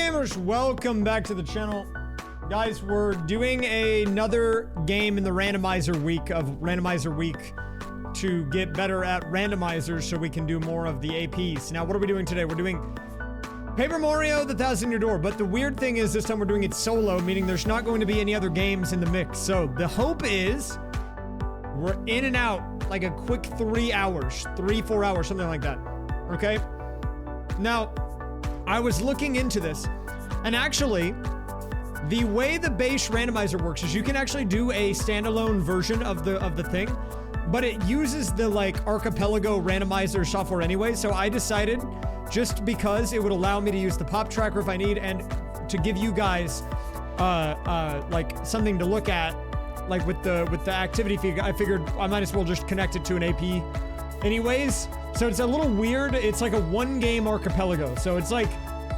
gamers? Welcome back to the channel. Guys, we're doing another game in the randomizer week to get better at randomizers so we can do more of the APs. Now, what are we doing today? We're doing Paper Mario: The Thousand Year Door, but the weird thing is this time we're doing it solo, meaning there's not going to be any other games in the mix. So the hope is we're in and out like a quick 3 hours, 4 hours, something like that. Okay? Now, I was looking into this, and actually, the way the base randomizer works is you can actually do a standalone version of the thing, but it uses the like Archipelago randomizer software anyway. So I decided, just because it would allow me to use the pop tracker if I need, and to give you guys like something to look at, like with the activity feed, I figured I might as well just connect it to an AP anyways. So it's a little weird. It's like a one game Archipelago. So it's like,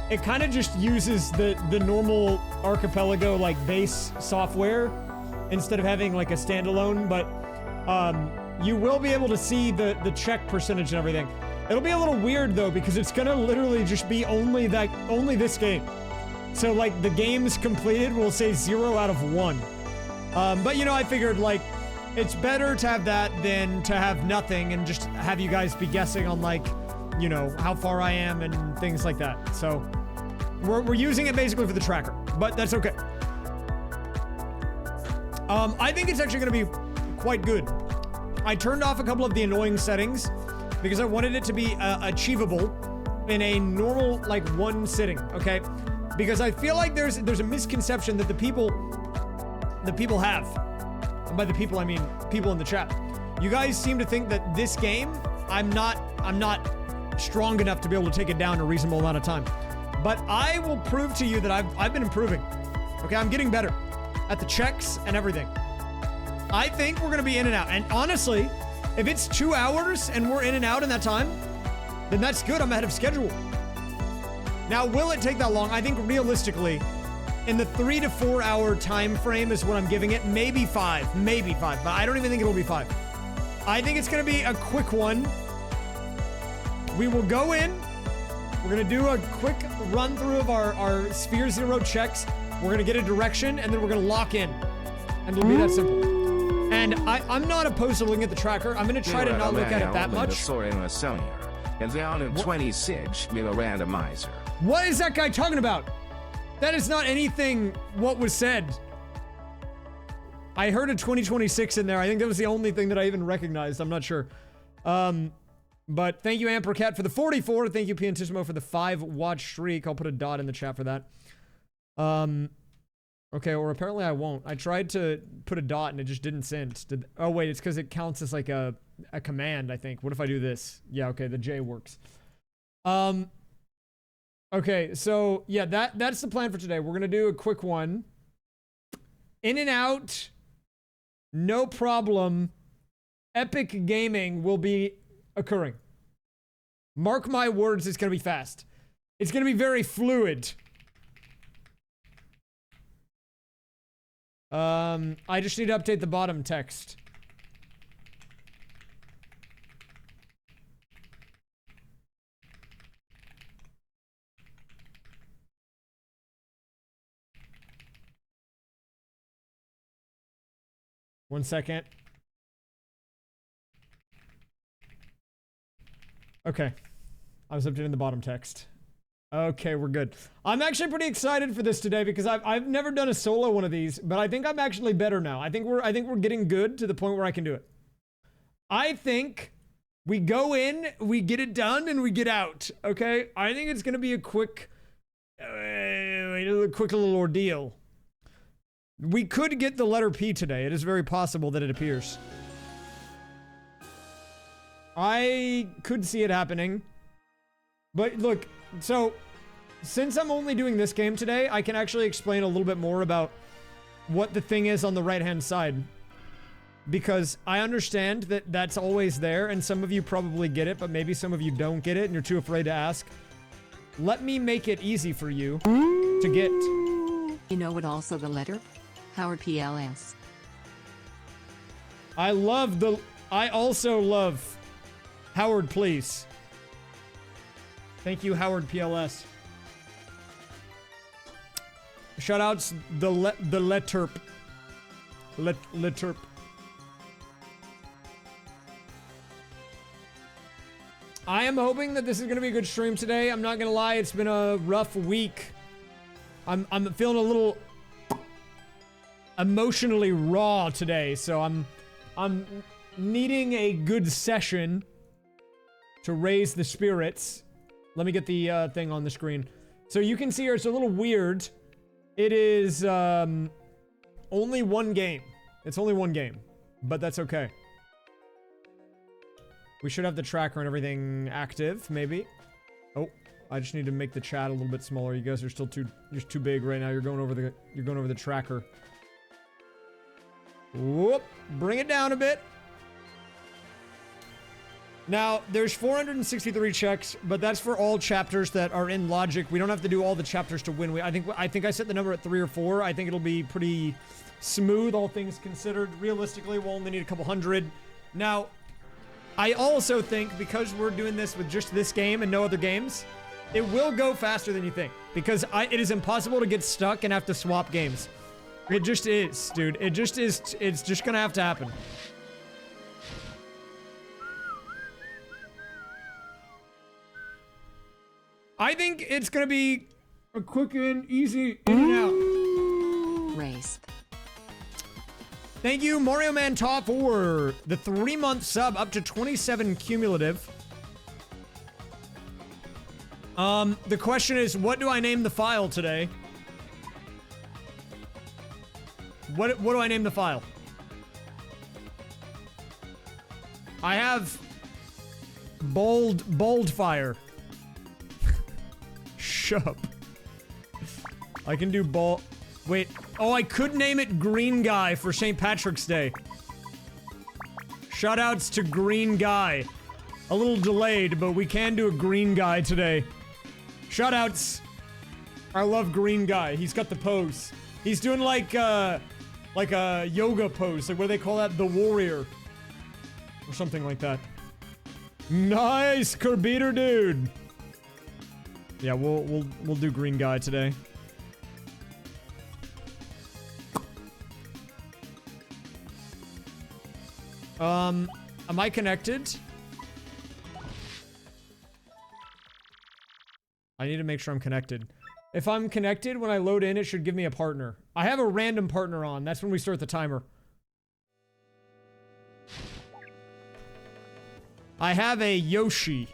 it kind of just uses the normal Archipelago like base software instead of having like a standalone, but you will be able to see the check percentage and everything. It'll be a little weird though, because it's gonna literally just be only this game. So like the games completed will say 0 out of 1. But you know, I figured like it's better to have that than to have nothing and just have you guys be guessing on like, you know, how far I am and things like that. So we're using it basically for the tracker, but that's okay. I think it's actually going to be quite good. I turned off a couple of the annoying settings because I wanted it to be achievable in a normal, like, one sitting, okay? Because I feel like there's a misconception that the people have, and by the people I mean people in the chat. You guys seem to think that this game, I'm not strong enough to be able to take it down in a reasonable amount of time. But I will prove to you that I've been improving. Okay, I'm getting better at the checks and everything. I think we're gonna be in and out. And honestly, if it's 2 hours and we're in and out in that time, then that's good. I'm ahead of schedule. Now, will it take that long? I think realistically, in the 3 to 4 hour time frame is what I'm giving it. Maybe five, but I don't even think it'll be 5. I think it's gonna be a quick one. We will go in, we're gonna do a quick run through of our Sphere Zero checks, we're gonna get a direction, and then we're gonna lock in. And it'll be that simple. And I'm not opposed to looking at the tracker. I'm gonna try to not look at it that much. What is that guy talking about? That is not anything what was said. I heard a 2026 in there. I think that was the only thing that I even recognized. I'm not sure. But thank you, Ampercat, for the 44. Thank you, Piantissimo, for the 5 watch streak. I'll put a dot in the chat for that. Okay, or apparently I won't. I tried to put a dot and it just didn't send. Oh, wait, it's because it counts as like a command, I think. What if I do this? Yeah, okay, the J works. Okay, so yeah, that's the plan for today. We're gonna do a quick one. In and out, no problem. Epic gaming will be occurring. Mark my words, it's gonna be fast. It's gonna be very fluid. I just need to update the bottom text. One second. Okay. I was updating the bottom text. Okay, we're good. I'm actually pretty excited for this today because I've never done a solo one of these, but I think I'm actually better now. I think we're getting good to the point where I can do it. I think we go in, we get it done, and we get out. Okay? I think it's gonna be a quick little ordeal. We could get the letter P today. It is very possible that it appears. I could see it happening. But look, so since I'm only doing this game today, I can actually explain a little bit more about what the thing is on the right-hand side. Because I understand that that's always there, and some of you probably get it, but maybe some of you don't get it, and you're too afraid to ask. Let me make it easy for you to get. You know what also the letter? Howard PLS. I also love Howard, please. Thank you, Howard PLS. Shoutouts the Leterp. Leterp. I am hoping that this is gonna be a good stream today. I'm not gonna lie, it's been a rough week. I'm feeling a little emotionally raw today, so I'm needing a good session to raise the spirits. Let me get the thing on the screen. So you can see here, it's a little weird. It is only one game. It's only one game, but that's okay. We should have the tracker and everything active, maybe. Oh, I just need to make the chat a little bit smaller. You guys are still too big right now. You're going over the tracker. Whoop, bring it down a bit. Now, there's 463 checks, but that's for all chapters that are in logic. We don't have to do all the chapters to win. I think I set the number at 3 or 4. I think it'll be pretty smooth, all things considered. Realistically, we'll only need a couple hundred. Now, I also think because we're doing this with just this game and no other games, it will go faster than you think. Because it is impossible to get stuck and have to swap games. It just is, dude. It just is. It's just gonna have to happen. I think it's gonna be a quick and easy in and out. Race. Thank you, Mario Man Top, for the 3-month sub, up to 27 cumulative. The question is, what do I name the file today? What do I name the file? I have bold fire. Shut up. I can do ball. Wait. Oh, I could name it Green Guy for St. Patrick's Day. Shoutouts to Green Guy. A little delayed, but we can do a Green Guy today. Shoutouts. I love Green Guy. He's got the pose. He's doing like a yoga pose. Like, what do they call that? The warrior. Or something like that. Nice, Kerbeater dude. Yeah, we'll do Green Guy today. Am I connected? I need to make sure I'm connected. If I'm connected, when I load in, it should give me a partner. I have a random partner on. That's when we start the timer. I have a Yoshi.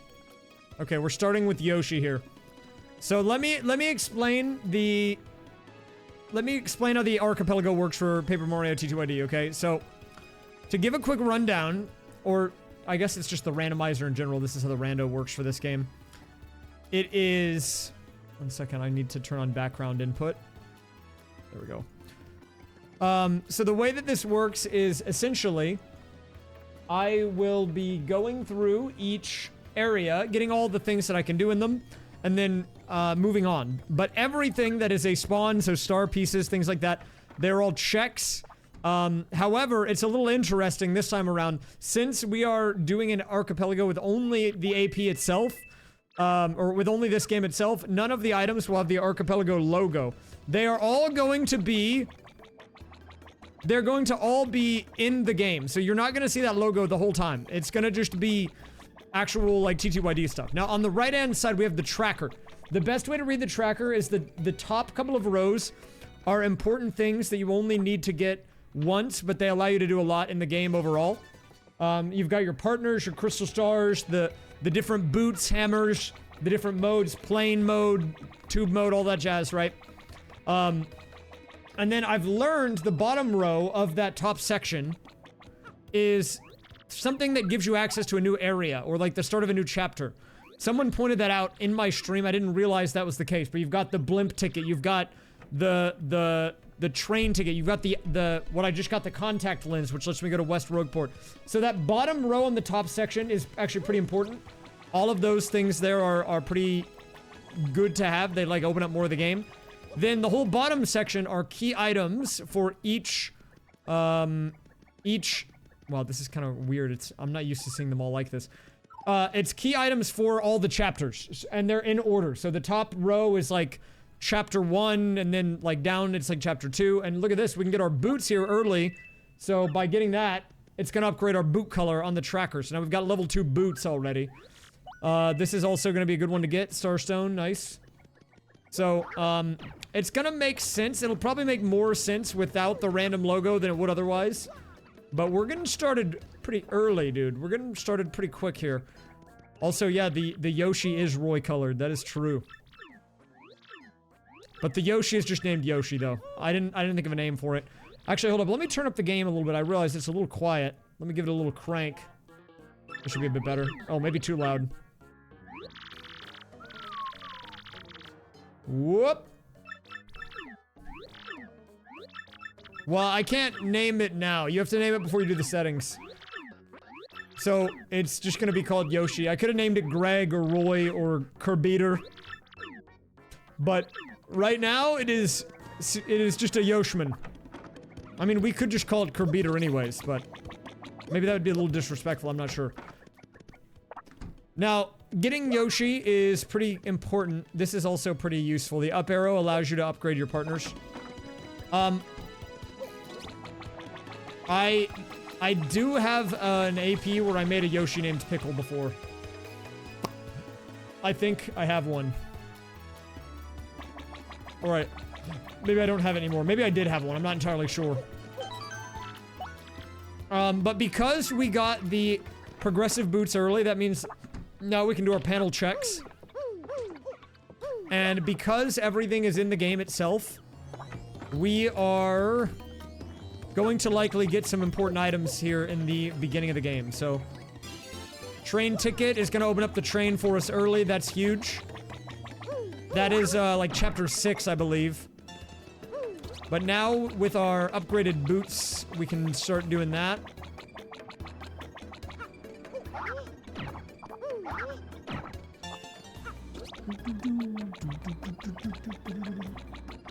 Okay, we're starting with Yoshi here. So let me explain how the Archipelago works for Paper Mario TTYD, okay? So, to give a quick rundown, or I guess it's just the randomizer in general, this is how the rando works for this game. It is... One second, I need to turn on background input. There we go. So the way that this works is essentially, I will be going through each area, getting all the things that I can do in them, and then moving on. But everything that is a spawn, so star pieces, things like that, they're all checks. However, it's a little interesting this time around, since we are doing an Archipelago with only the AP itself, or with only this game itself, none of the items will have the Archipelago logo. They are all going to be... They're going to all be in the game, so you're not going to see that logo the whole time. It's going to just be actual, like, TTYD stuff. Now, on the right-hand side, we have the tracker. The best way to read the tracker is the top couple of rows are important things that you only need to get once, but they allow you to do a lot in the game overall. You've got your partners, your crystal stars, the different boots, hammers, the different modes, plane mode, tube mode, all that jazz, right? And then I've learned the bottom row of that top section is something that gives you access to a new area, or like the start of a new chapter. Someone pointed that out in my stream. I didn't realize that was the case, but you've got the blimp ticket, you've got the train ticket, you've got what I just got, the contact lens, which lets me go to West Rogueport. So that bottom row on the top section is actually pretty important. All of those things there are pretty good to have. They like open up more of the game. Then the whole bottom section are key items for each, well, this is kind of weird. I'm not used to seeing them all like this. It's key items for all the chapters, and they're in order. So the top row is like chapter 1, and then like down it's like chapter 2. And look at this, we can get our boots here early. So by getting that, it's gonna upgrade our boot color on the tracker. So now we've got level 2 boots already. This is also gonna be a good one to get. Starstone, nice. So, it's gonna make sense. It'll probably make more sense without the random logo than it would otherwise. But we're getting started pretty early, dude. We're getting started pretty quick here. Also, yeah, the Yoshi is Roy colored. That is true. But the Yoshi is just named Yoshi, though. I didn't think of a name for it. Actually, hold up. Let me turn up the game a little bit. I realize it's a little quiet. Let me give it a little crank. It should be a bit better. Oh, maybe too loud. Whoop. Well, I can't name it now. You have to name it before you do the settings. So, it's just gonna be called Yoshi. I could have named it Greg or Roy or Kerbeater. But, right now, it is just a Yoshman. I mean, we could just call it Kerbeater anyways, but... maybe that would be a little disrespectful, I'm not sure. Now, getting Yoshi is pretty important. This is also pretty useful. The up arrow allows you to upgrade your partners. I do have an AP where I made a Yoshi named Pickle before. I think I have one. Alright. Maybe I don't have it anymore. Maybe I did have one. I'm not entirely sure. But because we got the progressive boots early, that means now we can do our panel checks. And because everything is in the game itself, we are going to likely get some important items here in the beginning of the game. So, train ticket is going to open up the train for us early. That's huge. That is, like chapter 6, I believe. But now, with our upgraded boots, we can start doing that.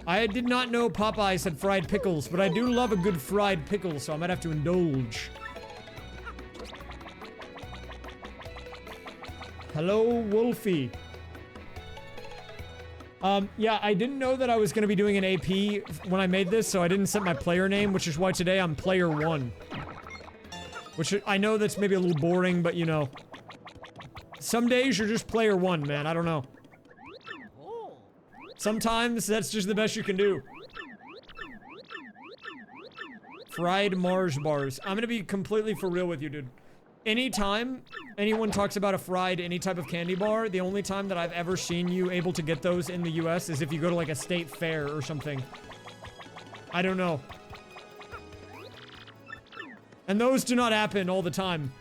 I did not know Popeyes had fried pickles, but I do love a good fried pickle, so I might have to indulge. Hello, Wolfie. Yeah, I didn't know that I was gonna be doing an AP when I made this, so I didn't set my player name, which is why today I'm player 1. Which, I know that's maybe a little boring, but you know. Some days you're just player 1, man, I don't know. Sometimes that's just the best you can do. Fried Mars bars. I'm gonna be completely for real with you, dude. Anytime anyone talks about a fried any type of candy bar, the only time that I've ever seen you able to get those in the US is if you go to like a state fair or something. I don't know. And those do not happen all the time.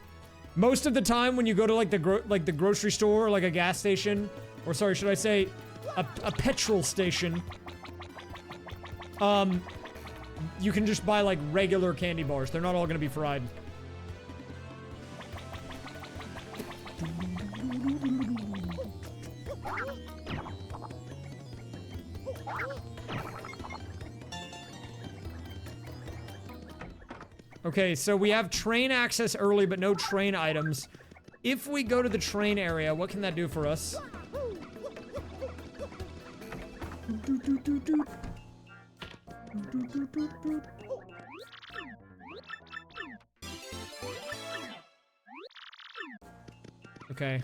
Most of the time when you go to like the grocery store or like a gas station, or sorry, should I say a petrol station, you can just buy like regular candy bars. They're not all gonna be fried. Okay, so we have train access early, but no train items. If we go to the train area, what can that do for us? Okay.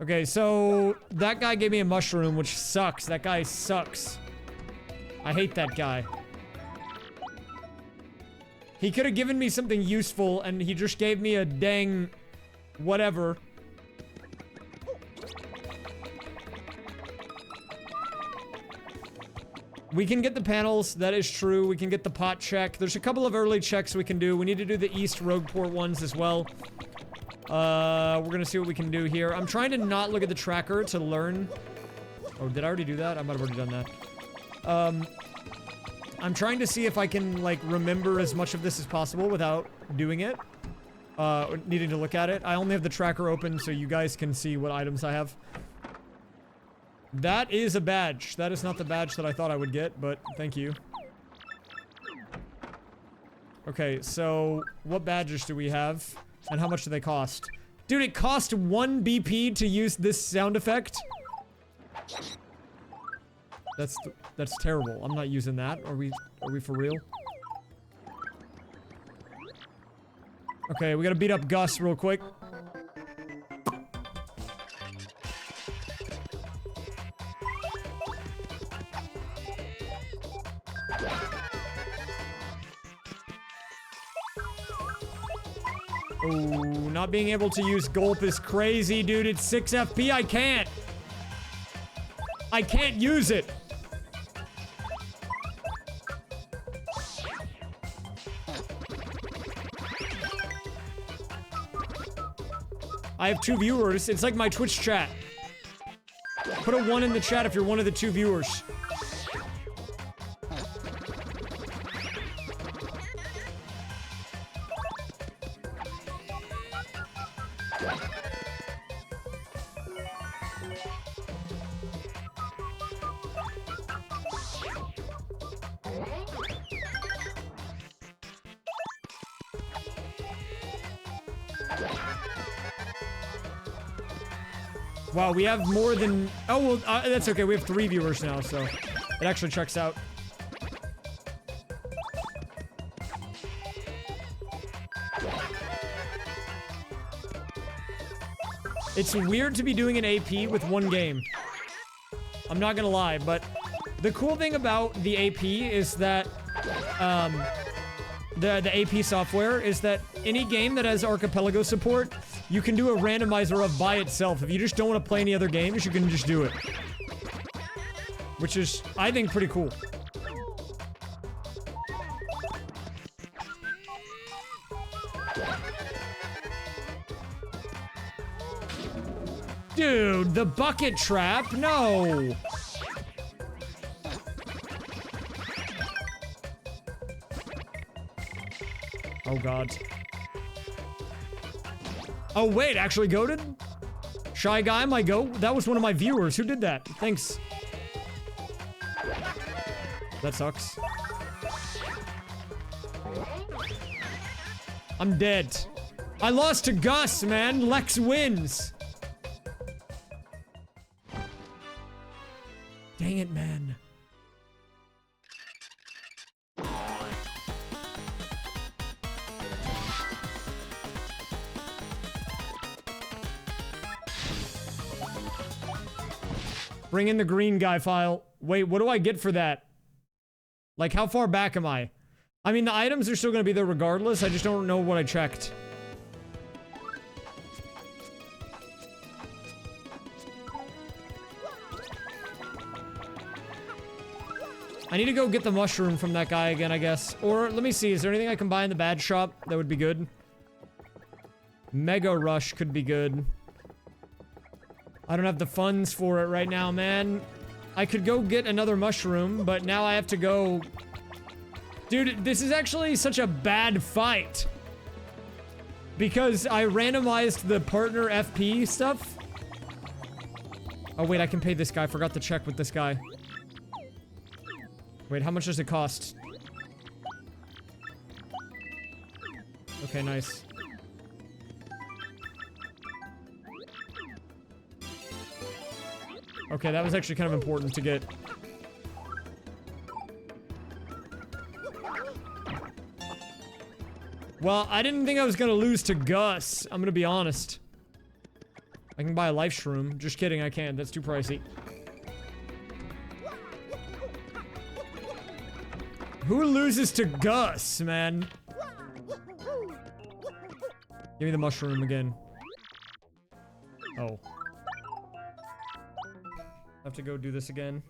Okay, so that guy gave me a mushroom, which sucks. That guy sucks. I hate that guy. He could have given me something useful, and he just gave me a dang whatever. We can get the panels, that is true. We can get the pot check. There's a couple of early checks we can do. We need to do the East Rogueport ones as well. We're gonna see what we can do here. I'm trying to not look at the tracker to learn. Oh, did I already do that? I might have already done that. I'm trying to see if I can, like, remember as much of this as possible without doing it. Needing to look at it. I only have the tracker open so you guys can see what items I have. That is a badge. That is not the badge that I thought I would get, but thank you. Okay, so what badges do we have? And how much do they cost? Dude, it cost 1 BP to use this sound effect? That's terrible. I'm not using that. Are we for real? Okay, we gotta beat up Gus real quick. Oh, not being able to use Gulp is crazy, dude. It's 6 FP. I can't use it. I have 2 viewers. It's like my Twitch chat. Put a 1 in the chat if you're one of the 2 viewers. Wow, we have more than... Oh, well, that's okay. We have 3 viewers now, so it actually checks out. It's weird to be doing an AP with 1 game. I'm not gonna lie, but the cool thing about the AP is that, the AP software is that any game that has Archipelago support, you can do a randomizer of by itself. If you just don't want to play any other games, you can just do it. Which is, I think, pretty cool. Dude, the bucket trap? No! Oh god. Oh wait, actually goated? Shy guy, my go? That was one of my viewers. Who did that? Thanks. That sucks. I'm dead. I lost to Gus, man. Lex wins. Dang it, man. Bring in the green guy file. Wait, what do I get for that? Like, how far back am I? I mean, the items are still gonna be there regardless. I just don't know what I checked. I need to go get the mushroom from that guy again, I guess. Or, let me see, is there anything I can buy in the bad shop that would be good? Mega Rush could be good. I don't have the funds for it right now, man. I could go get another mushroom, but now I have to go... Dude, this is actually such a bad fight. Because I randomized the partner FP stuff. Oh, wait, I can pay this guy. I forgot to check with this guy. Wait, how much does it cost? Okay, nice. Okay, that was actually kind of important to get. Well, I didn't think I was gonna lose to Gus. I'm gonna be honest. I can buy a life shroom. Just kidding, I can't. That's too pricey. Who loses to Gus, man? Give me the mushroom again. Oh. I have to go do this again.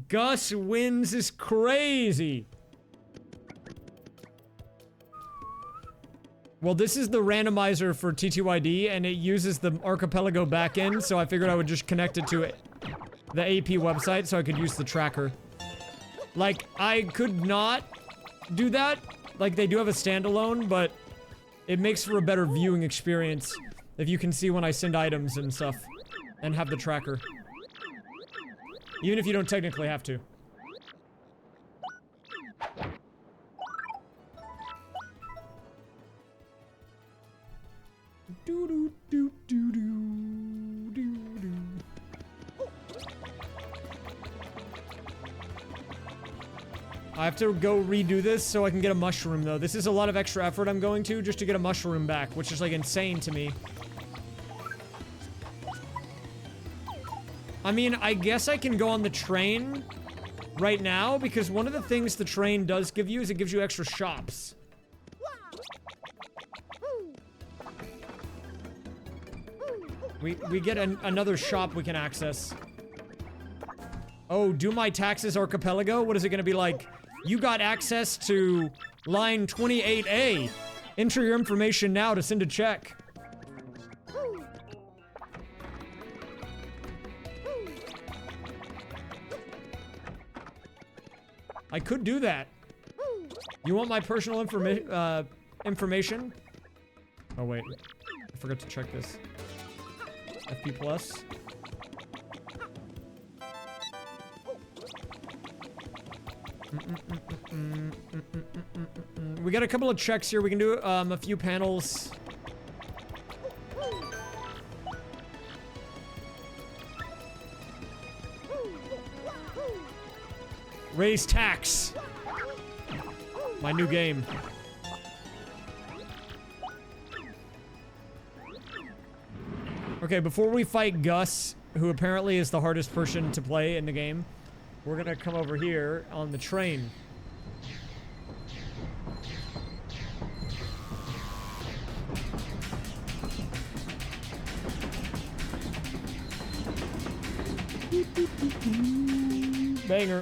Gus wins is crazy. Well, this is the randomizer for TTYD, and it uses the Archipelago backend, so I figured I would just connect it to the AP website so I could use the tracker. Like, I could not do that. Like, they do have a standalone, but it makes for a better viewing experience if you can see when I send items and stuff. And have the tracker. Even if you don't technically have to. I have to go redo this so I can get a mushroom, though. This is a lot of extra effort I'm going to just to get a mushroom back, which is, like, insane to me. I mean, I guess I can go on the train right now, because one of the things the train does give you is it gives you extra shops. We get another shop we can access. Oh, do my taxes Archipelago? What is it gonna be like? You got access to line 28A. Enter your information now to send a check. I could do that. You want my personal information? Oh wait, I forgot to check this. FP plus. We got a couple of checks here. We can do a few panels. Raise tax. My new game. Okay, before we fight Gus, who apparently is the hardest person to play in the game, we're gonna come over here on the train. Banger.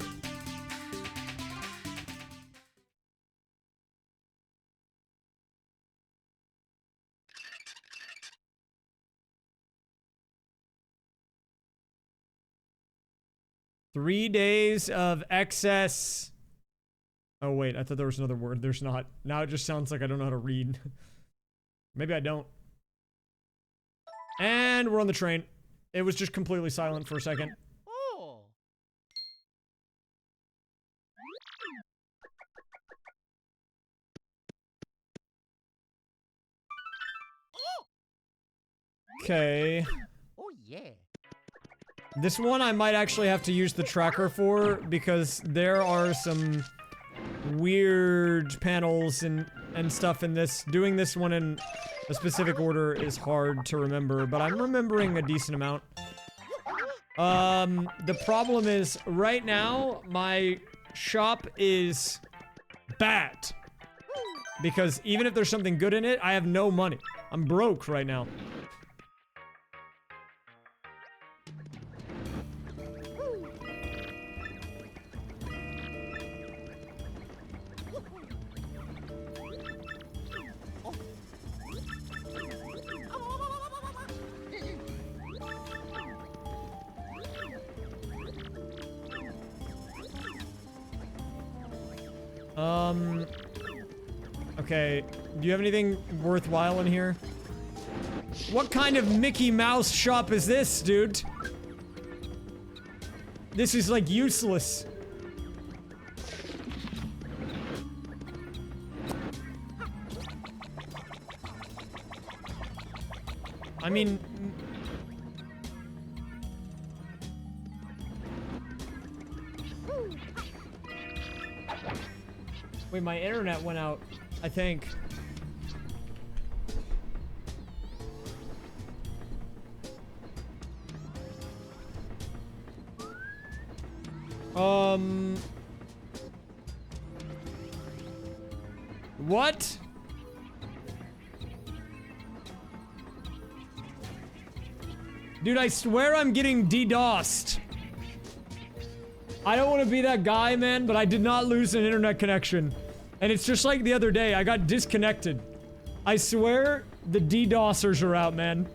Three days of excess. Oh wait, I thought there was another word. There's not. Now it just sounds like I don't know how to read. Maybe I don't. And we're on the train. It was just completely silent for a second. Oh. Okay. Oh yeah. This one I might actually have to use the tracker for, because there are some weird panels and stuff in this. Doing this one in a specific order is hard to remember, but I'm remembering a decent amount. The problem is, right now, my shop is bad. Because even if there's something good in it, I have no money. I'm broke right now. Okay, do you have anything worthwhile in here? What kind of Mickey Mouse shop is this, dude? This is, like, useless. I mean... Wait, my internet went out, I think. What? Dude, I swear I'm getting DDoSed. I don't want to be that guy, man, but I did not lose an internet connection. And it's just like the other day, I got disconnected. I swear the DDoSers are out, man.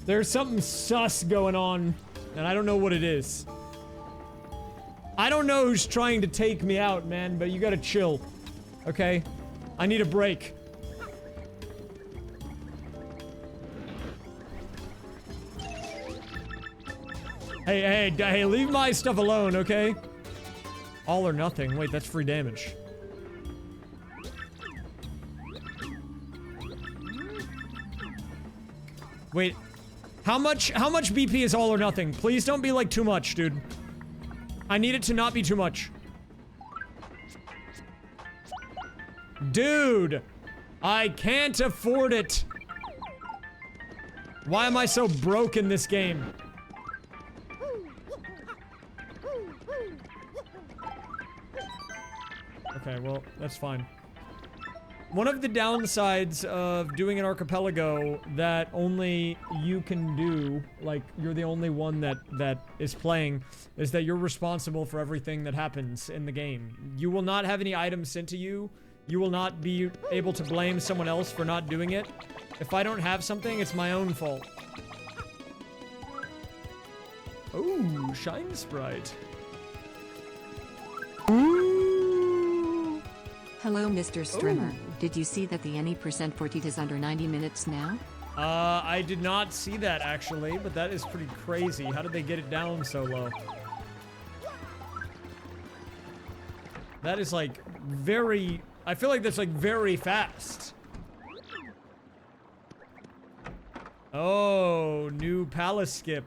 There's something sus going on, and I don't know what it is. I don't know who's trying to take me out, man, but you gotta chill. Okay? I need a break. Hey, leave my stuff alone, okay? All or nothing. Wait, that's free damage. Wait, how much BP is all or nothing? Please don't be like too much, dude. I need it to not be too much. Dude, I can't afford it. Why am I so broke in this game? Okay, well, that's fine. One of the downsides of doing an archipelago that only you can do, like, you're the only one that is playing, is that you're responsible for everything that happens in the game. You will not have any items sent to you. You will not be able to blame someone else for not doing it. If I don't have something, it's my own fault. Ooh, Shine Sprite. Hello, Mr. Strimmer. Did you see that the any percent for Teat is under 90 minutes now? I did not see that actually, but that is pretty crazy. How did they get it down so low? That is like very... I feel like that's like very fast. Oh, new palace skip.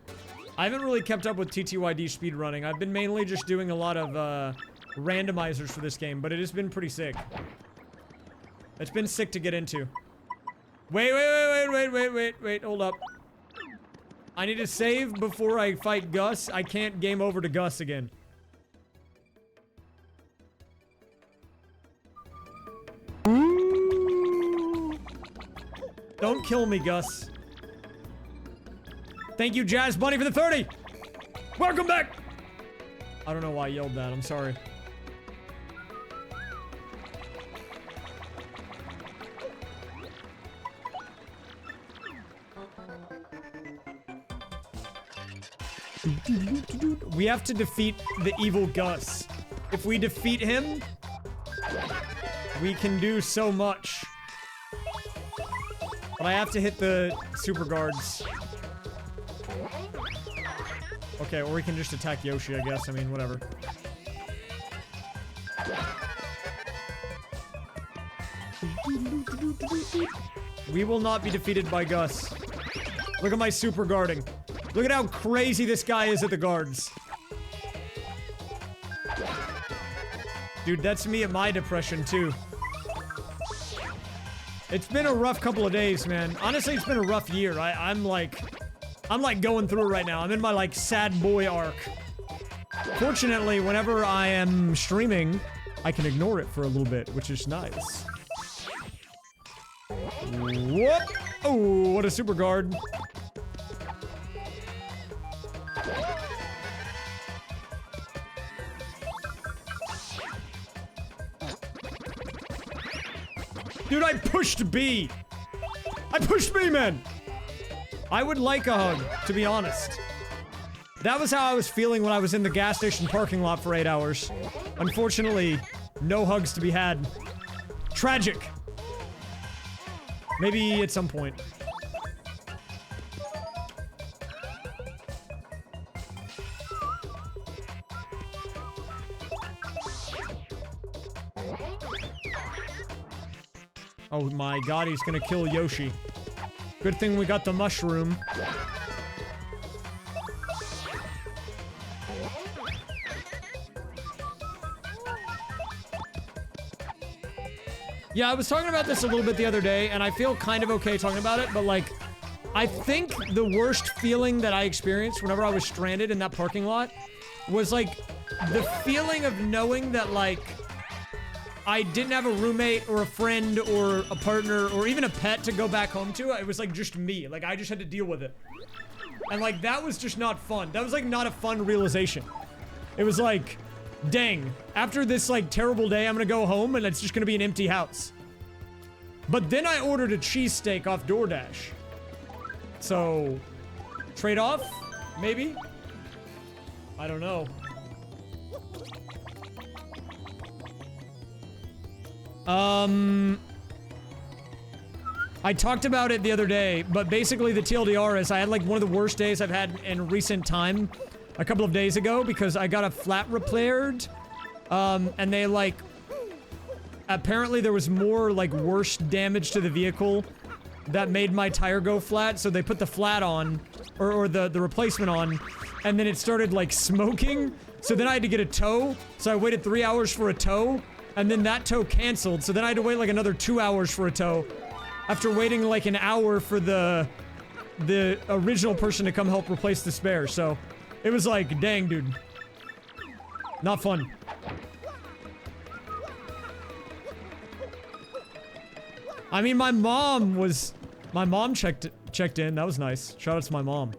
I haven't really kept up with TTYD speedrunning. I've been mainly just doing a lot of randomizers for this game, but it has been pretty sick. It's been sick to get into. Wait, hold up. I need to save before I fight Gus. I can't game over to Gus again. Don't kill me, Gus. Thank you, Jazz Bunny, for the 30! Welcome back! I don't know why I yelled that, I'm sorry. We have to defeat the evil Gus. If we defeat him, we can do so much. But I have to hit the super guards. Okay, or we can just attack Yoshi, I guess. I mean, whatever. We will not be defeated by Gus. Look at my super guarding. Look at how crazy this guy is at the guards. Dude, that's me at my depression, too. It's been a rough couple of days, man. Honestly, it's been a rough year. I'm like going through it right now. I'm in my, like, sad boy arc. Fortunately, whenever I am streaming, I can ignore it for a little bit, which is nice. Whoop! Oh, what a super guard. Dude, I pushed B! I pushed B, man! I would like a hug, to be honest. That was how I was feeling when I was in the gas station parking lot for 8 hours. Unfortunately, no hugs to be had. Tragic. Maybe at some point. Oh my god, he's gonna kill Yoshi. Good thing we got the mushroom. Yeah, I was talking about this a little bit the other day, and I feel kind of okay talking about it, but like, I think the worst feeling that I experienced whenever I was stranded in that parking lot was like, the feeling of knowing that like, I didn't have a roommate or a friend or a partner or even a pet to go back home to. It was like just me. Like I just had to deal with it. And like that was just not fun. That was like not a fun realization. It was like, dang, after this like terrible day, I'm gonna go home and it's just gonna be an empty house. But then I ordered a cheesesteak off DoorDash. So, trade off? Maybe? I don't know. I talked about it the other day, but basically the TLDR is I had like one of the worst days I've had in recent time a couple of days ago because I got a flat repaired, and they like, apparently there was more like worse damage to the vehicle that made my tire go flat, so they put the flat on, or the replacement on, and then it started like smoking, so then I had to get a tow, so I waited 3 hours for a tow, And then that tow canceled, so then I had to wait like another 2 hours for a tow. After waiting like an hour for the original person to come help replace the spare, so it was like, dang, dude. Not fun. I mean, my mom checked in. That was nice. Shout out to my mom.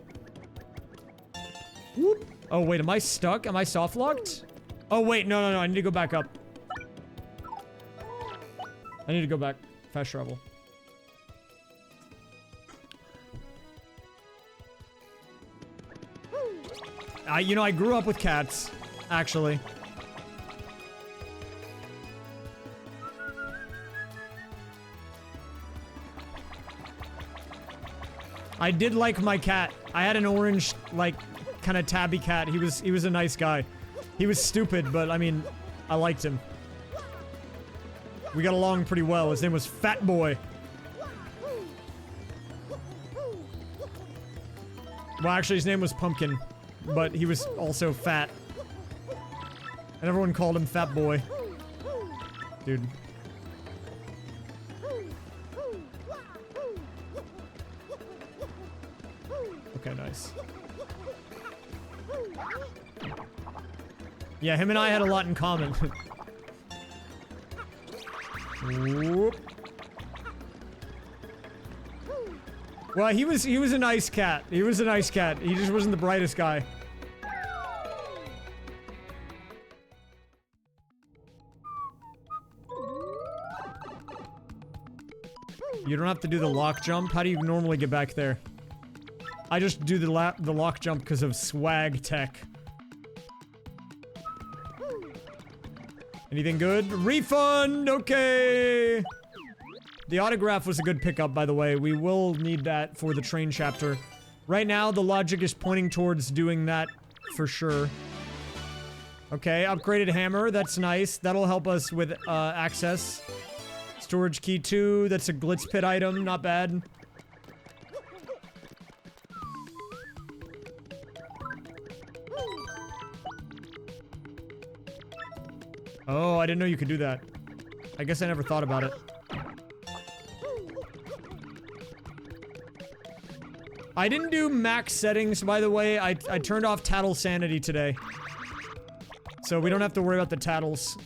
Whoop. Oh, wait, am I stuck? Am I soft locked? Oh, wait, no, I need to go back up. I need to go back. Fast travel. You know, I grew up with cats, actually. I did like my cat. I had an orange, like, kind of tabby cat. He was a nice guy. He was stupid, but I mean, I liked him. We got along pretty well. His name was Fat Boy. Well, actually, his name was Pumpkin, but he was also fat. And everyone called him Fat Boy. Dude. Okay, nice. Yeah, him and I had a lot in common. Whoop. Well, he was a nice cat. He was a nice cat. He just wasn't the brightest guy. You don't have to do the lock jump. How do you normally get back there? I just do the lock jump because of swag tech. Anything good? Refund! Okay! The autograph was a good pickup, by the way. We will need that for the train chapter. Right now, the logic is pointing towards doing that for sure. Okay, upgraded hammer. That's nice. That'll help us with access. Storage key 2. That's a glitz pit item. Not bad. Oh, I didn't know you could do that. I guess I never thought about it. I didn't do max settings, by the way. I turned off tattle sanity today. So we don't have to worry about the tattles.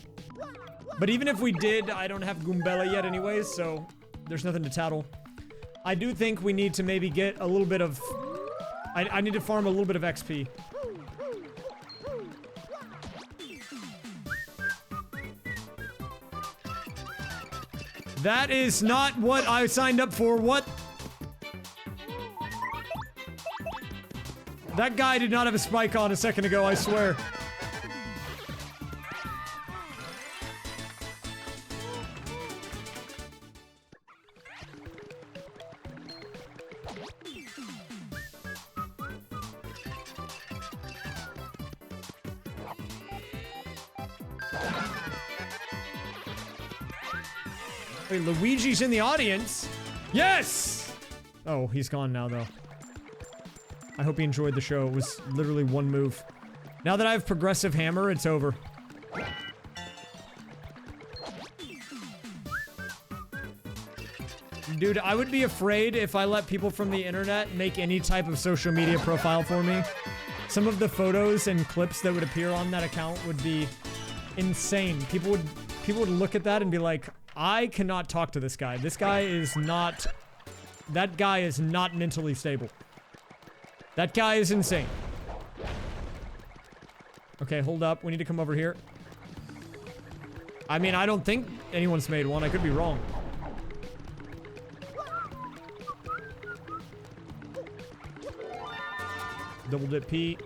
But even if we did, I don't have Goombella yet anyways, so there's nothing to tattle. I do think we need to maybe get a little bit of... I need to farm a little bit of XP. That is not what I signed up for. What? That guy did not have a spike on a second ago, I swear. Wait, Luigi's in the audience? Yes! Oh, he's gone now, though. I hope he enjoyed the show. It was literally one move. Now that I have progressive hammer, it's over. Dude, I would be afraid if I let people from the internet make any type of social media profile for me. Some of the photos and clips that would appear on that account would be insane. People would look at that and be like, I cannot talk to this guy. This guy is not... That guy is not mentally stable. That guy is insane. Okay, hold up. We need to come over here. I mean, I don't think anyone's made one. I could be wrong. Double dip P.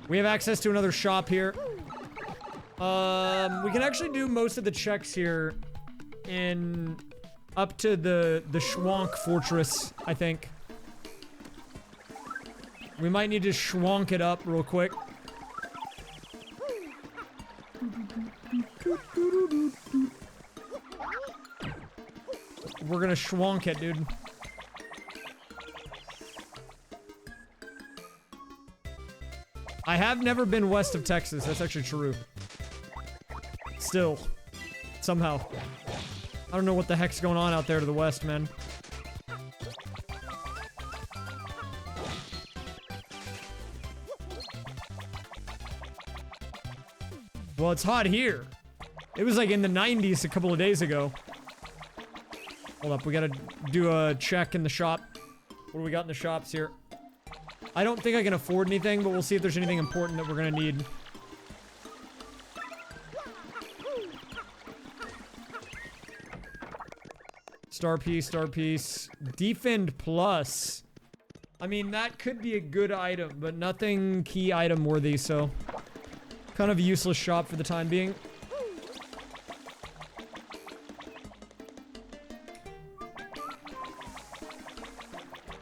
We have access to another shop here. We can actually do most of the checks here in up to the Schwank Fortress, I think. We might need to schwank it up real quick. we're gonna schwonk it, dude. I have never been west of Texas. That's actually true. Still. Somehow. I don't know what the heck's going on out there to the west, man. Well, it's hot here. It was like in the 90s a couple of days ago. Hold up, we gotta do a check in the shop. What do we got in the shops here? I don't think I can afford anything, but we'll see if there's anything important that we're gonna need. Star piece, star piece. Defend plus. I mean, that could be a good item, but nothing key item worthy, so... kind of a useless shop for the time being.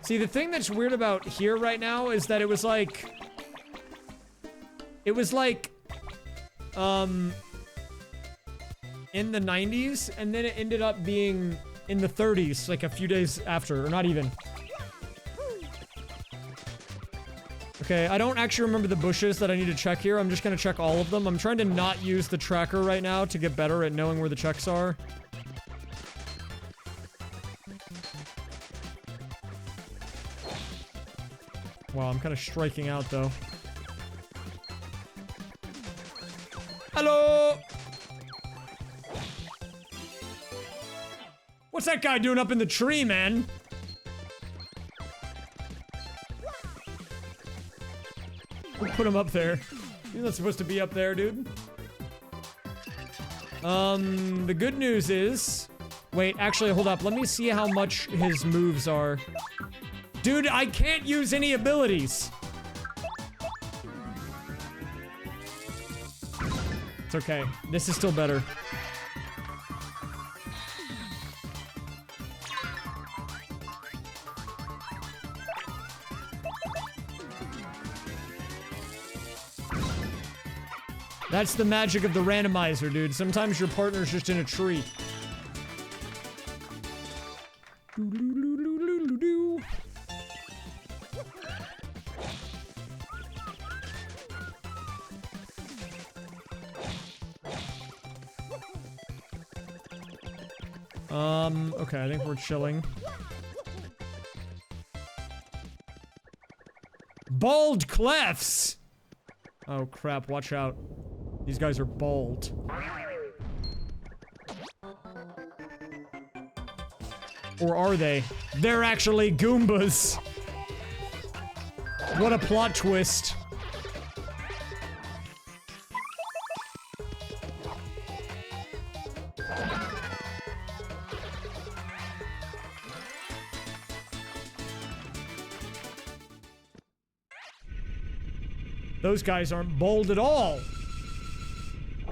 See, the thing that's weird about here right now is that it was like... in the 90s, and then it ended up being in the 30s, like a few days after, or not even. Okay, I don't actually remember the bushes that I need to check here. I'm just gonna check all of them. I'm trying to not use the tracker right now to get better at knowing where the checks are. Wow, I'm kind of striking out, though. Hello! What's that guy doing up in the tree, man? We'll put him up there. He's not supposed to be up there, dude. The good news is... wait, actually, hold up. Let me see how much his moves are. Dude, I can't use any abilities. It's okay. This is still better. That's the magic of the randomizer, dude. Sometimes your partner's just in a tree. Okay, I think we're chilling. Bald clefts! Oh crap, watch out. These guys are bald. Or are they? They're actually Goombas! What a plot twist. Those guys aren't bald at all.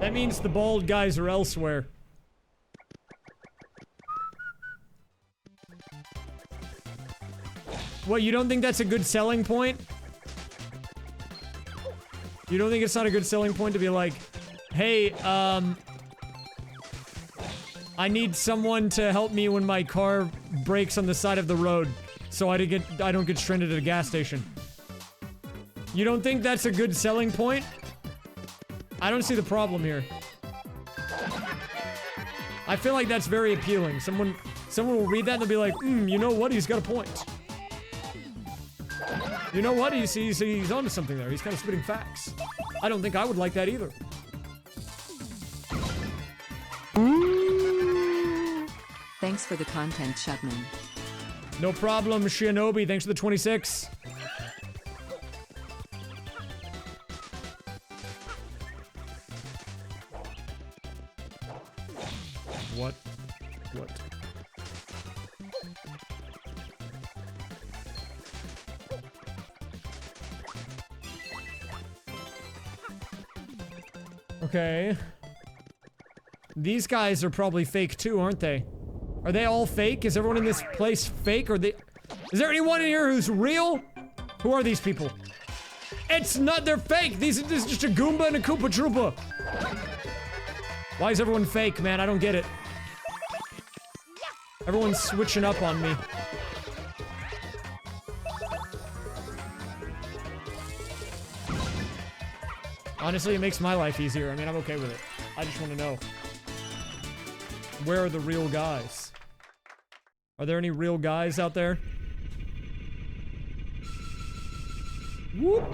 That means the bald guys are elsewhere. What, you don't think that's a good selling point? You don't think it's not a good selling point to be like, hey, I need someone to help me when my car breaks on the side of the road so I don't get stranded at a gas station. You don't think that's a good selling point? I don't see the problem here. I feel like that's very appealing. Someone will read that and they'll be like, you know what? He's got a point. You know what? He's onto something there. He's kind of spitting facts. I don't think I would like that either. Thanks for the content, Shutman. No problem, Shinobi. Thanks for the 26. What? Okay. These guys are probably fake too, aren't they? Are they all fake? Is everyone in this place fake? Or is there anyone in here who's real? Who are these people? It's not, they're fake! This is just a Goomba and a Koopa Troopa! Why is everyone fake, man? I don't get it. Everyone's switching up on me. Honestly, it makes my life easier. I mean, I'm okay with it. I just want to know. Where are the real guys? Are there any real guys out there? Whoop!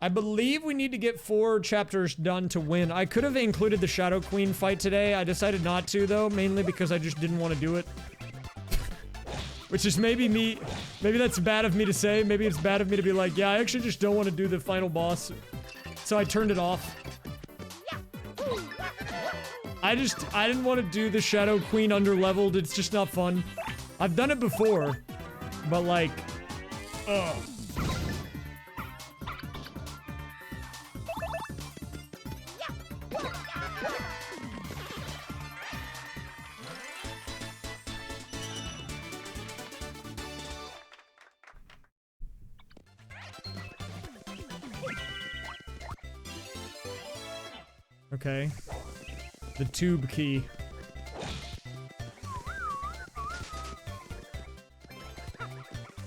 I believe we need to get 4 chapters done to win. I could have included the Shadow Queen fight today. I decided not to, though, mainly because I just didn't want to do it. Which is maybe me... Maybe that's bad of me to say. Maybe it's bad of me to be like, yeah, I actually just don't want to do the final boss. So I turned it off. I didn't want to do the Shadow Queen under-leveled. It's just not fun. I've done it before. But like... Ugh. Okay. The tube key.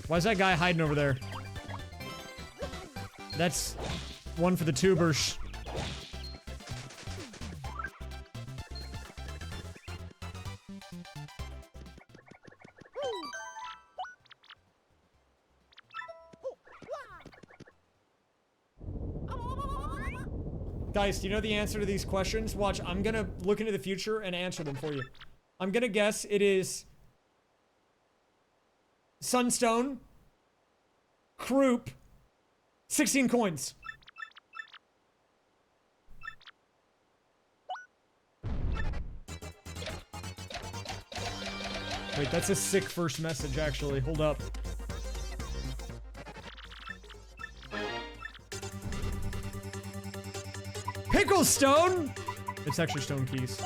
Why is that guy hiding over there? That's one for the tubers. Guys, do you know the answer to these questions? Watch, I'm gonna look into the future and answer them for you. I'm gonna guess it is... Sunstone. Croup. 16 coins. Wait, that's a sick first message, actually. Hold up. Pickle stone! It's actually stone keys.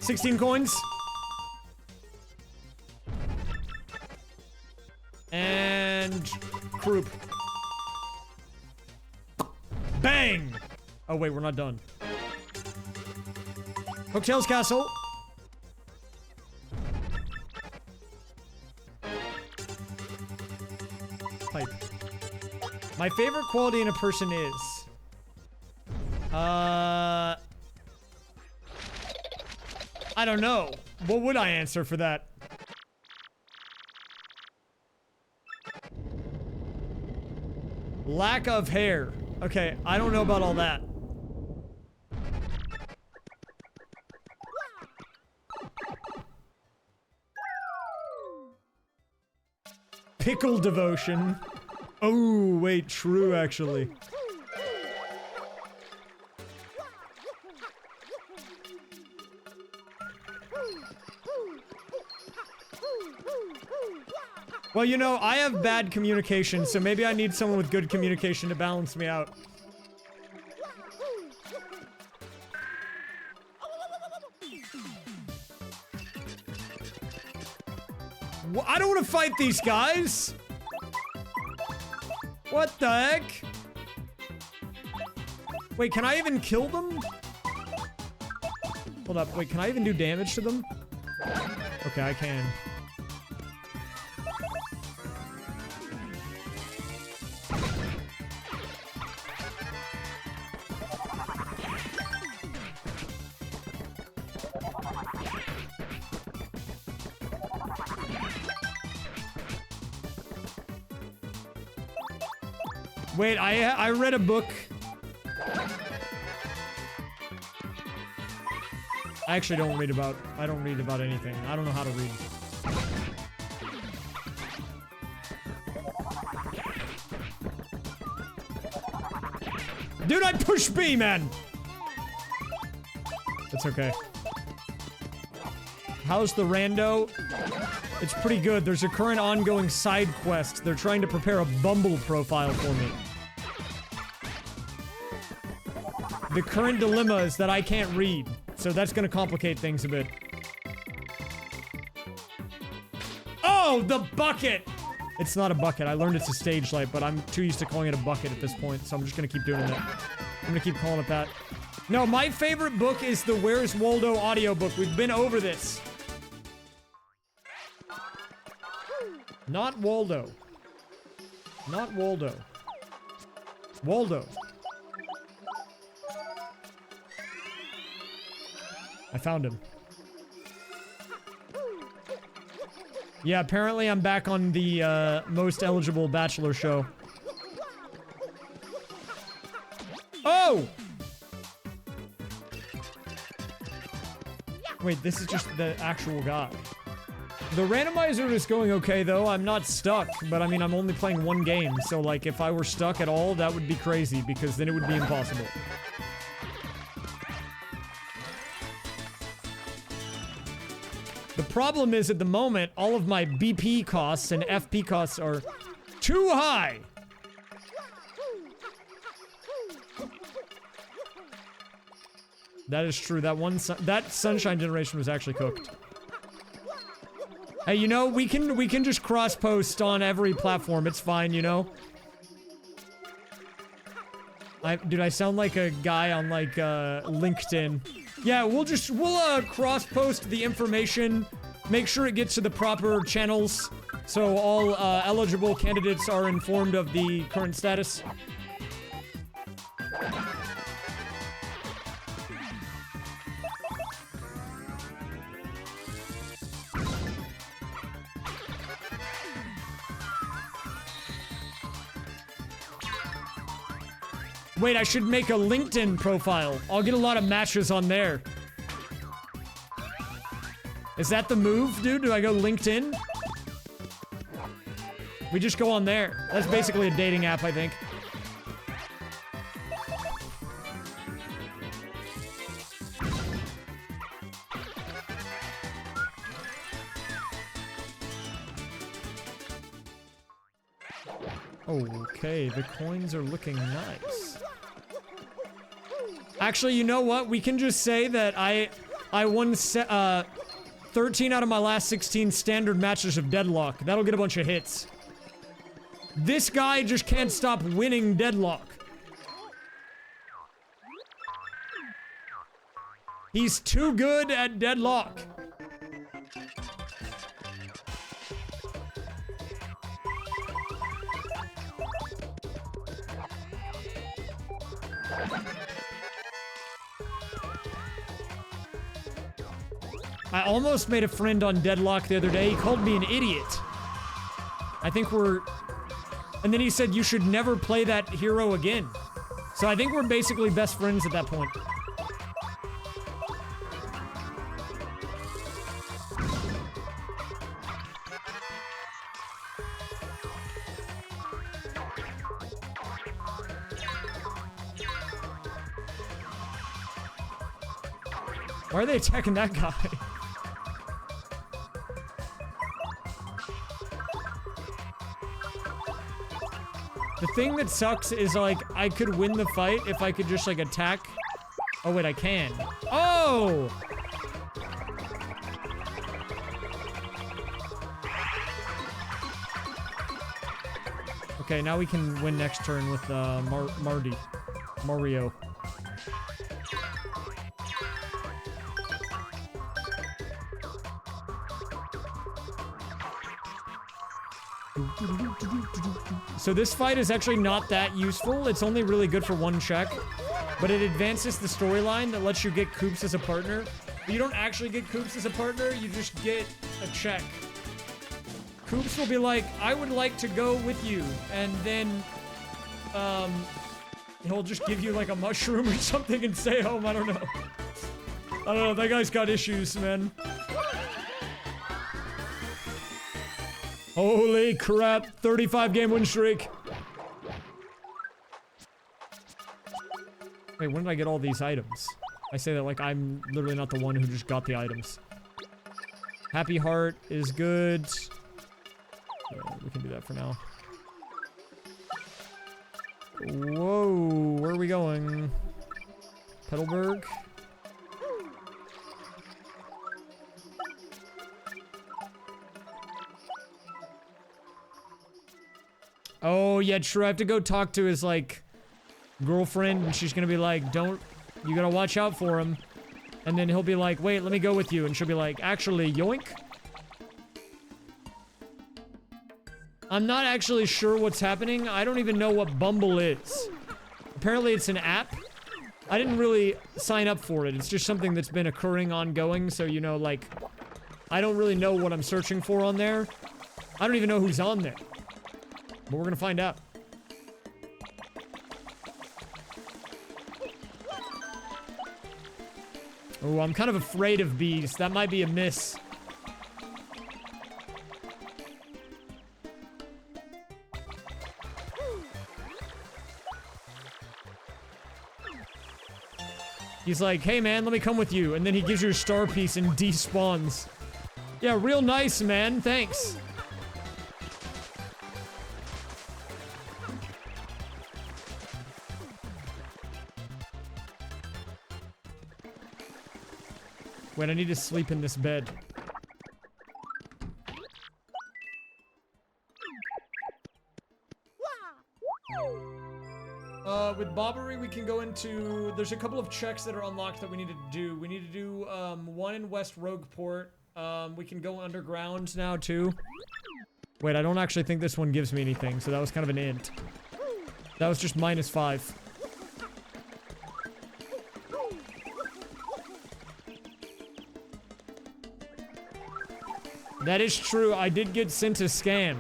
$16 coins. And... Croup. Bang! Oh wait, we're not done. Hooktails Castle. Pipe. My favorite quality in a person is... I don't know. What would I answer for that? Lack of hair. Okay, I don't know about all that. Pickle devotion. Oh, wait, true, actually. Well, you know, I have bad communication, so maybe I need someone with good communication to balance me out. I don't want to fight these guys! What the heck? Wait, can I even kill them? Hold up, wait, can I even do damage to them? Okay, I can. Wait, I read a book. I actually don't read about anything. I don't know how to read. Dude, I pushed B, man! That's okay. How's the rando? It's pretty good. There's a current ongoing side quest. They're trying to prepare a Bumble profile for me. The current dilemma is that I can't read, so that's gonna complicate things a bit. Oh, the bucket! It's not a bucket. I learned it's a stage light, but I'm too used to calling it a bucket at this point, so I'm just gonna keep doing it. I'm gonna keep calling it that. No, my favorite book is the Where's Waldo audiobook. We've been over this. Not Waldo. Not Waldo. Waldo. I found him. Yeah, apparently I'm back on the most eligible bachelor show. Oh! Wait, this is just the actual guy. The randomizer is going okay, though. I'm not stuck, but I mean, I'm only playing one game, so like, if I were stuck at all, that would be crazy, because then it would be impossible. The problem is, at the moment, all of my BP costs and FP costs are too high. That is true. That Sunshine Generation was actually cooked. Hey, you know, we can just cross-post on every platform. It's fine, you know? Dude, I sound like a guy on, like, LinkedIn. Yeah, we'll cross-post the information, make sure it gets to the proper channels, so all, eligible candidates are informed of the current status. Wait, I should make a LinkedIn profile. I'll get a lot of matches on there. Is that the move, dude? Do I go LinkedIn? We just go on there. That's basically a dating app, I think. Okay, the coins are looking nice. Actually, you know what? We can just say that I won 13 out of my last 16 standard matches of Deadlock. That'll get a bunch of hits. This guy just can't stop winning Deadlock. He's too good at Deadlock. I almost made a friend on Deadlock the other day. He called me an idiot. I think we're... And then he said, you should never play that hero again. So I think we're basically best friends at that point. Why are they attacking that guy? The thing that sucks is, like, I could win the fight if I could just, like, attack. Oh, wait, I can. Oh! Okay, now we can win next turn with, Mario. So this fight is actually not that useful. It's only really good for one check, but it advances the storyline that lets you get Koops as a partner. But you don't actually get Koops as a partner, you just get a check. Koops will be like, I would like to go with you, and then, he'll just give you like a mushroom or something and stay home, I don't know. I don't know, that guy's got issues, man. Holy crap, 35 game win streak. Wait, when did I get all these items? I say that like I'm literally not the one who just got the items. Happy Heart is good. Yeah, we can do that for now. Whoa, where are we going? Petalburg? Oh, yeah, true. I have to go talk to his, like, girlfriend, and she's gonna be like, you gotta watch out for him. And then he'll be like, wait, let me go with you. And she'll be like, actually, yoink. I'm not actually sure what's happening. I don't even know what Bumble is. Apparently it's an app. I didn't really sign up for it. It's just something that's been occurring ongoing, so, you know, like, I don't really know what I'm searching for on there. I don't even know who's on there. But we're gonna find out. Oh, I'm kind of afraid of bees. That might be a miss. He's like, hey man, let me come with you. And then he gives you a star piece and despawns. Yeah, real nice, man. Thanks. Wait, I need to sleep in this bed. With Bobbery, we can go into... There's a couple of checks that are unlocked that we need to do. We need to do, one in West Rogueport. We can go underground now, too. Wait, I don't actually think this one gives me anything, so that was kind of an int. That was just -5. That is true, I did get sent a scan.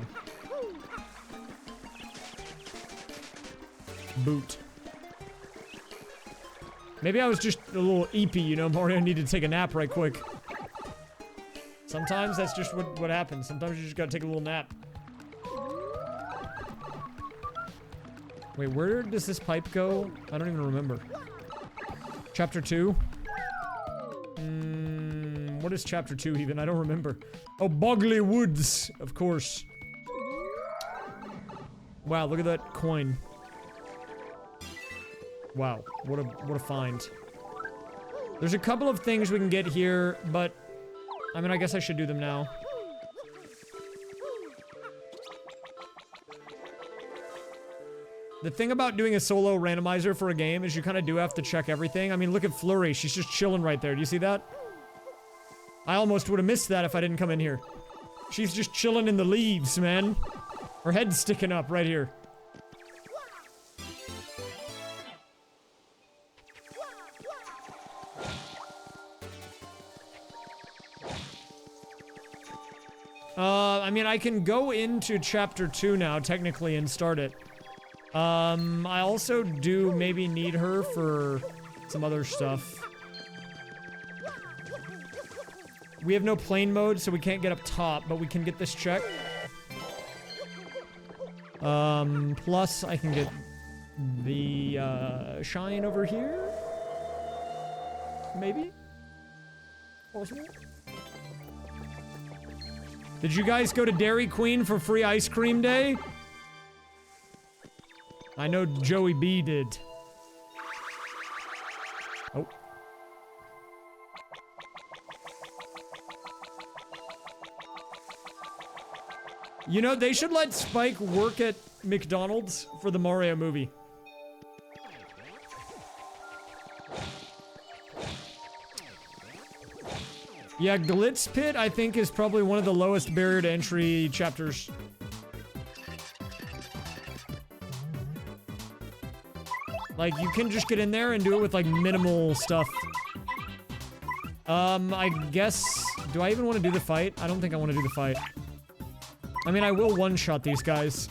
Boot. Maybe I was just a little eepy, you know, Mario needed to take a nap right quick. Sometimes that's just what happens. Sometimes you just gotta take a little nap. Wait, where does this pipe go? I don't even remember. Chapter 2? What is chapter 2 even? I don't remember. Oh, Bogley Woods, of course. Wow, look at that coin. Wow, what a find. There's a couple of things we can get here, but I mean, I guess I should do them now. The thing about doing a solo randomizer for a game is you kind of do have to check everything. I mean, look at Flurry. She's just chilling right there. Do you see that? I almost would have missed that if I didn't come in here. She's just chilling in the leaves, man. Her head's sticking up right here. I mean, I can go into chapter 2 now, technically, and start it. I also do maybe need her for some other stuff. We have no plane mode, so we can't get up top, but we can get this check. Plus, I can get the, shine over here? Maybe? Possible? Did you guys go to Dairy Queen for free ice cream day? I know Joey B did. Oh. You know, they should let Spike work at McDonald's for the Mario movie. Yeah, Glitz Pit, I think, is probably one of the lowest barrier to entry chapters. Like, you can just get in there and do it with, like, minimal stuff. I guess... Do I even want to do the fight? I don't think I want to do the fight. I mean, I will one-shot these guys.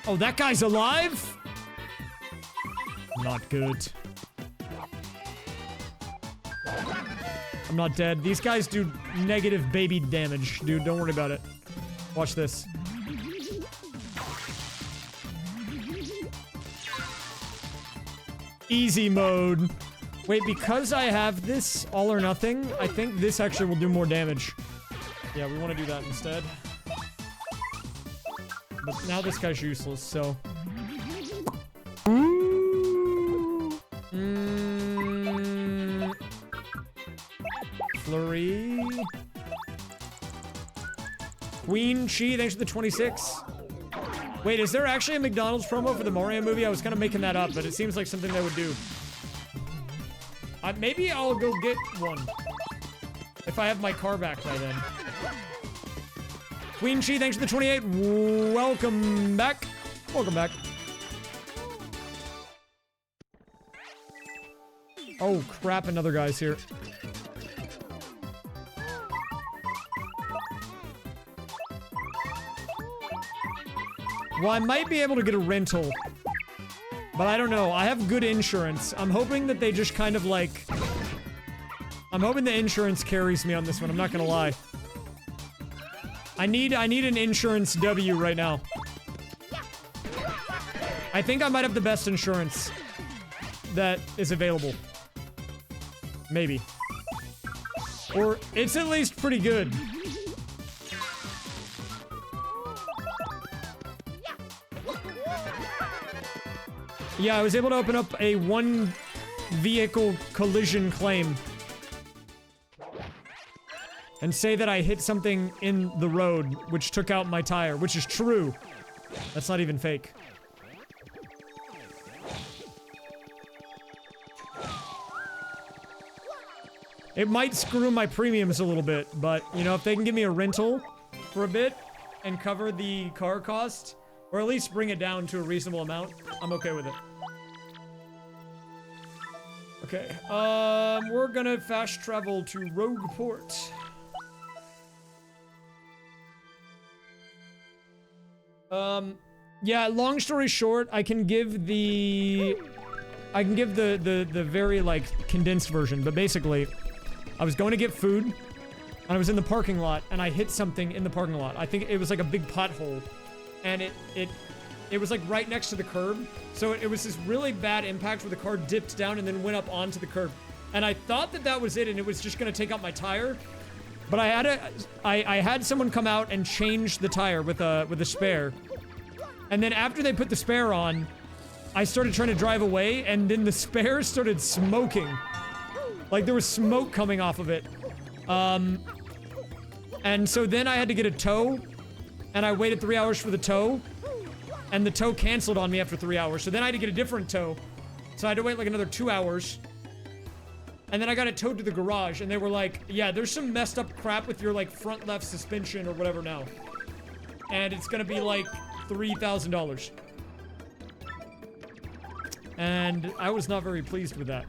Oh, that guy's alive? Not good. I'm not dead. These guys do negative baby damage, dude. Don't worry about it. Watch this. Easy mode. Wait, because I have this all or nothing, I think this actually will do more damage. Yeah, we want to do that instead. But now this guy's useless, so... Flurry. Queen Chi, thanks for the 26. Wait, is there actually a McDonald's promo for the Mario movie? I was kind of making that up, but it seems like something they would do. Maybe I'll go get one. If I have my car back by then. Queen Chi, thanks for the 28. Welcome back. Welcome back. Oh, crap, another guy's here. Well, I might be able to get a rental. But I don't know. I have good insurance. I'm hoping that they just kind of like... I'm hoping the insurance carries me on this one. I'm not gonna lie. I need an insurance W right now. I think I might have the best insurance that is available. Maybe. Or it's at least pretty good. Yeah, I was able to open up a one vehicle collision claim. And say that I hit something in the road, which took out my tire, which is true. That's not even fake. It might screw my premiums a little bit, but, you know, if they can give me a rental for a bit and cover the car cost, or at least bring it down to a reasonable amount, I'm okay with it. Okay, we're gonna fast travel to Rogueport. Yeah, long story short, I can give the very, like, condensed version, but basically, I was going to get food, and I was in the parking lot, and I hit something in the parking lot. I think it was like a big pothole, and it was like right next to the curb, so it was this really bad impact where the car dipped down and then went up onto the curb. And I thought that that was it, and it was just gonna take out my tire, but I had someone come out and change the tire with a spare. And then after they put the spare on, I started trying to drive away, and then the spare started smoking. Like, there was smoke coming off of it. And so then I had to get a tow, and I waited 3 hours for the tow, and the tow canceled on me after 3 hours. So then I had to get a different tow, so I had to wait like another 2 hours. And then I got it towed to the garage, and they were like, yeah, there's some messed up crap with your, like, front left suspension or whatever now. And it's gonna be like $3,000. And I was not very pleased with that.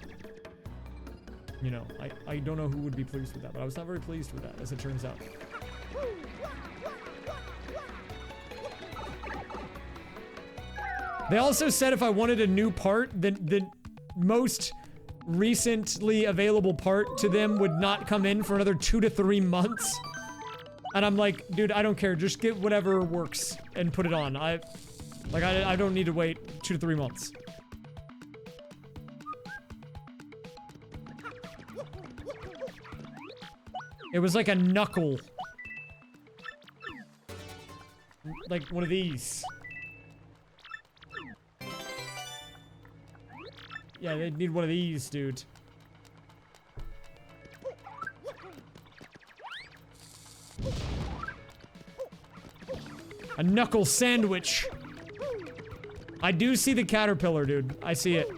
You know, I don't know who would be pleased with that, but I was not very pleased with that, as it turns out. They also said if I wanted a new part, the most recently available part to them would not come in for another 2 to 3 months. And I'm like, dude, I don't care. Just get whatever works and put it on. I don't need to wait 2 to 3 months. It was like a knuckle. Like one of these. Yeah, they need one of these, dude. A knuckle sandwich. I do see the caterpillar, dude. I see it.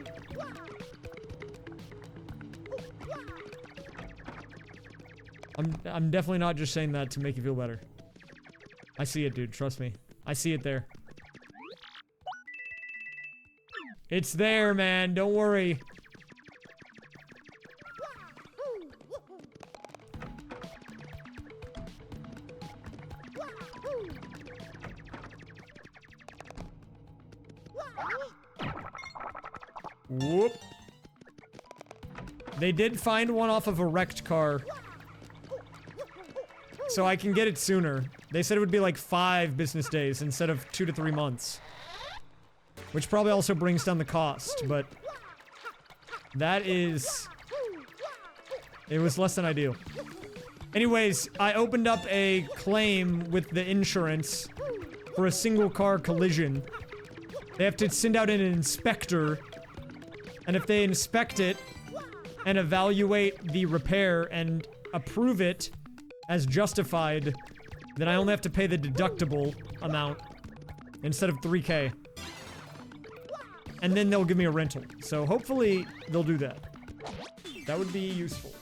I'm definitely not just saying that to make you feel better. I see it, dude. Trust me. I see it there. It's there, man. Don't worry. Whoop. They did find one off of a wrecked car. So I can get it sooner. They said it would be like 5 business days instead of 2 to 3 months. Which probably also brings down the cost, but That is... It was less than ideal. Anyways, I opened up a claim with the insurance for a single car collision. They have to send out an inspector, and if they inspect it and evaluate the repair and approve it as justified, then I only have to pay the deductible amount instead of $3K. And then they'll give me a rental. So hopefully they'll do that. That would be useful.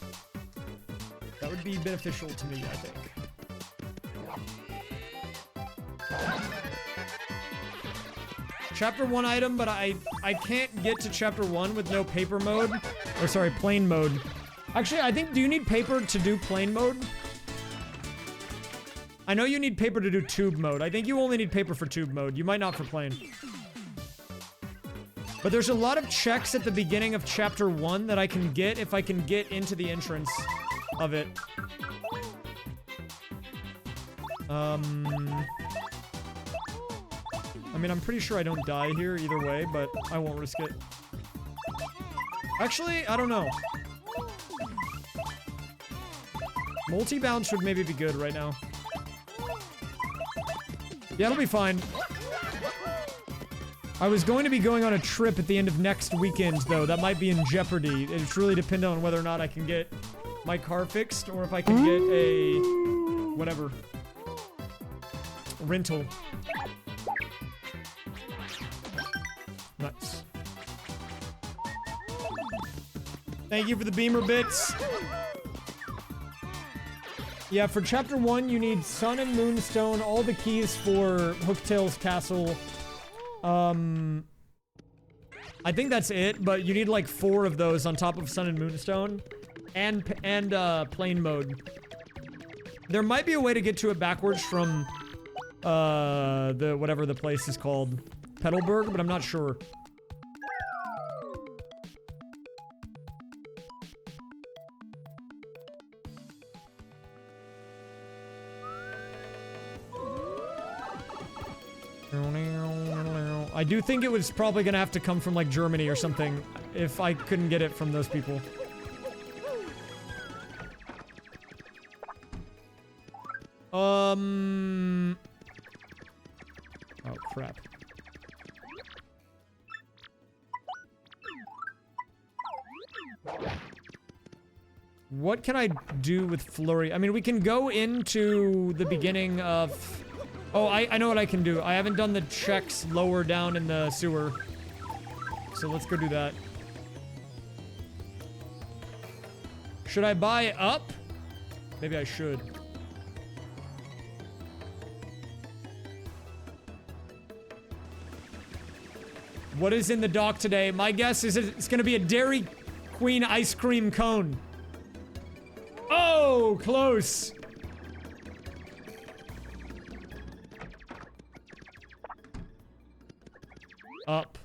That would be beneficial to me, I think. Chapter 1 item, but I can't get to Chapter 1 with no paper mode. Or sorry, plane mode. Actually, I think, do you need paper to do plane mode? I know you need paper to do tube mode. I think you only need paper for tube mode. You might not for plane. But there's a lot of checks at the beginning of Chapter 1 that I can get if I can get into the entrance of it. I mean, I'm pretty sure I don't die here either way, but I won't risk it. Actually, I don't know. Multi-bounce would maybe be good right now. Yeah, it'll be fine. I was going to be going on a trip at the end of next weekend, though. That might be in jeopardy. It's really dependent on whether or not I can get my car fixed, or if I can get a... whatever. Rental. Nice. Thank you for the beamer bits. Yeah, for Chapter 1, you need Sun and Moonstone, all the keys for Hooktail's castle. I think that's it, but you need like 4 of those on top of Sun and Moonstone. And plane mode. There might be a way to get to it backwards from, the, whatever the place is called. Petalburg, but I'm not sure. I do think it was probably gonna have to come from like Germany or something if I couldn't get it from those people. Oh crap. What can I do with Flurry? I mean, we can go into the beginning of... Oh, I know what I can do. I haven't done the checks lower down in the sewer. So let's go do that. Should I buy up? Maybe I should. What is in the dock today? My guess is it's gonna be a Dairy Queen ice cream cone. Oh, close. Up.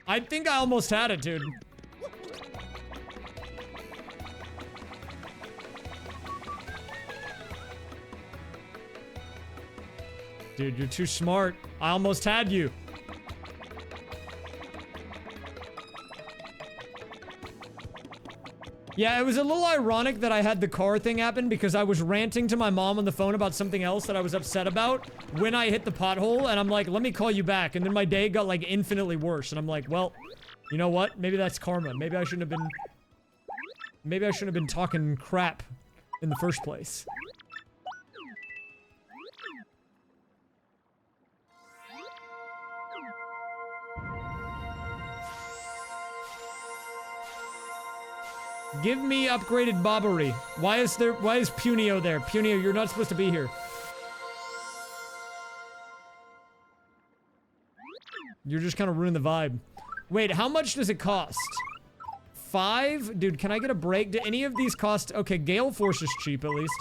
I think I almost had it, dude. Dude, you're too smart. I almost had you. Yeah, it was a little ironic that I had the car thing happen because I was ranting to my mom on the phone about something else that I was upset about when I hit the pothole, and I'm like, let me call you back. And then my day got like infinitely worse, and I'm like, well, you know what? Maybe that's karma. Maybe I shouldn't have been talking crap in the first place. Give me upgraded Bobbery. Why is Punio there? Punio, you're not supposed to be here. You're just kind of ruining the vibe. Wait, how much does it cost? 5? Dude, can I get a break? Do any of these cost? Okay, Gale Force is cheap at least.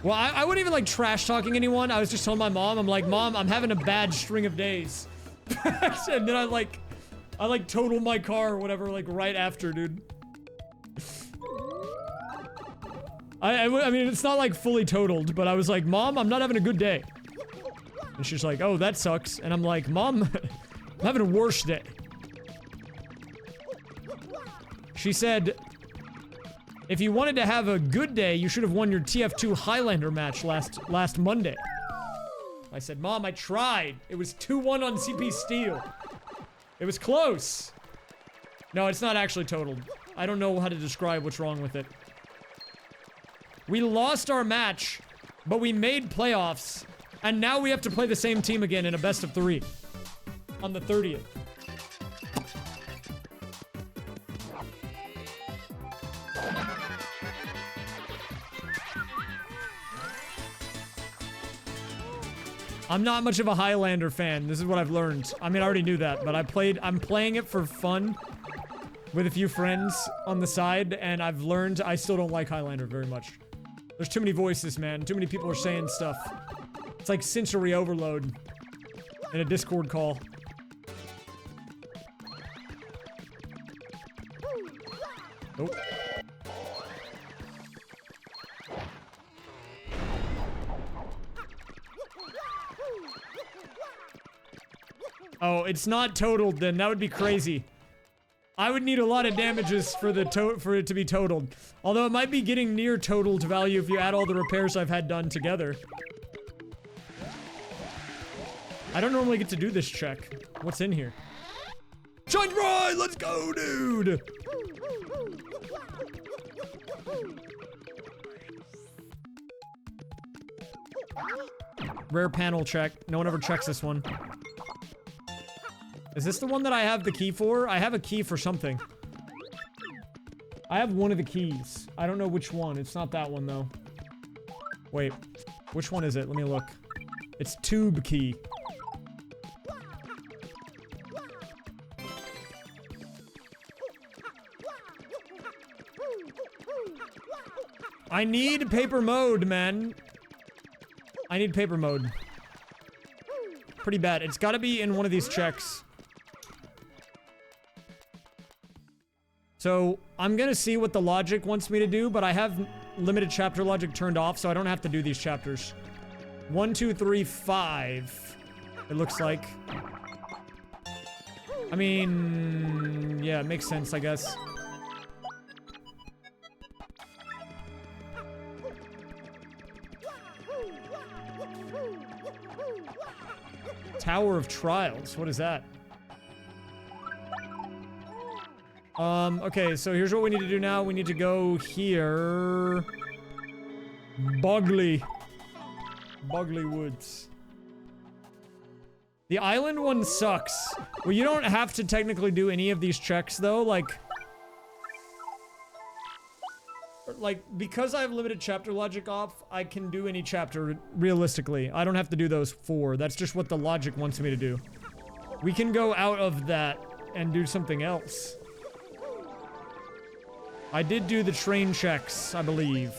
Well, I wouldn't even like trash talking anyone. I was just telling my mom, I'm like, Mom, I'm having a bad string of days. And then I like total my car or whatever, like right after, dude. I mean, it's not like fully totaled, but I was like, Mom, I'm not having a good day. And she's like, oh, that sucks. And I'm like, Mom, I'm having a worse day. She said, if you wanted to have a good day, you should have won your TF2 Highlander match last Monday. I said, Mom, I tried. It was 2-1 on CP Steel. It was close. No, it's not actually totaled. I don't know how to describe what's wrong with it. We lost our match, but we made playoffs, and now we have to play the same team again in a best of 3 on the 30th. I'm not much of a Highlander fan. This is what I've learned. I mean, I already knew that, but I'm playing it for fun with a few friends on the side, and I've learned I still don't like Highlander very much. There's too many voices, man. Too many people are saying stuff. It's like sensory overload in a Discord call. Nope. Oh, it's not totaled then. That would be crazy. I would need a lot of damages for it to be totaled. Although it might be getting near totaled value if you add all the repairs I've had done together. I don't normally get to do this check. What's in here? Shine bright! Let's go, dude! Rare panel check. No one ever checks this one. Is this the one that I have the key for? I have a key for something. I have one of the keys. I don't know which one. It's not that one, though. Wait. Which one is it? Let me look. It's tube key. I need paper mode, man. I need paper mode. Pretty bad. It's gotta be in one of these checks. So, I'm gonna see what the logic wants me to do, but I have limited chapter logic turned off, so I don't have to do these chapters. 1, 2, 3, 5. It looks like. I mean, yeah, it makes sense, I guess. Tower of Trials. What is that? Okay, so here's what we need to do now. We need to go here. Bogley Woods. The island one sucks. Well, you don't have to technically do any of these checks, though. Like, because I have limited chapter logic off, I can do any chapter realistically. I don't have to do those 4. That's just what the logic wants me to do. We can go out of that and do something else. I did do the train checks, I believe.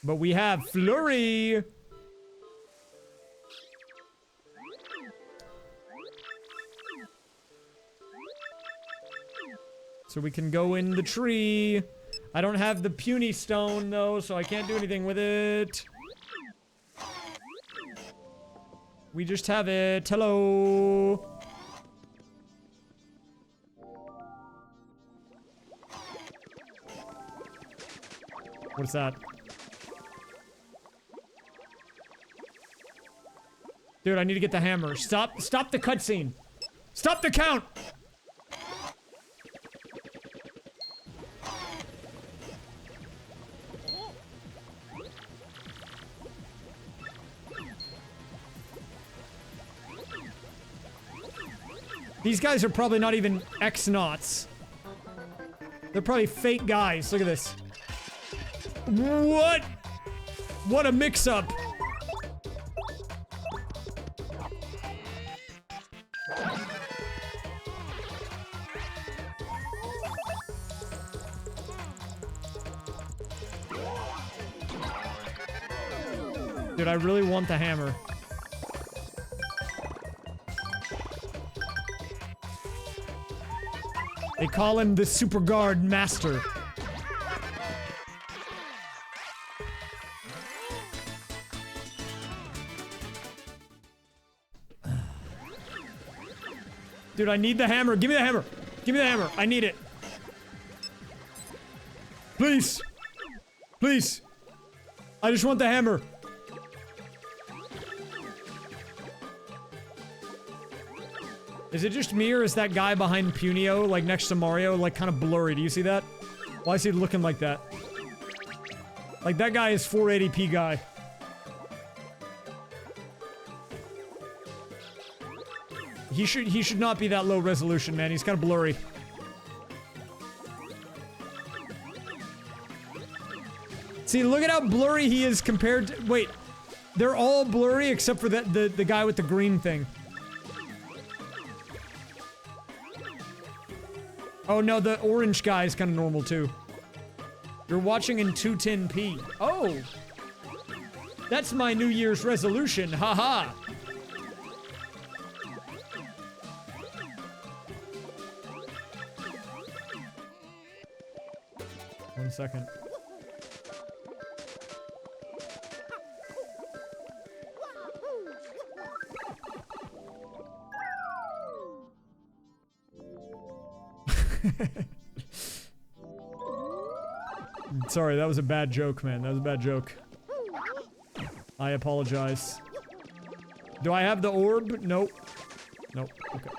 But we have Flurry! So we can go in the tree. I don't have the puny stone, though, so I can't do anything with it. We just have it. Hello! What's that? Dude, I need to get the hammer. Stop the cutscene! Stop the count! These guys are probably not even X-Nauts. They're probably fake guys. Look at this. What? What a mix-up. Dude, I really want the hammer. They call him the Super Guard Master. Dude, I need the hammer. Give me the hammer. Give me the hammer. I need it. Please. Please. I just want the hammer. Is it just me or is that guy behind Punio, like next to Mario, like kind of blurry? Do you see that? Why is he looking like that? Like that guy is 480p guy. He should not be that low resolution, man. He's kind of blurry. See, look at how blurry he is compared to... Wait. They're all blurry except for the guy with the green thing. Oh no, the orange guy is kind of normal too. You're watching in 210p. Oh! That's my New Year's resolution, haha! 1 second. Sorry, that was a bad joke, man. That was a bad joke. I apologize. Do I have the orb? Nope. Nope. Okay.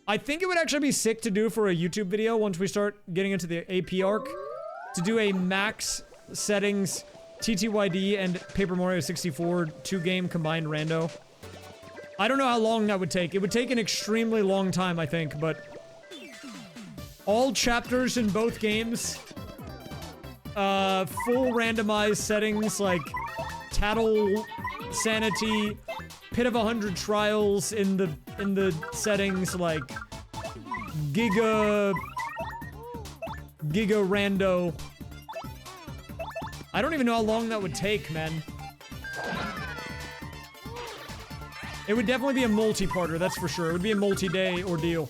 I think it would actually be sick to do for a YouTube video once we start getting into the AP arc. To do a max settings TTYD and Paper Mario 64 2-game combined rando. I don't know how long that would take. It would take an extremely long time, I think, but... all chapters in both games. Full randomized settings, like... Tattle, Sanity, Pit of 100 Trials in the settings, like... Giga Rando. I don't even know how long that would take, man. It would definitely be a multi-parter, that's for sure. It would be a multi-day ordeal.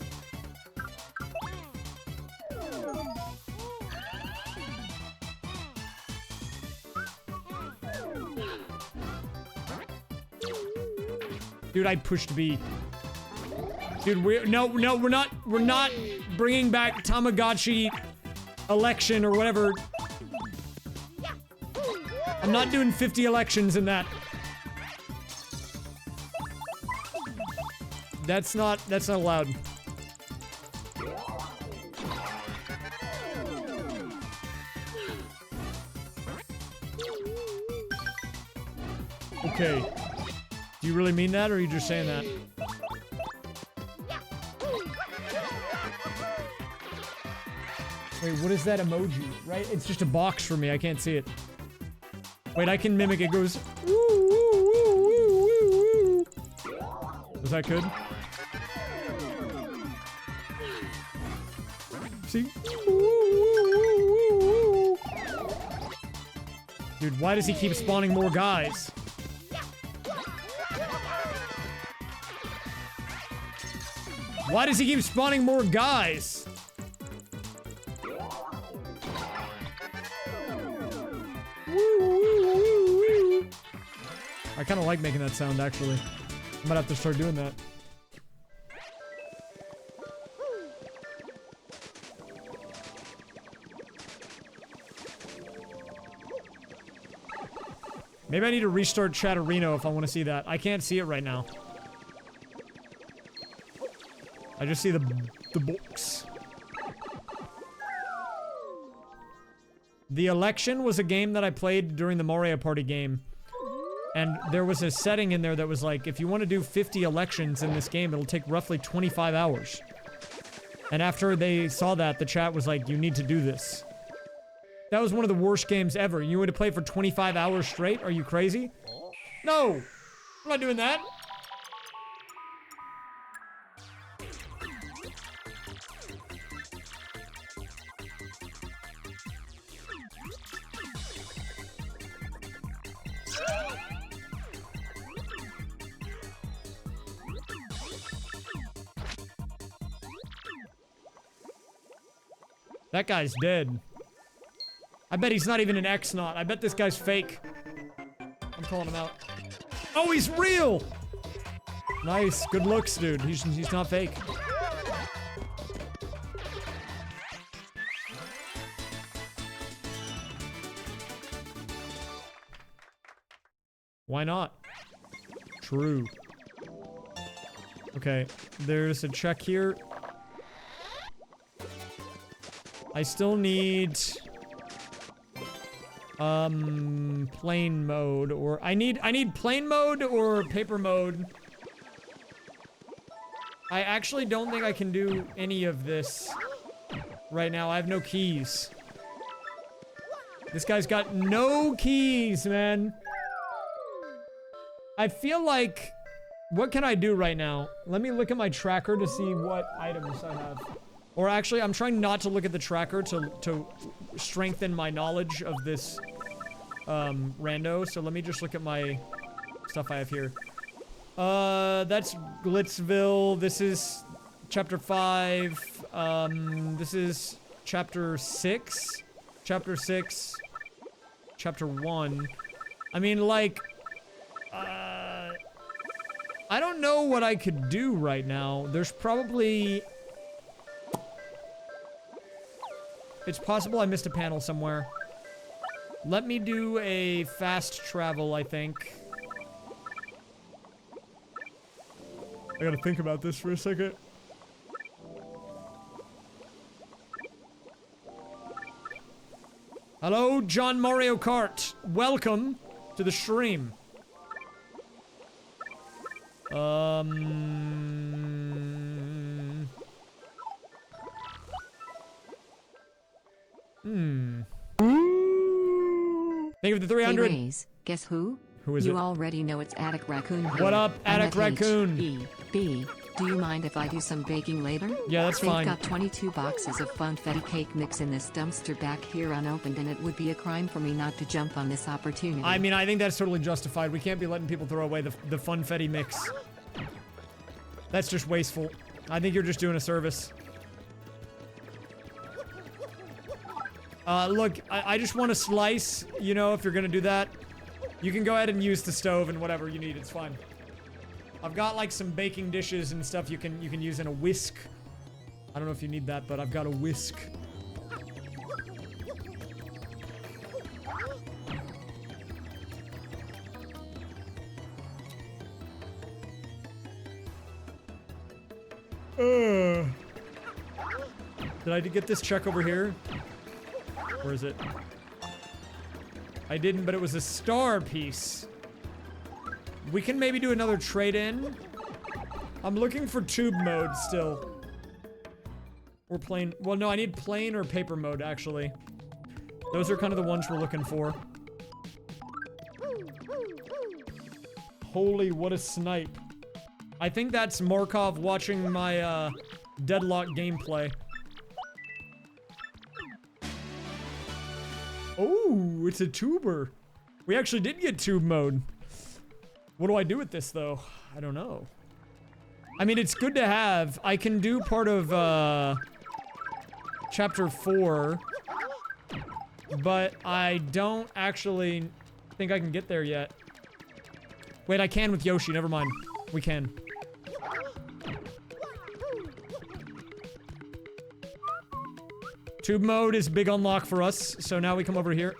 Dude, I pushed B. Dude, we're not bringing back Tamagotchi election or whatever. I'm not doing 50 elections in that. That's not allowed. Okay. Do you really mean that, or are you just saying that? Wait, what is that emoji? Right? It's just a box for me. I can't see it. Wait, I can mimic it. It goes... woo, woo, woo, woo, woo, woo. Was that good? See? Woo, woo, woo, woo, woo. Dude, why does he keep spawning more guys? Why does he keep spawning more guys? I kind of like making that sound, actually. I might have to start doing that. Maybe I need to restart Chatterino if I want to see that. I can't see it right now. I just see the books. The Election was a game that I played during the Mario Party game. And there was a setting in there that was like, if you want to do 50 elections in this game, it'll take roughly 25 hours. And after they saw that, the chat was like, you need to do this. That was one of the worst games ever. You want to play for 25 hours straight? Are you crazy? No! I'm not doing that. That guy's dead. I bet he's not even an X-Naut. I bet this guy's fake. I'm calling him out. Oh, he's real! Nice. Good looks, dude. He's not fake. Why not? True. Okay, there's a check here. I still need... plain mode, or... I need plain mode or paper mode. I actually don't think I can do any of this right now. I have no keys. This guy's got no keys, man. I feel like... What can I do right now? Let me look at my tracker to see what items I have. Or actually, I'm trying not to look at the tracker to strengthen my knowledge of this rando. So let me just look at my stuff I have here. That's Glitzville. This is chapter 5. This is chapter 6. Chapter 6. Chapter 1. I mean, like... I don't know what I could do right now. There's probably... It's possible I missed a panel somewhere. Let me do a fast travel, I think. I gotta think about this for a second. Hello, John Mario Kart. Welcome to the stream. Thank you for the 300. Hey Rays, guess who? Who is you it? already know it's Attic Raccoon here. What up, Attic Raccoon? MFHEB. Do you mind if I do some baking later? Yeah, that's fine. They've got 22 boxes of funfetti cake mix in this dumpster back here unopened, and it would be a crime for me not to jump on this opportunity. I mean, I think that's totally justified. We can't be letting people throw away the funfetti mix. That's just wasteful. I think you're just doing a service. Look, I just want a slice, you know, if you're gonna do that. You can go ahead and use the stove and whatever you need, it's fine. I've got like some baking dishes and stuff you can use in a whisk. I don't know if you need that, but I've got a whisk. Did I get this check over here? Where is it? I didn't, but it was a star piece. We can maybe do another trade-in. I'm looking for tube mode still. Or plain. Well, no, I need plain or paper mode, actually. Those are kind of the ones we're looking for. Holy, what a snipe. I think that's Markov watching my, Deadlock gameplay. Oh, it's a tuber. We actually did get tube mode. What do I do with this, though? I don't know. I mean, it's good to have. I can do part of, Chapter 4. But I don't actually think I can get there yet. Wait, I can with Yoshi. Never mind. We can. Tube mode is big unlock for us, so now we come over here.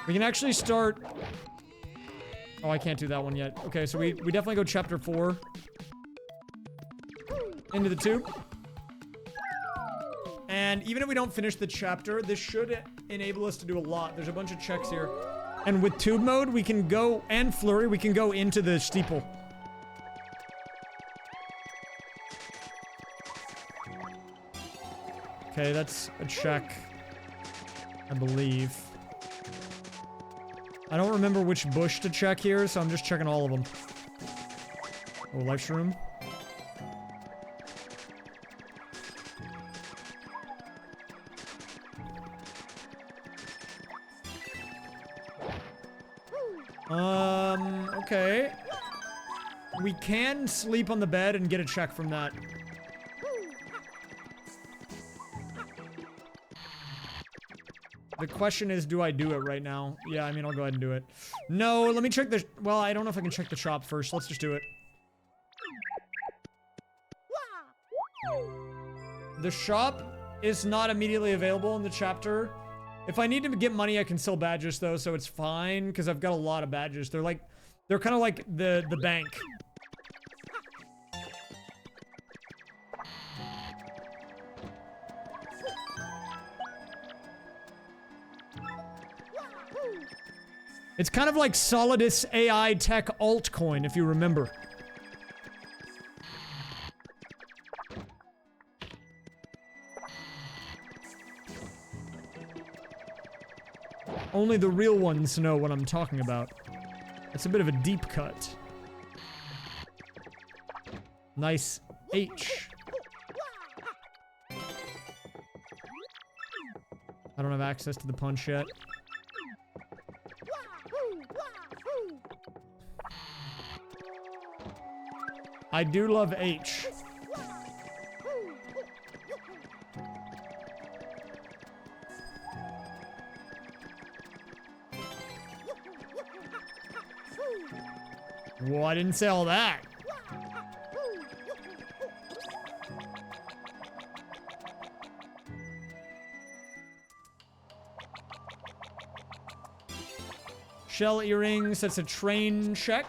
We can actually start... Oh, I can't do that one yet. Okay, so we definitely go chapter 4. Into the tube. And even if we don't finish the chapter, this should enable us to do a lot. There's a bunch of checks here. And with tube mode, we can go... And flurry, we can go into the steeple. Okay, that's a check. I believe. I don't remember which bush to check here, so I'm just checking all of them. Oh, life shroom. Okay. We can sleep on the bed and get a check from that. The question is, do I do it right now? Yeah, I mean, I'll go ahead and do it. No, let me check the... Well, I don't know if I can check the shop first. Let's just do it. The shop is not immediately available in the chapter. If I need to get money, I can sell badges, though, so it's fine, because I've got a lot of badges. They're like... They're kind of like the bank. It's kind of like Solidus AI Tech altcoin, if you remember. Only the real ones know what I'm talking about. It's a bit of a deep cut. Nice H. I don't have access to the punch yet. I do love H. Well, I didn't say all that. Shell earrings, that's a train check.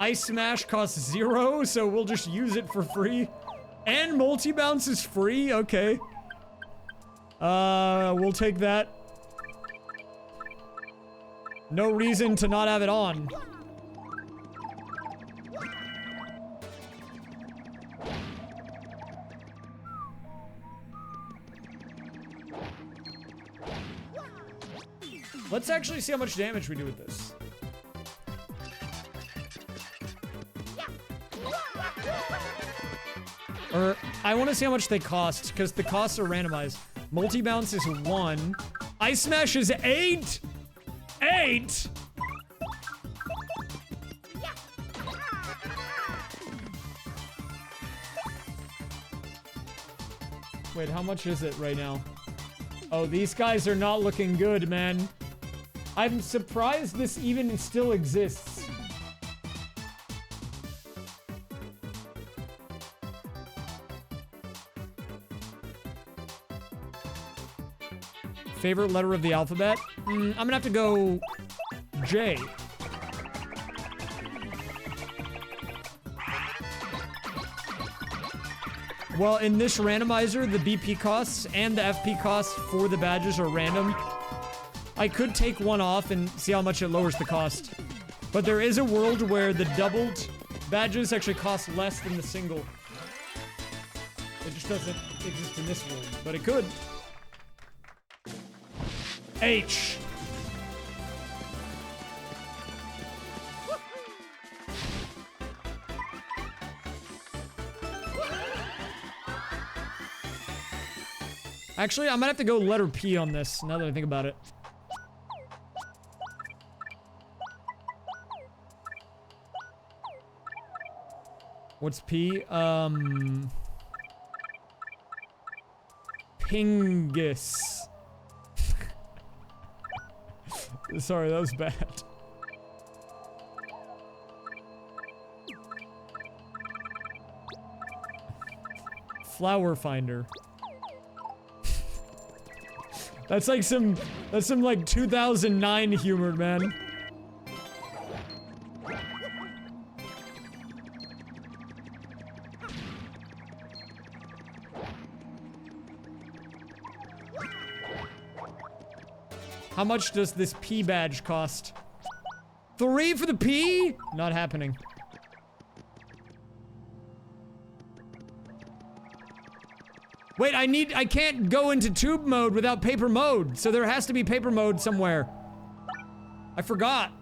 Ice Smash costs 0, so we'll just use it for free. And multi-bounce is free? Okay. We'll take that. No reason to not have it on. Let's actually see how much damage we do with this. Or, I want to see how much they cost, because the costs are randomized. Multi-bounce is 1. Ice Smash is 8! 8?! Wait, how much is it right now? Oh, these guys are not looking good, man. I'm surprised this even still exists. Favorite letter of the alphabet? I'm gonna have to go J. Well, in this randomizer, the BP costs and the FP costs for the badges are random. I could take one off and see how much it lowers the cost. But there is a world where the doubled badges actually cost less than the single. It just doesn't exist in this world, but it could. H. Actually, I might have to go letter P on this, now that I think about it. What's P? Pingus. Sorry, that was bad. Flower finder. That's some like 2009 humor, man. How much does this P badge cost? 3 for the P? Not happening. Wait, I can't go into tube mode without paper mode, so there has to be paper mode somewhere. I forgot.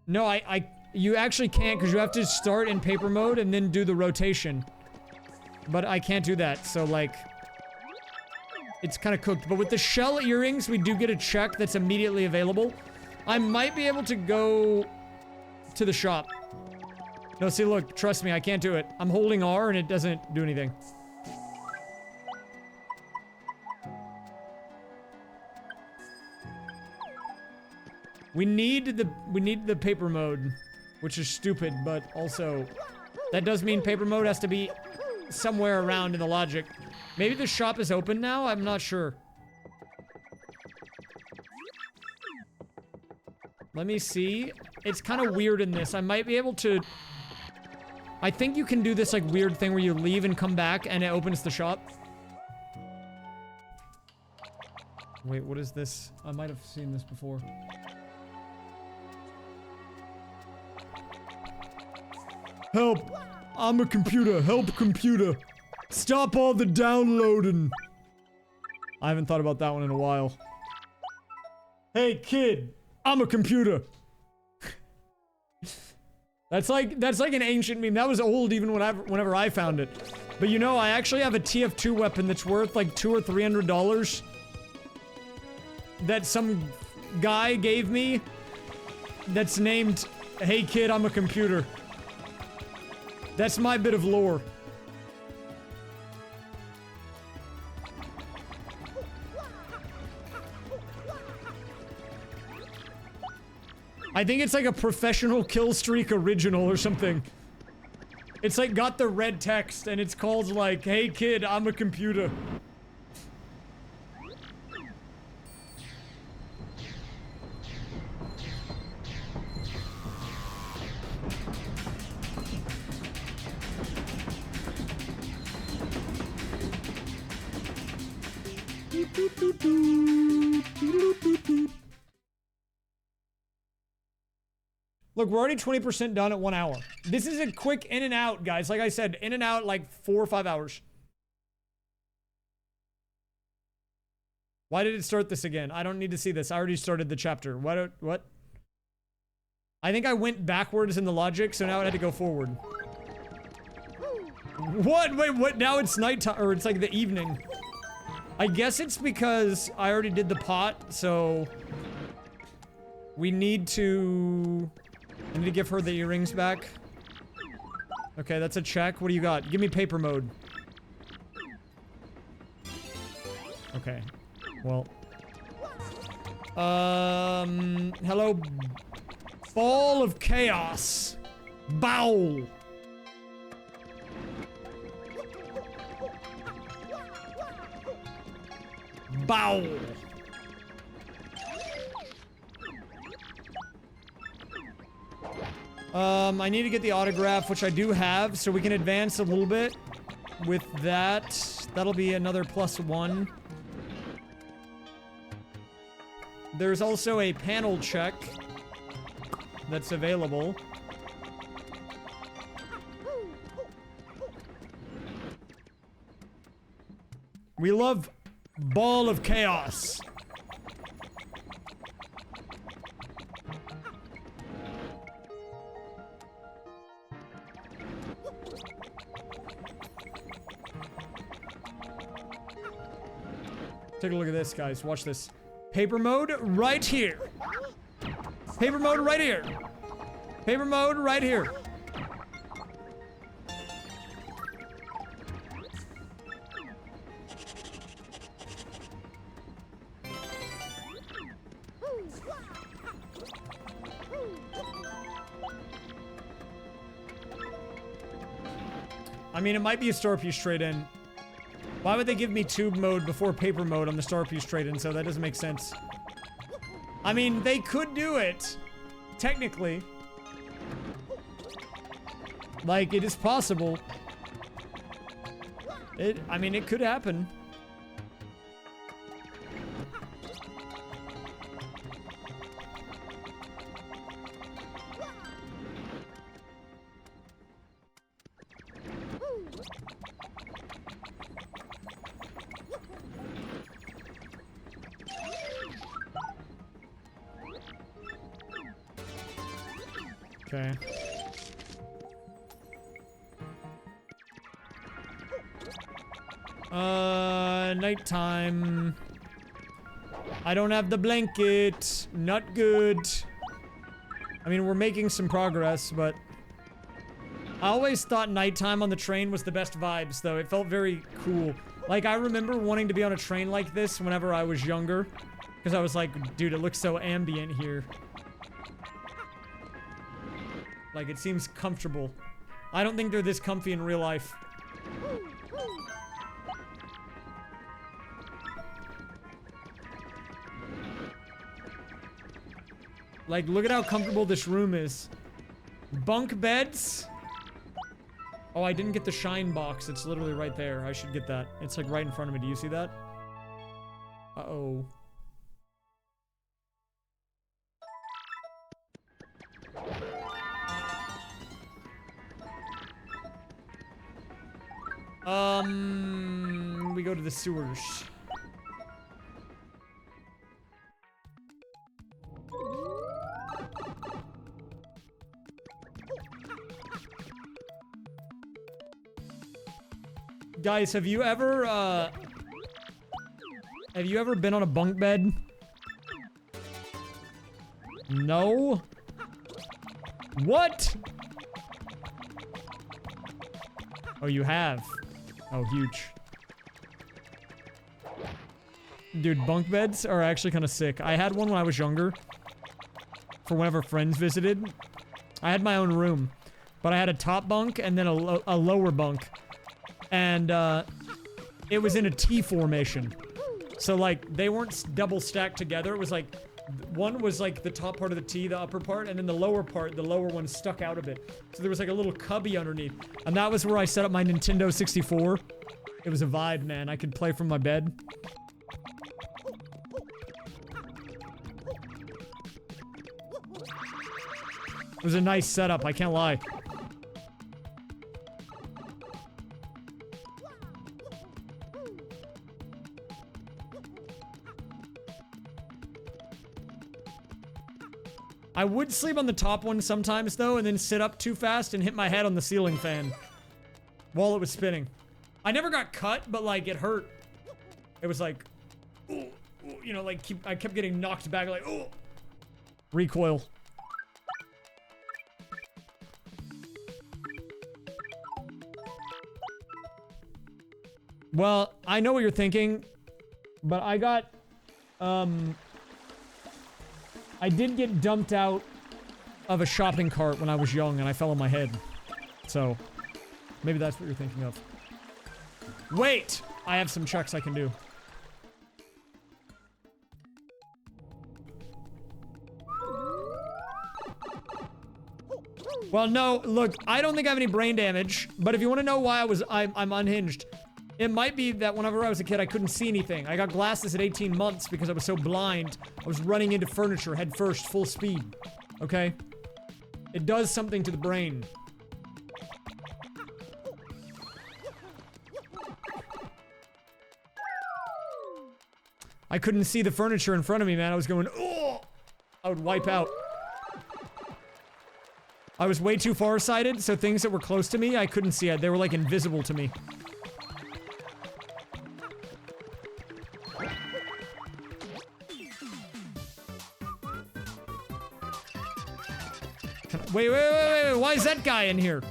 No, you actually can't, because you have to start in paper mode and then do the rotation. But I can't do that, so like... It's kind of cooked. But with the shell earrings, we do get a check that's immediately available. I might be able to go to the shop. No, see, look, trust me, I can't do it. I'm holding R and it doesn't do anything. We need the paper mode, which is stupid, but also that does mean paper mode has to be somewhere around in the logic. Maybe the shop is open now? I'm not sure. Let me see. It's kind of weird in this. I might be able to... I think you can do this like weird thing where you leave and come back and it opens the shop. Wait, what is this? I might have seen this before. Help! I'm a computer. Help, computer. Stop all the downloading. I haven't thought about that one in a while. Hey, kid. I'm a computer. That's like an ancient meme. That was old even whenever I found it. But you know, I actually have a TF2 weapon that's worth like $200 or $300 that some guy gave me that's named, Hey Kid, I'm a Computer. That's my bit of lore. I think it's like a professional kill streak original or something. It's like got the red text and it's called like, Hey Kid, I'm a Computer. Look, we're already 20% done at 1 hour. This is a quick in and out, guys. Like I said, in and out like 4 or 5 hours. Why did it start this again? I don't need to see this. I already started the chapter. What? I think I went backwards in the logic, so now it had to go forward. What? Wait, what? Now it's nighttime, or it's like the evening. I guess it's because I already did the pot, so... We need to... I need to give her the earrings back. Okay, that's a check. What do you got? Give me paper mode. Okay. Well. Hello. Ball of chaos. Bowl. Bowl. I need to get the autograph, which I do have, so we can advance a little bit with that. That'll be another +1. There's also a panel check that's available. We love Ball of Chaos. Take a look at this, guys. Watch this. Paper mode right here. Paper mode right here. Paper mode right here. I mean, it might be a star piece trade-in. Why would they give me tube mode before paper mode on the star piece trade-in? So that doesn't make sense. I mean, they could do it. Technically. Like, it is possible. I mean, it could happen. Okay. Nighttime. I don't have the blanket. Not good. I mean, we're making some progress, but... I always thought nighttime on the train was the best vibes, though. It felt very cool. Like, I remember wanting to be on a train like this whenever I was younger. Because I was like, dude, it looks so ambient here. Like, it seems comfortable. I don't think they're this comfy in real life. Like, look at how comfortable this room is. Bunk beds? Oh, I didn't get the shine box. It's literally right there. I should get that. It's like right in front of me. Do you see that? Uh-oh. We go to the sewers. Guys, have you ever been on a bunk bed? No? What? Oh, you have. Oh, huge. Dude, bunk beds are actually kind of sick. I had one when I was younger. For whenever friends visited. I had my own room. But I had a top bunk and then a lower bunk. And, it was in a T formation. So, like, they weren't double stacked together. It was like, one was like the top part of the T, the upper part, and then the lower part, the lower one stuck out a bit. So there was like a little cubby underneath. And that was where I set up my Nintendo 64. It was a vibe, man. I could play from my bed. It was a nice setup, I can't lie. I would sleep on the top one sometimes, though, and then sit up too fast and hit my head on the ceiling fan while it was spinning. I never got cut, but, like, it hurt. It was like, ooh, ooh, you know, like, I kept getting knocked back, like, ooh. Recoil. Well, I know what you're thinking, but I got, I did get dumped out of a shopping cart when I was young and I fell on my head. So, maybe that's what you're thinking of. Wait! I have some checks I can do. Well, no, look, I don't think I have any brain damage, but if you want to know why I'm unhinged, it might be that whenever I was a kid, I couldn't see anything. I got glasses at 18 months because I was so blind. I was running into furniture head first, full speed. Okay? It does something to the brain. I couldn't see the furniture in front of me, man. I was going, oh! I would wipe out. I was way too farsighted, so things that were close to me, I couldn't see it. They were like invisible to me. Wait, why is that guy in here?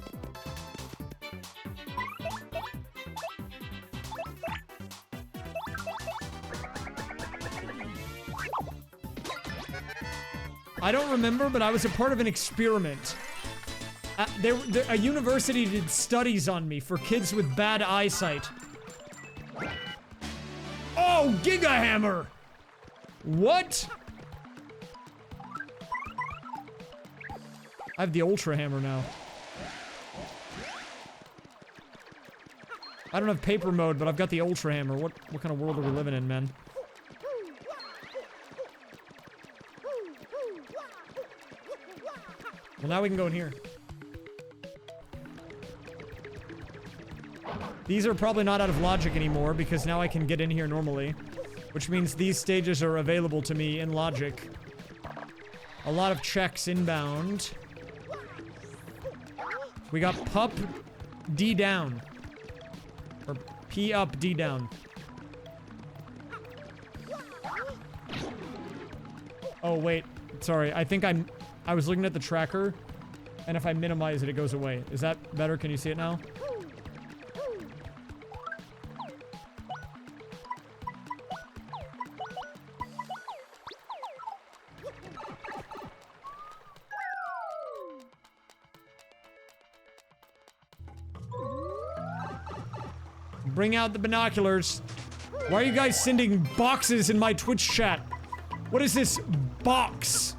I don't remember, but I was a part of an experiment. A university did studies on me for kids with bad eyesight. Oh, Giga Hammer! What? I have the Ultra Hammer now. I don't have paper mode, but I've got the Ultra Hammer. What kind of world are we living in, man? Well, now we can go in here. These are probably not out of logic anymore, because now I can get in here normally. Which means these stages are available to me in logic. A lot of checks inbound. We got pup, D down. Or P up, D down. Oh, wait. Sorry, I think I was looking at the tracker, and if I minimize it, it goes away. Is that better? Can you see it now? Bring out the binoculars. Why are you guys sending boxes in my Twitch chat? What is this box?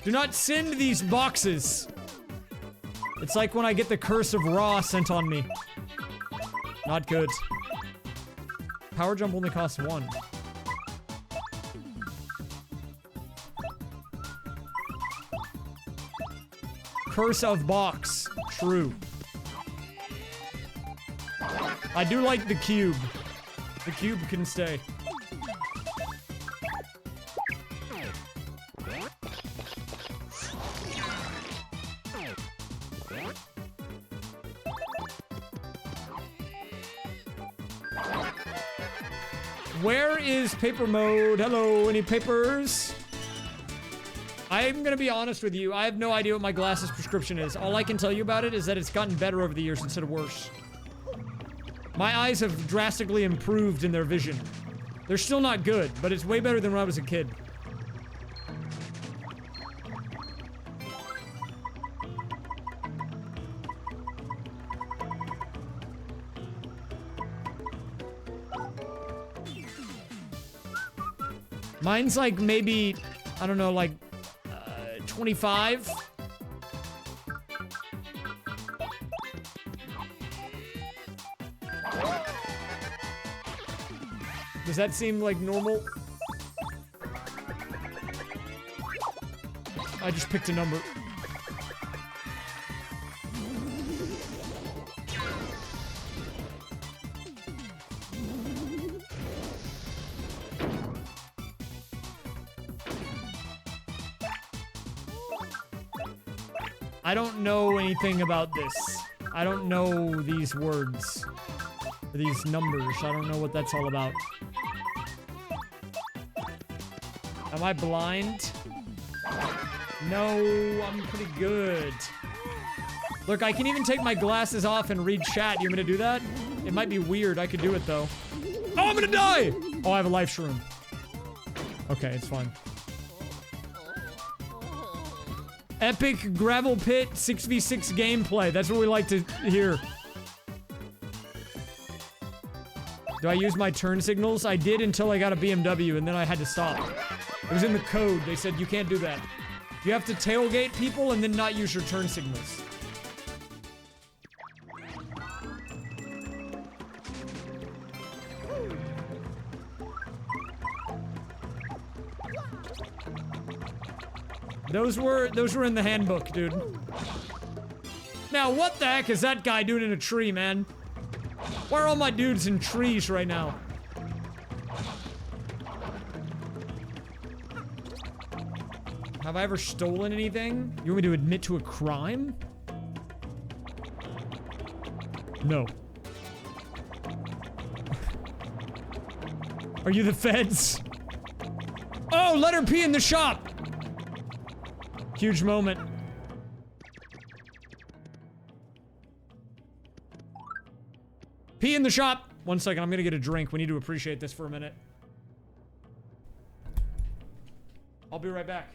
Do not send these boxes. It's like when I get the Curse of Ra sent on me. Not good. Power jump only costs 1. Curse of box. True. I do like the cube. The cube can stay. Where is paper mode? Hello, any papers? I'm gonna be honest with you. I have no idea what my glasses prescription is. All I can tell you about it is that it's gotten better over the years instead of worse. My eyes have drastically improved in their vision. They're still not good, but it's way better than when I was a kid. Mine's like maybe, I don't know, like 25. Does that seem like normal? I just picked a number. I don't know anything about this. I don't know these words. Or these numbers. I don't know what that's all about. Am I blind? No, I'm pretty good. Look, I can even take my glasses off and read chat. You want me to do that? It might be weird. I could do it, though. Oh, I'm gonna die! Oh, I have a life shroom. Okay, it's fine. Epic gravel pit 6v6 gameplay. That's what we like to hear. Do I use my turn signals? I did until I got a BMW and then I had to stop. It was in the code. They said you can't do that. You have to tailgate people and then not use your turn signals. Those were in the handbook, dude. Now, what the heck is that guy doing in a tree, man? Why are all my dudes in trees right now? Have I ever stolen anything? You want me to admit to a crime? No. Are you the feds? Oh, let her pee in the shop! Huge moment. Pee in the shop! 1 second, I'm gonna get a drink. We need to appreciate this for a minute. I'll be right back.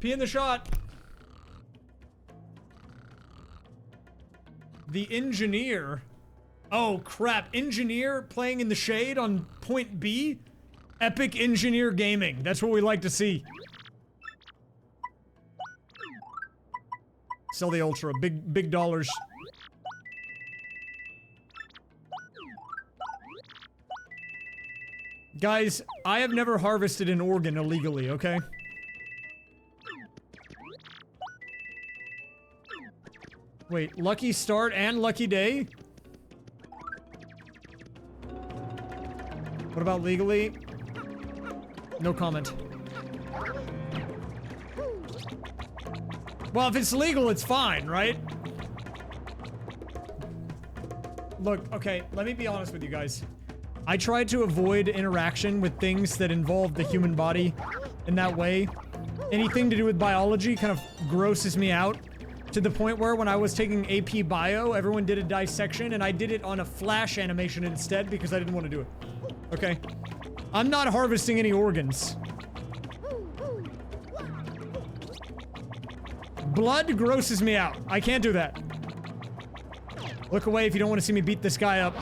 Pee in the shot. The engineer. Oh crap, engineer playing in the shade on point B? Epic engineer gaming. That's what we like to see. Sell the Ultra. Big dollars. Guys, I have never harvested an organ illegally, okay? Wait, lucky start and lucky day? What about legally? No comment. Well, if it's legal, it's fine, right? Look, okay, let me be honest with you guys. I try to avoid interaction with things that involve the human body in that way. Anything to do with biology kind of grosses me out to the point where when I was taking AP Bio, everyone did a dissection and I did it on a flash animation instead because I didn't want to do it. Okay? I'm not harvesting any organs. Blood grosses me out. I can't do that. Look away if you don't want to see me beat this guy up.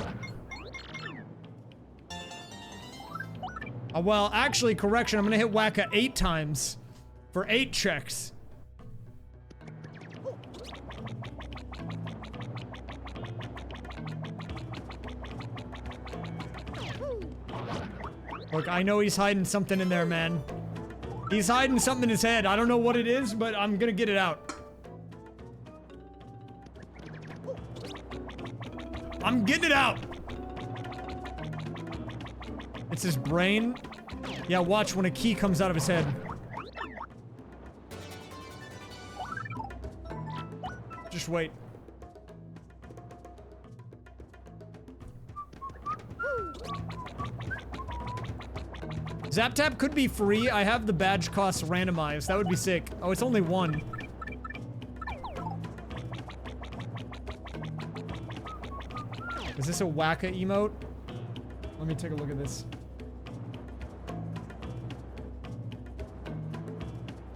Well, actually, correction. I'm gonna hit Wacka 8 times for 8 checks. Look, I know he's hiding something in there, man. He's hiding something in his head. I don't know what it is, but I'm gonna get it out. I'm getting it out! It's his brain. Yeah, watch when a key comes out of his head. Just wait. ZapTap could be free. I have the badge costs randomized. That would be sick. Oh, it's only 1. Is this a Wacka emote? Let me take a look at this.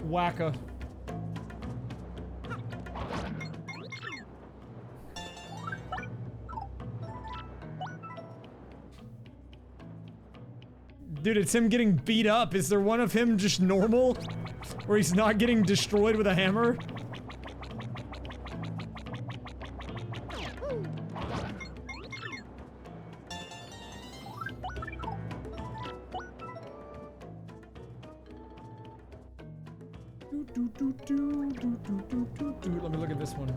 Wacka. Dude, it's him getting beat up. Is there one of him just normal? Where he's not getting destroyed with a hammer? Let me look at this one.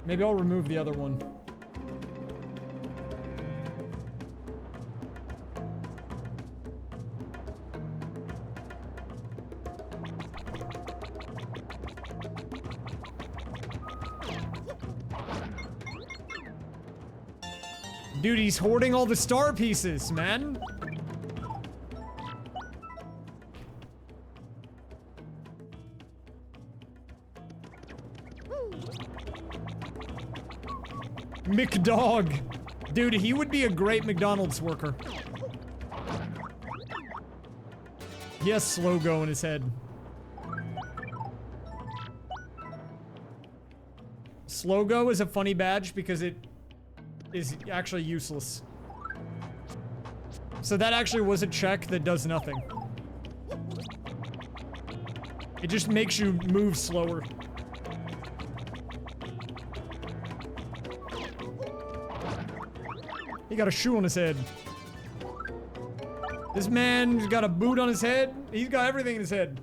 Maybe I'll remove the other one. Dude, he's hoarding all the star pieces, man. McDog. Dude, he would be a great McDonald's worker. He has slow go in his head. Slow go is a funny badge because it is actually useless. So that actually was a check that does nothing. It just makes you move slower. He got a shoe on his head. This man's got a boot on his head. He's got everything in his head.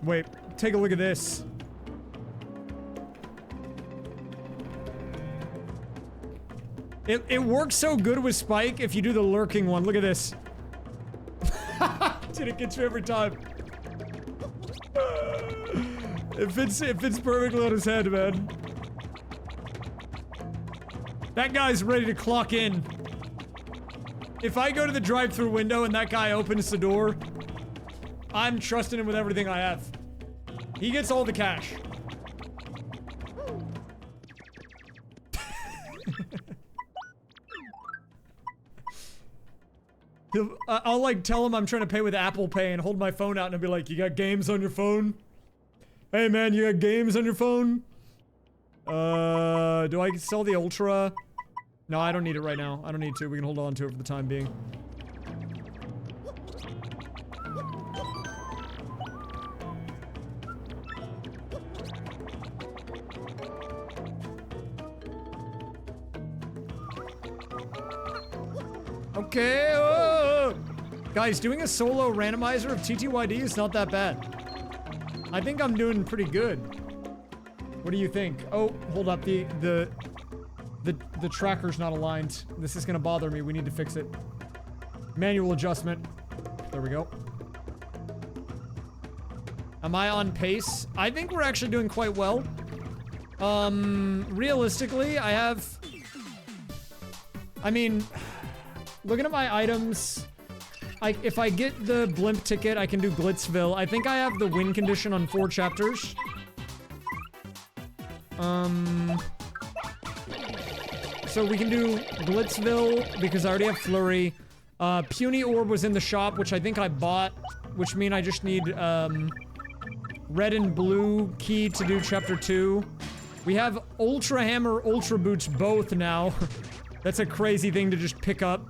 Wait, take a look at this. It works so good with Spike if you do the lurking one. Look at this. Dude, it gets you every time. It fits perfectly on his head, man. That guy's ready to clock in. If I go to the drive-thru window and that guy opens the door, I'm trusting him with everything I have. He gets all the cash. I'll like tell him I'm trying to pay with Apple Pay and hold my phone out and I'll be like, you got games on your phone? Hey man, you got games on your phone? Do I sell the Ultra? No, I don't need it right now. I don't need to. We can hold on to it for the time being. Okay. Oh. Guys, doing a solo randomizer of TTYD is not that bad. I think I'm doing pretty good. What do you think? Oh, hold up. The tracker's not aligned. This is gonna bother me. We need to fix it. Manual adjustment. There we go. Am I on pace? I think we're actually doing quite well. Realistically, I mean, looking at my items, if I get the blimp ticket, I can do Glitzville. I think I have the win condition on 4 chapters. So we can do Glitzville because I already have Flurry. Puny Orb was in the shop, which I think I bought, which means I just need, red and blue key to do chapter 2. We have Ultra Hammer, Ultra Boots both now. That's a crazy thing to just pick up.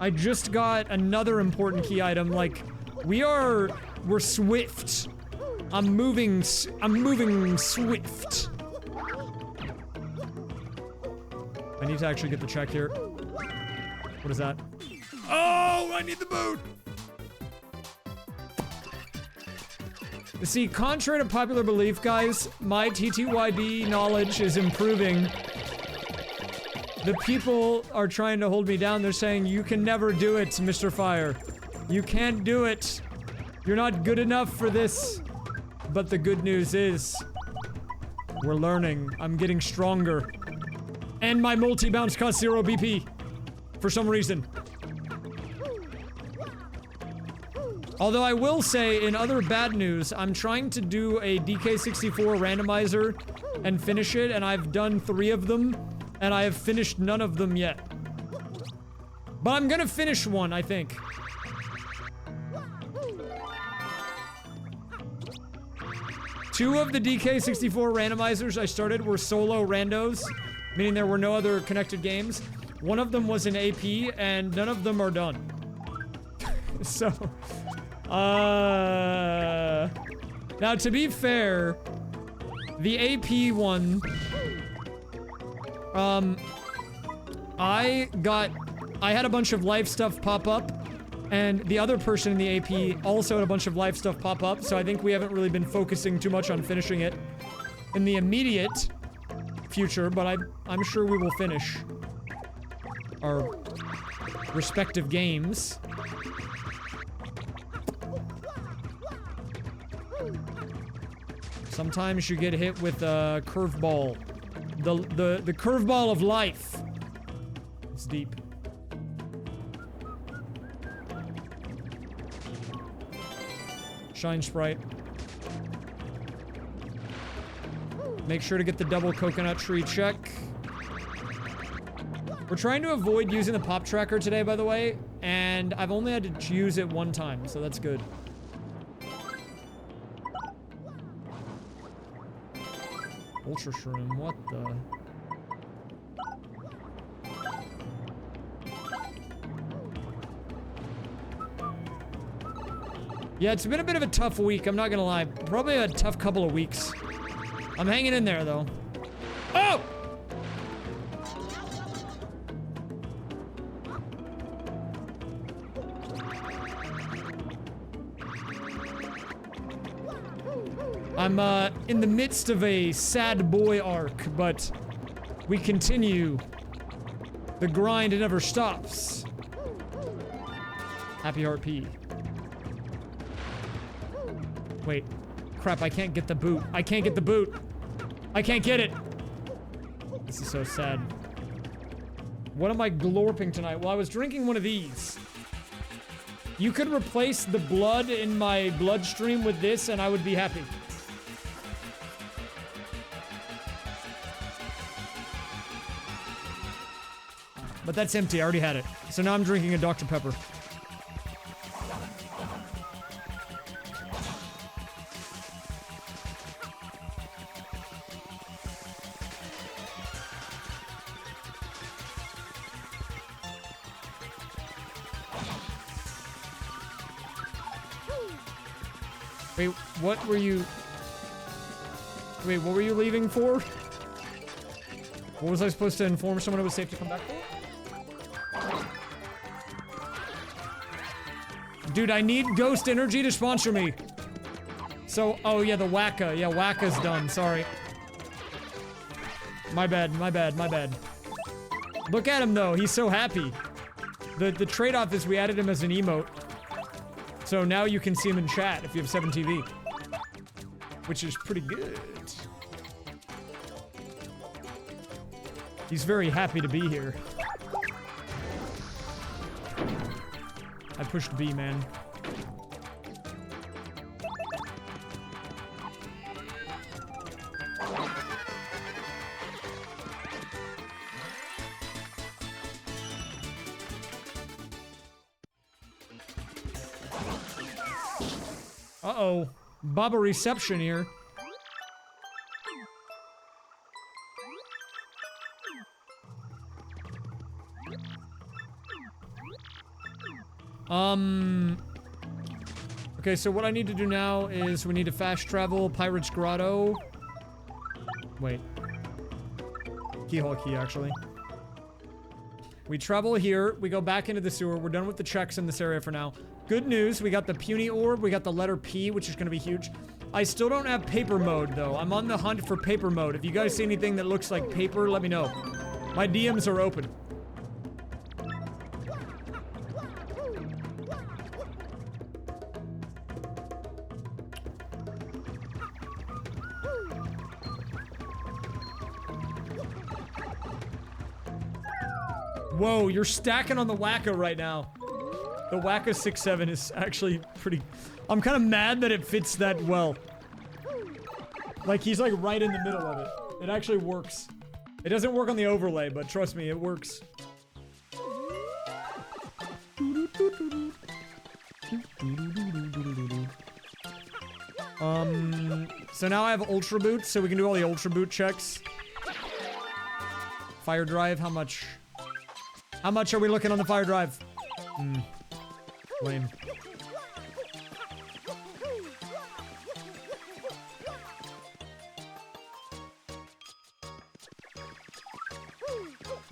I just got another important key item, like, we're swift. I'm moving swift. I need to actually get the check here. What is that? Oh, I need the boot! See, contrary to popular belief, guys, my TTYD knowledge is improving. The people are trying to hold me down. They're saying, you can never do it, Mr. Fire. You can't do it. You're not good enough for this. But the good news is, we're learning. I'm getting stronger. And my multi-bounce costs 0 BP. For some reason. Although I will say, in other bad news, I'm trying to do a DK64 randomizer and finish it, and I've done 3 of them, and I have finished none of them yet. But I'm gonna finish one, I think. Two of the DK64 randomizers I started were solo randos, meaning there were no other connected games. One of them was an AP, and none of them are done. So... Now, to be fair, the AP one, I had a bunch of life stuff pop up, and the other person in the AP also had a bunch of life stuff pop up, so I think we haven't really been focusing too much on finishing it in the immediate future, but I'm sure we will finish our respective games. Sometimes you get hit with a curveball. The curveball of life. It's deep. Shine Sprite. Make sure to get the double coconut tree check. We're trying to avoid using the pop tracker today, by the way, and I've only had to use it one time, so that's good. Ultra Shroom, what the? Yeah, it's been a bit of a tough week, I'm not gonna lie. Probably a tough couple of weeks. I'm hanging in there, though. Oh! I'm, in the midst of a sad boy arc, but we continue. The grind never stops. Happy Heart P. Wait. Crap, I can't get the boot. I can't get the boot. I can't get it. This is so sad. What am I glorping tonight? Well, I was drinking one of these. You could replace the blood in my bloodstream with this, and I would be happy. But that's empty, I already had it. So now I'm drinking a Dr. Pepper. Wait, what were you... Wait, what were you leaving for? What was I supposed to inform someone it was safe to come back for? Dude, I need Ghost Energy to sponsor me. So, oh yeah, the Wacka. Yeah, Wacka's done. Sorry. My bad, my bad, my bad. Look at him though, he's so happy. The trade-off is we added him as an emote. So now you can see him in chat if you have 7TV. Which is pretty good. He's very happy to be here. I pushed B, man. Uh-oh. Baba reception here. Okay, so what I need to do now is we need to fast travel Pirate's Grotto. Wait. Keyhole key, actually. We travel here, we go back into the sewer, we're done with the checks in this area for now. Good news, we got the puny orb, we got the letter P, which is gonna be huge. I still don't have paper mode, though. I'm on the hunt for paper mode. If you guys see anything that looks like paper, let me know. My DMs are open. Whoa, you're stacking on the Wacka right now. The Wacka 6-7 is actually pretty... I'm kind of mad that it fits that well. Like, he's like right in the middle of it. It actually works. It doesn't work on the overlay, but trust me, it works. So now I have Ultra Boots, so we can do all the Ultra Boot checks. Fire Drive, how much? How much are we looking on the Fire Drive? Lame.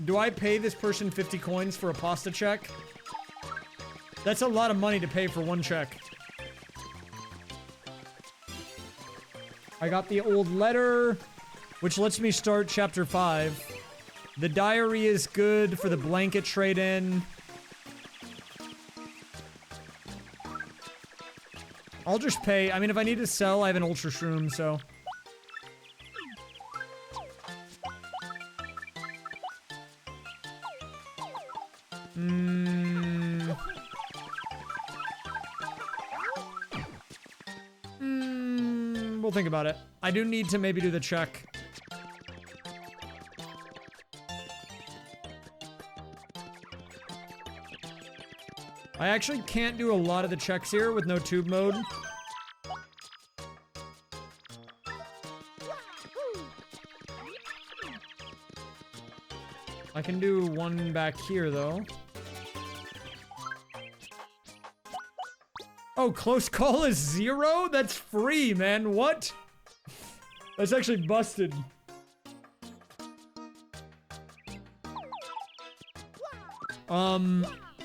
Do I pay this person 50 coins for a pasta check? That's a lot of money to pay for one check. I got the old letter, which lets me start chapter 5. The diary is good for the blanket trade-in. I'll just pay. I mean, if I need to sell, I have an Ultra Shroom, so... We'll think about it. I do need to maybe do the check. I actually can't do a lot of the checks here with no tube mode. I can do one back here, though. Oh, close call is 0? That's free, man. What? That's actually busted.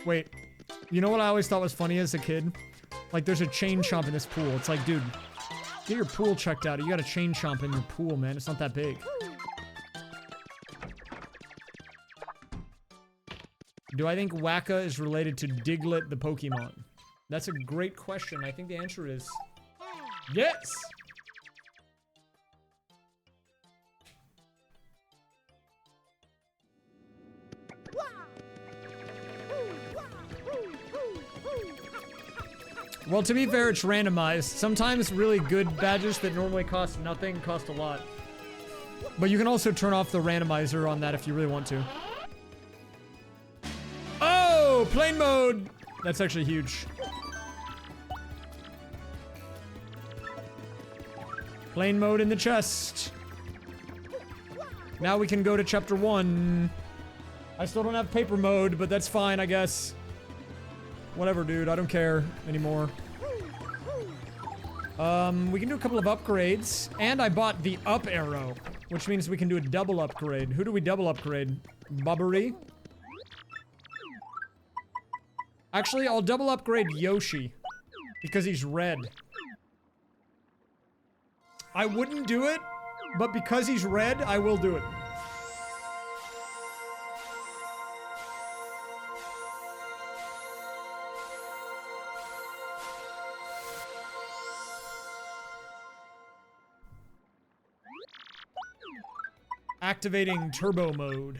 Wait. You know what I always thought was funny as a kid? Like, there's a chain chomp in this pool. It's like, dude, get your pool checked out. You got a chain chomp in your pool, man. It's not that big. Do I think Wacka is related to Diglett the Pokemon? That's a great question. I think the answer is yes! Well, to be fair, it's randomized. Sometimes really good badges that normally cost nothing cost a lot. But you can also turn off the randomizer on that if you really want to. Oh, plane mode! That's actually huge. Plane mode in the chest. Now we can go to chapter 1. I still don't have paper mode, but that's fine, I guess. Whatever, dude. I don't care anymore. We can do a couple of upgrades. And I bought the up arrow, which means we can do a double upgrade. Who do we double upgrade? Bubbery? Actually, I'll double upgrade Yoshi because he's red. I wouldn't do it, but because he's red, I will do it. Activating turbo mode.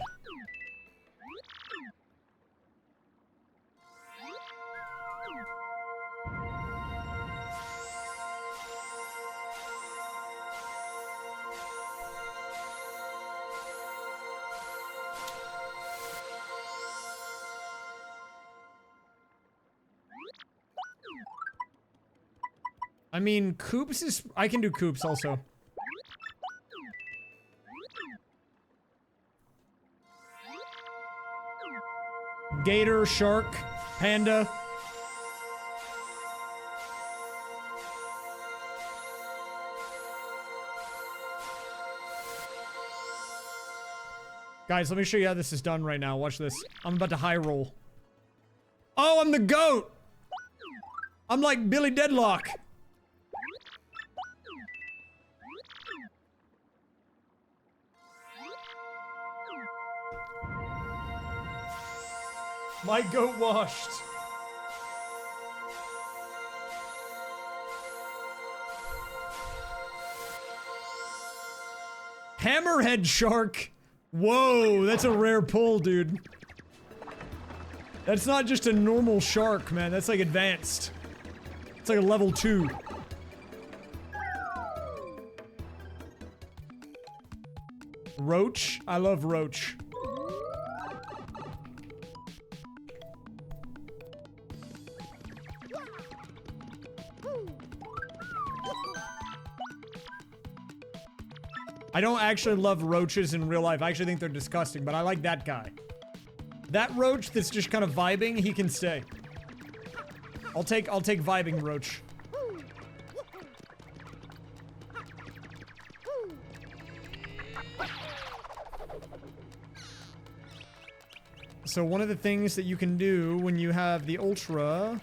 I mean, Coops is... I can do Coops also. Gator, shark, panda. Guys, let me show you how this is done right now. Watch this. I'm about to high roll. Oh, I'm the goat! I'm like Billy Deadlock. My goat washed. Hammerhead shark. Whoa, that's a rare pull, dude. That's not just a normal shark, man. That's like advanced. It's like a level 2. Roach. I love roach. I don't actually love roaches in real life. I actually think they're disgusting, but I like that guy. That roach that's just kind of vibing, he can stay. I'll take vibing roach. So one of the things that you can do when you have the Ultra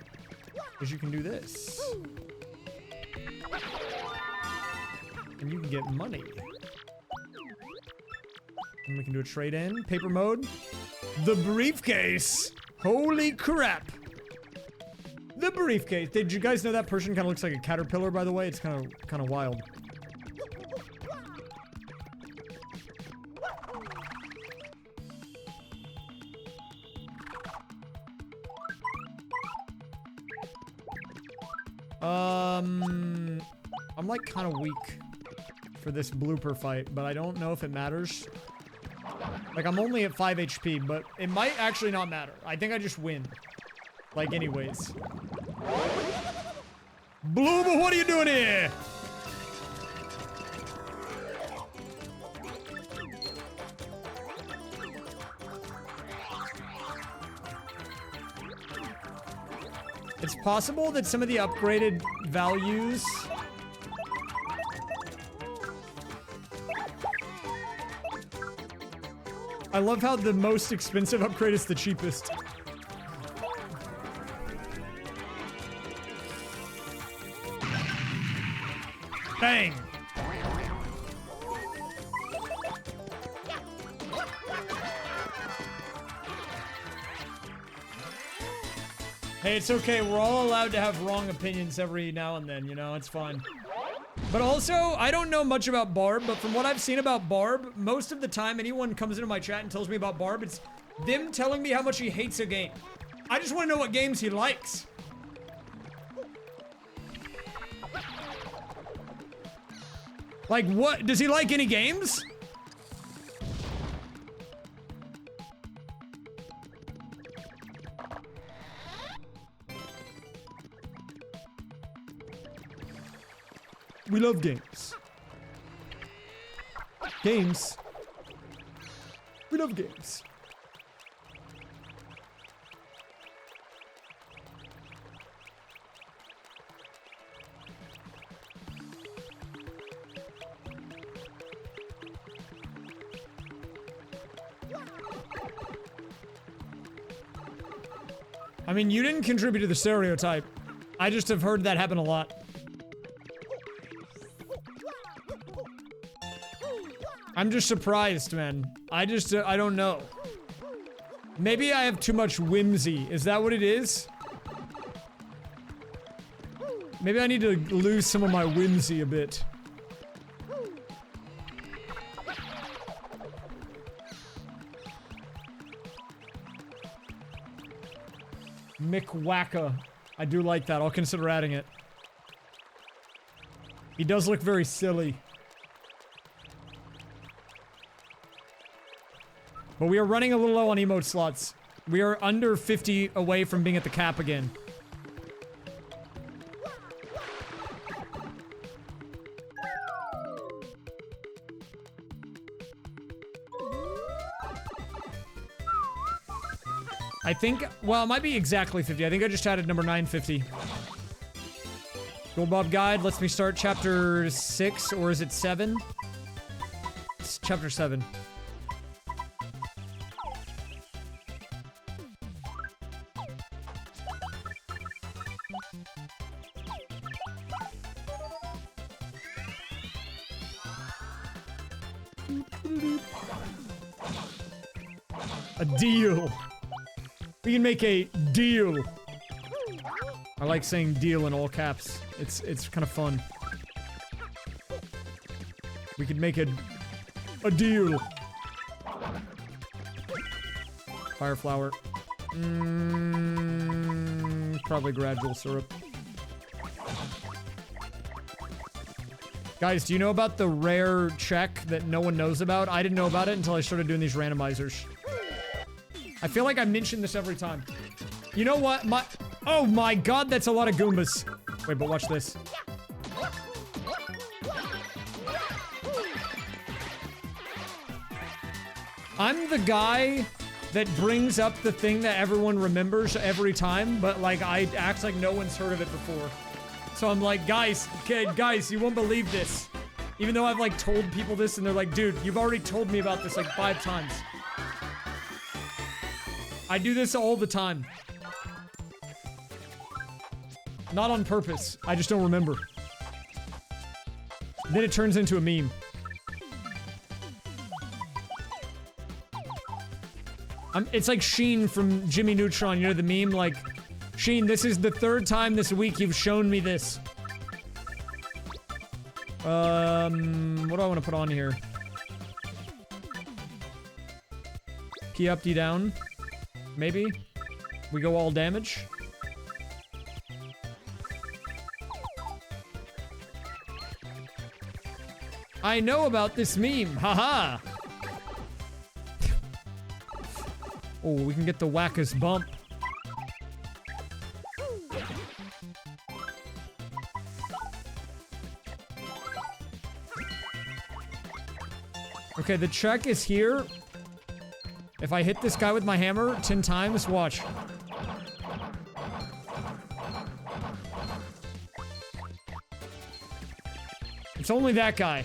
is you can do this. And you can get money. And we can do a trade-in. Paper mode. The briefcase. Holy crap. The briefcase. Did you guys know that person kind of looks like a caterpillar, by the way? It's kind of wild. I'm like kind of weak for this blooper fight, but I don't know if it matters. Like, I'm only at 5 HP, but it might actually not matter. I think I just win. Like, anyways. Bloober, what are you doing here? It's possible that some of the upgraded values... I love how the most expensive upgrade is the cheapest. Bang! Hey, it's okay. We're all allowed to have wrong opinions every now and then, you know? It's fine. But also, I don't know much about Barb, but from what I've seen about Barb, most of the time anyone comes into my chat and tells me about Barb, it's them telling me how much he hates a game. I just want to know what games he likes. Like, what? Does he like any games? We love games. Games. We love games. I mean, you didn't contribute to the stereotype. I just have heard that happen a lot. I'm just surprised, man. I don't know. Maybe I have too much whimsy. Is that what it is? Maybe I need to lose some of my whimsy a bit. McWacka. I do like that. I'll consider adding it. He does look very silly. But we are running a little low on emote slots. We are under 50 away from being at the cap again. I think, well, it might be exactly 50. I think I just added number 950. Gold Bob Guide lets me start chapter 6, or is it 7? It's chapter 7. A deal. We can make a deal. I like saying deal in all caps. It's kind of fun. We could make a deal. Fire flower. Probably gradual syrup. Guys, do you know about the rare check that no one knows about? I didn't know about it until I started doing these randomizers. I feel like I mention this every time. You know what? Oh my god, that's a lot of Goombas. Wait, but watch this. I'm the guy that brings up the thing that everyone remembers every time, but like I act like no one's heard of it before. So I'm like, guys, you won't believe this. Even though I've like told people this and they're like, dude, you've already told me about this like 5 times. I do this all the time. Not on purpose. I just don't remember. Then it turns into a meme. It's like Sheen from Jimmy Neutron. You know the meme? Like, Sheen, this is the 3rd time this week you've shown me this. What do I want to put on here? P up, D down. Maybe. We go all damage. I know about this meme. Haha. Oh, we can get the wackest bump. Okay, the check is here. If I hit this guy with my hammer 10 times, watch. It's only that guy.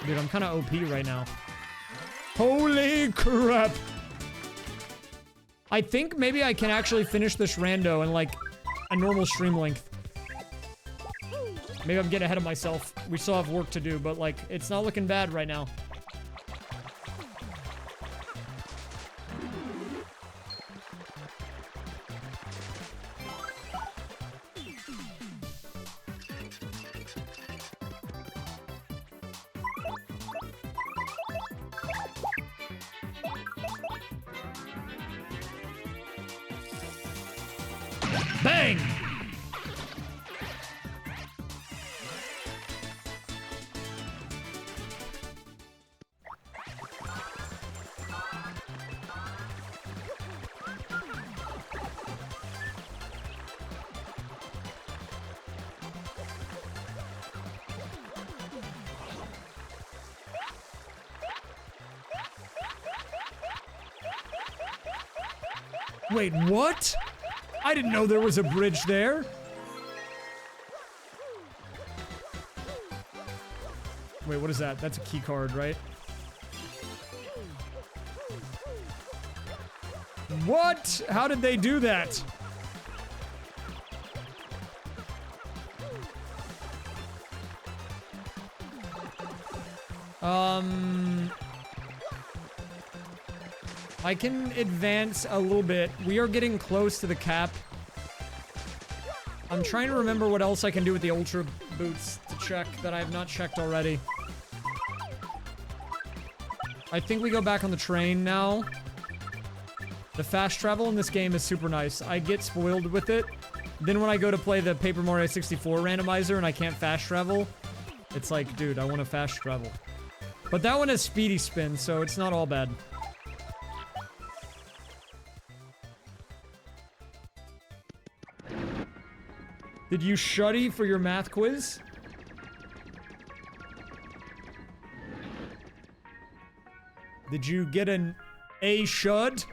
Dude, I'm kind of OP right now. Holy crap! I think maybe I can actually finish this rando in like a normal stream length. Maybe I'm getting ahead of myself. We still have work to do, but like, it's not looking bad right now. Bang! Wait, what? I didn't know there was a bridge there. Wait, what is that? That's a key card, right? What? How did they do that? I can advance a little bit. We are getting close to the cap. I'm trying to remember what else I can do with the Ultra Boots to check that I have not checked already. I think we go back on the train now. The fast travel in this game is super nice. I get spoiled with it. Then when I go to play the Paper Mario 64 randomizer and I can't fast travel, it's like, dude, I want to fast travel. But that one has speedy spin, so it's not all bad. Did you shuddy for your math quiz? Did you get an A shud?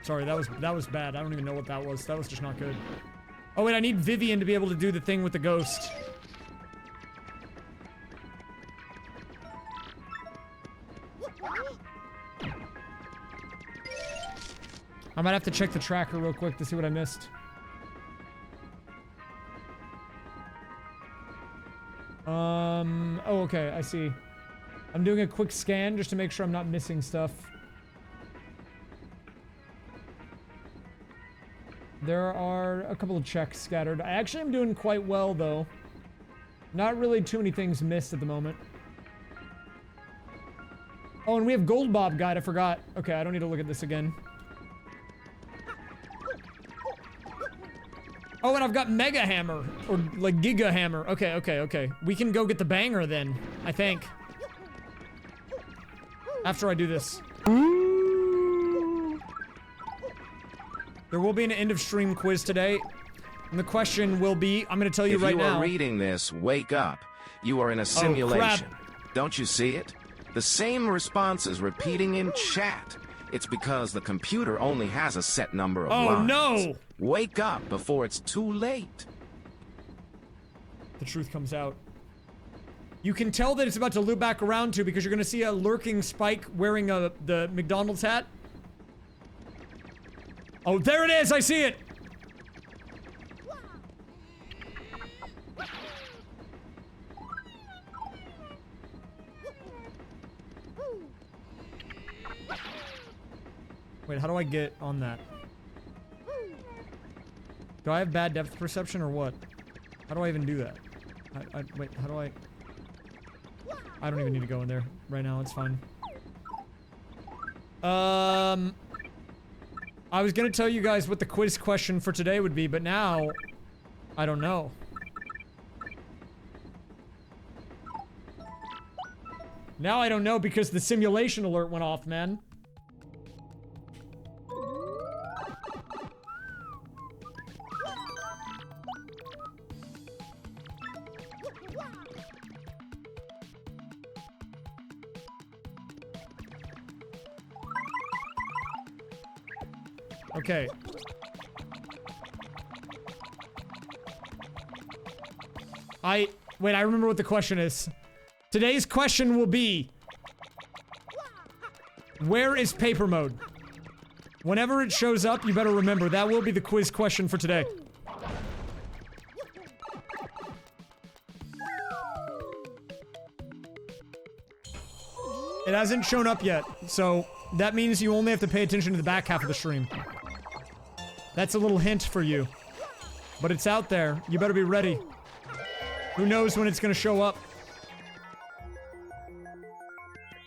Sorry, that was bad. I don't even know what that was. That was just not good. Oh wait, I need Vivian to be able to do the thing with the ghost. I might have to check the tracker real quick to see what I missed. Oh, okay, I see. I'm doing a quick scan just to make sure I'm not missing stuff. There are a couple of checks scattered. I actually am doing quite well, though. Not really too many things missed at the moment. Oh, and we have Gold Bob Guide, I forgot. Okay, I don't need to look at this again. Oh, and I've got Mega Hammer, or like Giga Hammer. Okay, okay, okay. We can go get the banger then, I think. After I do this. There will be an end of stream quiz today. And the question will be, I'm gonna tell you right now. If you are reading this, wake up. You are in a simulation. Don't you see it? The same responses repeating in chat. It's because the computer only has a set number of lines. Oh no! Wake up before it's too late. The truth comes out. You can tell that it's about to loop back around too because you're gonna see a lurking Spike wearing the McDonald's hat. Oh, there it is! I see it! Wait, how do I get on that? Do I have bad depth perception or what? How do I even do that? Wait, how do I... I don't even need to go in there right now, it's fine. I was gonna tell you guys what the quiz question for today would be, but now... I don't know. Now I don't know because the simulation alert went off, man. Okay. Wait, I remember what the question is. Today's question will be... Where is paper mode? Whenever it shows up, you better remember, that will be the quiz question for today. It hasn't shown up yet, so that means you only have to pay attention to the back half of the stream. That's a little hint for you. But it's out there. You better be ready. Who knows when it's gonna show up?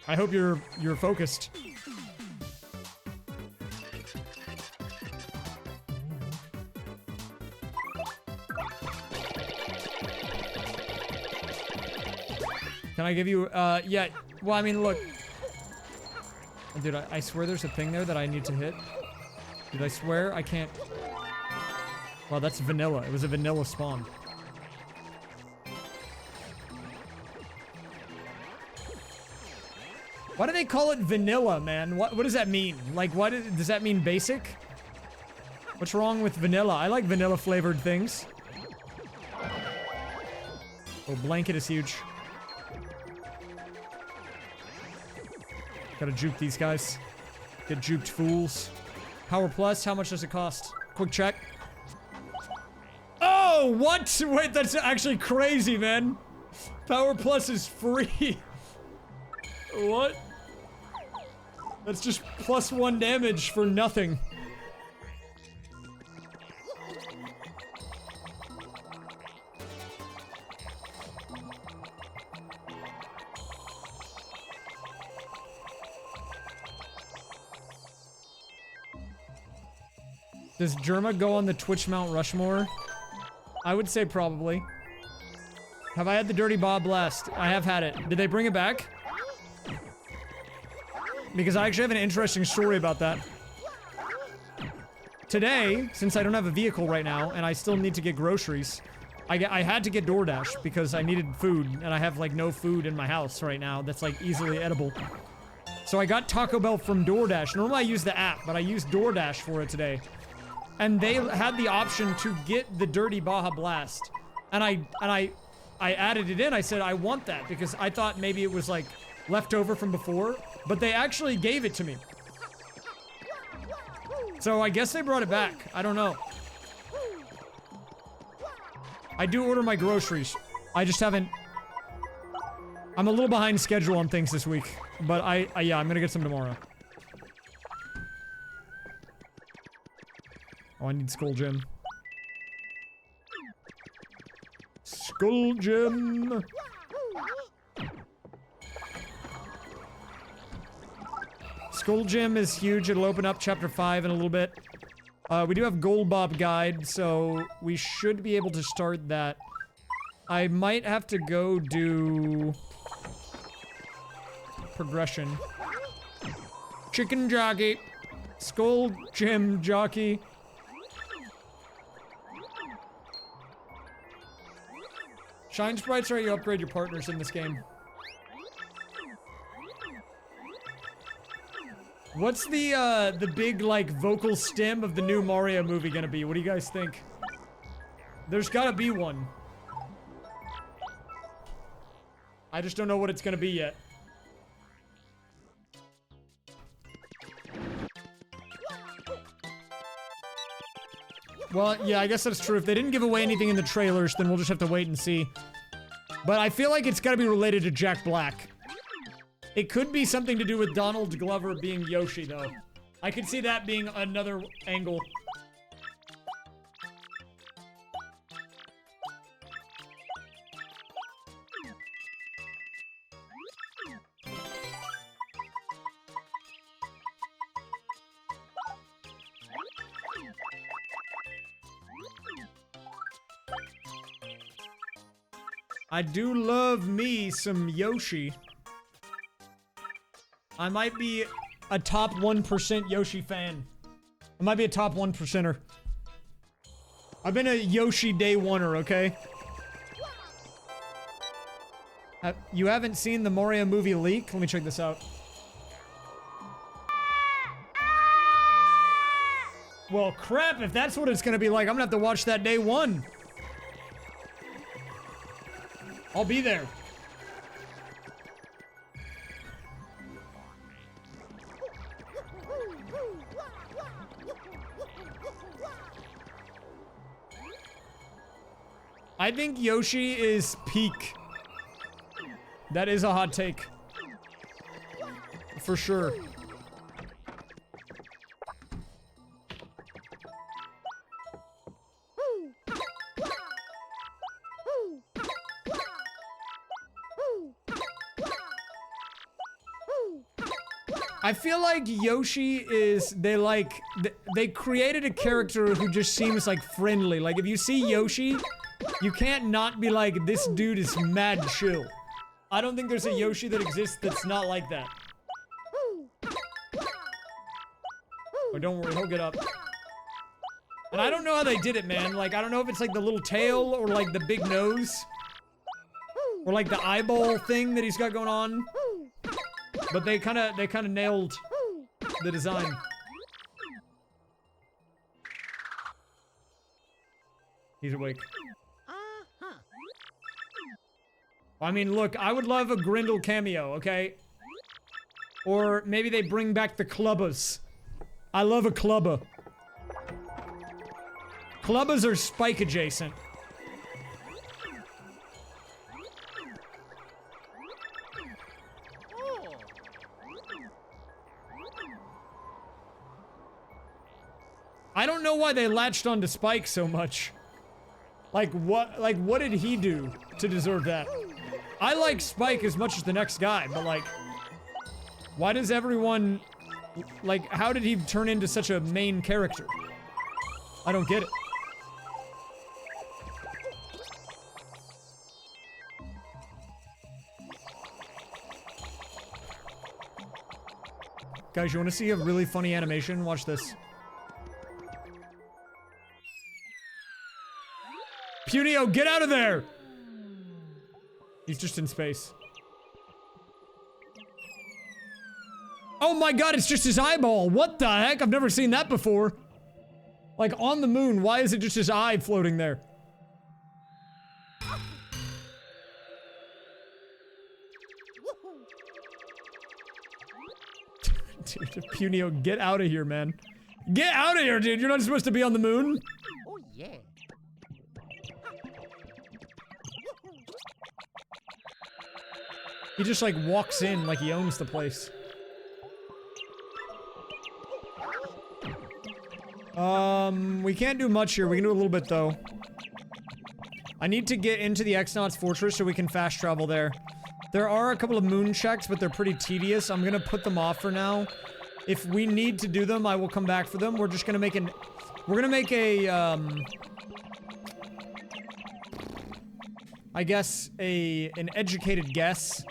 I hope you're focused. Can I give you, yeah. Well, I mean, look. Dude, I swear there's a thing there that I need to hit. Dude, I swear I can't. Well, that's vanilla. It was a vanilla spawn. Why do they call it vanilla, man? What does that mean? Like, does that mean basic? What's wrong with vanilla? I like vanilla flavored things. Oh, blanket is huge. Gotta juke these guys. Get juked, fools. Power Plus, how much does it cost? Quick check. Oh, what? Wait, that's actually crazy, man. Power Plus is free. What? That's just +1 damage for nothing. Does Jerma go on the Twitch Mount Rushmore? I would say probably. Have I had the Dirty Bob Blast? I have had it. Did they bring it back? Because I actually have an interesting story about that. Today, since I don't have a vehicle right now, and I still need to get groceries, I had to get DoorDash because I needed food, and I have, like, no food in my house right now that's, like, easily edible. So I got Taco Bell from DoorDash. Normally I use the app, but I used DoorDash for it today. And they had the option to get the Dirty Baja Blast. And I added it in. I said, I want that because I thought maybe it was like leftover from before, but they actually gave it to me. So I guess they brought it back. I don't know. I do order my groceries. I just haven't. I'm a little behind schedule on things this week, but yeah, I'm gonna get some tomorrow. Oh, I need Skull Gem. Skull Gem! Skull Gem is huge. It'll open up Chapter 5 in a little bit. We do have Gold Bob Guide, so we should be able to start that. I might have to go do... progression. Chicken Jockey. Skull Gem Jockey. Shine Sprites are how you upgrade your partners in this game. What's the big, like, vocal stem of the new Mario movie gonna be? What do you guys think? There's gotta be one. I just don't know what it's gonna be yet. Well, yeah, I guess that's true. If they didn't give away anything in the trailers, then we'll just have to wait and see. But I feel like it's gotta be related to Jack Black. It could be something to do with Donald Glover being Yoshi, though. I could see that being another angle. I do love me some Yoshi. I might be a top 1% Yoshi fan. I might be a top 1%er. I've been a Yoshi day oneer, okay? You haven't seen the Mario movie leak? Let me check this out. Well, crap, if that's what it's gonna be like, I'm gonna have to watch that day one. I'll be there. I think Yoshi is peak. That is a hot take. For sure. I feel like Yoshi is, they created a character who just seems like friendly. Like if you see Yoshi, you can't not be like, this dude is mad chill. I don't think there's a Yoshi that exists that's not like that. Oh, don't worry, he'll get up. And I don't know how they did it, man. Like, I don't know if it's like the little tail or like the big nose. Or like the eyeball thing that he's got going on. But they kinda nailed the design. He's awake. I mean, look, I would love a Grindel cameo, okay? Or maybe they bring back the clubbers. I love a clubber. Clubbers are Spike adjacent. I don't know why they latched onto Spike so much. Like what did he do to deserve that? I like Spike as much as the next guy, but like, why does everyone, like, how did he turn into such a main character? I don't get it. Guys, you want to see a really funny animation? Watch this. Punio, get out of there! He's just in space. Oh my god, it's just his eyeball! What the heck? I've never seen that before. Like, on the moon, why is it just his eye floating there? Dude, Punio, get out of here, man. Get out of here, dude! You're not supposed to be on the moon! Oh, yeah. He just, like, walks in like he owns the place. We can't do much here. We can do a little bit, though. I need to get into the Exnauts Fortress so we can fast travel there. There are a couple of moon checks, but they're pretty tedious. I'm gonna put them off for now. If we need to do them, I will come back for them. We're just gonna make an... We're gonna make a, I guess, an educated guess.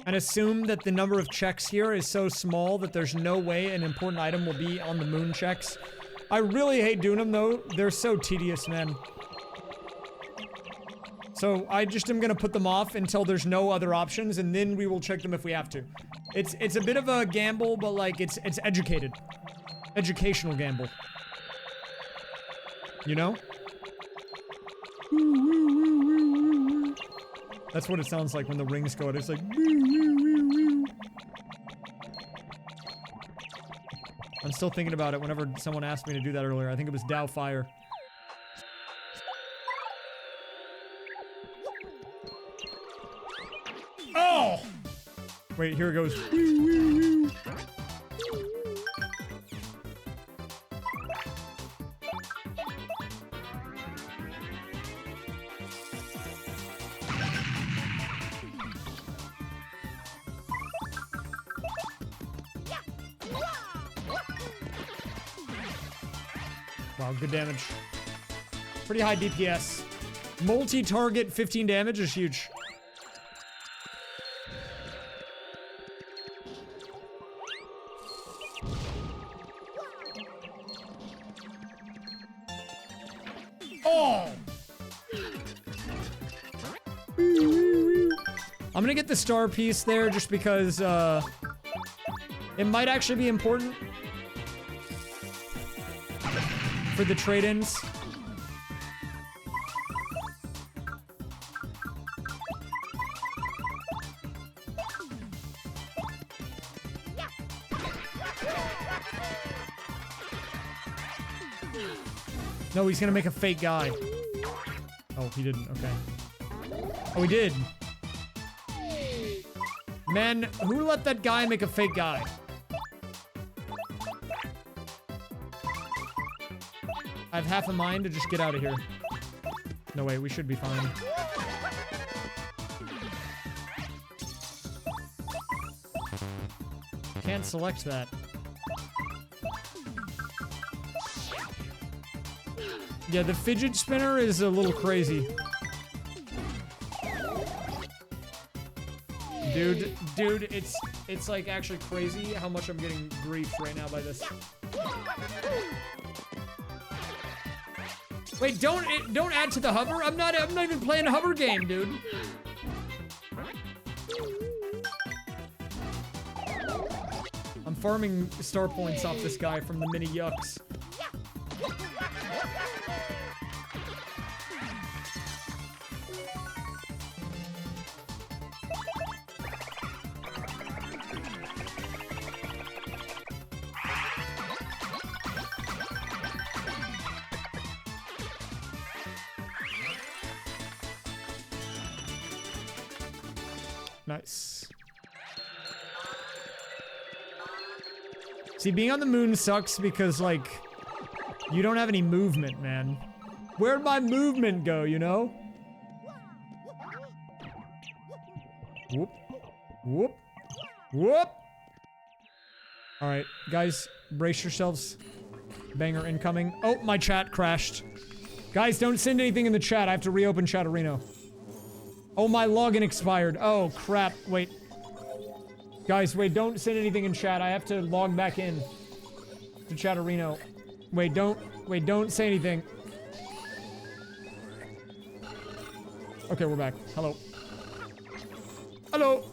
And assume that the number of checks here is so small that there's no way an important item will be on the moon checks. I really hate doing them, though. They're so tedious, man. So I just am gonna put them off until there's no other options, and then we will check them if we have to. It's a bit of a gamble, but like it's educated. Educational gamble. You know? That's what it sounds like when the rings go out. It's like I'm still thinking about it whenever someone asked me to do that earlier. I think it was Dow Fire. Oh! Wait, here it goes. Wow, good damage. Pretty high DPS. Multi-target 15 damage is huge. Oh! I'm gonna get the star piece there just because, it might actually be important for the trade-ins. No, he's gonna make a fake guy. Oh, he didn't. Okay. Oh, he did. Man, who let that guy make a fake guy? I have half a mind to just get out of here. No, wait, we should be fine. Can't select that. Yeah, the fidget spinner is a little crazy. Dude, it's like actually crazy how much I'm getting grief right now by this. Wait, don't add to the hover. I'm not even playing a hover game, dude. I'm farming star points off this guy from the mini yucks. Nice. See, being on the moon sucks because, like, you don't have any movement, man. Where'd my movement go, you know? Whoop. Whoop. Whoop. Alright, guys, brace yourselves. Banger incoming. Oh, my chat crashed. Guys, don't send anything in the chat. I have to reopen Chatterino. Oh, my login expired. Oh, crap. Wait. Guys, wait, don't send anything in chat. I have to log back in to Chatterino. Wait, don't say anything. Okay, we're back. Hello. Hello.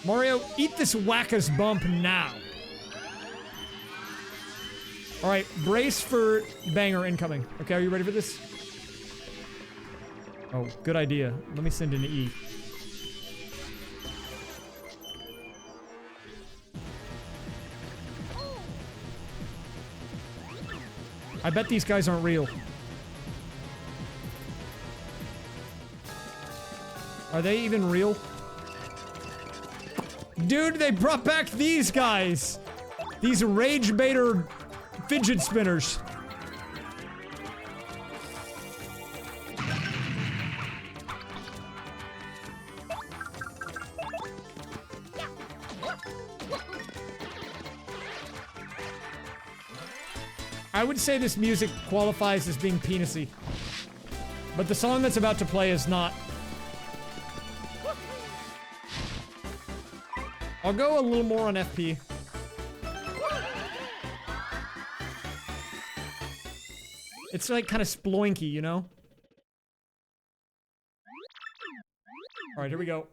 Mario, eat this wackus bump now. Alright, brace for banger incoming. Okay, are you ready for this? Oh, good idea. Let me send in E. I bet these guys aren't real. Are they even real? Dude, they brought back these guys! These rage baiter fidget spinners. I would say this music qualifies as being penisy. But the song that's about to play is not. I'll go a little more on FP. It's like kind of sploinky, you know? Alright, here we go.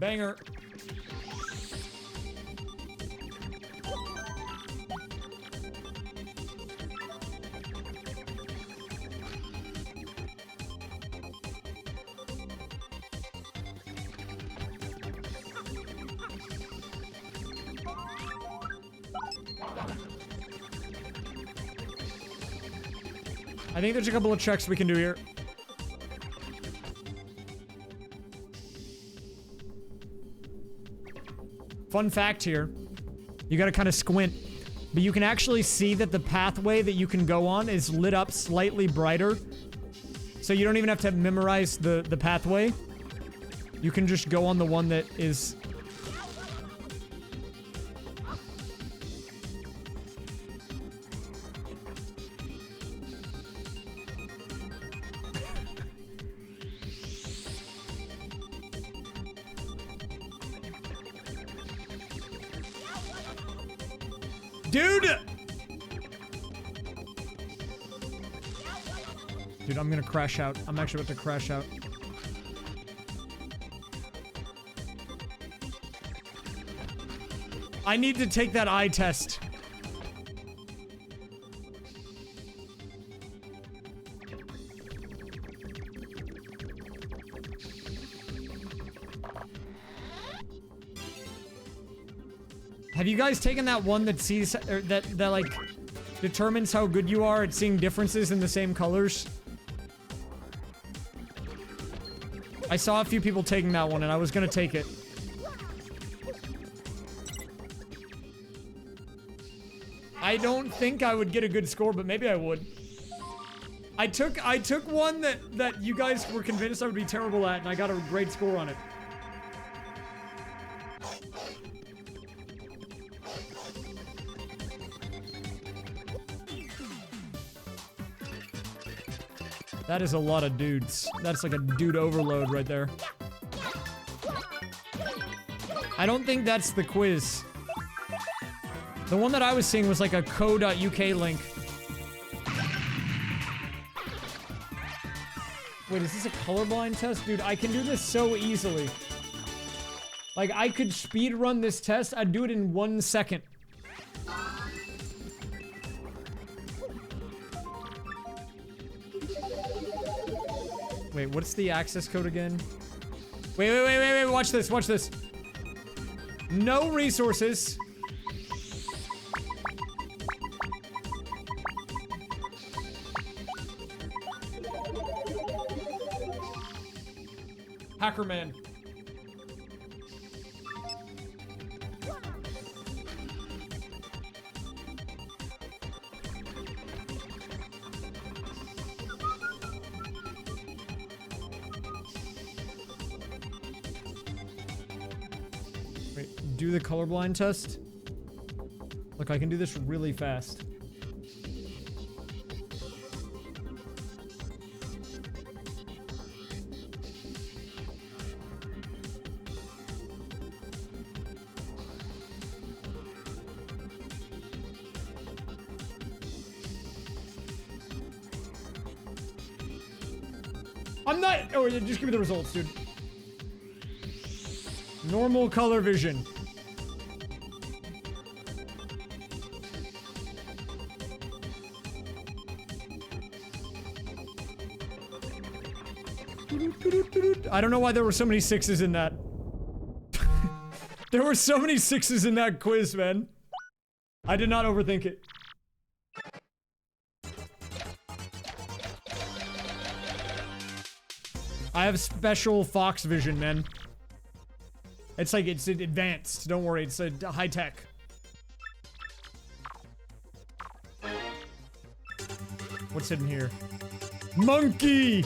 Banger. I think there's a couple of checks we can do here. Fun fact here. You gotta kind of squint. But you can actually see that the pathway that you can go on is lit up slightly brighter. So you don't even have to memorize the pathway. You can just go on the one that is... Dude, I'm gonna crash out. I'm actually about to crash out. I need to take that eye test. Have you guys taken that one that sees, or that like determines how good you are at seeing differences in the same colors? I saw a few people taking that one and I was gonna take it. I don't think I would get a good score, but maybe I would. I took one that you guys were convinced I would be terrible at and I got a great score on it. That is a lot of dudes. That's like a dude overload right there. I don't think that's the quiz. The one that I was seeing was like a co.uk link. Wait, is this a colorblind test? Dude, I can do this so easily. Like, I could speedrun this test. I'd do it in 1 second. Wait, what's the access code again? Wait, watch this, watch this. No resources. Hacker man. Wait, do the colorblind test? Look, I can do this really fast. I'm not. Oh, yeah, just give me the results, dude. Normal color vision. I don't know why there were so many 6s in that. There were so many 6s in that quiz, man. I did not overthink it. I have special fox vision, man. It's like, it's advanced. Don't worry, it's high tech. What's hidden here? Monkey!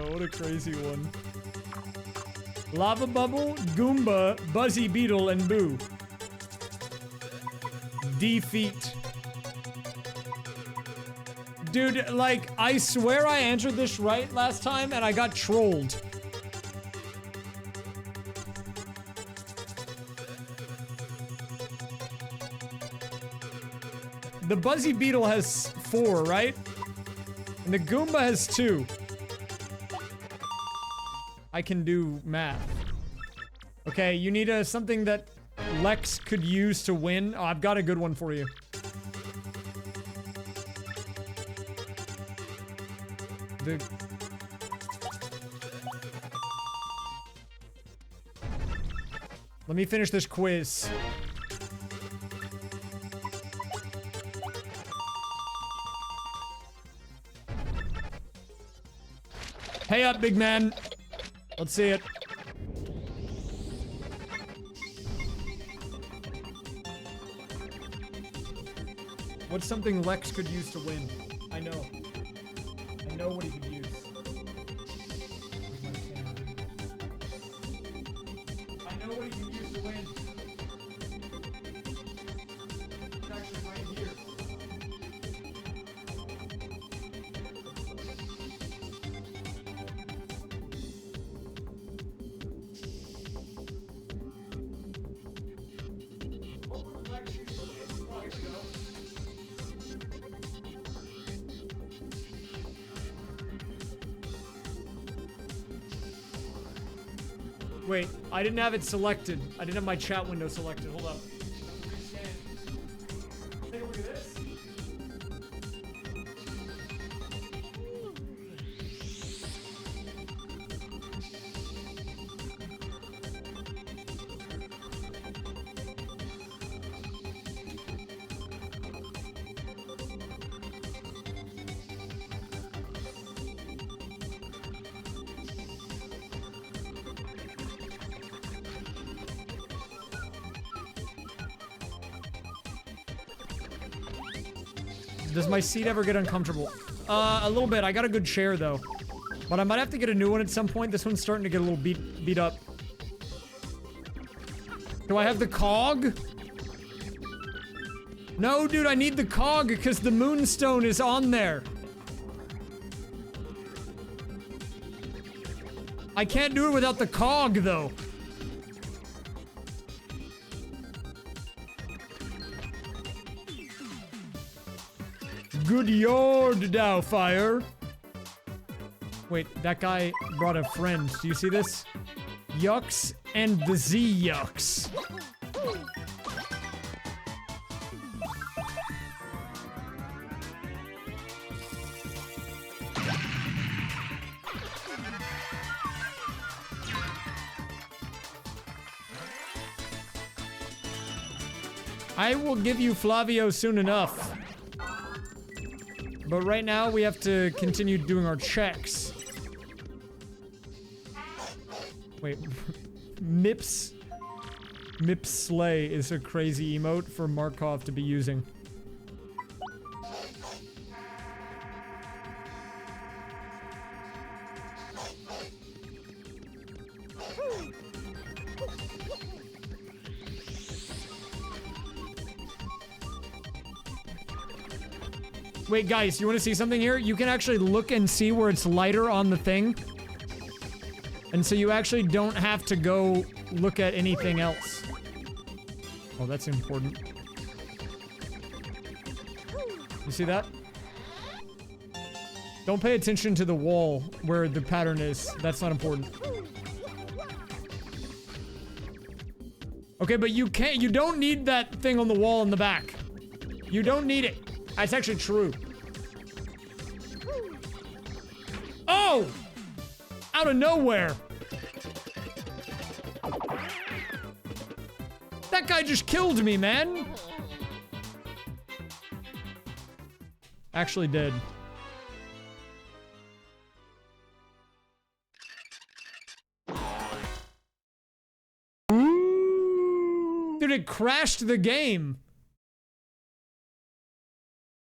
What a crazy one. Lava Bubble, Goomba, Buzzy Beetle, and Boo. Defeat. Dude, like, I swear I answered this right last time and I got trolled. The Buzzy Beetle has 4, right? And the Goomba has 2. I can do math. Okay, you need something that Lex could use to win. Oh, I've got a good one for you. Let me finish this quiz. Hey up, big man. Let's see it. What's something Lex could use to win? I know. I know what he could use. I know what he could use to win. It's actually right here. Wait, I didn't have it selected. I didn't have my chat window selected. Hold up. Take a look at this. Does my seat ever get uncomfortable? A little bit. I got a good chair, though. But I might have to get a new one at some point. This one's starting to get a little beat up. Do I have the cog? No, dude, I need the cog because the moonstone is on there. I can't do it without the cog, though. Good yard, Dowfire. Wait, that guy brought a friend. Do you see this? Yucks and the Z-Yucks. I will give you Flavio soon enough. But right now, we have to continue doing our checks. Wait. Mips Slay is a crazy emote for Markov to be using. Wait, guys, you want to see something here? You can actually look and see where it's lighter on the thing. And so you actually don't have to go look at anything else. Oh, that's important. You see that? Don't pay attention to the wall where the pattern is. That's not important. Okay, but you don't need that thing on the wall in the back. You don't need it. That's actually true. Oh! Out of nowhere. That guy just killed me, man. Actually did. Dude, it crashed the game.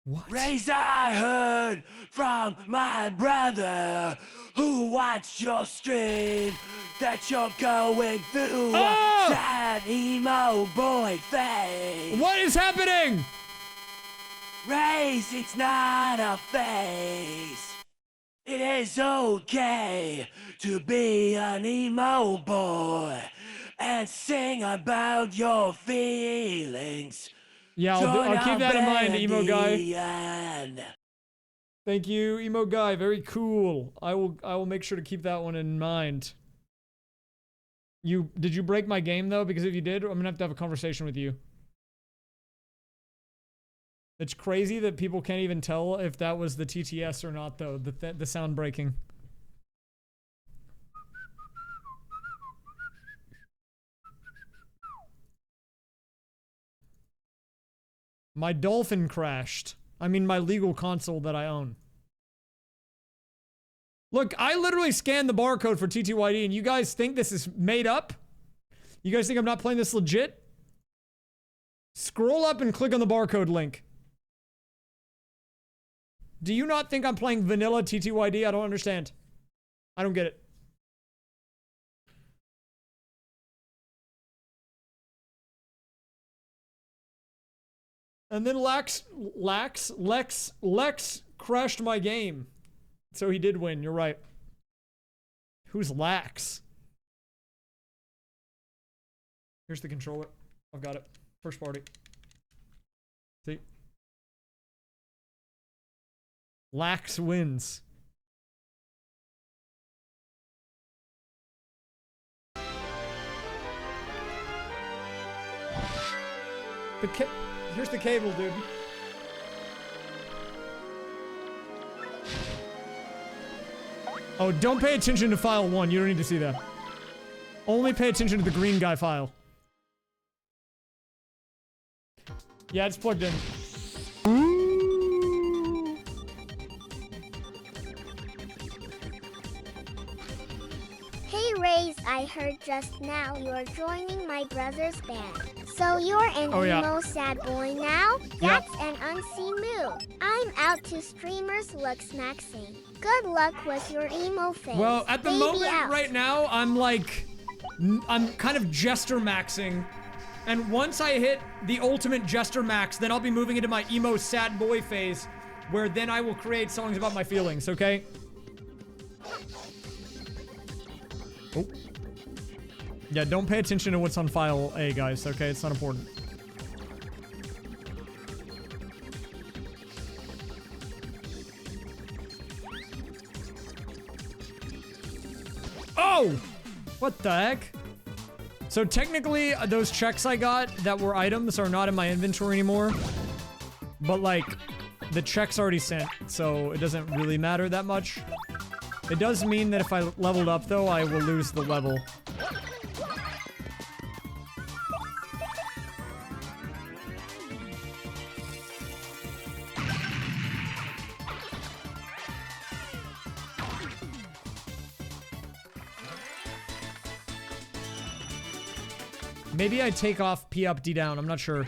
What? Raise, I heard from my brother who watched your stream that you're going through a sad emo boy phase. What is happening? Raise, it's not a phase. It is okay to be an emo boy and sing about your feelings. Yeah, I'll keep that in mind, emo guy. Thank you, emo guy. Very cool. I will make sure to keep that one in mind. Did you break my game though? Because if you did, I'm gonna have to have a conversation with you. It's crazy that people can't even tell if that was the TTS or not though, the sound breaking. My Dolphin crashed. I mean, my legal console that I own. Look, I literally scanned the barcode for TTYD, and you guys think this is made up? You guys think I'm not playing this legit? Scroll up and click on the barcode link. Do you not think I'm playing vanilla TTYD? I don't understand. I don't get it. And then Lex crashed my game. So he did win, you're right. Who's Lax? Here's the controller. I've got it. First party. See? Lax wins. Here's the cable, dude. Oh, don't pay attention to file 1. You don't need to see that. Only pay attention to the green guy file. Yeah, it's plugged in. Hey Rays, I heard just now you're joining my brother's band. So you're an emo sad boy now? That's an unseen move. I'm out to streamers looks maxing. Good luck with your emo phase. Well, at the moment out. right now, I'm kind of jester maxing. And once I hit the ultimate jester max, then I'll be moving into my emo sad boy phase, where then I will create songs about my feelings, okay? Oh. Yeah, don't pay attention to what's on file A, guys, okay? It's not important. Oh! What the heck? So technically, those checks I got that were items are not in my inventory anymore. But like, the check's already sent, so it doesn't really matter that much. It does mean that if I leveled up though, I will lose the level. Maybe I take off P up, D down. I'm not sure.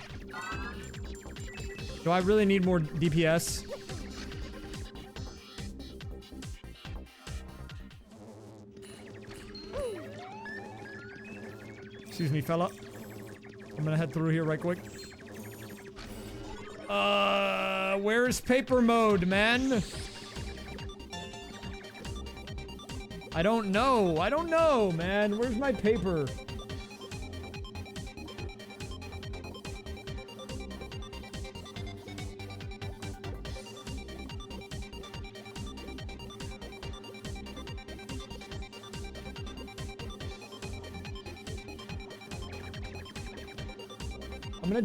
Do I really need more DPS? Excuse me, fella. I'm gonna head through here right quick. Where's paper mode, man? I don't know. I don't know, man. Where's my paper? I'm gonna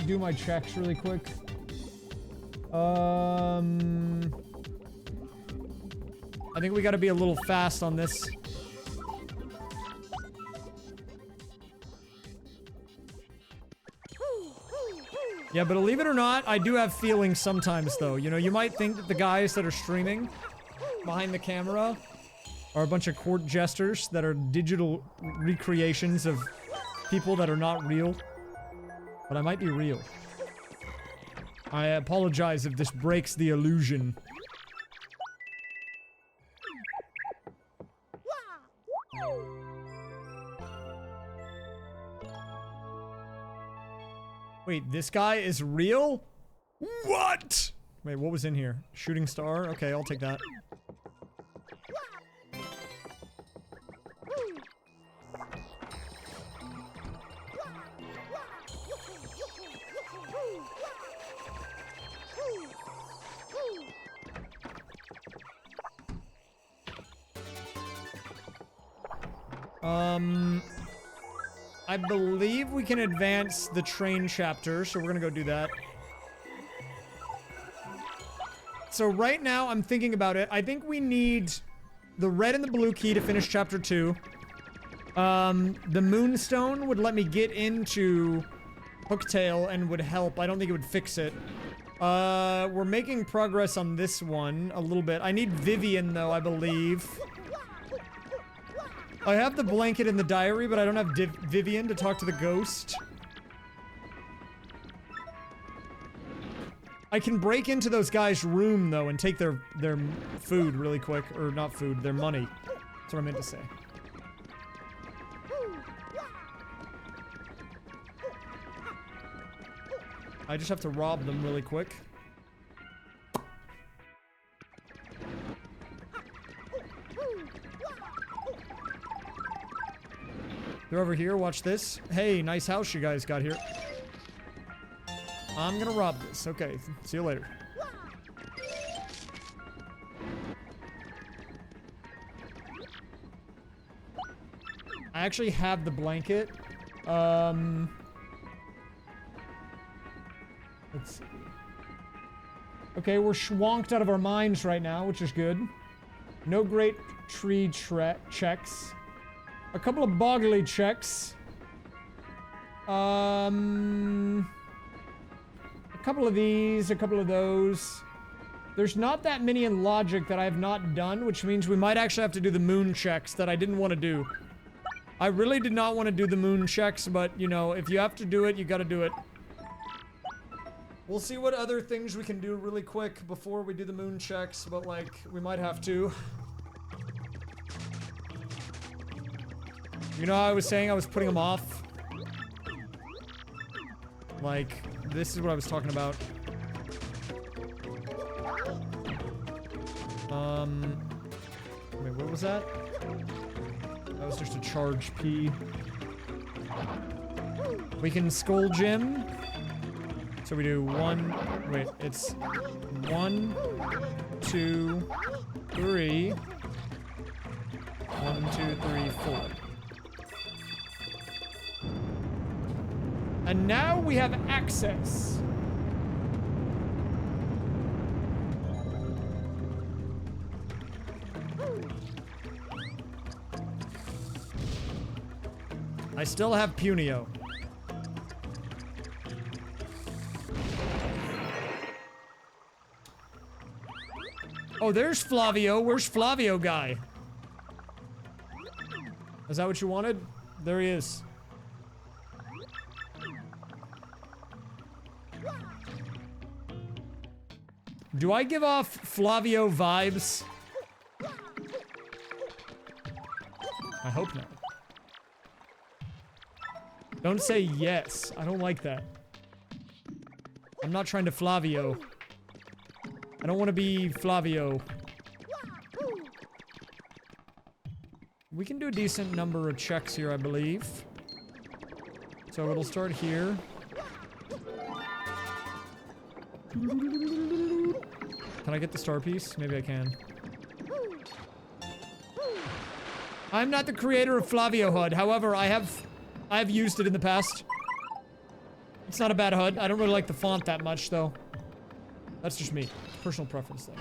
do my checks really quick. I think we gotta be a little fast on this. Yeah, but believe it or not, I do have feelings sometimes, though. You know, you might think that the guys that are streaming behind the camera are a bunch of court jesters that are digital recreations of people that are not real. But I might be real. I apologize if this breaks the illusion. Wait, this guy is real? What? Wait, what was in here? Shooting star? Okay, I'll take that. I believe we can advance the train chapter, so we're gonna go do that. So right now, I'm thinking about it. I think we need the red and the blue key to finish chapter 2. The moonstone would let me get into Hooktail and would help. I don't think it would fix it. We're making progress on this one a little bit. I need Vivian, though, I believe. I have the blanket in the diary, but I don't have Vivian to talk to the ghost. I can break into those guys' room, though, and take their food really quick. Or not food, their money. That's what I meant to say. I just have to rob them really quick. They're over here, watch this. Hey, nice house you guys got here. I'm gonna rob this. Okay, see you later. I actually have the blanket. Let's see. Okay, we're schwonked out of our minds right now, which is good. No great tree checks. A couple of boggly checks. A couple of these, a couple of those. There's not that many in logic that I have not done, which means we might actually have to do the moon checks that I didn't want to do. I really did not want to do the moon checks, but, you know, if you have to do it, you gotta do it. We'll see what other things we can do really quick before we do the moon checks, but, like, we might have to. You know how I was saying I was putting them off? Like, this is what I was talking about. Wait, what was that? That was just a charge P. We can skull gym. So we do wait, it's 1, 2, 3. 1, 2, 3, 4. And now we have access. I still have Punio. Oh, there's Flavio. Where's Flavio guy? Is that what you wanted? There he is. Do I give off Flavio vibes? I hope not. Don't say yes. I don't like that. I'm not trying to Flavio. I don't want to be Flavio. We can do a decent number of checks here, I believe. So it'll start here. Can I get the star piece? Maybe I can. I'm not the creator of Flavio HUD. However, I have used it in the past. It's not a bad HUD. I don't really like the font that much, though. That's just me. Personal preference, though.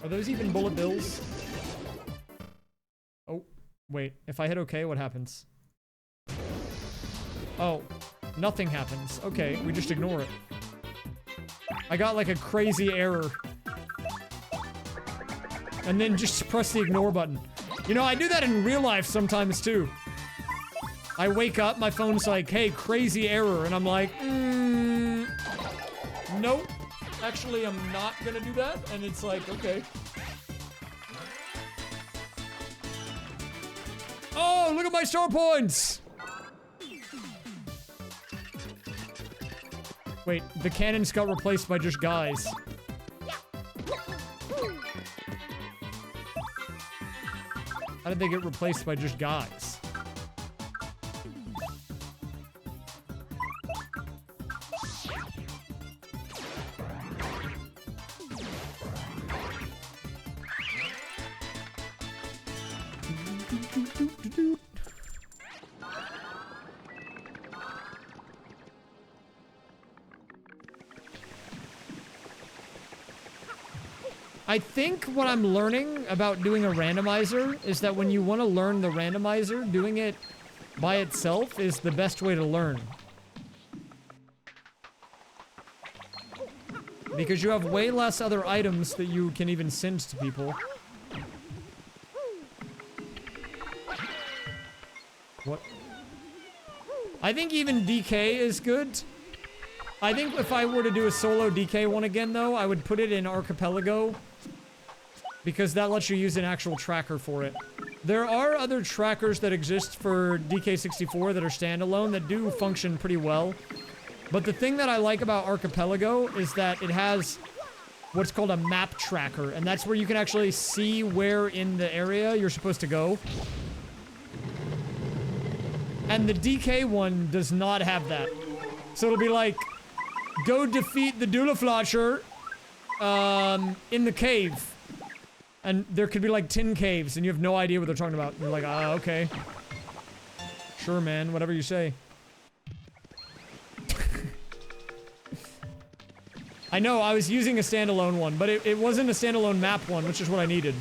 Are those even bullet bills? Oh, wait. If I hit OK, what happens? Oh, nothing happens. Okay, we just ignore it. I got like a crazy error. And then just press the ignore button. You know, I do that in real life sometimes too. I wake up, my phone's like, hey, crazy error. And I'm like, nope. Actually, I'm not gonna do that. And it's like, okay. Oh, look at my star points! Wait, the cannons got replaced by just guys. How did they get replaced by just guys? I think what I'm learning about doing a randomizer is that when you want to learn the randomizer, doing it by itself is the best way to learn. Because you have way less other items that you can even send to people. What? I think even DK is good. I think if I were to do a solo DK one again, though, I would put it in Archipelago. Because that lets you use an actual tracker for it. There are other trackers that exist for DK64 that are standalone that do function pretty well. But the thing that I like about Archipelago is that it has what's called a map tracker. And that's where you can actually see where in the area you're supposed to go. And the DK one does not have that. So it'll be like, go defeat the Dulaflacher in the cave. And there could be like 10 caves, and you have no idea what they're talking about. You're like, ah, okay. Sure, man. Whatever you say. I know, I was using a standalone one, but it wasn't a standalone map one, which is what I needed.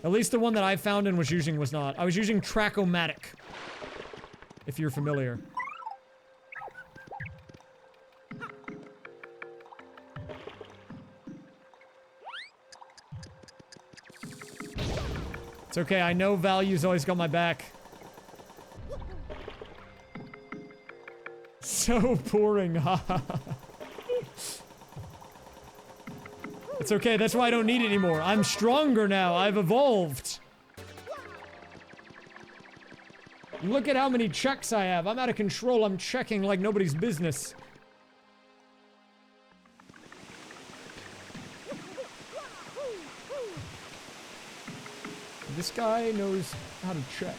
At least the one that I found and was using was not. I was using Track-O-Matic. If you're familiar. It's okay, I know Value's always got my back. So boring, haha. It's okay, that's why I don't need it anymore. I'm stronger now, I've evolved. Look at how many checks I have. I'm out of control, I'm checking like nobody's business. This guy knows how to check.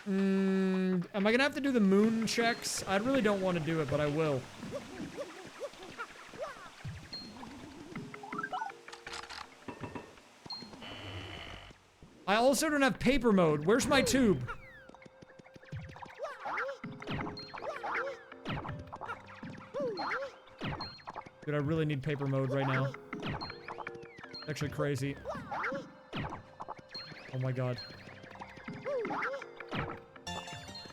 Am I gonna have to do the moon checks? I really don't want to do it, but I will. I also don't have paper mode. Where's my tube? Dude, I really need paper mode right now. Actually crazy. Oh my god.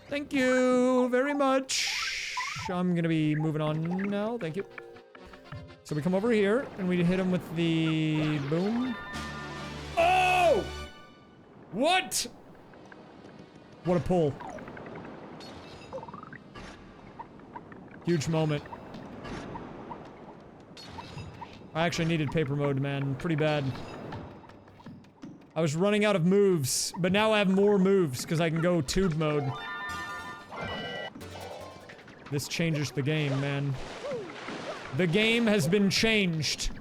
Thank you very much. I'm gonna be moving on now. Thank you. So we come over here and we hit him with the boom. Oh! What? What a pull. Huge moment. I actually needed paper mode, man. Pretty bad. I was running out of moves, but now I have more moves because I can go tube mode. This changes the game, man. The game has been changed.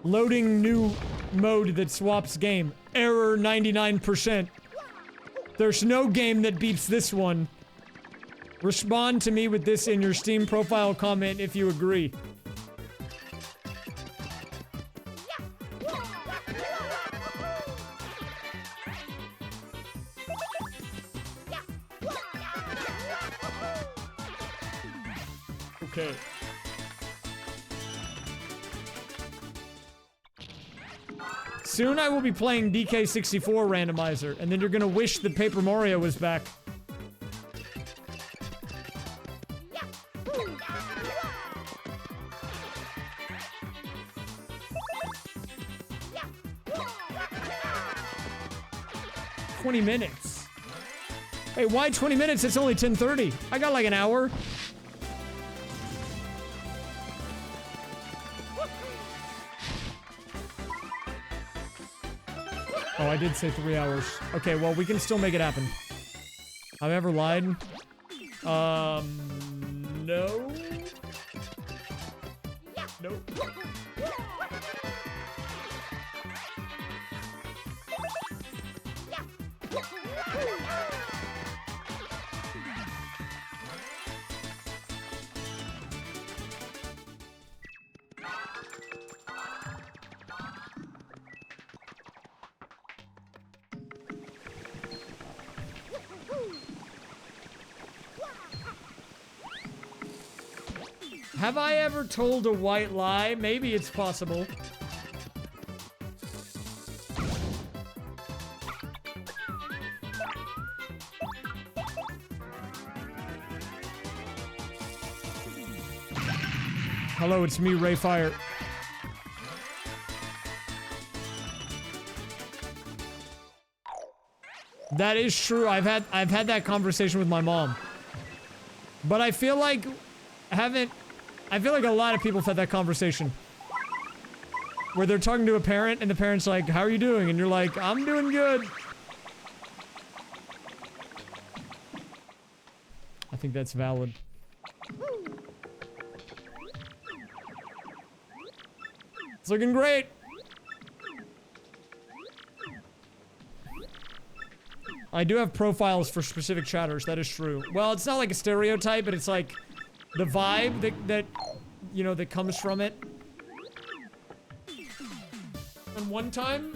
Loading new mode that swaps game. Error 99%. There's no game that beats this one. Respond to me with this in your Steam profile comment if you agree. Okay. Soon I will be playing DK64 randomizer, and then you're gonna wish that Paper Mario was back. "20 minutes. Hey, why 20 minutes? It's only 10:30. I got like an hour. Oh, I did say 3 hours. Okay, well, we can still make it happen. I've ever lied? No. Nope. Have I ever told a white lie? Maybe it's possible. Hello, it's me, Rayfire. That is true. I've had that conversation with my mom. But I feel like I feel like a lot of people have had that conversation. Where they're talking to a parent and the parent's like, "How are you doing?" And you're like, "I'm doing good." I think that's valid. It's looking great. I do have profiles for specific chatters, that is true. Well, it's not like a stereotype, but it's like the vibe that you know, that comes from it. And one time,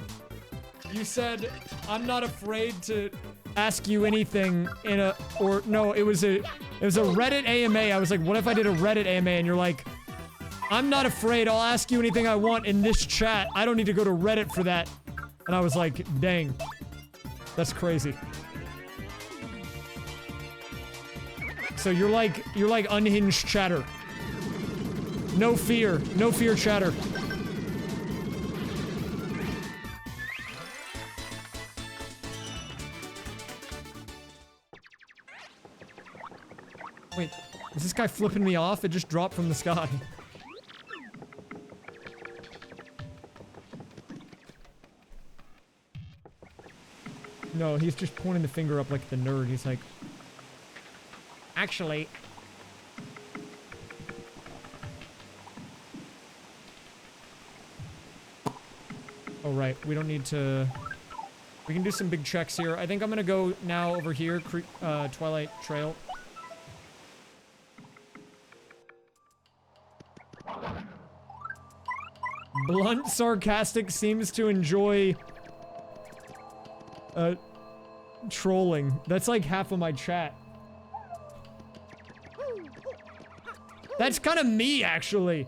you said, "I'm not afraid to ask you anything in a," or no, it was a Reddit AMA. I was like, what if I did a Reddit AMA? And you're like, "I'm not afraid, I'll ask you anything I want in this chat. I don't need to go to Reddit for that." And I was like, dang. That's crazy. So you're like unhinged chatter. No fear chatter. Wait, is this guy flipping me off? It just dropped from the sky. No, he's just pointing the finger up like the nerd. He's like, actually. Oh, right. We don't need to... We can do some big checks here. I think I'm gonna go now over here, Twilight Trail. Blunt sarcastic seems to enjoy trolling. That's like half of my chat. That's kind of me, actually.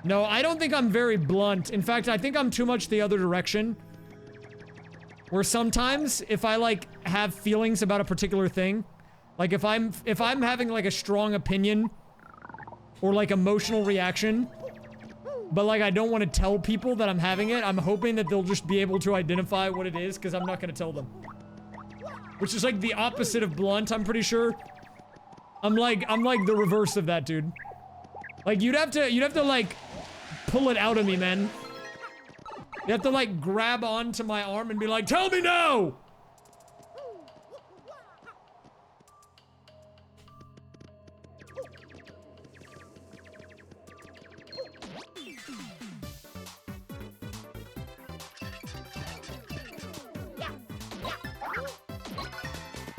No, I don't think I'm very blunt. In fact, I think I'm too much the other direction. Where sometimes, if I, like, have feelings about a particular thing, like, if I'm having, like, a strong opinion, or, like, emotional reaction, but, like, I don't want to tell people that I'm having it, I'm hoping that they'll just be able to identify what it is, because I'm not going to tell them. Which is, like, the opposite of blunt, I'm pretty sure. I'm like the reverse of that, dude. Like, you'd have to, like, pull it out of me, man. You have to, like, grab onto my arm and be like, tell me no!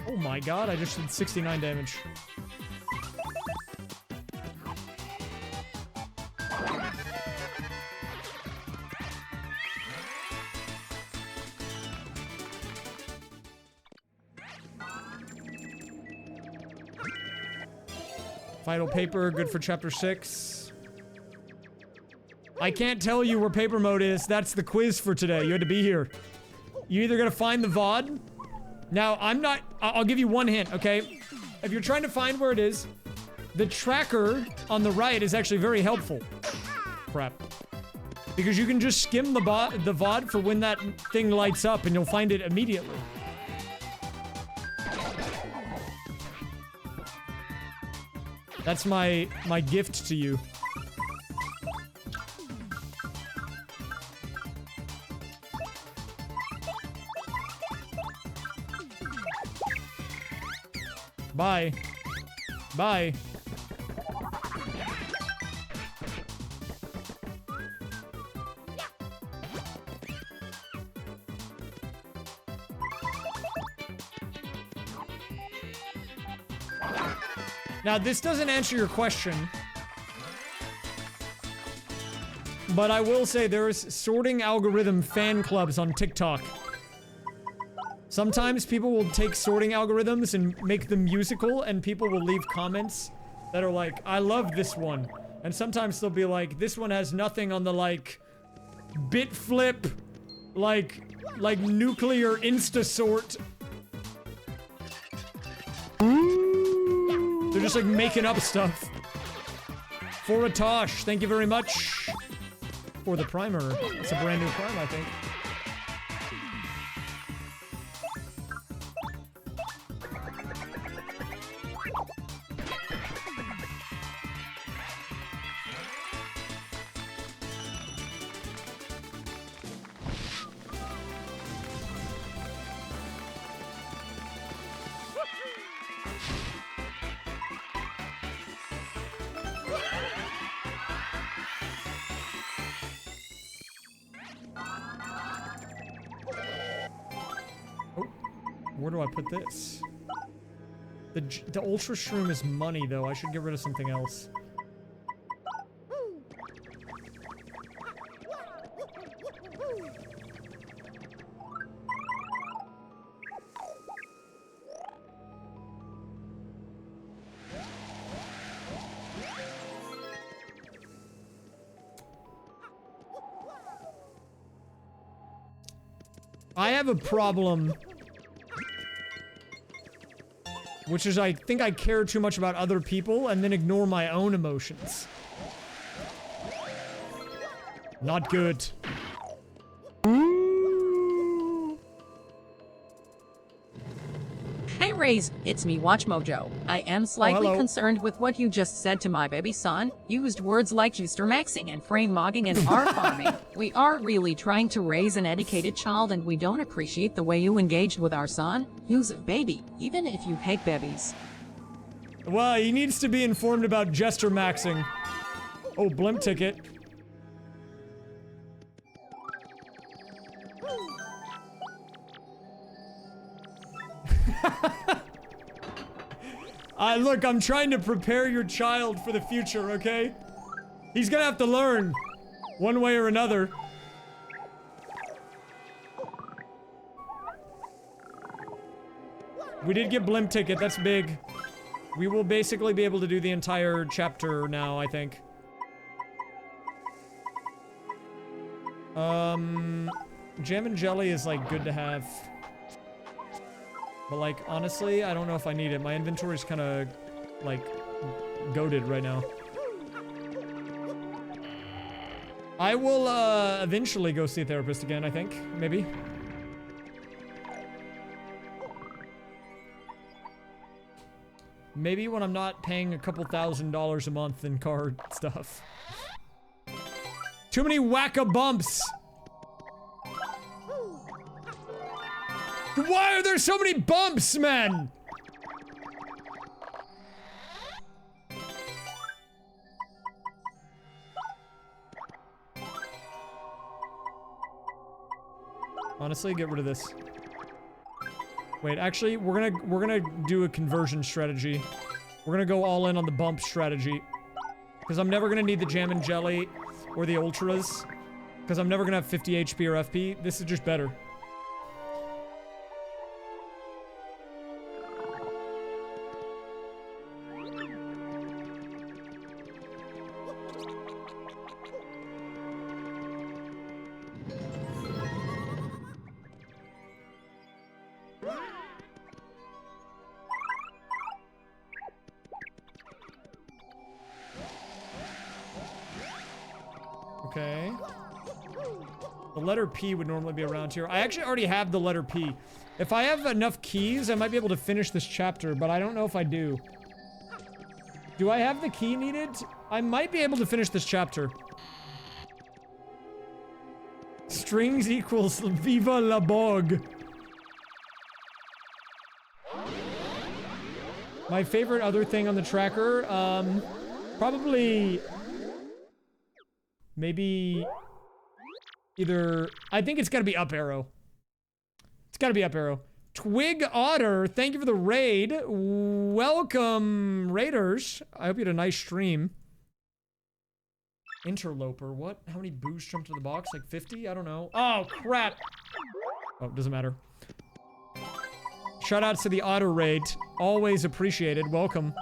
Oh my god, I just did 69 damage. Vital paper, good for chapter 6. I can't tell you where paper mode is. That's the quiz for today. You had to be here. You either gotta find the VOD. Now, I'll give you one hint, okay? If you're trying to find where it is, the tracker on the right is actually very helpful. Crap. Because you can just skim the VOD for when that thing lights up and you'll find it immediately. That's my gift to you. Bye. Bye. Now, this doesn't answer your question, but I will say there's sorting algorithm fan clubs on TikTok. Sometimes people will take sorting algorithms and make them musical, and people will leave comments that are like, I love this one. And sometimes they'll be like, this one has nothing on the, like, bit flip, like nuclear insta-sort. They're just, like, making up stuff. For a Tosh, thank you very much for the primer. It's a brand new prime, I think. Where do I put this? The Ultra Shroom is money, though. I should get rid of something else. I have a problem, which is I think I care too much about other people and then ignore my own emotions. Not good. Hey Rays, it's me Watch Mojo. I am slightly concerned with what you just said to my baby son. Used words like juicer maxing and frame mogging and R-farming. We are really trying to raise an educated child and we don't appreciate the way you engaged with our son. Use it, baby, even if you hate babies. Well, he needs to be informed about gesture maxing. Oh, blimp ticket. Look, I'm trying to prepare your child for the future, okay? He's gonna have to learn, one way or another. We did get blimp ticket, that's big. We will basically be able to do the entire chapter now, I think. Jam and jelly is, like, good to have. But, like, honestly, I don't know if I need it. My inventory's kinda, like, goated right now. I will, eventually go see a therapist again, I think. Maybe. Maybe when I'm not paying a couple $1,000s a month in card stuff. Too many whack-a-bumps! Why are there so many bumps, man? Honestly, get rid of this. Wait, actually, we're gonna do a conversion strategy. We're gonna go all in on the bump strategy. Because I'm never gonna need the jam and jelly or the ultras. Because I'm never gonna have 50 HP or FP. This is just better. Okay. The letter P would normally be around here. I actually already have the letter P. If I have enough keys, I might be able to finish this chapter, but I don't know if I do. Do I have the key needed? I might be able to finish this chapter. Strings equals Viva la Bog. My favorite other thing on the tracker, probably... maybe... either... I think it's gotta be up arrow. It's gotta be up arrow. Twig Otter, thank you for the raid. Welcome, raiders. I hope you had a nice stream. Interloper, what? How many boos jumped to the box? Like 50? I don't know. Oh, crap. Oh, doesn't matter. Shoutouts to the Otter raid. Always appreciated. Welcome.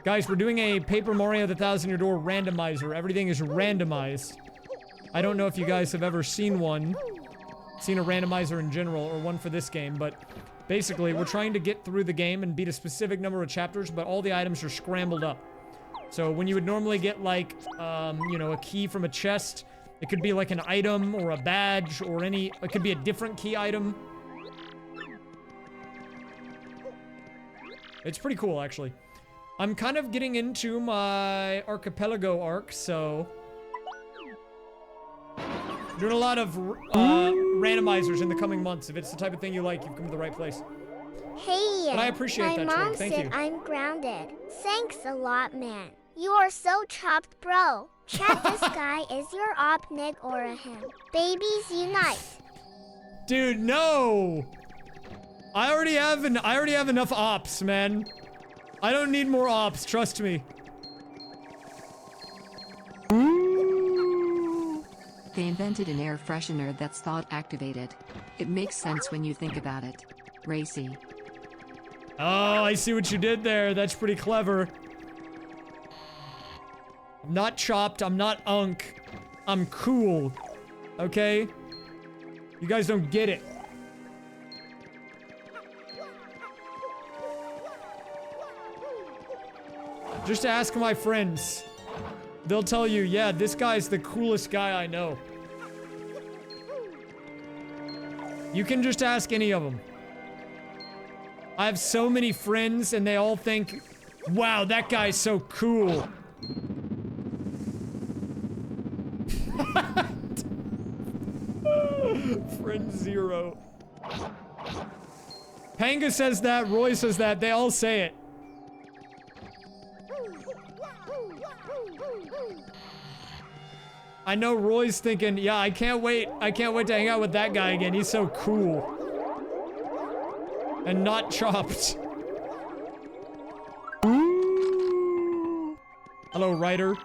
Guys, we're doing a Paper Mario the Thousand Year Door randomizer. Everything is randomized. I don't know if you guys have ever seen one. Seen a randomizer in general, or one for this game, but basically, we're trying to get through the game and beat a specific number of chapters, but all the items are scrambled up. So when you would normally get, like, you know, a key from a chest, it could be like an item or a badge or it could be a different key item. It's pretty cool, actually. I'm kind of getting into my Archipelago arc, so... doing a lot of randomizers in the coming months. If it's the type of thing you like, you've come to the right place. Hey, but I appreciate that, Troy. Thank you. I'm grounded. Thanks a lot, man. You are so chopped, bro. Chat, this guy is your op, nig, or a him. Babies unite. Dude, no! I already have enough ops, man. I don't need more ops, trust me. They invented an air freshener that's thought activated. It makes sense when you think about it. Racy. Oh, I see what you did there. That's pretty clever. I'm not chopped. I'm not unk. I'm cool. Okay? You guys don't get it. Just ask my friends. They'll tell you, yeah, this guy's the coolest guy I know. You can just ask any of them. I have so many friends and they all think, wow, that guy's so cool. Friend zero. Panga says that, Roy says that, they all say it. I know Roy's thinking, yeah, I can't wait to hang out with that guy again. He's so cool. And not chopped. Hello, writer.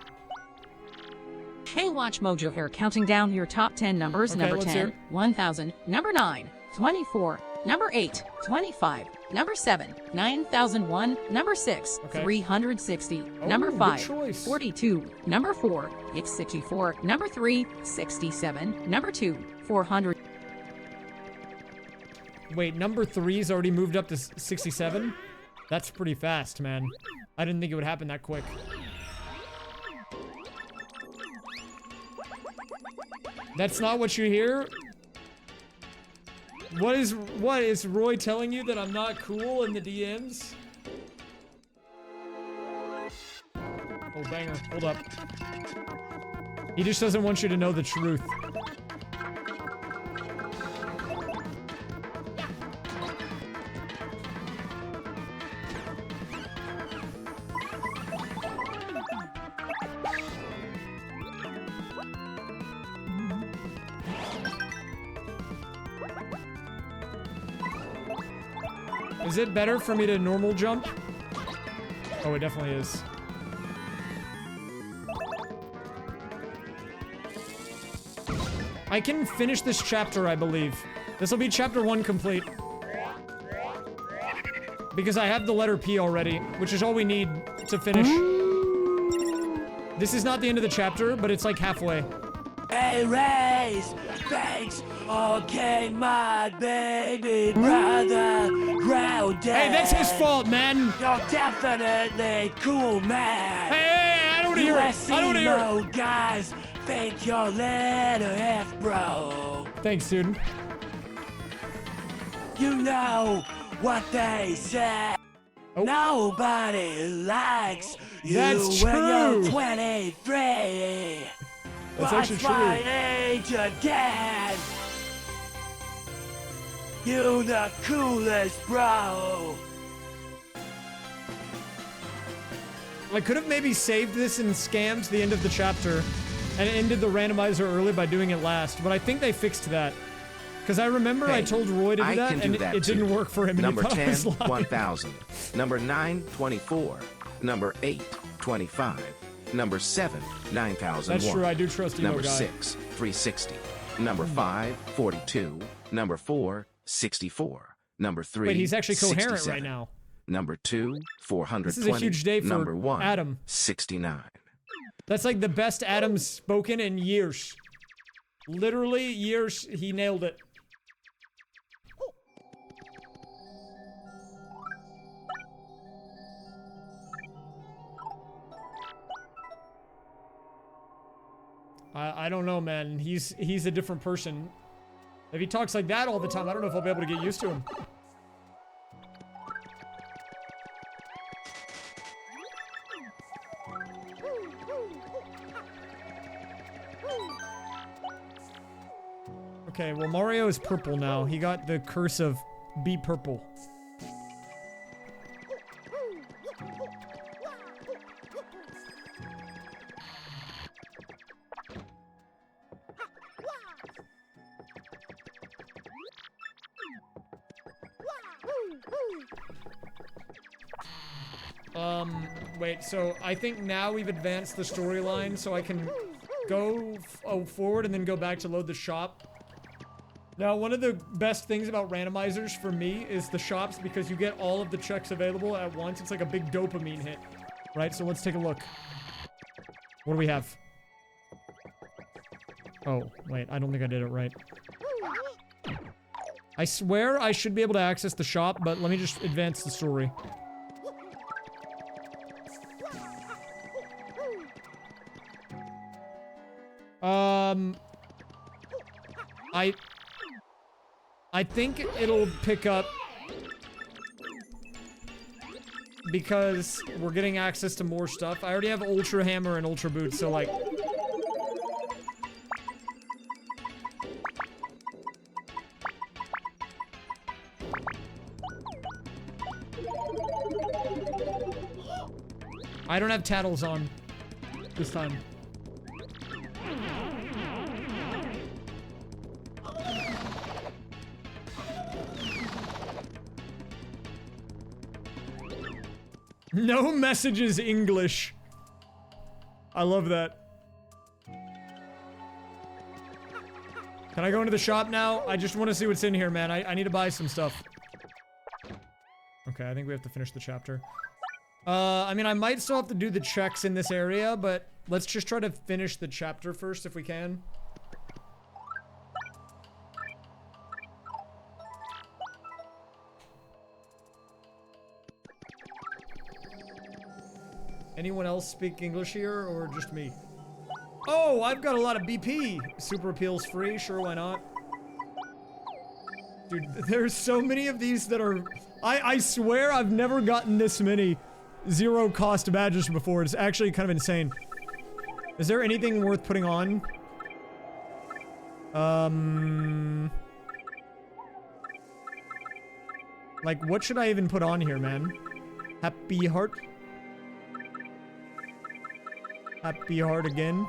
Hey, Watch Mojo here, counting down your top 10 numbers. Okay, number let's 10, hear. 1000. Number 9, 24. Number 8, 25. Number 7, 9001. Number 6, Okay. 360. Oh, Number good 5, choice. 42. Number 4, it's 64. Number 3, 67. Number 2, 400. Wait, number 3's already moved up to 67? That's pretty fast, man. I didn't think it would happen that quick. That's not what you hear? What is Roy telling you, that I'm not cool in the DMs? Oh, banger. Hold up. He just doesn't want you to know the truth. Is it better for me to normal jump? Oh, it definitely is. I can finish this chapter, I believe. This will be chapter 1 complete. Because I have the letter P already, which is all we need to finish. This is not the end of the chapter, but it's like halfway. Hey, Rays! Thanks, okay, my baby brother, grounded. Hey, that's his fault, man! You're definitely cool, man. Hey, I don't want to hear it! I don't want to hear it! Guys think you're little F, bro. Thanks, dude. You know what they say. Oh. Nobody likes you That's when true. you're 23. That's What's actually my true. age again? You the coolest, bro. I could have maybe saved this and scammed the end of the chapter and ended the randomizer early by doing it last, but I think they fixed that. Because I remember I told Roy to do that, and it didn't work for him. Number and he 10, thought I was lying. 1000. Number 9, 24. Number 8, 25. Number 7, 9001. That's true, I do trust you, Number guy. 6, 360. Number 5, 42. Number 4, 64. Number 3, Wait, he's actually coherent 67. right now. Number 2, 420. This is a huge day for Number 1, Adam. 69. That's like the best Adam's spoken in years. Literally years, he nailed it. I don't know, man. He's a different person. If he talks like that all the time, I don't know if I'll be able to get used to him. Okay, well, Mario is purple now. He got the curse of be purple. Wait, so I think now we've advanced the storyline, so I can go forward and then go back to load the shop. Now, one of the best things about randomizers for me is the shops, because you get all of the checks available at once. It's like a big dopamine hit, right? So let's take a look. What do we have? Oh, wait, I don't think I did it right. I swear I should be able to access the shop, but let me just advance the story. I think it'll pick up because we're getting access to more stuff. I already have Ultra Hammer and Ultra Boots, so like... I don't have Tattles on this time. No messages English. I love that. Can I go into the shop now? I just want to see what's in here, man. I need to buy some stuff. Okay, I think we have to finish the chapter. I mean, I might still have to do the checks in this area, but let's just try to finish the chapter first if we can. Anyone else speak English here, or just me? Oh, I've got a lot of BP. Super appeals free, sure, why not? Dude, there's so many of these that are... I swear I've never gotten this many zero cost badges before. It's actually kind of insane. Is there anything worth putting on? Like, what should I even put on here, man? Happy heart? Happy heart again?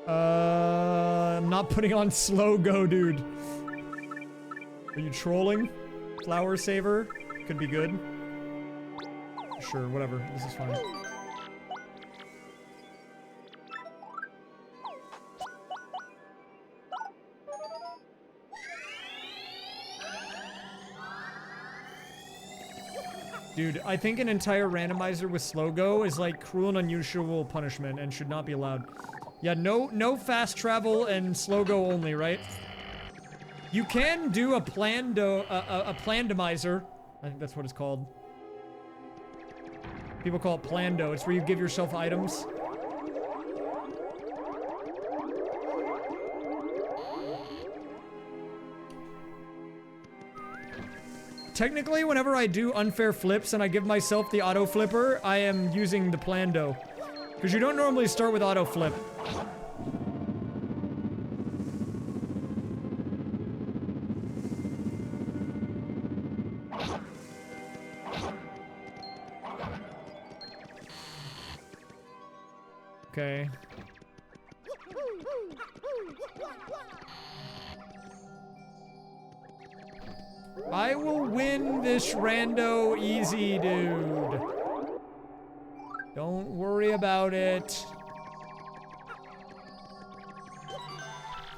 I'm not putting on slow go, dude. Are you trolling? Flower saver? Could be good. Sure, whatever. This is fine. Dude, I think an entire randomizer with slow go is like cruel and unusual punishment and should not be allowed. Yeah, no fast travel and slow go only, right? You can do a plandomizer. I think that's what it's called. People call it plando. It's where you give yourself items. Technically, whenever I do unfair flips and I give myself the auto flipper, I am using the plando. Because you don't normally start with auto flip. Okay. I will win this rando easy, dude. Don't worry about it.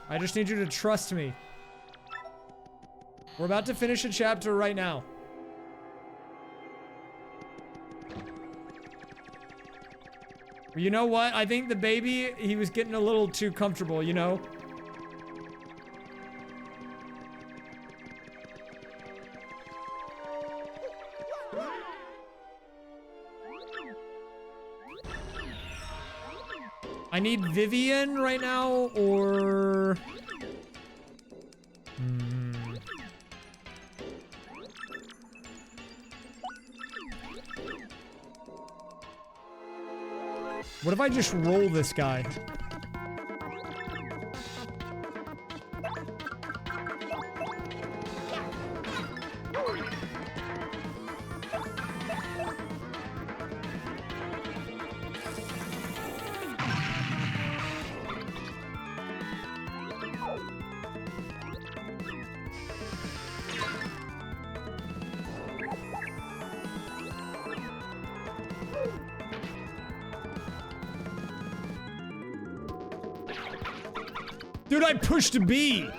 I just need you to trust me. We're about to finish a chapter right now. You know what? I think the baby, he was getting a little too comfortable, you know? I need Vivian right now, or... What if I just roll this guy? Dude, I pushed B.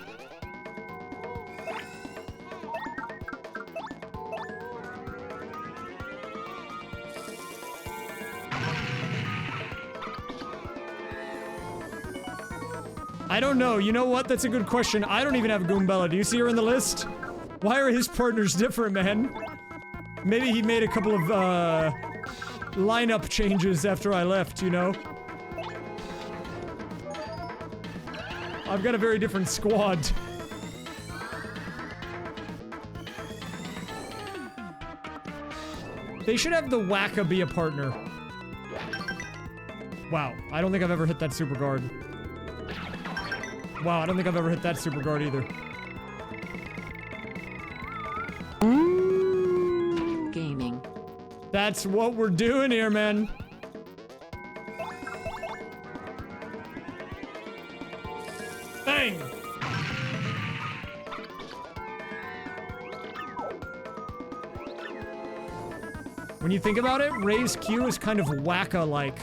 I don't know. You know what? That's a good question. I don't even have Goombella. Do you see her in the list? Why are his partners different, man? Maybe he made a couple of, lineup changes after I left, you know? I've got a very different squad. They should have the Wacka be a partner. Wow, I don't think I've ever hit that super guard. Wow, I don't think I've ever hit that super guard either. Gaming. That's what we're doing here, man. Bang! When you think about it, Ray's Q is kind of wacka-like.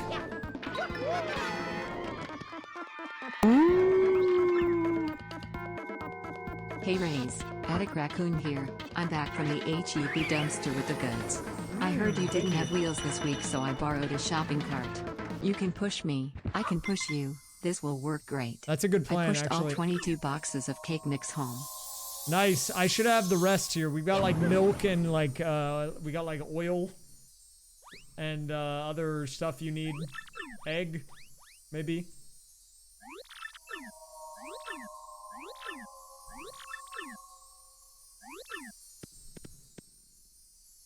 Hey Rays, Attic Raccoon here. I'm back from the HEB dumpster with the goods. I heard you didn't have wheels this week, so I borrowed a shopping cart. You can push me, I can push you. This will work great. That's a good plan, I pushed actually. all 22 boxes of cake mix home. Nice. I should have the rest here. We've got like milk and like, we got like oil and other stuff you need. Egg, maybe.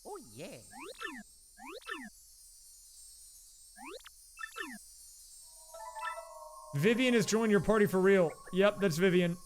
Oh yeah. Vivian has joined your party for real. Yep, that's Vivian.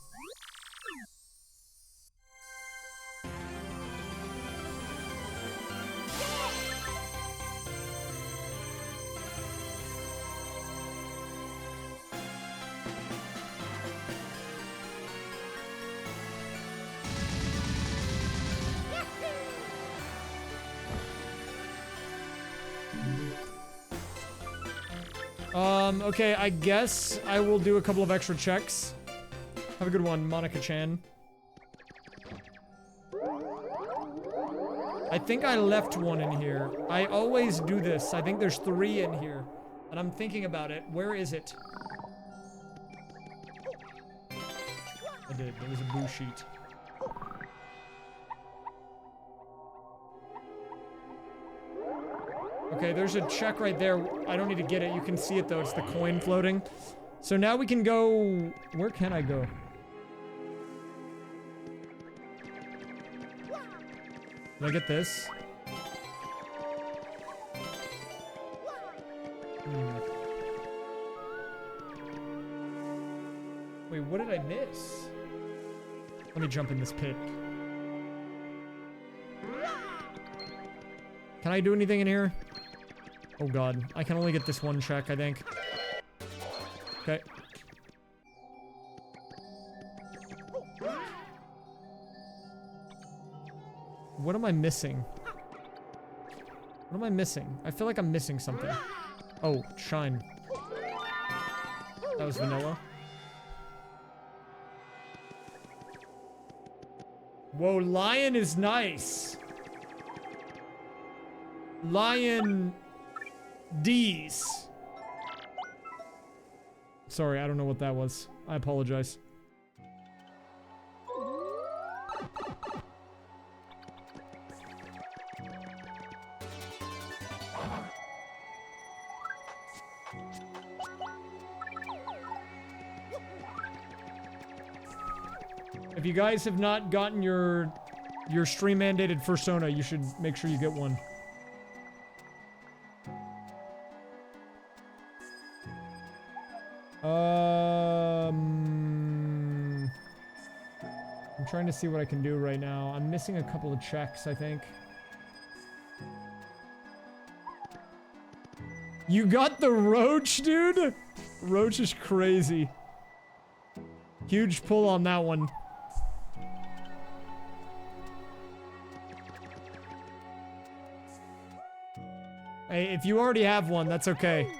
Okay, I guess I will do a couple of extra checks. Have a good one, Monica-chan. I think I left one in here. I always do this. I think there's 3 in here. And I'm thinking about it. Where is it? I did. There was a boo sheet. Okay, there's a check right there. I don't need to get it. You can see it, though. It's the coin floating. So now we can go... Where can I go? Can I get this? Wait, what did I miss? Let me jump in this pit. Can I do anything in here? Oh god, I can only get this one check, I think. Okay. What am I missing? What am I missing? I feel like I'm missing something. Oh, shine. That was vanilla. Whoa, lion is nice. Lion D's. Sorry, I don't know what that was. I apologize. If you guys have not gotten your stream mandated fursona, you should make sure you get one. I'm trying to see what I can do right now. I'm missing a couple of checks, I think. You got the roach, dude? Roach is crazy. Huge pull on that one. Hey, if you already have one, that's okay.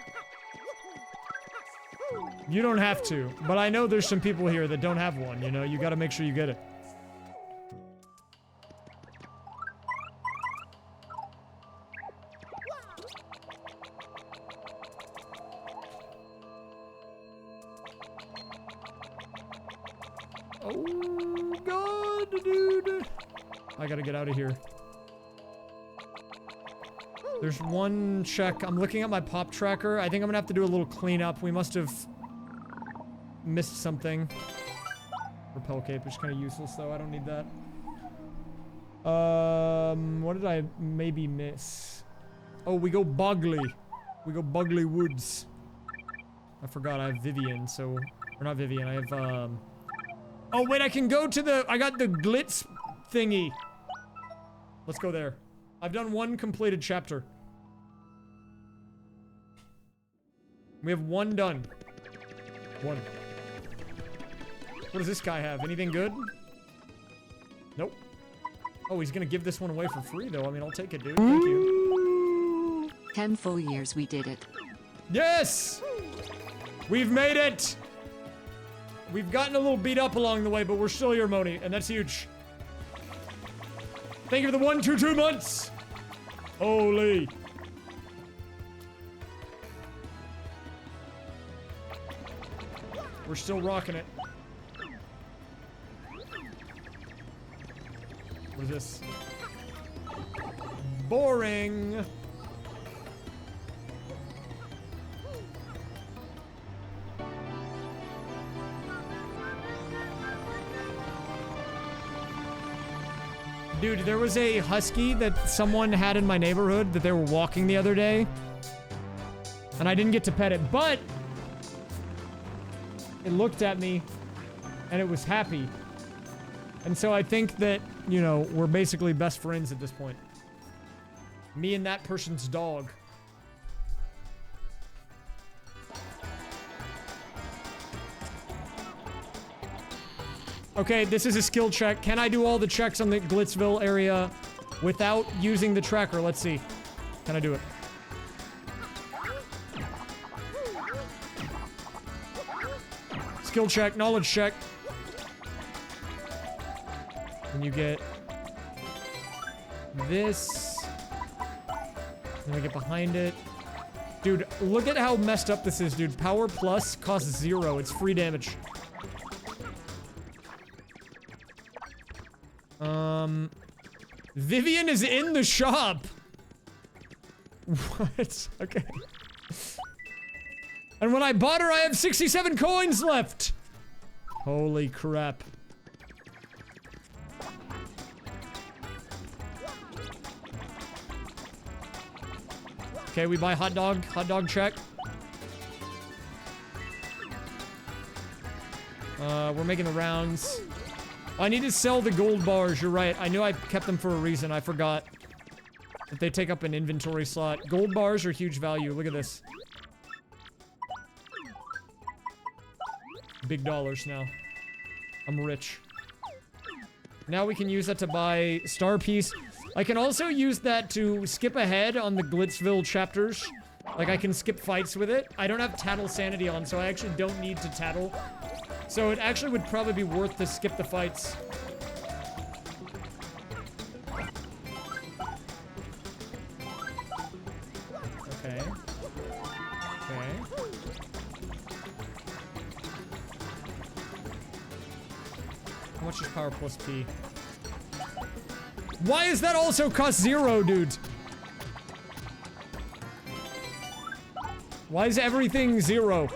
You don't have to, but I know there's some people here that don't have one, you know? You gotta make sure you get it. Oh, God, dude. I gotta get out of here. There's one check. I'm looking at my pop tracker. I think I'm gonna have to do a little cleanup. We must have missed something. Repel cape is kind of useless, though. I don't need that. What did I maybe miss? Oh, we go Bogley. We go Bogley Woods. I forgot I have Vivian, so... Or not Vivian, I have, Oh, wait, I can go to the... I got the glitz thingy. Let's go there. I've done one completed chapter. We have one done. One. What does this guy have? Anything good? Nope. Oh, he's gonna give this one away for free, though. I mean, I'll take it, dude. Thank you. 10 full years we did it. Yes! We've made it! We've gotten a little beat up along the way, but we're still here, Moni, and that's huge. Thank you for the 122 months! Holy. We're still rocking it. What is this? Boring. Dude, there was a husky that someone had in my neighborhood that they were walking the other day. And I didn't get to pet it, but it looked at me and it was happy. And so I think that, you know, we're basically best friends at this point. Me and that person's dog. Okay, this is a skill check. Can I do all the checks on the Glitzville area without using the tracker? Let's see. Can I do it? Skill check, knowledge check. And you get this. Then I get behind it. Dude, look at how messed up this is, dude. Power plus costs 0. It's free damage. Vivian is in the shop. What? Okay. And when I bought her, I have 67 coins left. Holy crap. Okay, we buy hot dog. Hot dog check. We're making the rounds. I need to sell the gold bars, you're right. I knew I kept them for a reason, I forgot. That they take up an inventory slot. Gold bars are huge value, look at this. Big dollars now. I'm rich. Now we can use that to buy star piece. I can also use that to skip ahead on the Glitzville chapters. Like, I can skip fights with it. I don't have Tattle Sanity on, so I actually don't need to tattle. So it actually would probably be worth to skip the fights. Okay. Okay. How much is power plus P? Why is that also cost 0, dude? Why is everything 0?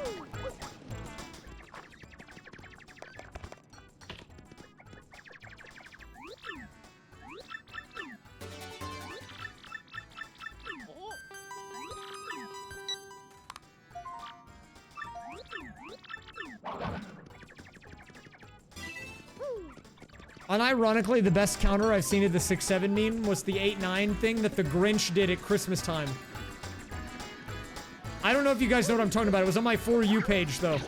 Unironically, the best counter I've seen of the 6-7 meme was the 8-9 thing that the Grinch did at Christmas time. I don't know if you guys know what I'm talking about. It was on my For You page, though.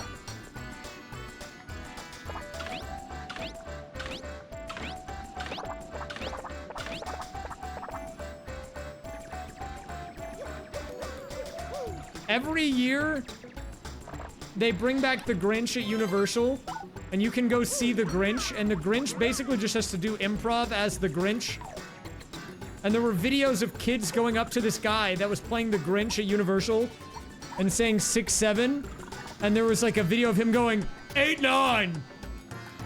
Every year, they bring back the Grinch at Universal. And you can go see the Grinch, and the Grinch basically just has to do improv as the Grinch. And there were videos of kids going up to this guy that was playing the Grinch at Universal and saying 6-7. And there was like a video of him going 8-9.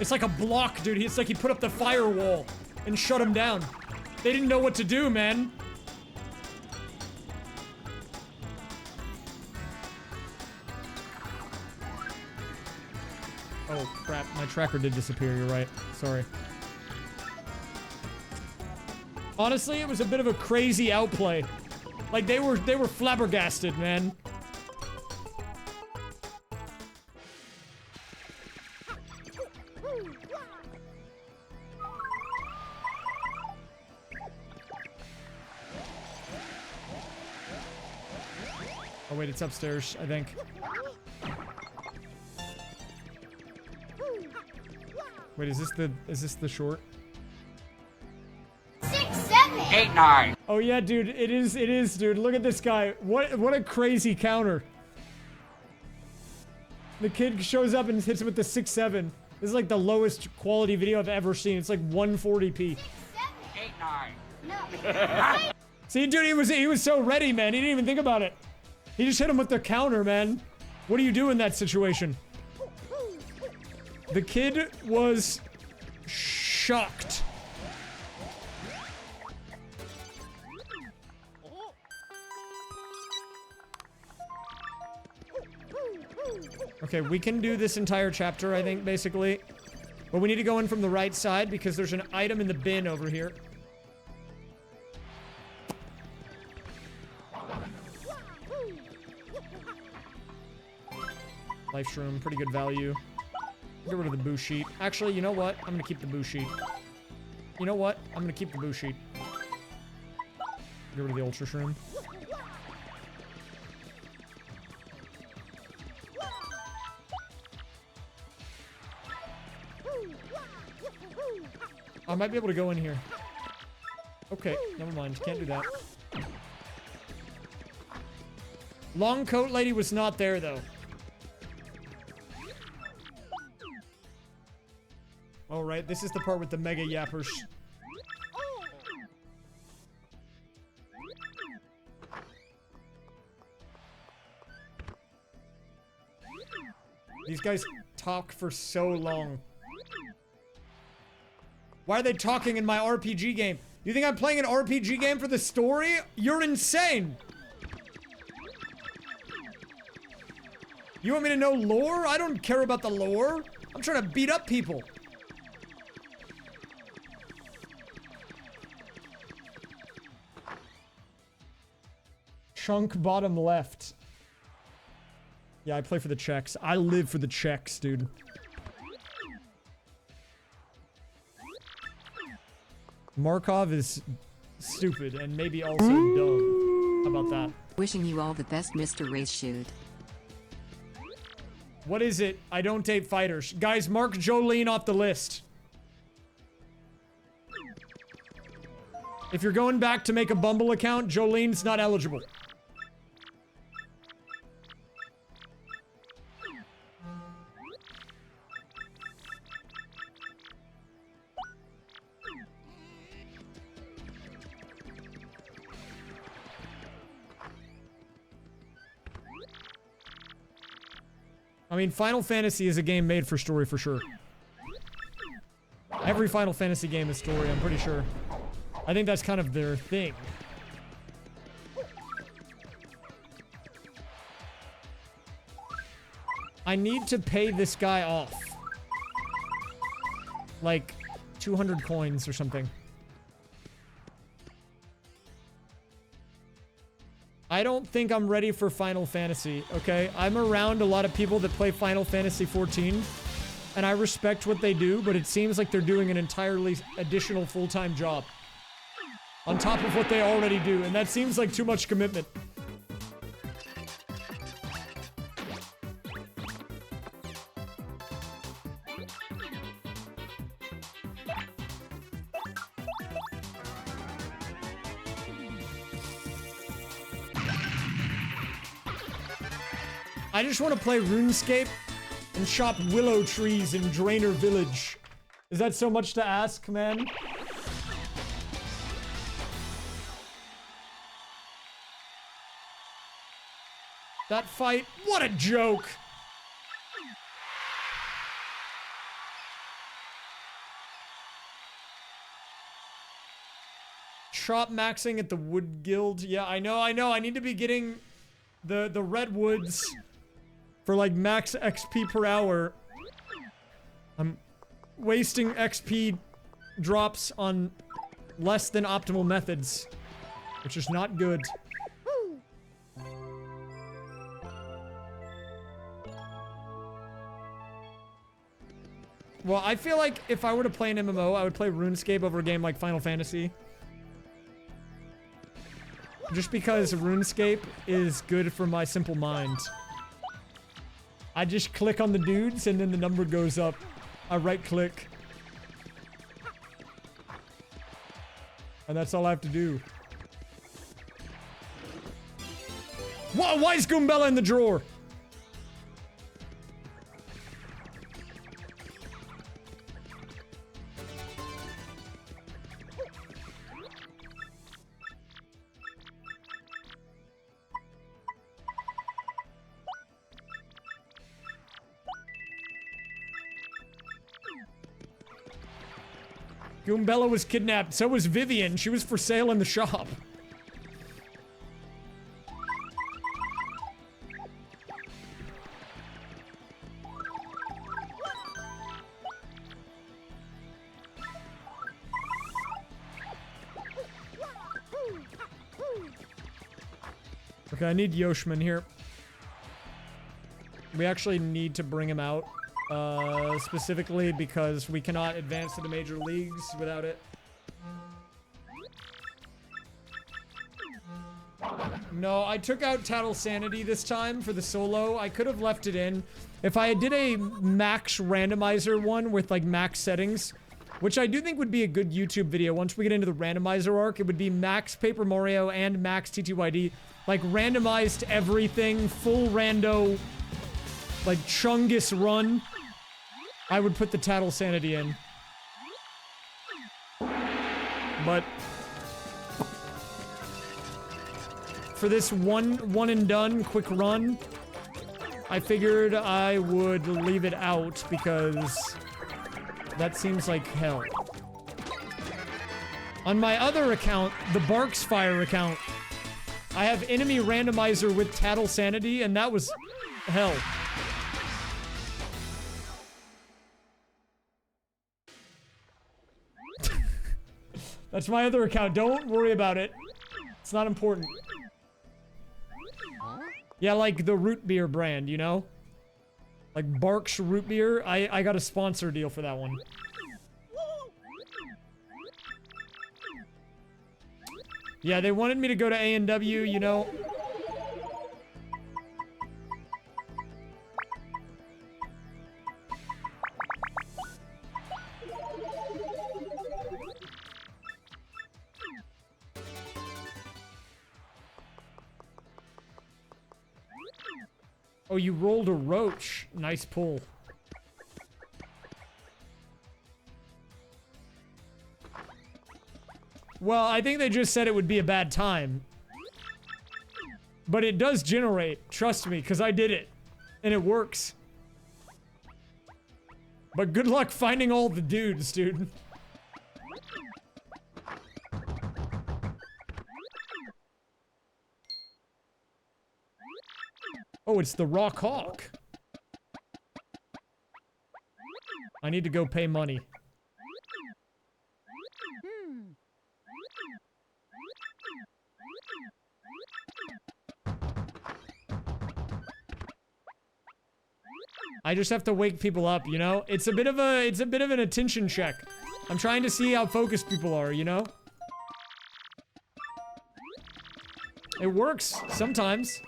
It's like a block, dude. It's like he put up the firewall and shut him down. They didn't know what to do, man. Oh, crap. My tracker did disappear. You're right. Sorry. Honestly, it was a bit of a crazy outplay. Like, they were flabbergasted, man. Oh, wait. It's upstairs, I think. Wait, is this the short? 6-7. 8-9. Oh yeah, dude, it is, dude. Look at this guy. What a crazy counter. The kid shows up and hits him with the 6-7. This is like the lowest quality video I've ever seen. It's like 140p. 8-9. See, dude, he was so ready, man. He didn't even think about it. He just hit him with the counter, man. What do you do in that situation? The kid was shocked. Okay, we can do this entire chapter, I think, basically. But we need to go in from the right side because there's an item in the bin over here. Life shroom, pretty good value. Get rid of the boo sheet. Actually, you know what? I'm gonna keep the boo sheet. You know what? I'm gonna keep the boo sheet. Get rid of the ultra shroom. I might be able to go in here. Okay, never mind. Can't do that. Long coat lady was not there, though. Alright, this is the part with the mega yappers. These guys talk for so long. Why are they talking in my RPG game? You think I'm playing an RPG game for the story? You're insane! You want me to know lore? I don't care about the lore. I'm trying to beat up people. Chunk bottom left. Yeah, I play for the checks. I live for the checks, dude. Markov is stupid and maybe also dumb. How about that? Wishing you all the best, Mr. Race Shoot. What is it? I don't date fighters. Guys, mark Jolene off the list. If you're going back to make a Bumble account, Jolene's not eligible. I mean, Final Fantasy is a game made for story for sure. Every Final Fantasy game is story, I'm pretty sure. I think that's kind of their thing. I need to pay this guy off. Like, 200 coins or something. I don't think I'm ready for Final Fantasy, okay? I'm around a lot of people that play Final Fantasy 14, and I respect what they do, but it seems like they're doing an entirely additional full-time job on top of what they already do, and that seems like too much commitment. I just want to play RuneScape and chop willow trees in Drainer Village. Is that so much to ask, man? That fight, what a joke! Shop maxing at the Wood Guild. Yeah, I know. I need to be getting the redwoods for like max XP per hour. I'm wasting XP drops on less than optimal methods, which is not good. Well, I feel like if I were to play an MMO, I would play RuneScape over a game like Final Fantasy. Just because RuneScape is good for my simple mind. I just click on the dudes and then the number goes up. I right click. And that's all I have to do. Why is Goombella in the drawer? Goombella was kidnapped. So was Vivian. She was for sale in the shop. Okay, I need Yoshman here. We actually need to bring him out. Specifically because we cannot advance to the major leagues without it. No, I took out Tattle Sanity this time for the solo. I could have left it in. If I did a max randomizer one with like max settings, which I do think would be a good YouTube video once we get into the randomizer arc, it would be max Paper Mario and max TTYD. Like randomized everything, full rando, like Chungus run. I would put the Tattle Sanity in. But for this one and done quick run, I figured I would leave it out because that seems like hell. On my other account, the Barksfire account, I have enemy randomizer with Tattle Sanity, and that was hell. That's my other account. Don't worry about it. It's not important. Yeah, like the root beer brand, you know? Like Barks root beer. I got a sponsor deal for that one. Yeah, they wanted me to go to A&W, you know? Oh, you rolled a roach. Nice pull. Well, I think they just said it would be a bad time. But it does generate, trust me, because I did it. And it works. But good luck finding all the dudes, dude. Oh, it's the Rock Hawk. I need to go pay money. I just have to wake people up, you know? It's a bit of an attention check. I'm trying to see how focused people are, you know? It works sometimes.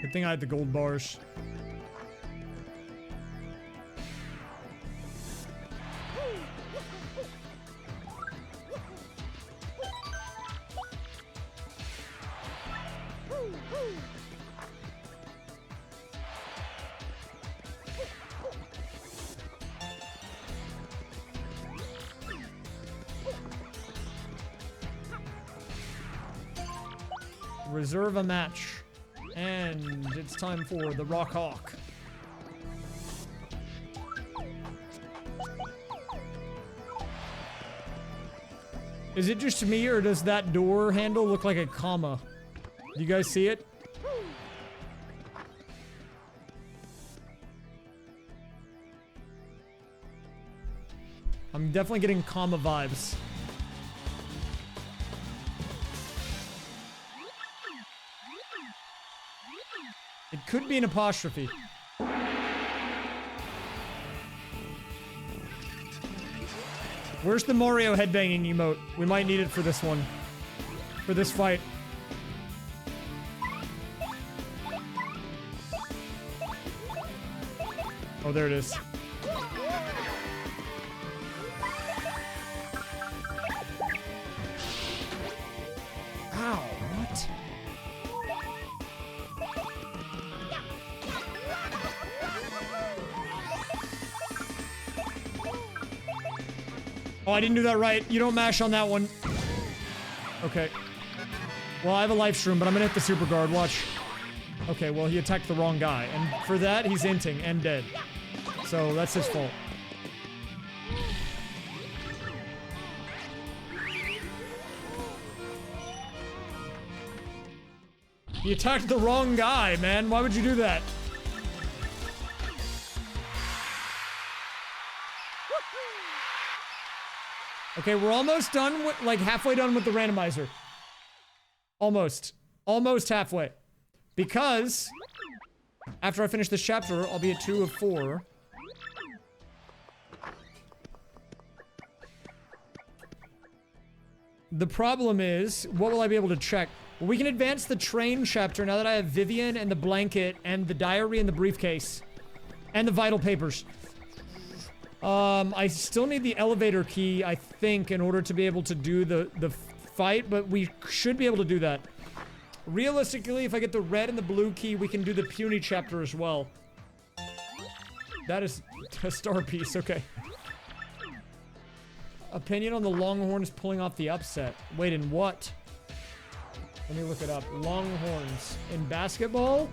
Good thing I had the gold bars. Reserve a match. And it's time for the Rock Hawk. Is it just me, or does that door handle look like a comma? Do you guys see it? I'm definitely getting comma vibes. It could be an apostrophe. Where's the Mario headbanging emote? We might need it for this one. For this fight. Oh, there it is. Ow, what? Oh, I didn't do that right. You don't mash on that one. Okay. Well, I have a life stream, but I'm gonna hit the super guard. Watch. Okay, well, he attacked the wrong guy. And for that, he's inting and dead. So, that's his fault. He attacked the wrong guy, man. Why would you do that? Okay, we're almost done with, like, halfway done with the randomizer. Almost. Almost halfway. Because after I finish this chapter, I'll be at 2 of 4. The problem is, what will I be able to check? Well, we can advance the train chapter now that I have Vivian and the blanket and the diary and the briefcase. And the vital papers. I still need the elevator key, I think, in order to be able to do the fight, but we should be able to do that. Realistically, if I get the red and the blue key, we can do the puny chapter as well. That is a star piece, okay. Opinion on the Longhorns pulling off the upset. Wait, in what? Let me look it up. Longhorns. In basketball?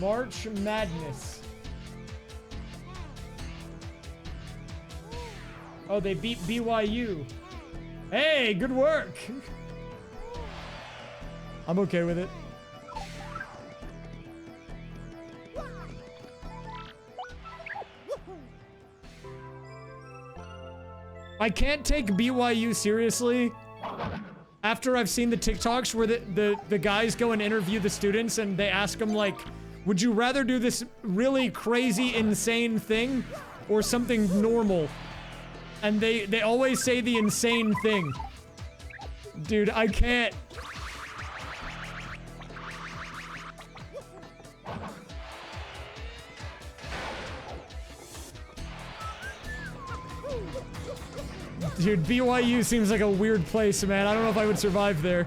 March Madness. Oh, they beat BYU. Hey, good work. I'm okay with it. I can't take BYU seriously after I've seen the TikToks where the guys go and interview the students and they ask them, like, would you rather do this really crazy, insane thing or something normal? And they always say the insane thing. Dude, I can't. Dude, BYU seems like a weird place, man. I don't know if I would survive there.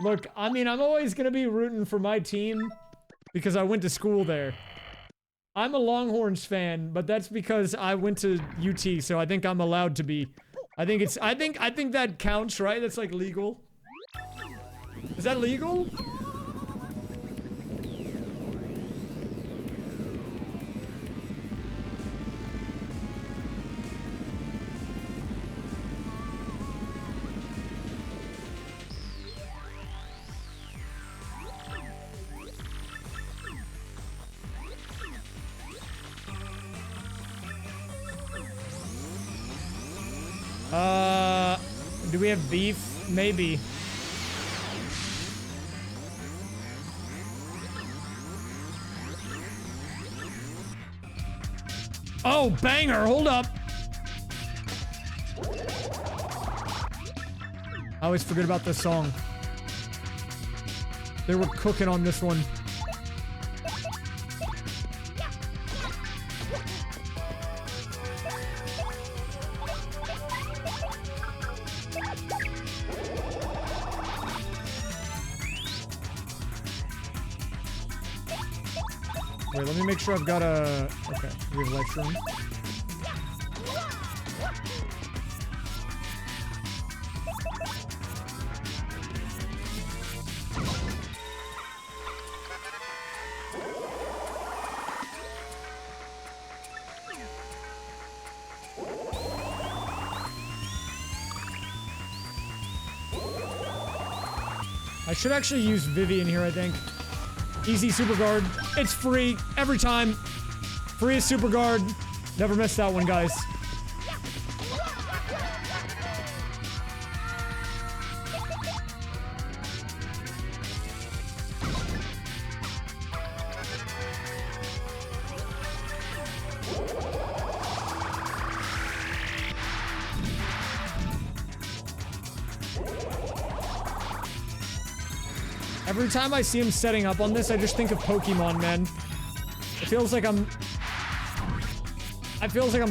Look, I mean, I'm always gonna be rooting for my team because I went to school there. I'm a Longhorns fan, but that's because I went to UT, so I think I'm allowed to be. I think that counts, right? That's like legal. Is that legal? Do we have beef? Maybe. Oh, banger! Hold up! I always forget about this song. They were cooking on this one. Wait, let me make sure I've got a... Okay, we have life stream. I should actually use Vivian here, I think. Easy super guard. It's free every time. Free as super guard. Never missed that one, guys. Every time I see him setting up on this, I just think of Pokemon, man. It feels like I'm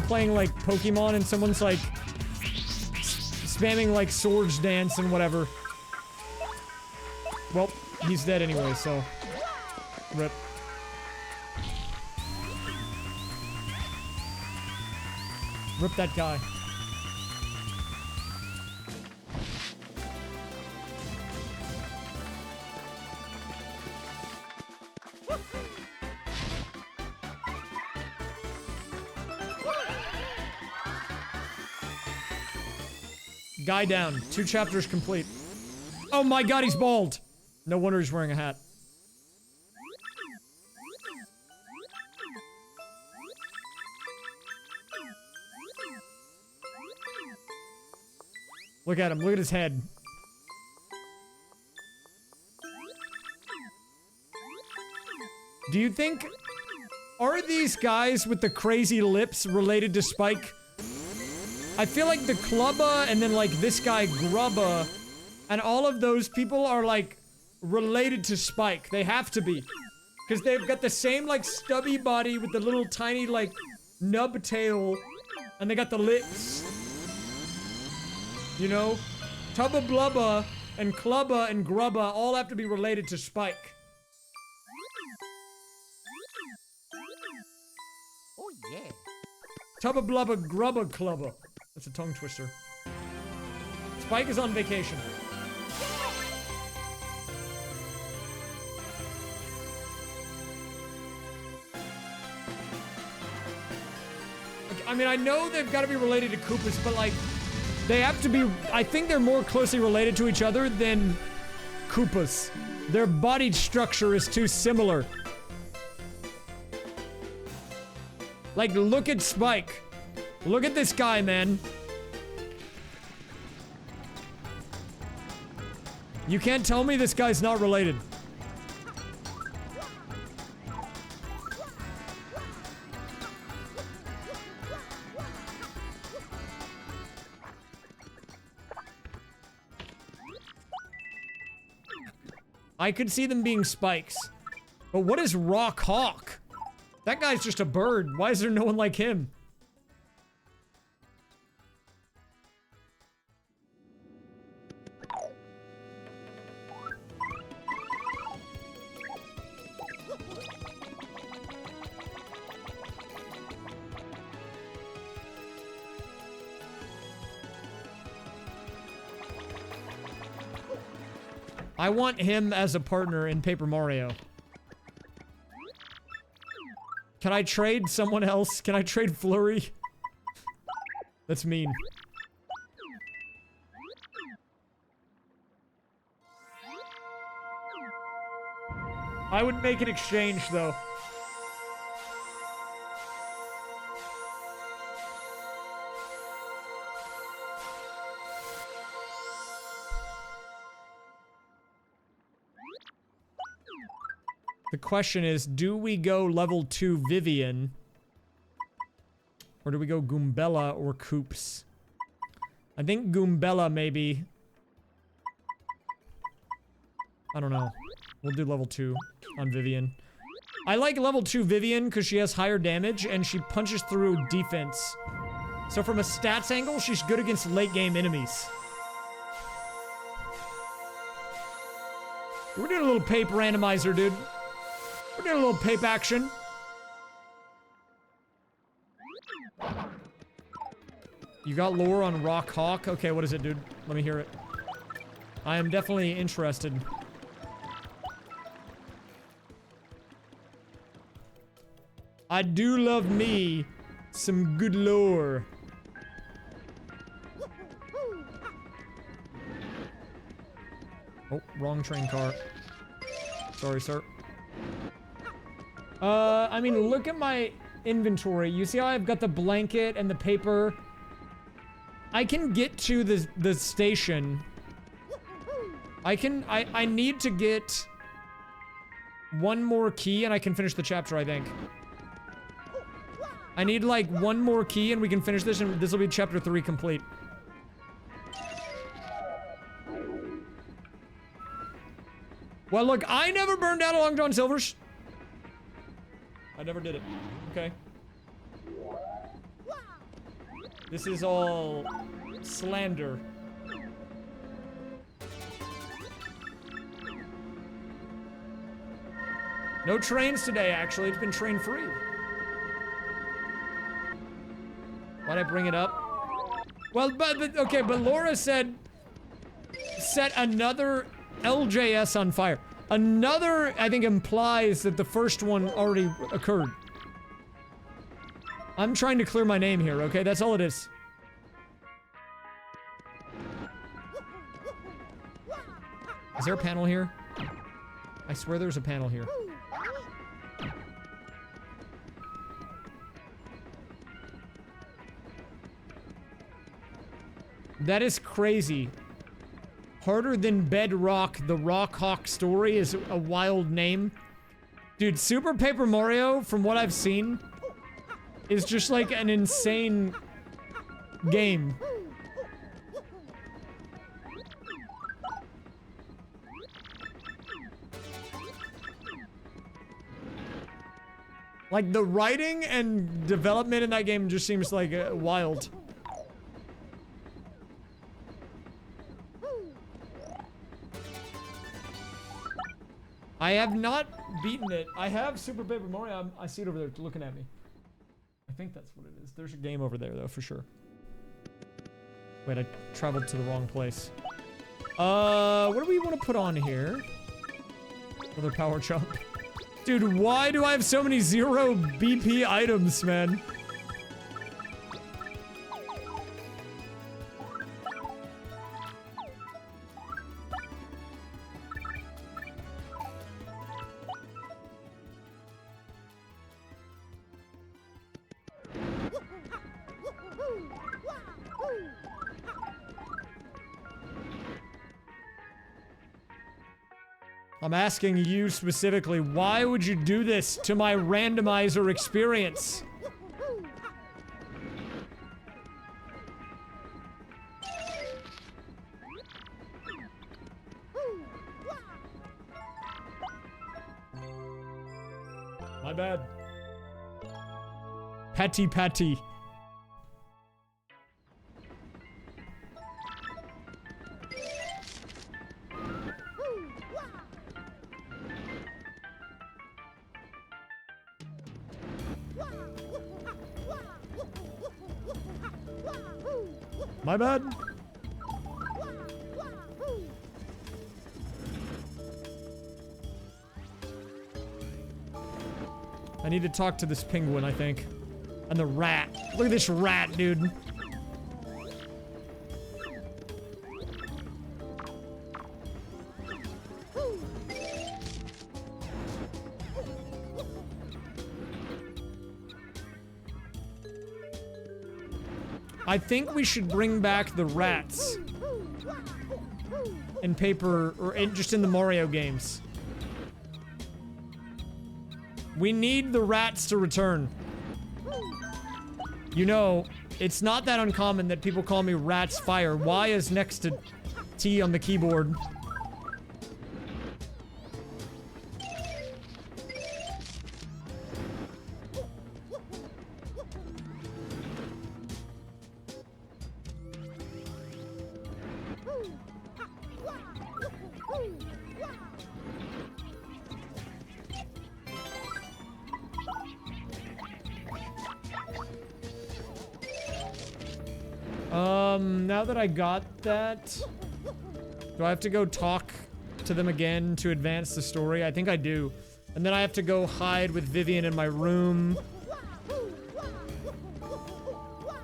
playing like Pokemon and someone's like spamming like Swords Dance and whatever. Well, he's dead anyway, so rip. Rip that guy. Guy down. 2 chapters complete. Oh my god, he's bald! No wonder he's wearing a hat. Look at him. Look at his head. Do you think... Are these guys with the crazy lips related to Spike? I feel like the Clubba and then like this guy Grubba and all of those people are like related to Spike. They have to be. Because they've got the same like stubby body with the little tiny like nub tail and they got the lips. You know? Tubba Blubba and Clubba and Grubba all have to be related to Spike. Oh yeah. Tubba Blubba Grubba Clubba. That's a tongue twister. Spike is on vacation. I mean, I know they've got to be related to Koopas, but like, they have to be, I think they're more closely related to each other than Koopas. Their body structure is too similar. Like, look at Spike. Look at this guy, man. You can't tell me this guy's not related. I could see them being Spikes. But what is Rock Hawk? That guy's just a bird. Why is there no one like him? I want him as a partner in Paper Mario. Can I trade someone else? Can I trade Flurry? That's mean. I would make an exchange, though. The question is, do we go level 2 Vivian? Or do we go Goombella or Koops? I think Goombella, maybe. I don't know. We'll do level 2 on Vivian. I like level 2 Vivian because she has higher damage and she punches through defense. So from a stats angle, she's good against late game enemies. We're doing a little pape randomizer, dude. We're doing a little pape action. You got lore on Rock Hawk? Okay, what is it, dude? Let me hear it. I am definitely interested. I do love me some good lore. Oh, wrong train car. Sorry, sir. I mean, look at my... inventory. You see how I've got the blanket and the paper? I can get to the station. I need to get one more key and I can finish the chapter, I think. I need like one more key and we can finish this, and this will be chapter 3 complete. Well, look, I never burned down a Long John Silver's. I never did it. Okay. This is all slander. No trains today, actually. It's been train free. Why'd I bring it up? Well, but okay, but Laura said set another LJS on fire. Another, I think, implies that the first one already occurred. I'm trying to clear my name here, okay? That's all it is. Is there a panel here? I swear there's a panel here. That is crazy. Harder than Bedrock, the Rock Hawk story is a wild name. Dude, Super Paper Mario, from what I've seen, is just like an insane game. Like, the writing and development in that game just seems like wild. I have not beaten it. I have Super Paper Mario. I see it over there looking at me. I think that's what it is. There's a game over there, though, for sure. Wait, I traveled to the wrong place. What do we want to put on here? Another power jump. Dude, why do I have so many 0 BP items, man? I'm asking you specifically, why would you do this to my randomizer experience? My bad. Patty patty. My bad. I need to talk to this penguin, I think. And the rat. Look at this rat, dude. I think we should bring back the rats in paper, or just in the Mario games. We need the rats to return. You know, it's not that uncommon that people call me Ratsfire. Y is next to T on the keyboard. Now that I got that, do I have to go talk to them again to advance the story? I think I do. And then I have to go hide with Vivian in my room.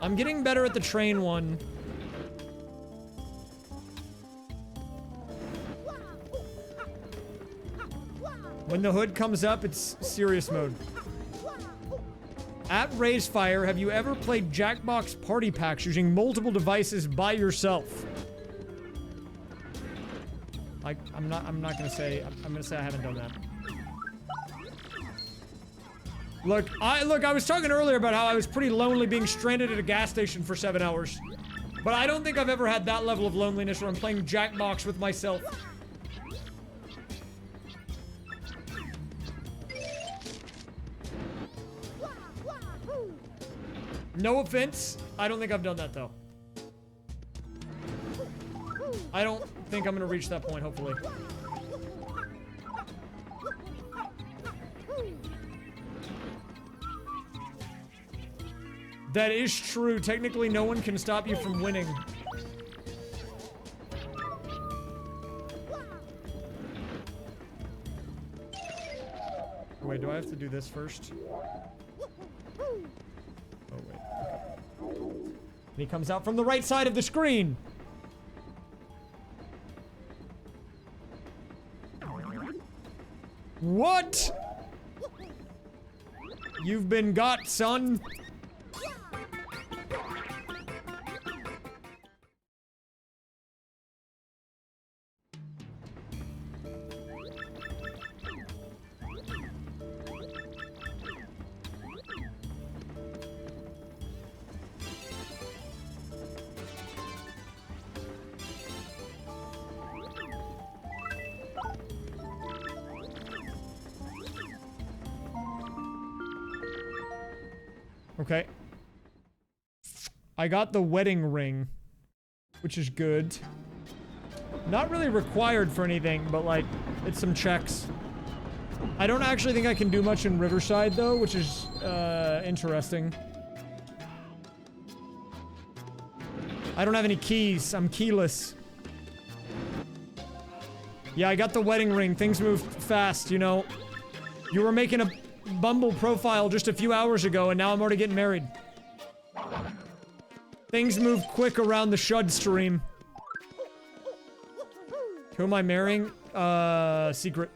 I'm getting better at the train one. When the hood comes up, it's serious mode. At raysfire, have you ever played Jackbox party packs using multiple devices by yourself? I'm not gonna say, I'm gonna say I haven't done that. Look, I was talking earlier about how I was pretty lonely being stranded at a gas station for 7 hours. But I don't think I've ever had that level of loneliness where I'm playing Jackbox with myself. No offense, I don't think I've done that though. I don't think I'm gonna reach that point, hopefully. That is true. Technically, no one can stop you from winning. Wait, do I have to do this first? Oh, wait. Okay. And he comes out from the right side of the screen. What? You've been got, son. Okay. I got the wedding ring, which is good. Not really required for anything, but like, it's some checks. I don't actually think I can do much in Riverside though, which is, interesting. I don't have any keys. I'm keyless. Yeah, I got the wedding ring. Things move fast, you know. You were making a Bumble profile just a few hours ago, and now I'm already getting married. Things move quick around the Shud stream. Who am I marrying? Secret.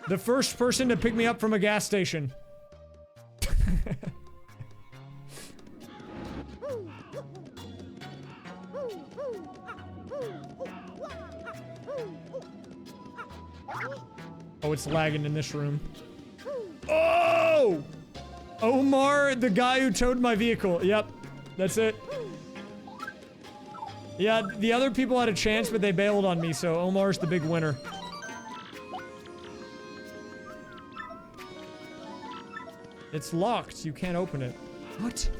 The first person to pick me up from a gas station. Oh, it's lagging in this room. Oh! Omar, the guy who towed my vehicle. Yep, that's it. Yeah, the other people had a chance, but they bailed on me, so Omar's the big winner. It's locked. You can't open it. What?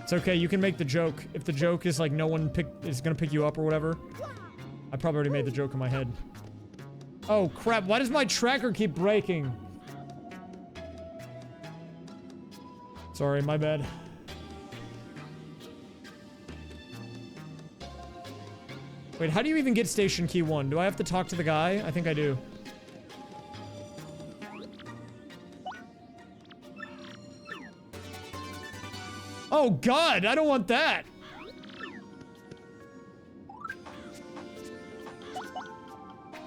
It's okay, you can make the joke. If the joke is like no one is gonna pick you up or whatever. I probably already made the joke in my head. Oh crap, why does my tracker keep breaking? Sorry, my bad. Wait, how do you even get station key 1? Do I have to talk to the guy? I think I do. Oh god, I don't want that!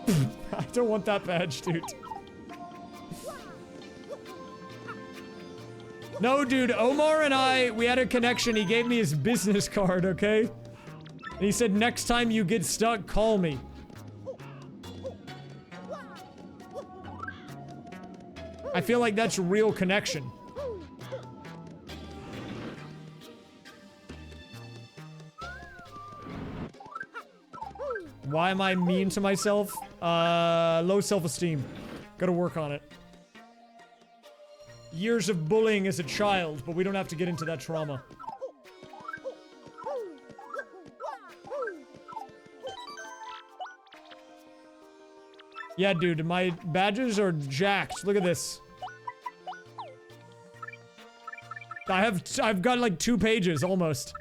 I don't want that badge, dude. No, dude, Omar and I, we had a connection. He gave me his business card, okay? And he said, next time you get stuck, call me. I feel like that's a real connection. Why am I mean to myself? Low self-esteem. Gotta work on it. Years of bullying as a child, but we don't have to get into that trauma. Yeah, dude, my badges are jacked. Look at this. I've got like 2 pages, almost.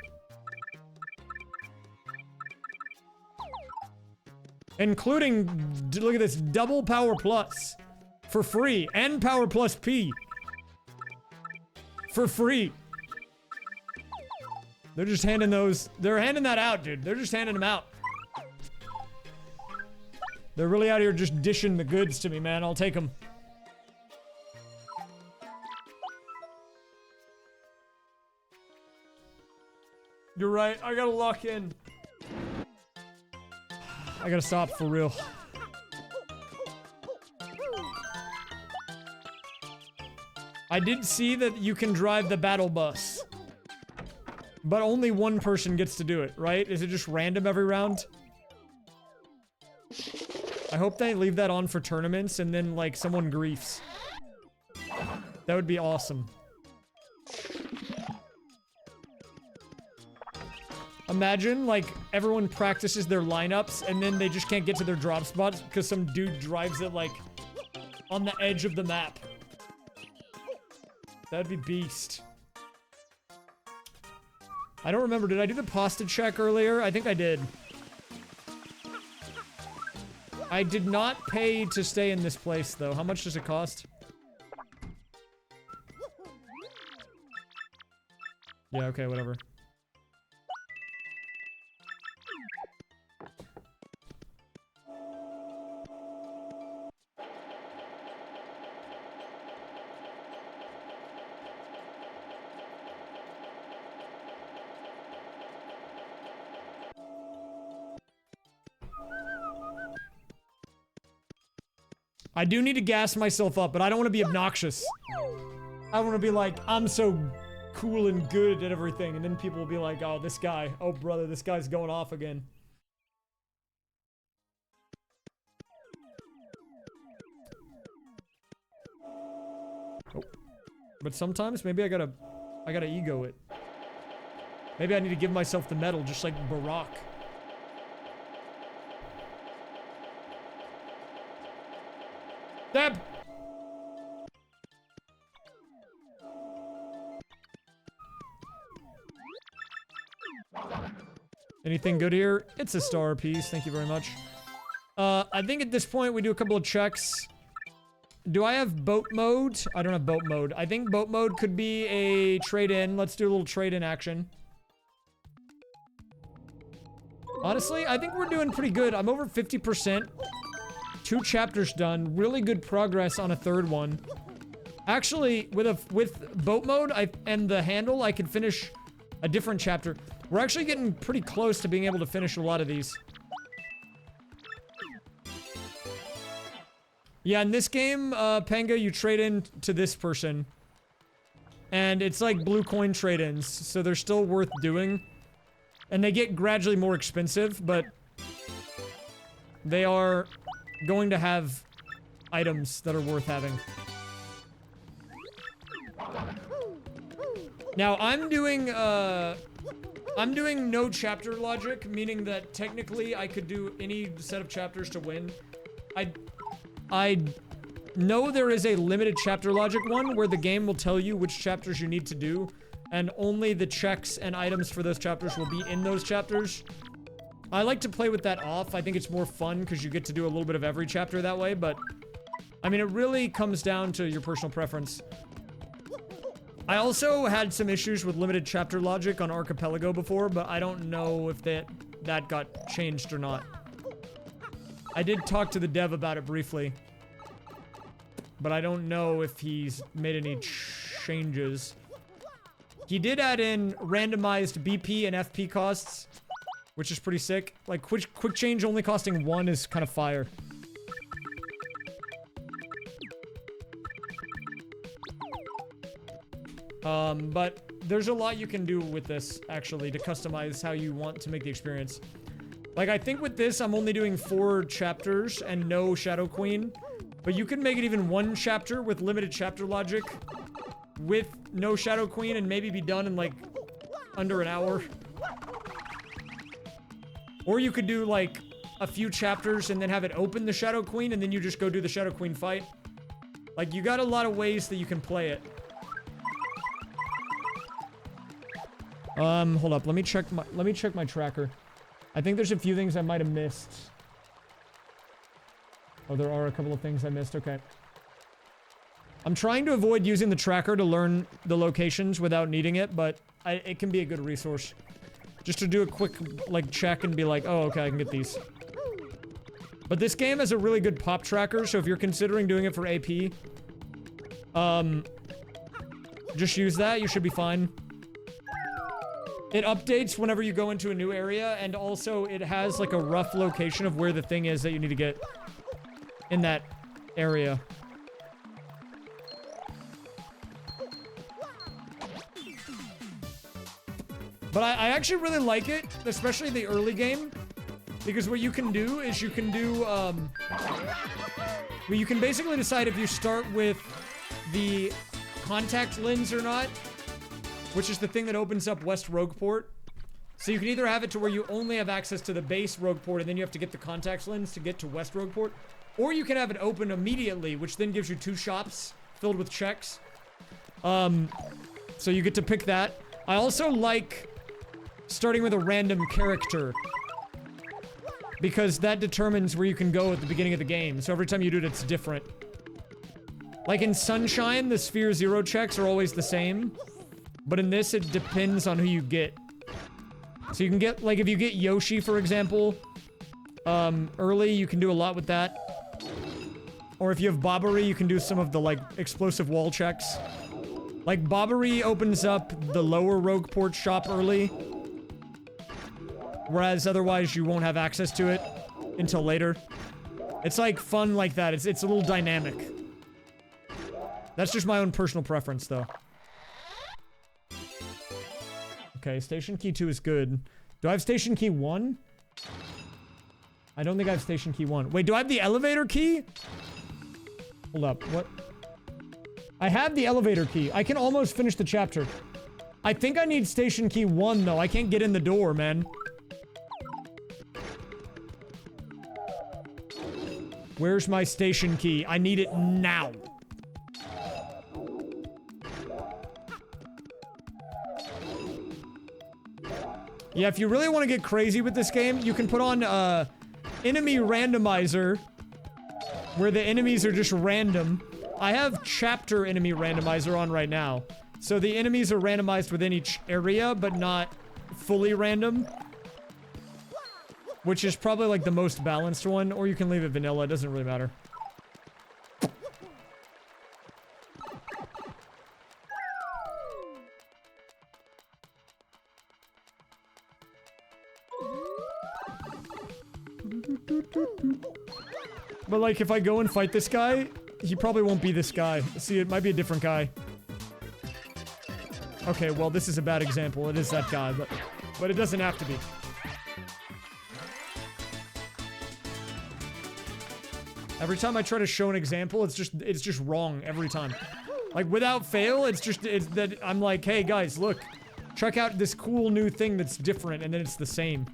Including, look at this, double Power Plus. For free, and Power Plus P. For free. They're just handing those. They're handing that out, dude. They're just handing them out. They're really out here just dishing the goods to me, man. I'll take them. You're right. I gotta lock in. I gotta stop for real. I did see that you can drive the battle bus. But only one person gets to do it, right? Is it just random every round? I hope they leave that on for tournaments and then, like, someone griefs. That would be awesome. Imagine, like, everyone practices their lineups and then they just can't get to their drop spots because some dude drives it, like, on the edge of the map. That'd be beast. I don't remember. Did I do the pasta check earlier? I think I did. I did not pay to stay in this place, though. How much does it cost? Yeah, okay, whatever. I do need to gas myself up, but I don't want to be obnoxious. I want to be like, I'm so cool and good at everything, and then people will be like, oh, this guy, oh brother, this guy's going off again. Oh. But sometimes, maybe I gotta ego it. Maybe I need to give myself the medal, just like Barack. Deb! Anything good here? It's a star piece, thank you very much. I think at this point we do a couple of checks. Do I have boat mode? I don't have boat mode. I think boat mode could be a trade-in. Let's do a little trade-in action. Honestly, I think we're doing pretty good. I'm over 50%. 2 chapters done. Really good progress on a 3rd one. Actually, with boat mode and the handle, I could finish a different chapter. We're actually getting pretty close to being able to finish a lot of these. Yeah, in this game, Panga, you trade in to this person. And it's like blue coin trade-ins, so they're still worth doing. And they get gradually more expensive, but they are going to have items that are worth having. Now, I'm doing no chapter logic, meaning that technically I could do any set of chapters to win. I know there is a limited chapter logic one where the game will tell you which chapters you need to do, and only the checks and items for those chapters will be in those chapters. I like to play with that off. I think it's more fun because you get to do a little bit of every chapter that way, but I mean, it really comes down to your personal preference. I also had some issues with limited chapter logic on Archipelago before, but I don't know if that got changed or not. I did talk to the dev about it briefly, but I don't know if he's made any changes. He did add in randomized BP and FP costs, which is pretty sick. Like, quick change only costing 1 is kind of fire. But there's a lot you can do with this, actually, to customize how you want to make the experience. Like, I think with this, I'm only doing 4 chapters and no Shadow Queen. But you can make it even 1 chapter with limited chapter logic with no Shadow Queen and maybe be done in, like, under an hour. Or you could do, like, a few chapters and then have it open the Shadow Queen and then you just go do the Shadow Queen fight. Like, you got a lot of ways that you can play it. Hold up. Let me check my tracker. I think there's a few things I might have missed. Oh, there are a couple of things I missed. Okay. I'm trying to avoid using the tracker to learn the locations without needing it, but it can be a good resource. Just to do a quick, like, check and be like, oh, okay, I can get these. But this game has a really good pop tracker, so if you're considering doing it for AP, just use that, you should be fine. It updates whenever you go into a new area, and also it has, like, a rough location of where the thing is that you need to get in that area. But I actually really like it, especially the early game, because what you can do is you can do, well, you can basically decide if you start with the contact lens or not, which is the thing that opens up West Rogueport. So you can either have it to where you only have access to the base Rogueport and then you have to get the contact lens to get to West Rogueport, or you can have it open immediately, which then gives you 2 shops filled with checks. So you get to pick that. I also like starting with a random character, because that determines where you can go at the beginning of the game. So every time you do it, it's different. Like in Sunshine, the Sphere Zero checks are always the same, but in this, it depends on who you get. So you can get, like, if you get Yoshi, for example, early, you can do a lot with that. Or if you have Bobbery, you can do some of the, like, explosive wall checks. Like, Bobbery opens up the lower Rogueport shop early, whereas otherwise you won't have access to it until later. It's like fun like that. It's a little dynamic. That's just my own personal preference, though. Okay, Station Key 2 is good. Do I have Station Key 1? I don't think I have Station Key 1. Wait, do I have the elevator key? Hold up, what? I have the elevator key. I can almost finish the chapter. I think I need Station Key 1, though. I can't get in the door, man. Where's my station key? I need it now. Yeah, if you really want to get crazy with this game, you can put on, enemy randomizer, where the enemies are just random. I have chapter enemy randomizer on right now. So the enemies are randomized within each area, but not fully random. Which is probably like the most balanced one, or you can leave it vanilla, it doesn't really matter. But like, if I go and fight this guy, he probably won't be this guy. See, it might be a different guy. Okay, well, this is a bad example. It is that guy, but it doesn't have to be. Every time I try to show an example, it's just wrong every time. Like, without fail, it's that I'm like, hey, guys, look. Check out this cool new thing that's different, and then it's the same.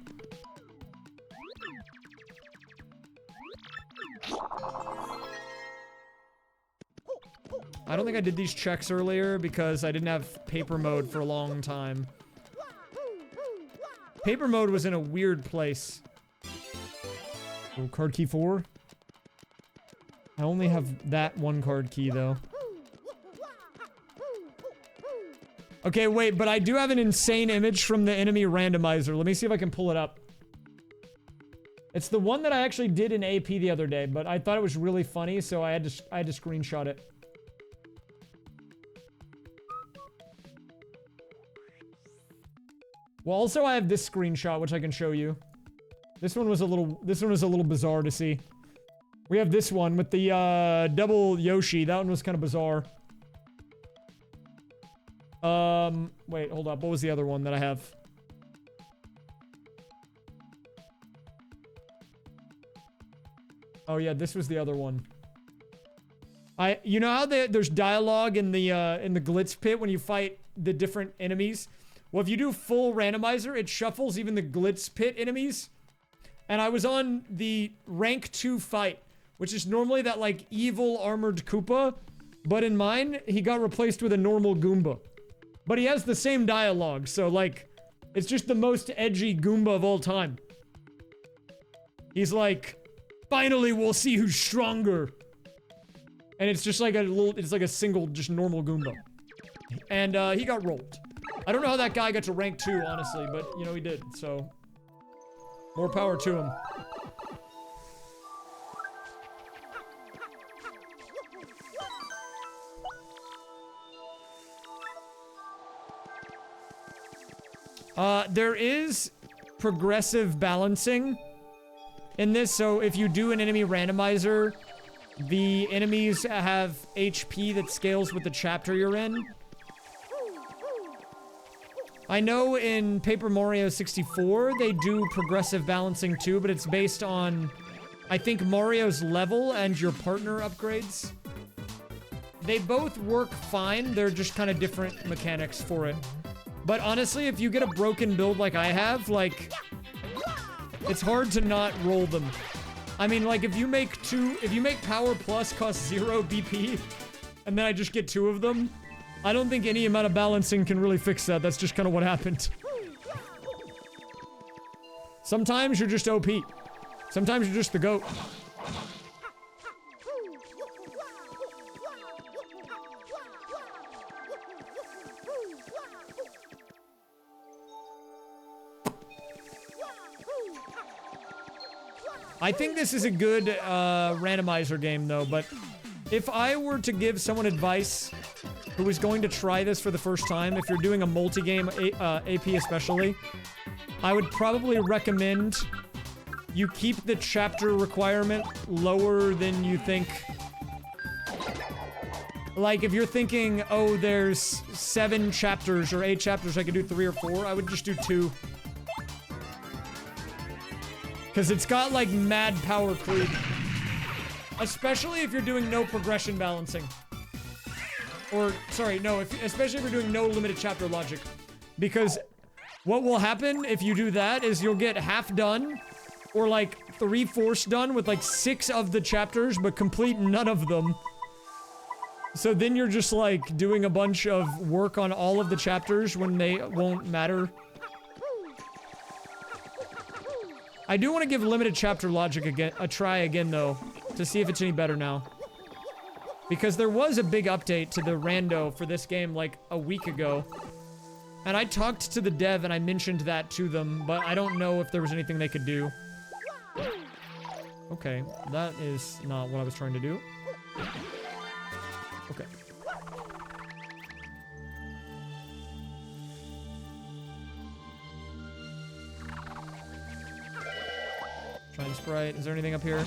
I don't think I did these checks earlier because I didn't have paper mode for a long time. Paper mode was in a weird place. Oh, card key 4? I only have that one card key, though. Okay, wait, but I do have an insane image from the enemy randomizer. Let me see if I can pull it up. It's the one that I actually did in AP the other day, but I thought it was really funny, so I had to screenshot it. Well, also I have this screenshot, which I can show you. This one was a little bizarre to see. We have this one with the, double Yoshi. That one was kind of bizarre. Wait, hold up. What was the other one that I have? Oh yeah, this was the other one. You know how there's dialogue in the glitz pit when you fight the different enemies? Well, if you do full randomizer, it shuffles even the glitz pit enemies. And I was on the rank 2 fight, which is normally that, like, evil armored Koopa. But in mine, he got replaced with a normal Goomba. But he has the same dialogue, so, like, it's just the most edgy Goomba of all time. He's like, finally we'll see who's stronger. And it's just like a little, it's like a single, just normal Goomba. And he got rolled. I don't know how that guy got to rank 2, honestly, but, you know, he did, so. More power to him. There is progressive balancing in this, so if you do an enemy randomizer, the enemies have HP that scales with the chapter you're in. I know in Paper Mario 64, they do progressive balancing too, but it's based on, I think, Mario's level and your partner upgrades. They both work fine, they're just kind of different mechanics for it. But honestly, if you get a broken build like I have, like, it's hard to not roll them. I mean, like, if you make Power Plus cost 0 BP, and then I just get 2 of them, I don't think any amount of balancing can really fix that. That's just kind of what happened. Sometimes you're just OP. Sometimes you're just the GOAT. I think this is a good randomizer game, though, but if I were to give someone advice who is going to try this for the first time, if you're doing a multi-game AP especially, I would probably recommend you keep the chapter requirement lower than you think. Like, if you're thinking, oh, there's 7 chapters or 8 chapters, I could do 3 or 4, I would just do 2. Because it's got, like, mad power creep. Especially if you're doing no progression balancing. Or, sorry, no, especially if you're doing no limited chapter logic. Because what will happen if you do that is you'll get half done, or like 3/4 done with like 6 of the chapters, but complete none of them. So then you're just like doing a bunch of work on all of the chapters when they won't matter. I do want to give limited chapter logic a try again, though, to see if it's any better now. Because there was a big update to the rando for this game, like, a week ago. And I talked to the dev and I mentioned that to them, but I don't know if there was anything they could do. Okay, that is not what I was trying to do. Okay. Shine Sprite. Is there anything up here?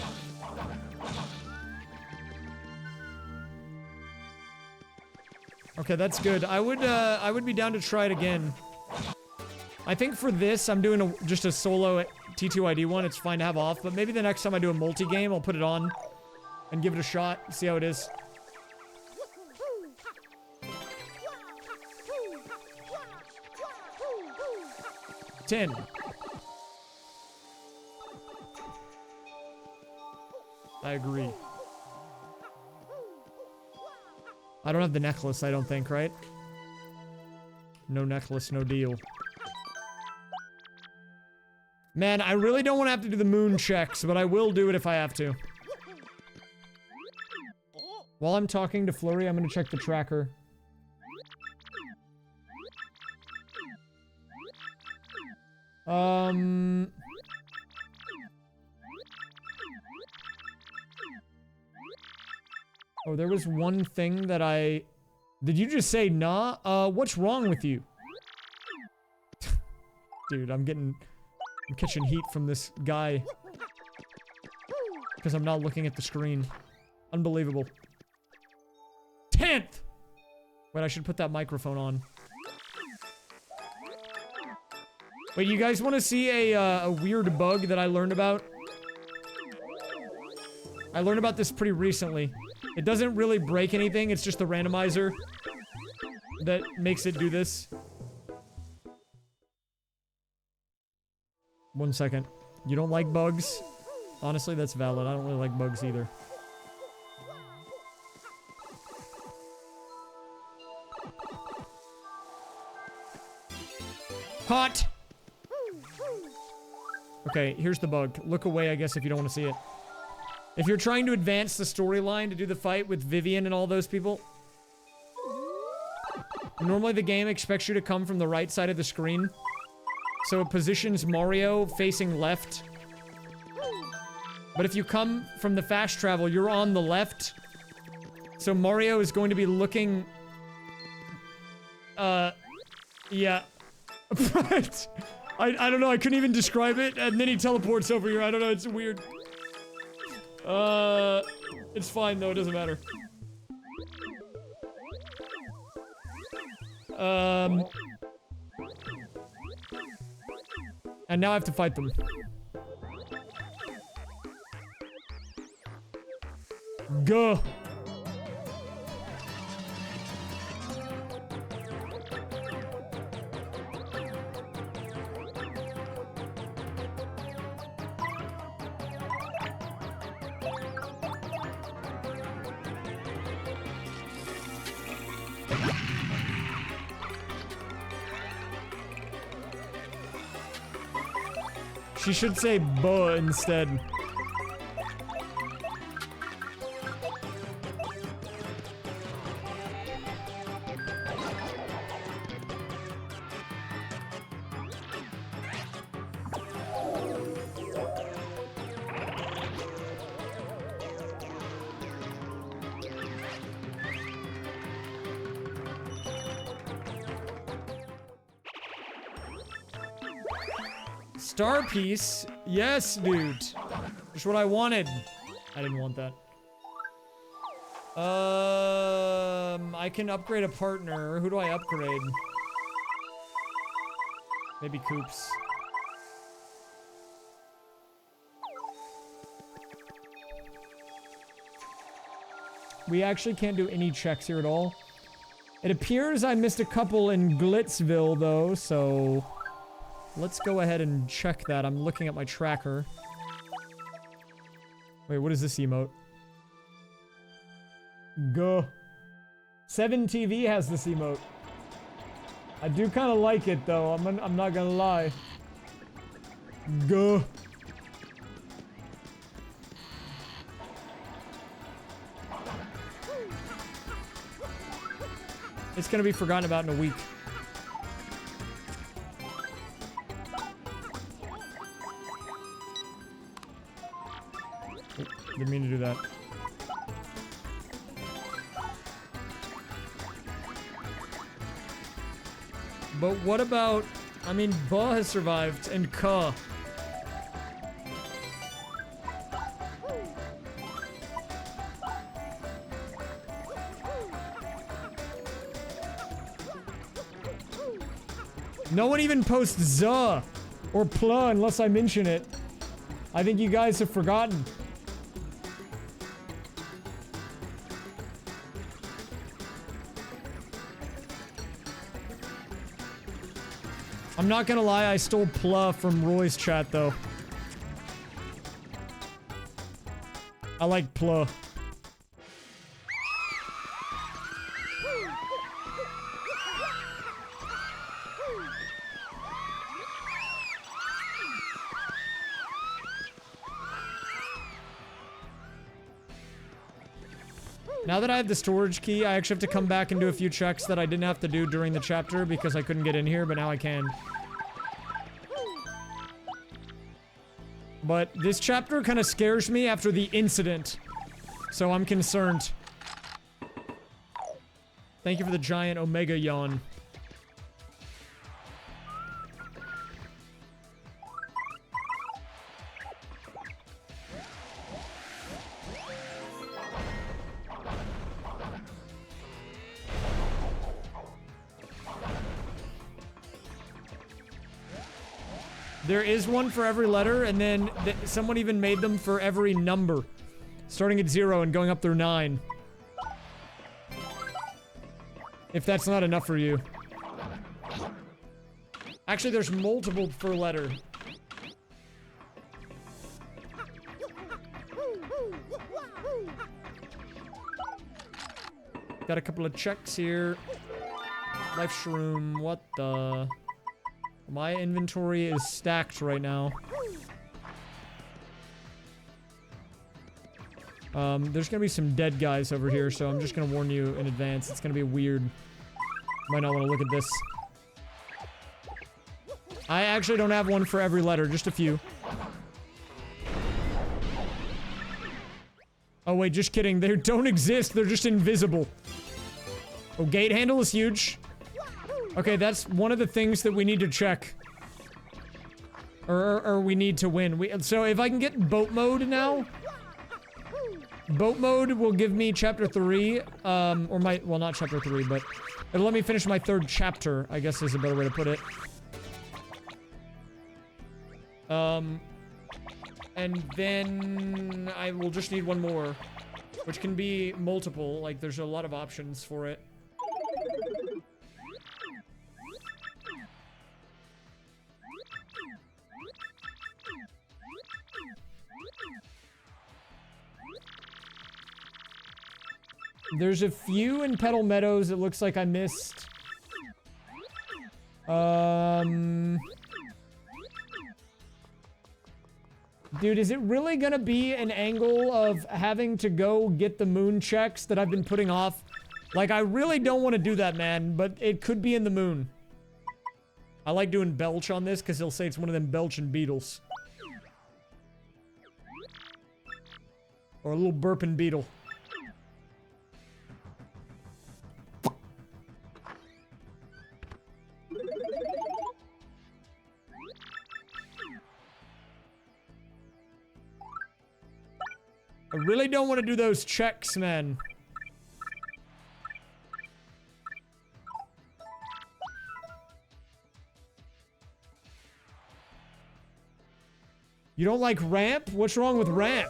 Okay, that's good. I would be down to try it again. I think for this, I'm doing just a solo TTYD one. It's fine to have off, but maybe the next time I do a multi-game, I'll put it on and give it a shot, see how it is. $10. I agree. I don't have the necklace, I don't think, right? No necklace, no deal. Man, I really don't want to have to do the moon checks, but I will do it if I have to. While I'm talking to Flurry, I'm gonna check the tracker. Oh, there was one thing that I... Did you just say nah? What's wrong with you? Dude, I'm catching heat from this guy. Because I'm not looking at the screen. Unbelievable. 10th! Wait, I should put that microphone on. Wait, you guys want to see a weird bug that I learned about? I learned about this pretty recently. It doesn't really break anything, it's just the randomizer that makes it do this. 1 second. You don't like bugs? Honestly, that's valid. I don't really like bugs either. Hot! Okay, here's the bug. Look away, I guess, if you don't want to see it. If you're trying to advance the storyline to do the fight with Vivian and all those people, normally the game expects you to come from the right side of the screen. So it positions Mario facing left. But if you come from the fast travel, you're on the left. So Mario is going to be looking... yeah. Right. I don't know, I couldn't even describe it, and then he teleports over here. I don't know, it's weird. It's fine though, it doesn't matter. And now I have to fight them. Go! She should say buh instead. Star piece? Yes, dude. Just what I wanted. I didn't want that. I can upgrade a partner. Who do I upgrade? Maybe Coops. We actually can't do any checks here at all. It appears I missed a couple in Glitzville, though, so... Let's go ahead and check that. I'm looking at my tracker. Wait, what is this emote? Go. 7TV has this emote. I do kind of like it, though. I'm not gonna lie. Go. It's gonna be forgotten about in a week. Didn't mean to do that. But what about... I mean, Ba has survived, and Ka. No one even posts Za or Pla unless I mention it. I think you guys have forgotten. I'm not gonna lie, I stole Pla from Roy's chat, though. I like Pla. Now that I have the storage key, I actually have to come back and do a few checks that I didn't have to do during the chapter because I couldn't get in here, but now I can. But this chapter kind of scares me after the incident, so I'm concerned. Thank you for the giant Omega yawn. There is one for every letter, and then someone even made them for every number. Starting at 0 and going up through 9. If that's not enough for you. Actually, there's multiple per letter. Got a couple of checks here. Life shroom, what the... My inventory is stacked right now. There's gonna be some dead guys over here, so I'm just gonna warn you in advance. It's gonna be weird. Might not want to look at this. I actually don't have one for every letter, just a few. Oh wait, just kidding. They don't exist. They're just invisible. Oh, gate handle is huge. Okay, that's one of the things that we need to check. Or we need to win. So if I can get boat mode now, boat mode will give me chapter 3, or my, well, not chapter 3, but it'll let me finish my 3rd chapter, I guess is a better way to put it. And then I will just need one more, which can be multiple, like there's a lot of options for it. There's a few in Petal Meadows it looks like I missed. Dude, is it really gonna be an angle of having to go get the moon checks that I've been putting off? Like, I really don't want to do that, man, but it could be in the moon. I like doing belch on this because he'll say it's one of them belching beetles. Or a little burping beetle. I really don't want to do those checks, man. You don't like ramp? What's wrong with ramp?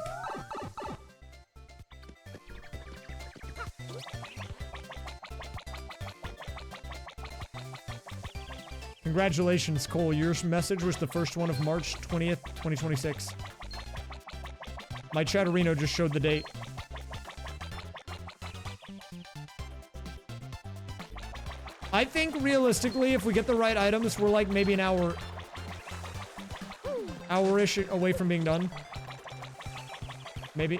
Congratulations, Cole. Your message was the first one of March 20th, 2026. My Chatterino just showed the date. I think realistically, if we get the right items, we're like maybe an hour-ish away from being done. Maybe.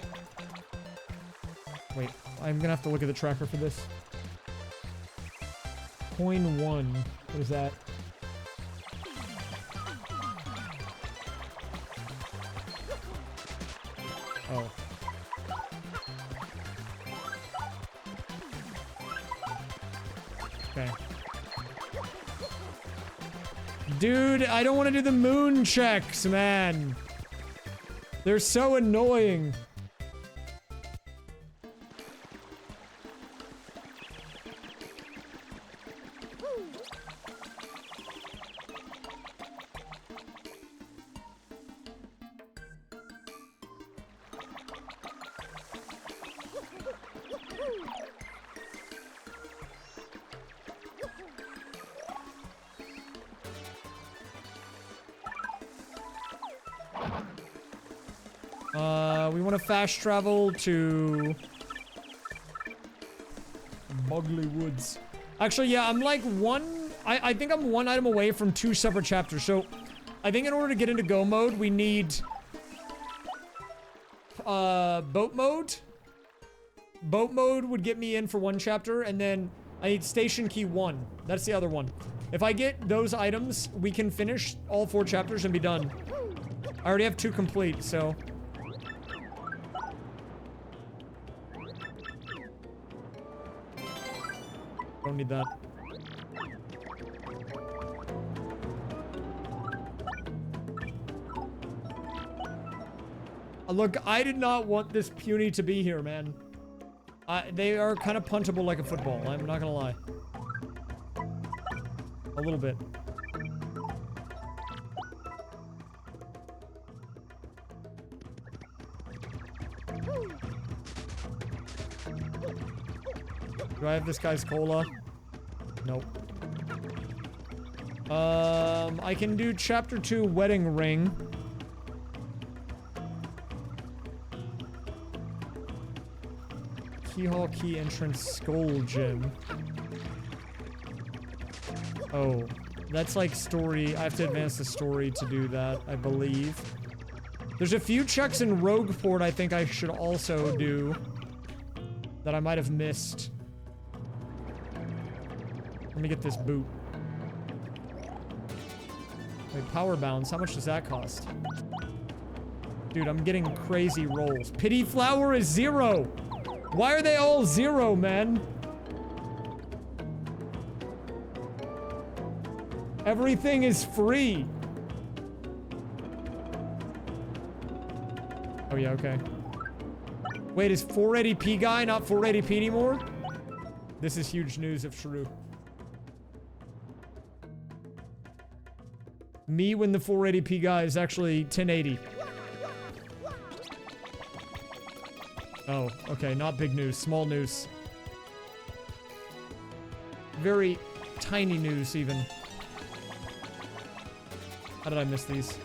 Wait, I'm gonna have to look at the tracker for this. Coin 1. What is that? Oh. Okay. Dude, I don't want to do the moon checks, man. They're so annoying. We want to fast travel to Muggly Woods. Actually, yeah, I'm like I think I'm one item away from 2 separate chapters. So, I think in order to get into go mode, we need boat mode. Boat mode would get me in for 1 chapter, and then I need station key 1. That's the other one. If I get those items, we can finish all 4 chapters and be done. I already have 2 complete, so. Don't need that. Look, I did not want this puny to be here, man. They are kind of puntable like a football, I'm not gonna lie. A little bit. Do I have this guy's cola? Nope. I can do chapter 2 wedding ring. Key hall, key entrance, skull gem. Oh, that's like story. I have to advance the story to do that, I believe. There's a few checks in Rogueport I think I should also do that I might have missed. Let me get this boot. Wait, power bounce. How much does that cost? Dude, I'm getting crazy rolls. Pity flower is 0. Why are they all 0, man? Everything is free. Oh yeah, okay. Wait, is 480p guy not 480p anymore? This is huge news of Shrew. Me when the 480p guy is actually 1080. Oh, okay, not big news, small news. Very tiny news, even. How did I miss these?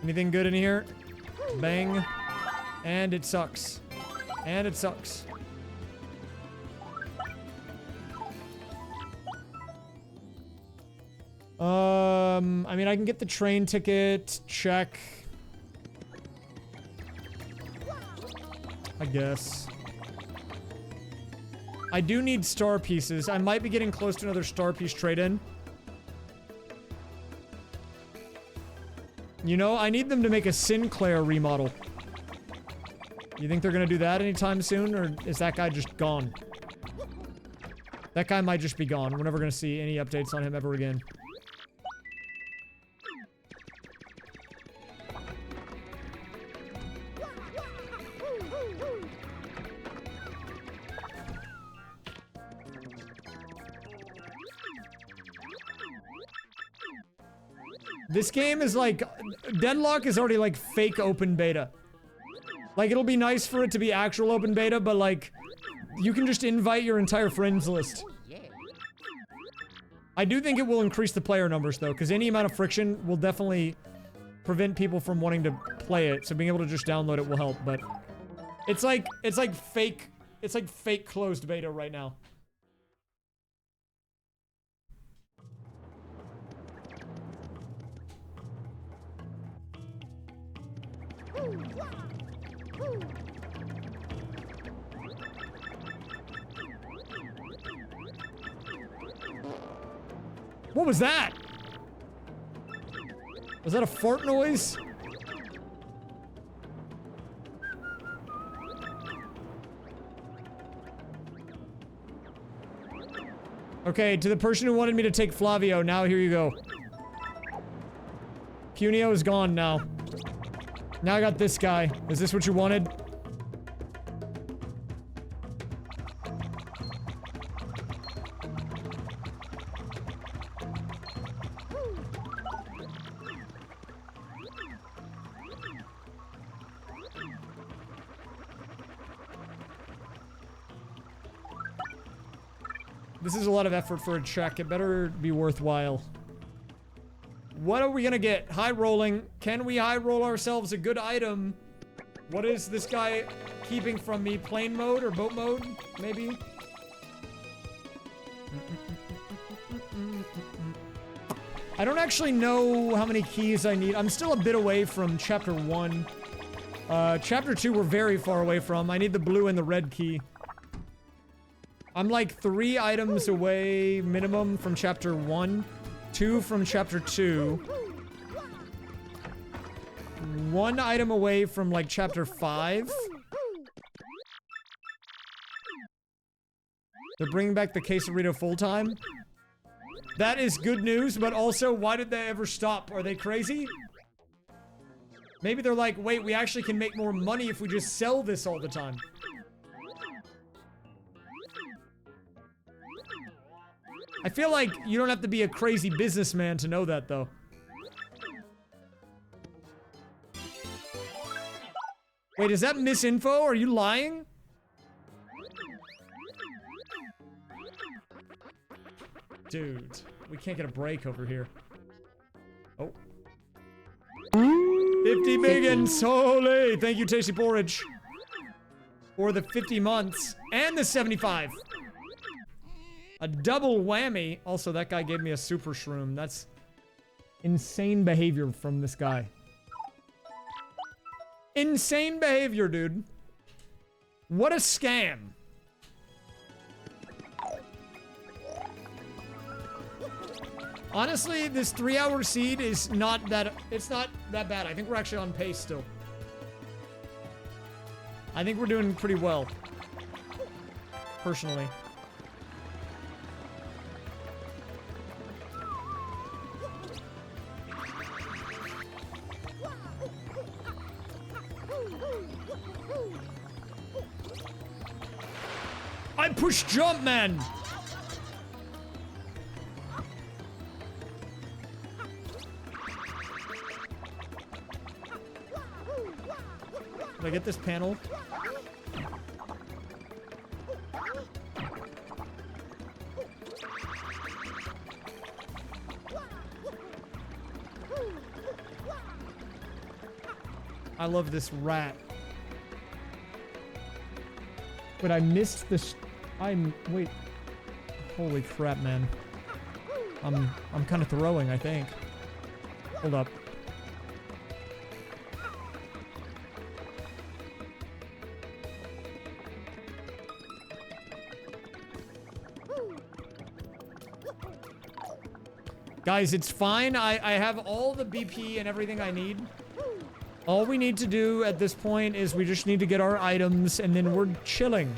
Anything good in here? Bang. And it sucks. And it sucks. I mean, I can get the train ticket. Check. I guess. I do need star pieces. I might be getting close to another star piece trade-in. You know, I need them to make a Sinclair remodel. You think they're gonna do that anytime soon, or is that guy just gone? That guy might just be gone. We're never gonna see any updates on him ever again. This game is like, Deadlock is already like fake open beta. Like, it'll be nice for it to be actual open beta, but like, you can just invite your entire friends list. I do think it will increase the player numbers though, because any amount of friction will definitely prevent people from wanting to play it, so being able to just download it will help, but it's like fake closed beta right now. What was that? Was that a fart noise? Okay, to the person who wanted me to take Flavio, now here you go. Cuneo is gone now. Now I got this guy. Is this what you wanted? This is a lot of effort for a check. It better be worthwhile. What are we gonna get? High rolling. Can we high roll ourselves a good item? What is this guy keeping from me? Plane mode or boat mode? Maybe? I don't actually know how many keys I need. I'm still a bit away from chapter 1. Chapter 2 we're very far away from. I need the blue and the red key. I'm like 3 items away minimum from chapter 1, 2 from chapter 2, 1 item away from like chapter 5. They're bringing back the quesarito full time. That is good news, but also why did they ever stop? Are they crazy? Maybe they're like, wait, we actually can make more money if we just sell this all the time. I feel like you don't have to be a crazy businessman to know that, though. Wait, is that misinfo? Are you lying? Dude, we can't get a break over here. Oh. 50 biggins! Holy! Thank you, Tasty Porridge. or the 50 months, and the 75. A double whammy. Also, that guy gave me a super shroom. That's insane behavior from this guy. Insane behavior, dude. What a scam. Honestly, this 3-hour seed is not that... It's not that bad. I think we're actually on pace still. I think we're doing pretty well. Personally. I push jump, man! Did I get this panel? I love this rat. But I missed this. Wait. Holy crap, man. I'm kind of throwing, I think. Hold up. Guys, it's fine. I have all the BP and everything I need. All we need to do at this point is we just need to get our items and then we're chilling.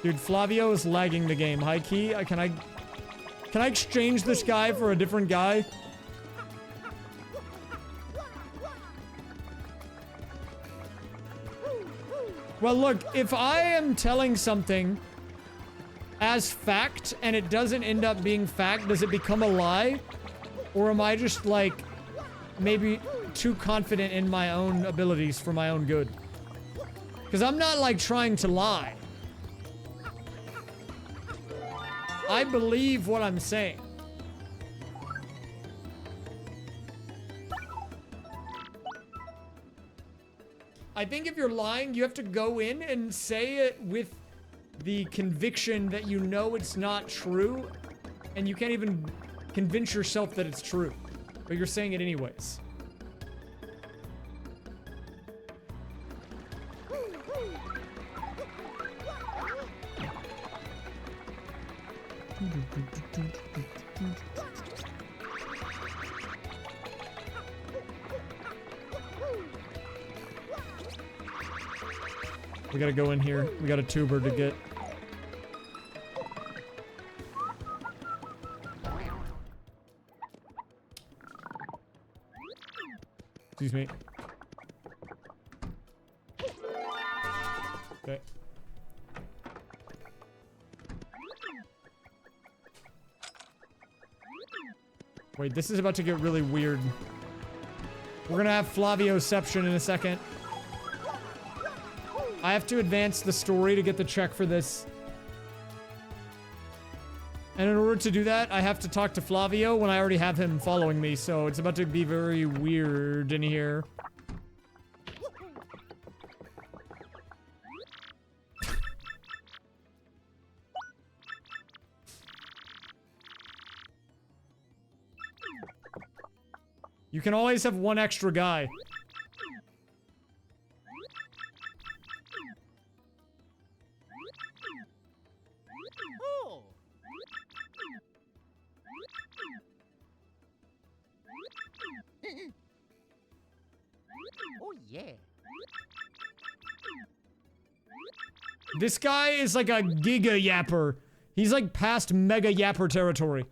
Dude, Flavio is lagging the game. High key, can I exchange this guy for a different guy? Well, look, if I am telling something as fact and it doesn't end up being fact, does it become a lie? Or am I just, like, maybe too confident in my own abilities for my own good? Because I'm not, like, trying to lie. I believe what I'm saying. I think if you're lying, you have to go in and say it with the conviction that you know it's not true, and you can't even convince yourself that it's true, but you're saying it anyways. We gotta go in here. We got a tuber to get. Excuse me. Okay. Wait, this is about to get really weird. We're gonna have Flavioception in a second. I have to advance the story to get the check for this. And in order to do that, I have to talk to Flavio when I already have him following me, so it's about to be very weird in here. You can always have one extra guy. Oh, yeah. This guy is like a giga yapper. He's like past mega yapper territory.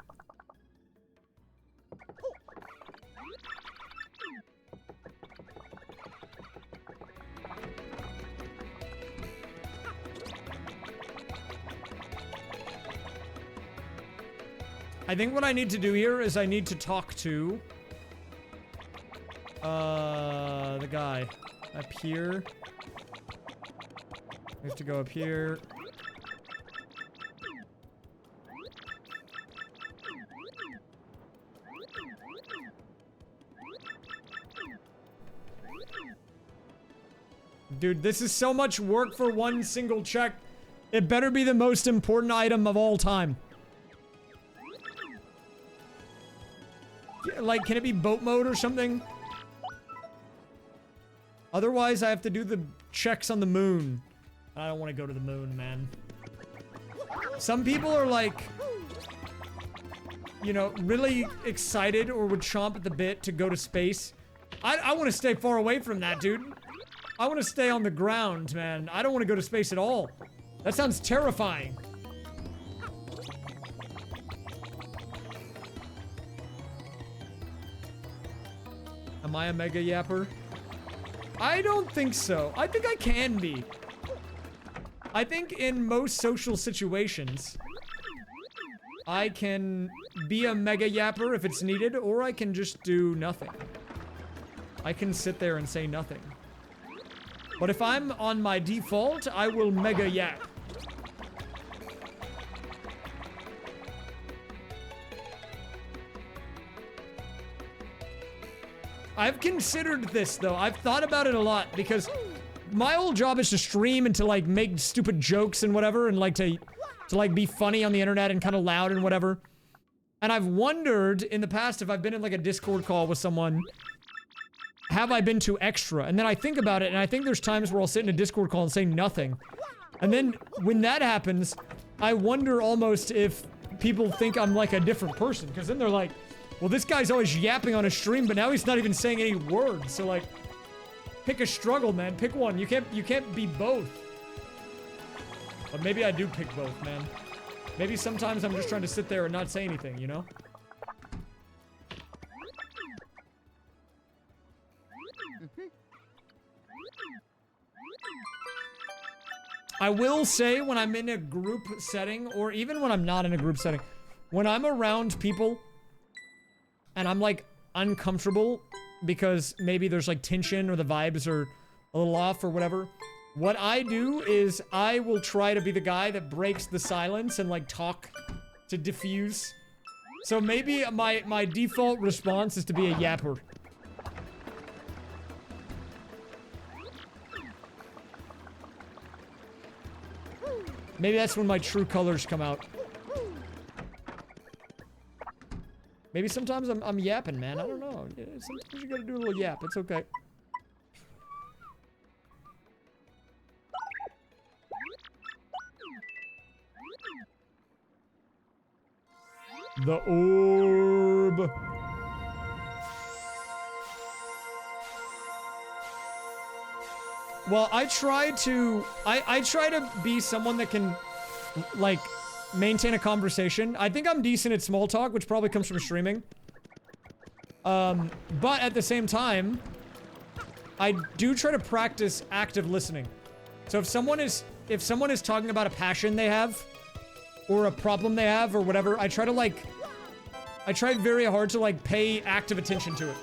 I think what I need to do here is I need to talk to the guy up here. We have to go up here. Dude, this is so much work for one single check. It better be the most important item of all time. Like, can it be boat mode or something? Otherwise, I have to do the checks on the moon. I don't want to go to the moon, man. Some people are like, you know, really excited or would chomp at the bit to go to space. I want to stay far away from that, dude. I want to stay on the ground, man. I don't want to go to space at all. That sounds terrifying. Am I a mega yapper? I don't think so. I think I can be. I think in most social situations, I can be a mega yapper if it's needed, or I can just do nothing. I can sit there and say nothing. But if I'm on my default, I will mega yap. I've considered this, though. I've thought about it a lot, because my whole job is to stream and to, like, make stupid jokes and whatever, and, like, to like, be funny on the internet and kind of loud and whatever. And I've wondered in the past if I've been in, like, a Discord call with someone, have I been too extra? And then I think about it, and I think there's times where I'll sit in a Discord call and say nothing. And then, when that happens, I wonder almost if people think I'm, like, a different person, because then they're like, well, this guy's always yapping on a stream, but now he's not even saying any words. So, like, pick a struggle, man. Pick one. You can't be both. But maybe I do pick both, man. Maybe sometimes I'm just trying to sit there and not say anything, you know? I will say when I'm in a group setting, or even when I'm not in a group setting, when I'm around people and I'm, like, uncomfortable because maybe there's, like, tension or the vibes are a little off or whatever, what I do is I will try to be the guy that breaks the silence and, like, talk to diffuse. So maybe my default response is to be a yapper. Maybe that's when my true colors come out. Maybe sometimes I'm yapping, man. I don't know. Sometimes you gotta do a little yap. It's okay. The orb. Well, I try to be someone that can, like, maintain a conversation. I think I'm decent at small talk, which probably comes from streaming. But at the same time, I do try to practice active listening. So if someone is talking about a passion they have, or a problem they have, or whatever, I try very hard to, like, pay active attention to it.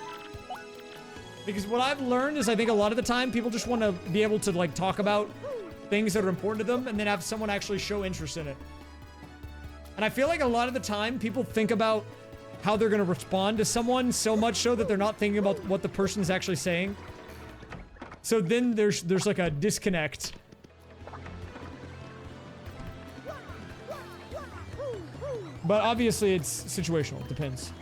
Because what I've learned is I think a lot of the time people just want to be able to, like, talk about things that are important to them and then have someone actually show interest in it. And I feel like a lot of the time people think about how they're going to respond to someone so much so that they're not thinking about what the person's actually saying. So then there's like a disconnect. But obviously it's situational. It depends.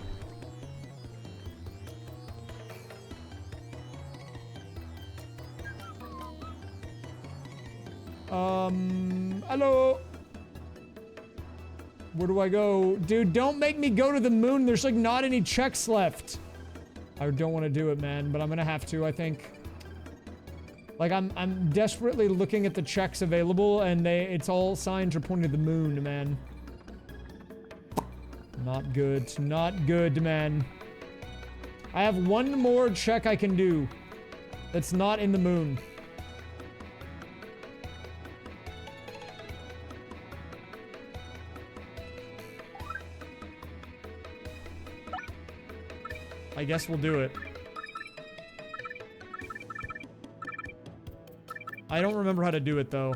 Hello. Where do I go? Dude, don't make me go to the moon. There's, like, not any checks left. I don't want to do it, man, but I'm gonna have to, I think. Like, I'm desperately looking at the checks available, and it's all signs are pointing to the moon, man. Not good. Not good, man. I have one more check I can do that's not in the moon. I guess we'll do it. I don't remember how to do it, though.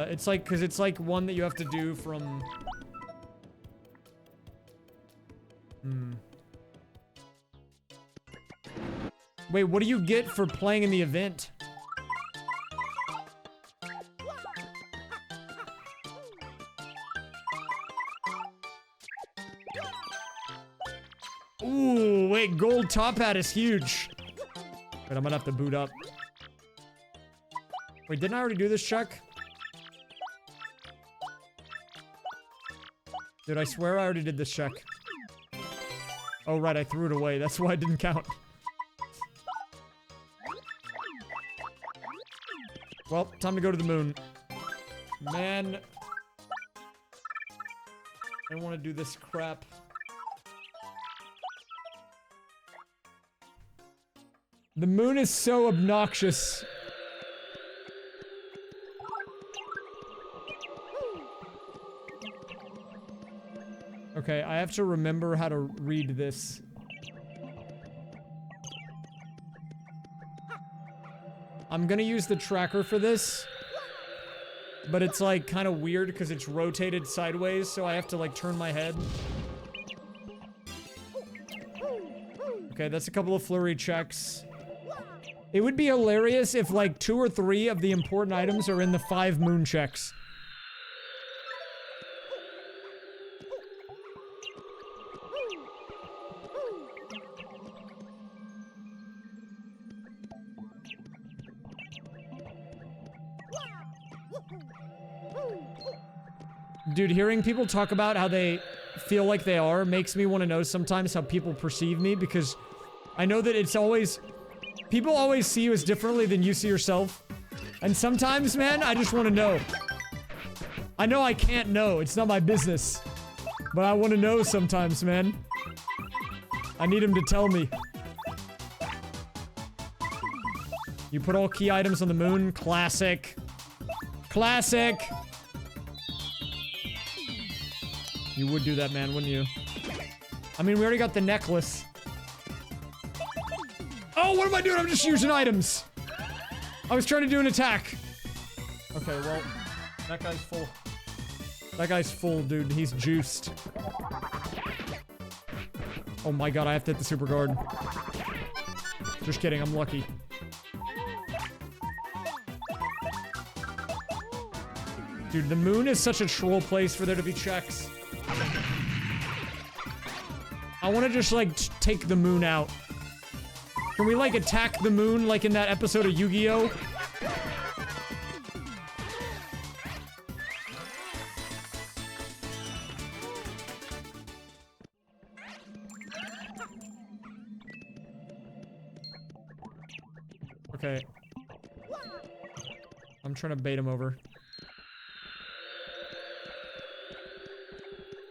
It's like, because it's like one that you have to do from... Wait, what do you get for playing in the event? Ooh, wait, gold top hat is huge. Wait, I'm gonna have to boot up. Wait, didn't I already do this check? Dude, I swear I already did this check. Oh, right, I threw it away. That's why it didn't count. Well, time to go to the moon. Man. I don't want to do this crap. The moon is so obnoxious. Okay, I have to remember how to read this. I'm gonna use the tracker for this. But it's like kind of weird because it's rotated sideways, so I have to like turn my head. Okay, that's a couple of flurry checks. It would be hilarious if like 2 or 3 of the important items are in the 5 moon checks. Dude, hearing people talk about how they feel like they are makes me want to know sometimes how people perceive me, because I know that it's always... People always see you as differently than you see yourself. And sometimes, man, I just want to know. I know I can't know. It's not my business. But I want to know sometimes, man. I need him to tell me. You put all key items on the moon. Classic. Classic. You would do that, man, wouldn't you? I mean, we already got the necklace. Oh, what am I doing? I'm just using items. I was trying to do an attack. Okay, well, that guy's full. That guy's full, dude. He's juiced. Oh my god, I have to hit the super guard. Just kidding, I'm lucky. Dude, the moon is such a troll place for there to be checks. I want to just, like, take the moon out. Can we, like, attack the moon like in that episode of Yu-Gi-Oh? Okay. I'm trying to bait him over.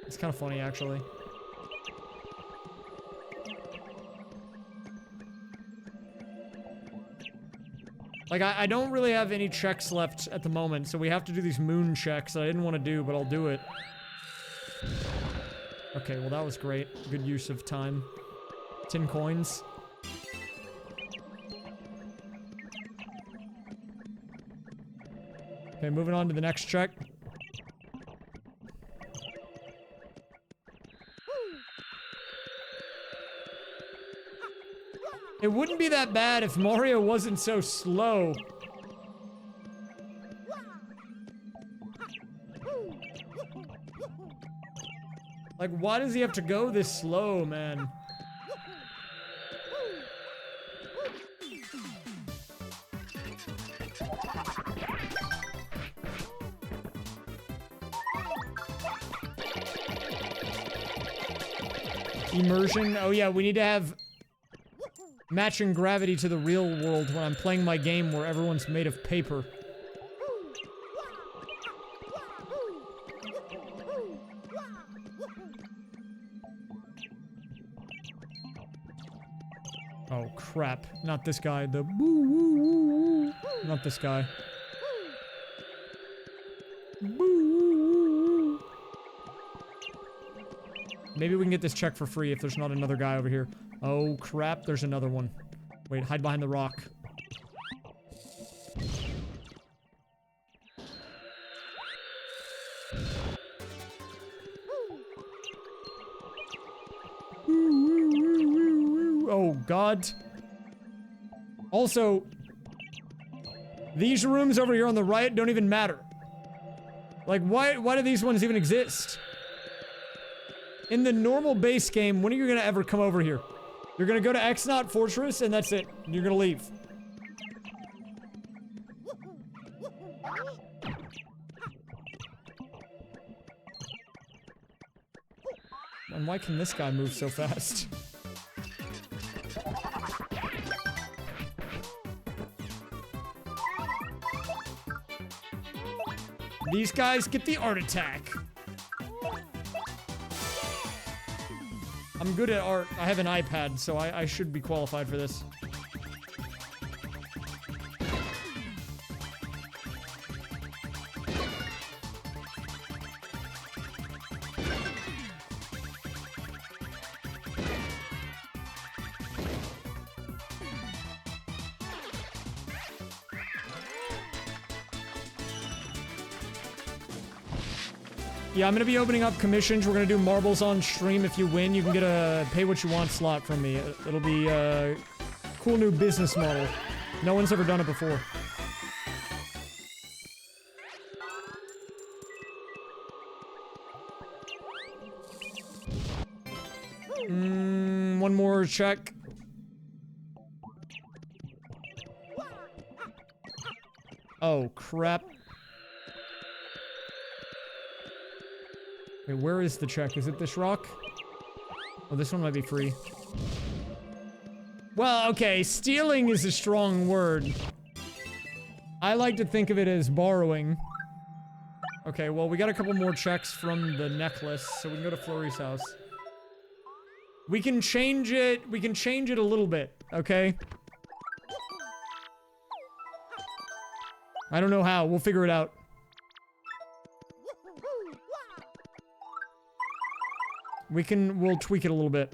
It's kind of funny, actually. Like, I don't really have any checks left at the moment, so we have to do these moon checks that I didn't want to do, but I'll do it. Okay, well that was great. Good use of time. 10 coins. Okay, moving on to the next check. It wouldn't be that bad if Mario wasn't so slow. Like, why does he have to go this slow, man? Immersion? Oh yeah, we need to have matching gravity to the real world when I'm playing my game where everyone's made of paper. Oh crap, not this guy, the boo. Not this guy. Boo. Maybe we can get this check for free if there's not another guy over here. Oh crap, there's another one. Wait, hide behind the rock. Oh god. Also, these rooms over here on the right don't even matter. Like, why do these ones even exist? In the normal base game, when are you gonna ever come over here? You're gonna go to X-Naut Fortress, and that's it. You're gonna leave. And why can this guy move so fast? These guys get the art attack. I'm good at art. I have an iPad, so I should be qualified for this. Yeah, I'm gonna be opening up commissions. We're gonna do marbles on stream. If you win, you can get a pay what you want slot from me. It'll be a cool new business model. No one's ever done it before. One more check. Oh, crap. Wait, where is the check? Is it this rock? Oh, this one might be free. Well, okay, stealing is a strong word. I like to think of it as borrowing. Okay, well, we got a couple more checks from the necklace, so we can go to Flurry's house. We can change it a little bit, okay? I don't know how, we'll figure it out. We'll tweak it a little bit.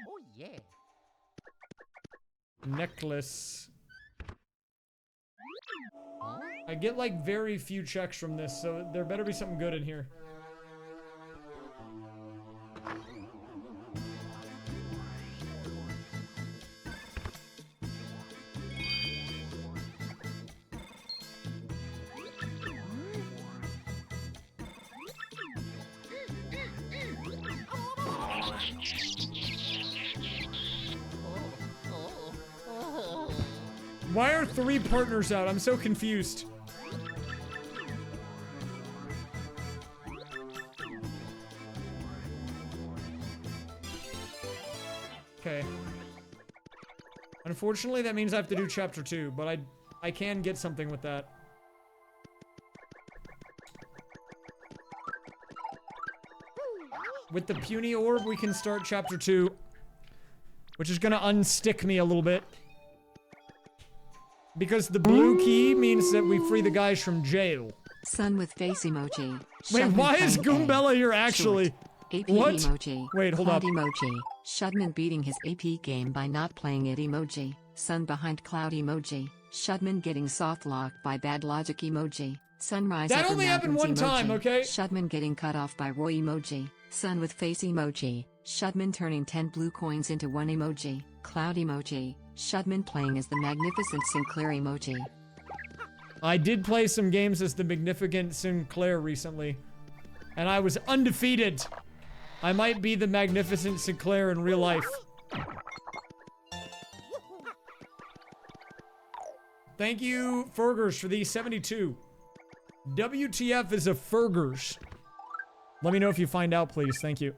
Oh, yeah. Necklace. I get, like, very few checks from this, so there better be something good in here. Why are 3 partners out? I'm so confused. Okay. Unfortunately, that means I have to do chapter 2, but I can get something with that. With the puny orb, we can start chapter 2, which is gonna unstick me a little bit. Because the blue key means that we free the guys from jail. Sun with face emoji. Wait, why is Goombella here actually? AP What? emoji. Wait, hold Cloud up. emoji. Shudman beating his AP game by not playing it emoji. Sun behind cloud emoji. Shudman getting soft locked by bad logic emoji. Sunrise That upper only happened mountains one time, emoji. okay? Shudman getting cut off by Roy emoji. Sun with face emoji. Shudman turning 10 blue coins into 1 emoji. Cloud emoji. Shudman playing as the Magnificent Sinclair emoji. I did play some games as the Magnificent Sinclair recently, and I was undefeated. I might be the Magnificent Sinclair in real life. Thank you, Fergers, for these 72. WTF is a Fergers. Let me know if you find out, please. Thank you.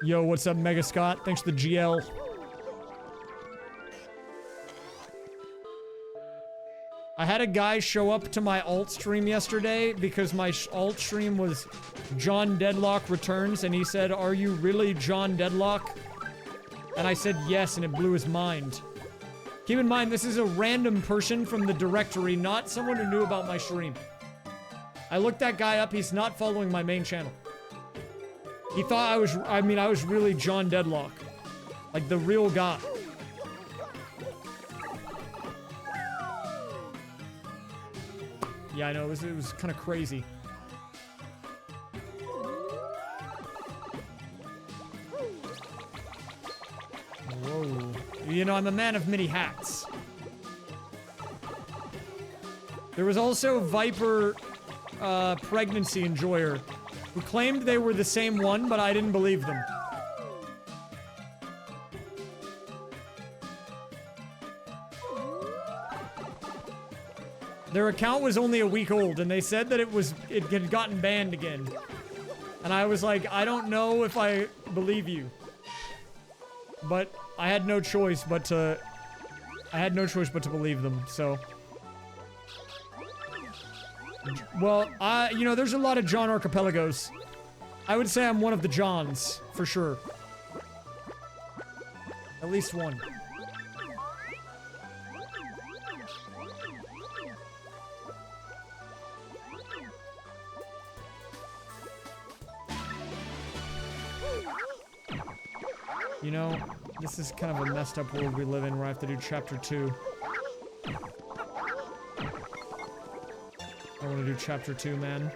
Yo, what's up, Mega Scott? Thanks for the GL. I had a guy show up to my alt stream yesterday because my alt stream was John Deadlock Returns, and he said, "Are you really John Deadlock?" And I said yes, and it blew his mind. Keep in mind, this is a random person from the directory, not someone who knew about my stream. I looked that guy up, he's not following my main channel. He thought I was really John Deadlock. Like, the real guy. Yeah, I know, it was kind of crazy. You know, I'm a man of many hats. There was also Viper Pregnancy Enjoyer, who claimed they were the same one, but I didn't believe them. Their account was only a week old, and they said that it had gotten banned again. And I was like, I don't know if I believe you. But I had no choice but to believe them, so. Well, you know, there's a lot of John Archipelagos. I would say I'm one of the Johns, for sure. At least one. You know, this is kind of a messed up world we live in where I have to do chapter 2. I want to do chapter 2, man.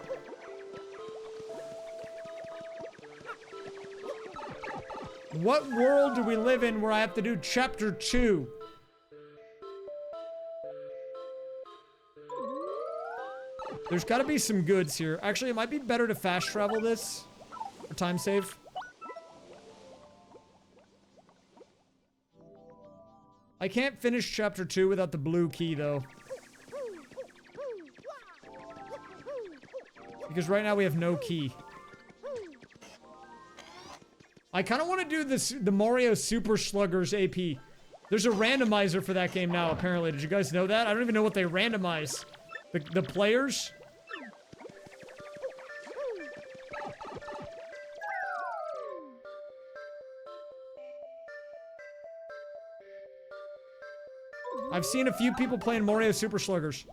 What world do we live in where I have to do chapter 2? There's got to be some goods here. Actually, it might be better to fast travel this for time save. I can't finish chapter 2 without the blue key, though. Because right now we have no key. I kind of want to do the Mario Super Sluggers AP. There's a randomizer for that game now, apparently. Did you guys know that? I don't even know what they randomize. The players? I've seen a few people playing Mario Super Sluggers.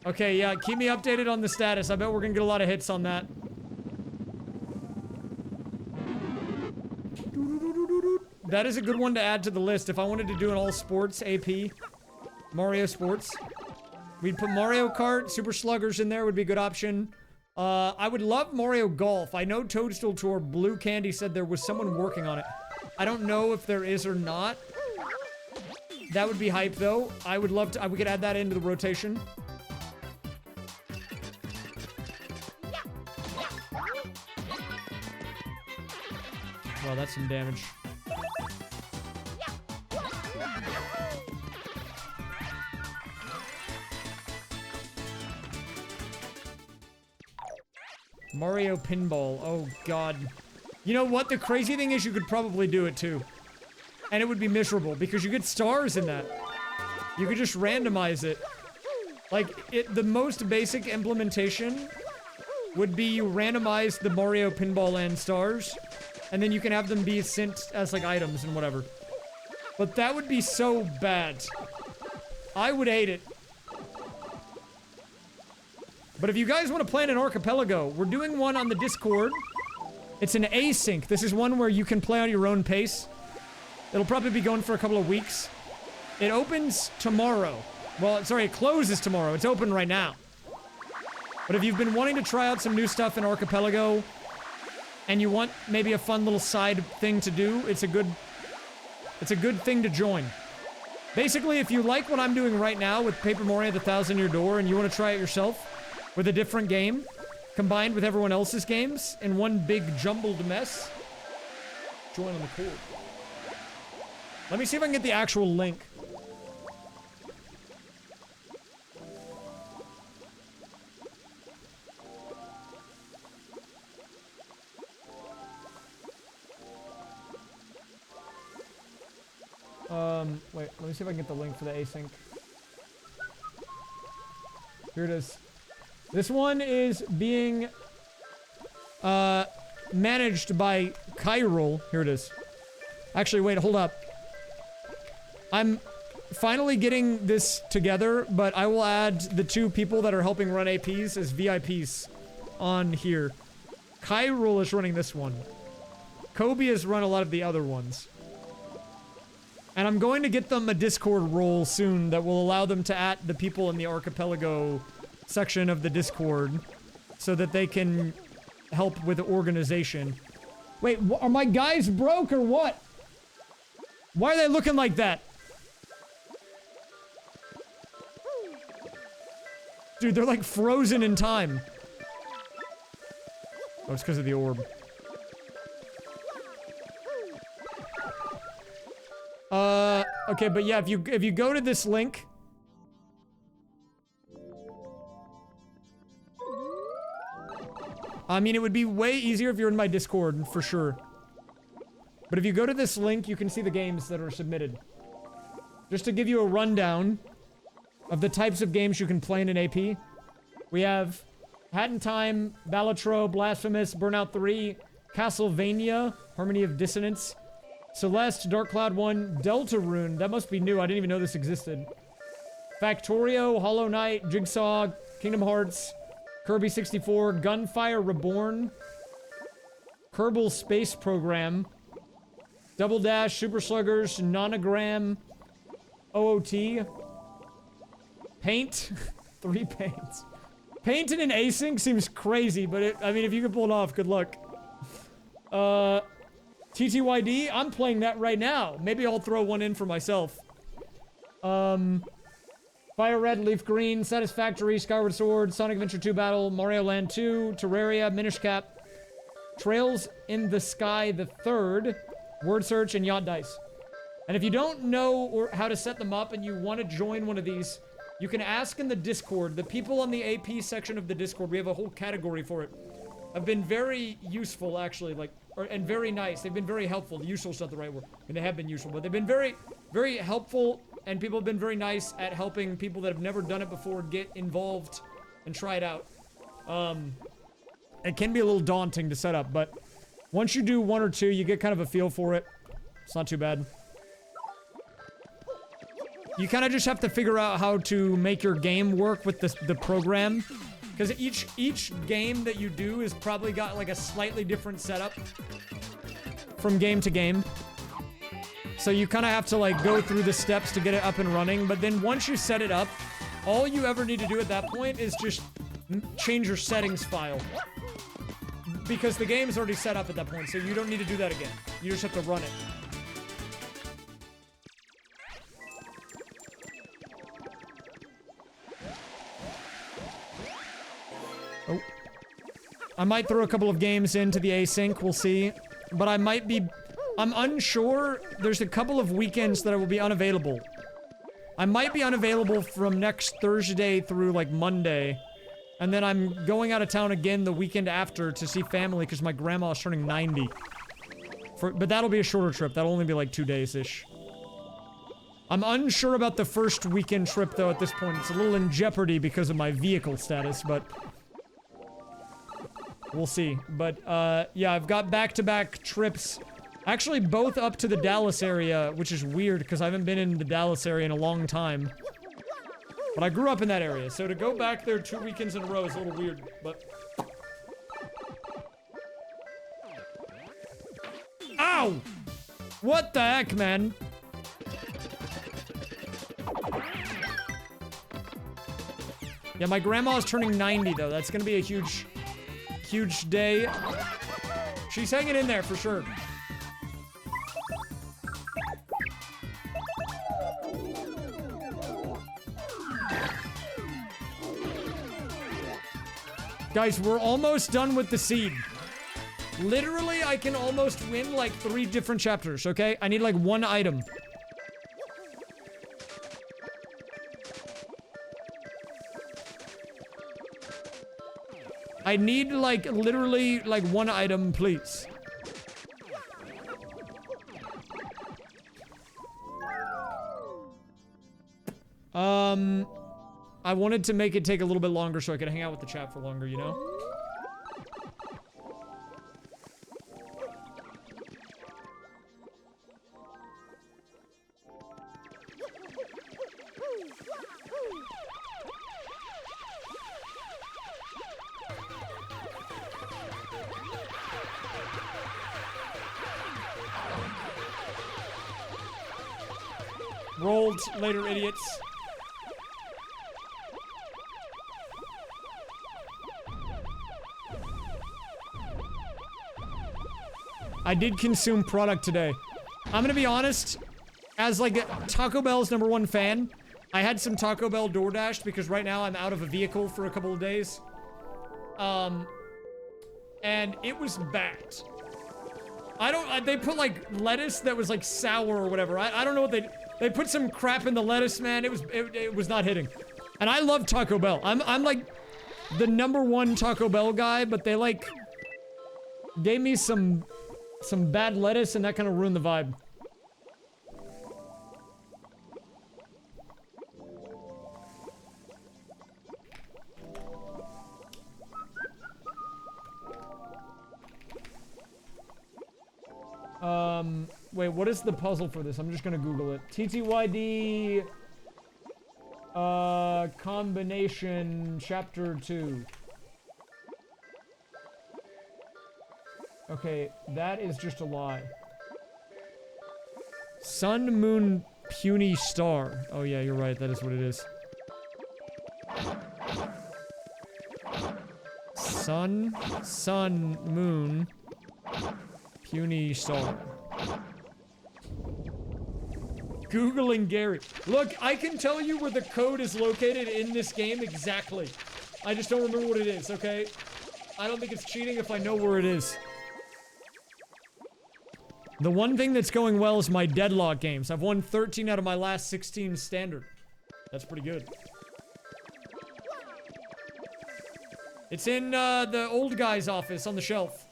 Okay, yeah, keep me updated on the status. I bet we're gonna get a lot of hits on that. That is a good one to add to the list. If I wanted to do an all sports AP, Mario Sports, we'd put Mario Kart, Super Sluggers in there would be a good option. I would love Mario Golf. I know Toadstool Tour Blue Candy said there was someone working on it. I don't know if there is or not. That would be hype, though. I would love to. We could add that into the rotation. Wow, that's some damage. Mario Pinball. Oh, God. You know what? The crazy thing is you could probably do it, too. And it would be miserable, because you get stars in that. You could just randomize it. Like, the most basic implementation would be you randomize the Mario Pinball Land stars, and then you can have them be sent as, like, items and whatever. But that would be so bad. I would hate it. But if you guys want to play in an Archipelago, we're doing one on the Discord. It's an async. This is one where you can play on your own pace. It'll probably be going for a couple of weeks. It opens tomorrow. Well, sorry, it closes tomorrow. It's open right now. But if you've been wanting to try out some new stuff in Archipelago, and you want maybe a fun little side thing to do, it's a good thing to join. Basically, if you like what I'm doing right now with Paper Mario the Thousand Year Door and you want to try it yourself with a different game, combined with everyone else's games in one big jumbled mess, join on the cord. Let me see if I can get the actual link. Wait, let me see if I can get the link for the async. Here it is. This one is being managed by Kyrol. Here it is. Actually, wait, hold up. I'm finally getting this together, but I will add the two people that are helping run APs as VIPs on here. Kyrol is running this one. Kobe has run a lot of the other ones. And I'm going to get them a Discord role soon that will allow them to add the people in the Archipelago section of the Discord so that they can help with the organization. Wait, are my guys broke or what? Why are they looking like that? Dude, they're like frozen in time. Oh, it's because of the orb. Okay, but yeah, if you go to this link. I mean, it would be way easier if you're in my Discord, for sure. But if you go to this link, you can see the games that are submitted. Just to give you a rundown of the types of games you can play in an AP. We have Hat in Time, Balatro, Blasphemous, Burnout 3, Castlevania, Harmony of Dissonance, Celeste, Dark Cloud 1, Deltarune. That must be new. I didn't even know this existed. Factorio, Hollow Knight, Jigsaw, Kingdom Hearts, Kirby 64, Gunfire Reborn, Kerbal Space Program, Double Dash, Super Sluggers, Nonogram, OOT, Paint, 3 paints. Paint in an async seems crazy, but I mean, if you can pull it off, good luck. TTYD, I'm playing that right now. Maybe I'll throw one in for myself. Fire Red, Leaf Green, Satisfactory, Skyward Sword, Sonic Adventure 2 Battle, Mario Land 2, Terraria, Minish Cap, Trails in the Sky the Third, Word Search, and Yacht Dice. And if you don't know how to set them up and you want to join one of these, you can ask in the Discord. The people on the AP section of the Discord, we have a whole category for it, have been very useful, actually, and very nice. They've been very helpful. Useful's not the right word. I mean, they have been useful, but they've been very, very helpful, and people have been very nice at helping people that have never done it before get involved and try it out. It can be a little daunting to set up, but once you do 1 or 2, you get kind of a feel for it. It's not too bad. You kind of just have to figure out how to make your game work with the program. Because each game that you do is probably got like a slightly different setup from game to game. So you kind of have to like go through the steps to get it up and running. But then once you set it up, all you ever need to do at that point is just change your settings file. Because the game's already set up at that point, so you don't need to do that again. You just have to run it. Oh. I might throw a couple of games into the async, we'll see. But I'm unsure. There's a couple of weekends that I will be unavailable. I might be unavailable from next Thursday through like Monday. And then I'm going out of town again the weekend after to see family because my grandma's turning 90. But that'll be a shorter trip. That'll only be like 2 days-ish. I'm unsure about the first weekend trip though at this point. It's a little in jeopardy because of my vehicle status, but we'll see. But yeah, I've got back-to-back trips. Actually, both up to the Dallas area, which is weird because I haven't been in the Dallas area in a long time. But I grew up in that area, so to go back there 2 weekends in a row is a little weird, but... Ow! What the heck, man? Yeah, my grandma's turning 90, though. That's gonna be a huge, huge day. She's hanging in there, for sure. Guys, we're almost done with the seed. Literally, I can almost win like 3 different chapters, okay? I need like 1 item. I need like literally like 1 item, please. I wanted to make it take a little bit longer so I could hang out with the chat for longer, you know? Rolled later, idiots. I did consume product today. I'm gonna be honest, as like Taco Bell's #1 fan, I had some Taco Bell DoorDash because right now I'm out of a vehicle for a couple of days. And it was bad. They put like lettuce that was like sour or whatever. I don't know what they put some crap in the lettuce, man. It was not hitting. And I love Taco Bell. I'm like the #1 Taco Bell guy, but they like gave me some bad lettuce and that kind of ruined the vibe. Wait, what is the puzzle for this? I'm just gonna Google it. TTYD, combination, chapter 2. Okay, that is just a lie. Sun, moon, puny star. Oh yeah, you're right, that is what it is. Sun, moon, puny star. Googling Gary. Look, I can tell you where the code is located in this game exactly. I just don't remember what it is, okay? I don't think it's cheating if I know where it is. The one thing that's going well is my deadlock games. I've won 13 out of my last 16 standard. That's pretty good. It's in the old guy's office on the shelf.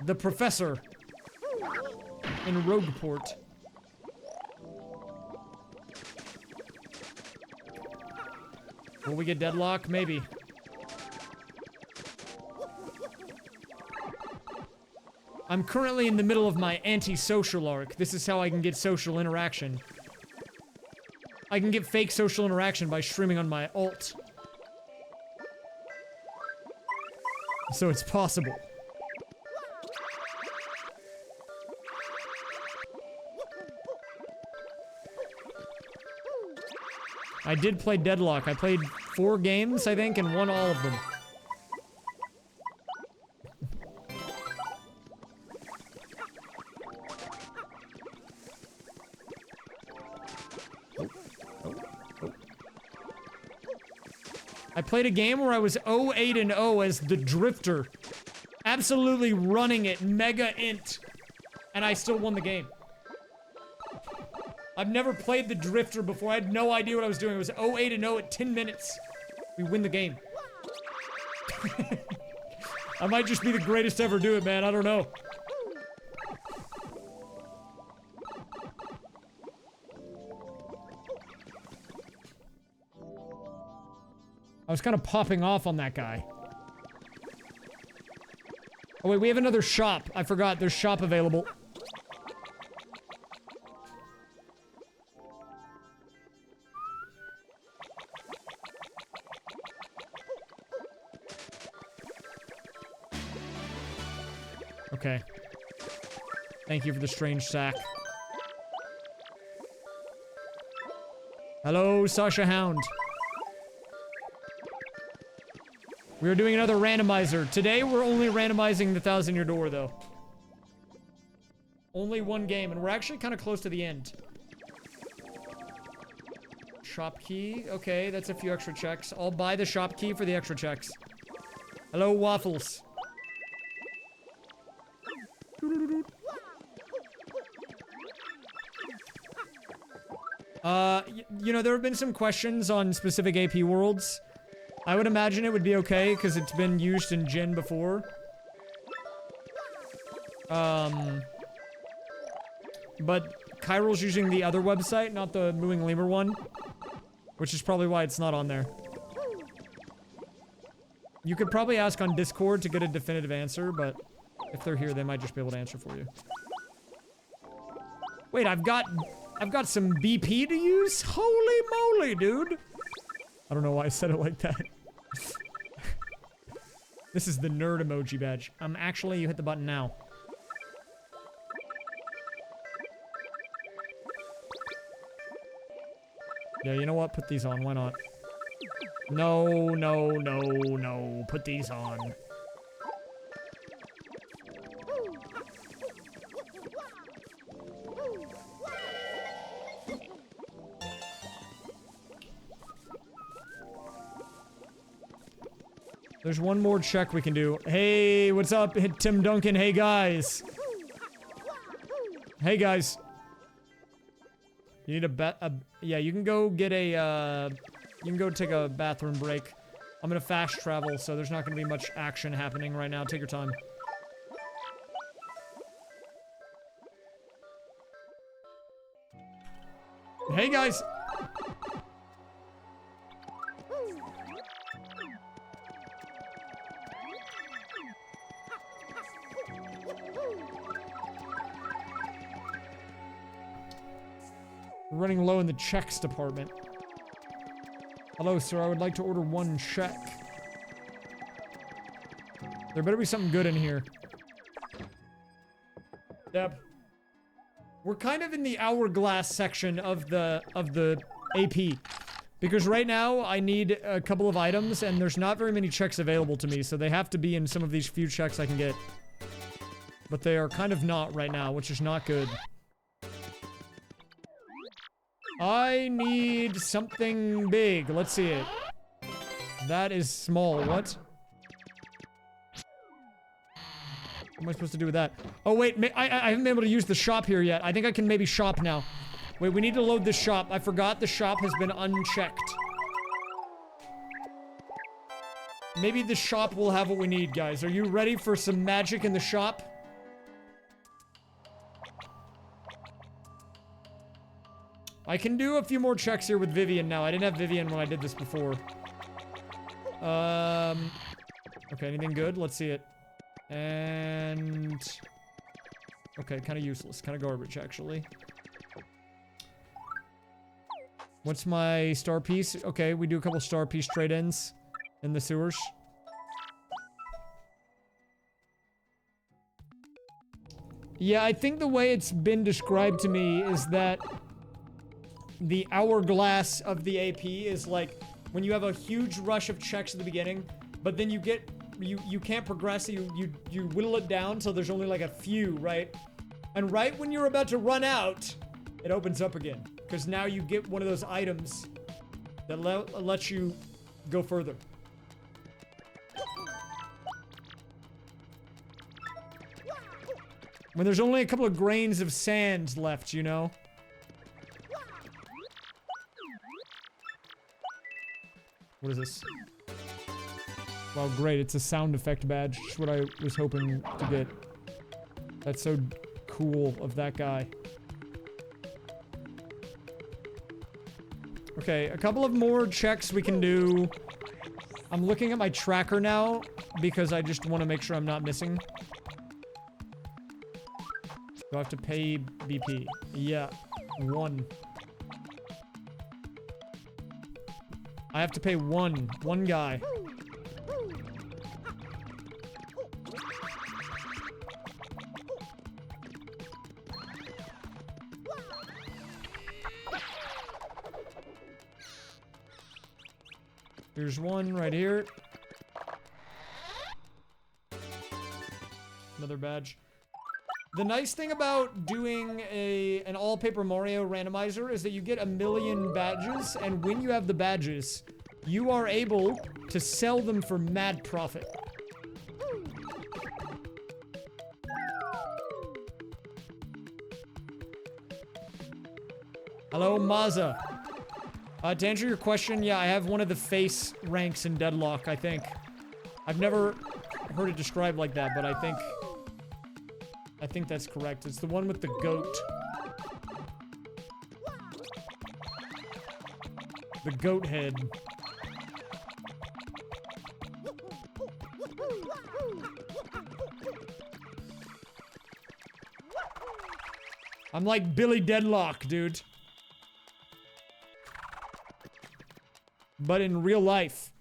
The professor in Rogueport. Will we get deadlock? Maybe. I'm currently in the middle of my anti-social arc. This is how I can get social interaction. I can get fake social interaction by streaming on my alt. So it's possible. I did play Deadlock. I played 4 games, I think, and won all of them. I played a game where I was 08-0 as the Drifter. Absolutely running it, mega int. And I still won the game. I've never played the Drifter before. I had no idea what I was doing. It was 08-0 at 10 minutes. We win the game. I might just be the greatest to ever do it, man. I don't know. I was kind of popping off on that guy. Oh wait, we have another shop. I forgot. There's shop available. Okay. Thank you for the strange sack. Hello, Sasha Hound. We are doing another randomizer. Today, we're only randomizing the 1,000-year door, though. Only one game, and we're actually kind of close to the end. Shop key. Okay, that's a few extra checks. I'll buy the shop key for the extra checks. Hello, Waffles. You know, there have been some questions on specific AP worlds. I would imagine it would be okay, because it's been used in Gen before. But Kyral's using the other website, not the Mooing Lemur one. Which is probably why it's not on there. You could probably ask on Discord to get a definitive answer, but if they're here, they might just be able to answer for you. Wait, I've got some BP to use? Holy moly, dude! I don't know why I said it like that. This is the nerd emoji badge. Actually, you hit the button now. Yeah, you know what? Put these on. Why not? No, no, no, no. Put these on. There's one more check we can do. Hey, what's up, Tim Duncan? Hey, guys. Hey, guys. You need yeah, you can go get a, you can go take a bathroom break. I'm gonna fast travel, so there's not gonna be much action happening right now. Take your time. Hey, guys. We're running low in the checks department. Hello, sir. I would like to order one check. There better be something good in here. Yep. We're kind of in the hourglass section of the AP. Because right now, I need a couple of items, and there's not very many checks available to me, so they have to be in some of these few checks I can get. But they are kind of not right now, which is not good. I need something big. Let's see it. That is small. What? What am I supposed to do with that? Oh, wait. I haven't been able to use the shop here yet. I think I can maybe shop now. Wait, we need to load this shop. I forgot the shop has been unchecked. Maybe the shop will have what we need, guys. Are you ready for some magic in the shop? I can do a few more checks here with Vivian now. I didn't have Vivian when I did this before. Okay, anything good? Let's see it. And... okay, kind of useless. Kind of garbage, actually. What's my star piece? Okay, we do a couple star piece trade-ins in the sewers. Yeah, I think the way it's been described to me is that the hourglass of the AP is like when you have a huge rush of checks at the beginning, but then you get you can't progress. You whittle it down so there's only like a few, right? And right when you're about to run out, it opens up again because now you get one of those items that lets you go further. When there's only a couple of grains of sand left, you know? What is this? Wow, great. It's a sound effect badge. Just what I was hoping to get. That's so cool of that guy. Okay, a couple of more checks we can do. I'm looking at my tracker now because I just want to make sure I'm not missing. Do I have to pay BP? Yeah, 1. I have to pay one guy. Here's one right here. Another badge. The nice thing about doing an all Paper Mario randomizer is that you get 1 million badges, and when you have the badges, you are able to sell them for mad profit. Hello, Maza. To answer your question, yeah, I have one of the face ranks in Deadlock, I think. I've never heard it described like that, but I think that's correct. It's the one with the goat. The goat head. I'm like Billy Deadlock, dude. But in real life.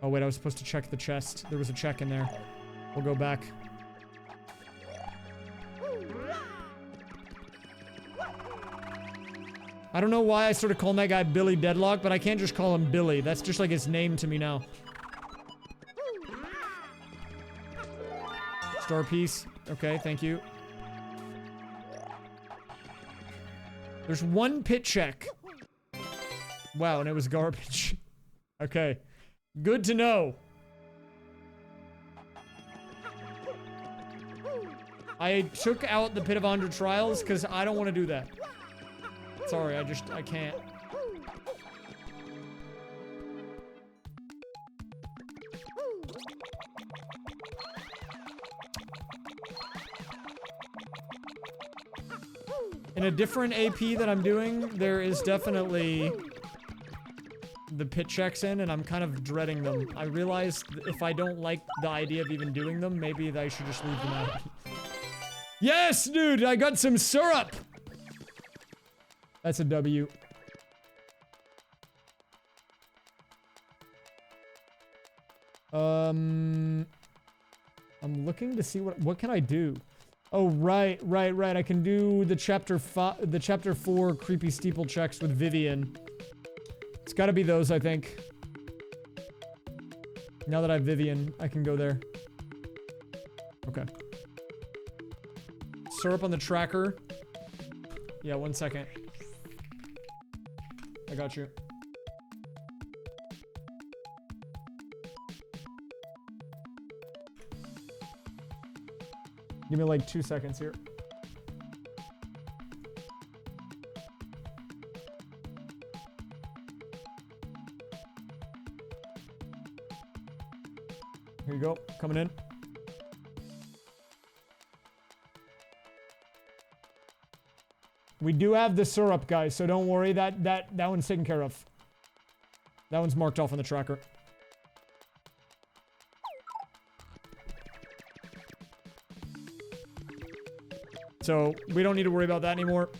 Oh wait, I was supposed to check the chest. There was a check in there. We'll go back. I don't know why I started calling that guy Billy Deadlock, but I can't just call him Billy. That's just like his name to me now. Star piece. Okay, thank you. There's one pit check. Wow, and it was garbage. Okay. Good to know. I took out the Pit of 100 Trials because I don't want to do that. Sorry, I can't. In a different AP that I'm doing, there is definitely the pit checks in, and I'm kind of dreading them. I realized if I don't like the idea of even doing them, maybe I should just leave them out. Yes, dude, I got some syrup! That's a W. I'm looking to see what can I do? Oh, right. I can do the chapter 4 creepy steeple checks with Vivian. It's gotta be those, I think. Now that I have Vivian, I can go there. Okay. Syrup on the tracker. Yeah, 1 second. I got you. Give me like 2 seconds here. Here you go, coming in. We do have the syrup, guys, so don't worry. That one's taken care of. That one's marked off on the tracker. So we don't need to worry about that anymore.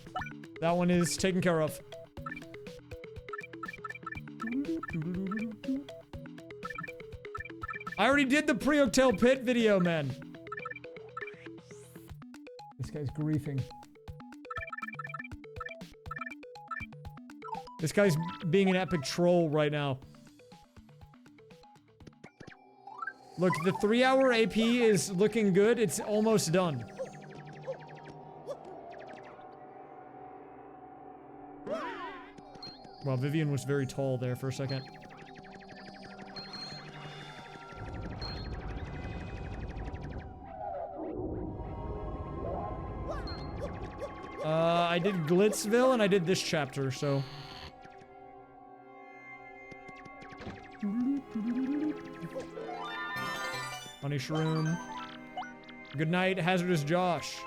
That one is taken care of. I already did the pre-Octel Pit video, man. This guy's griefing. This guy's being an epic troll right now. Look, the 3-hour AP is looking good. It's almost done. Well, Vivian was very tall there for a second. I did Glitzville and I did this chapter, so... Honey Shroom. Good night, Hazardous Josh.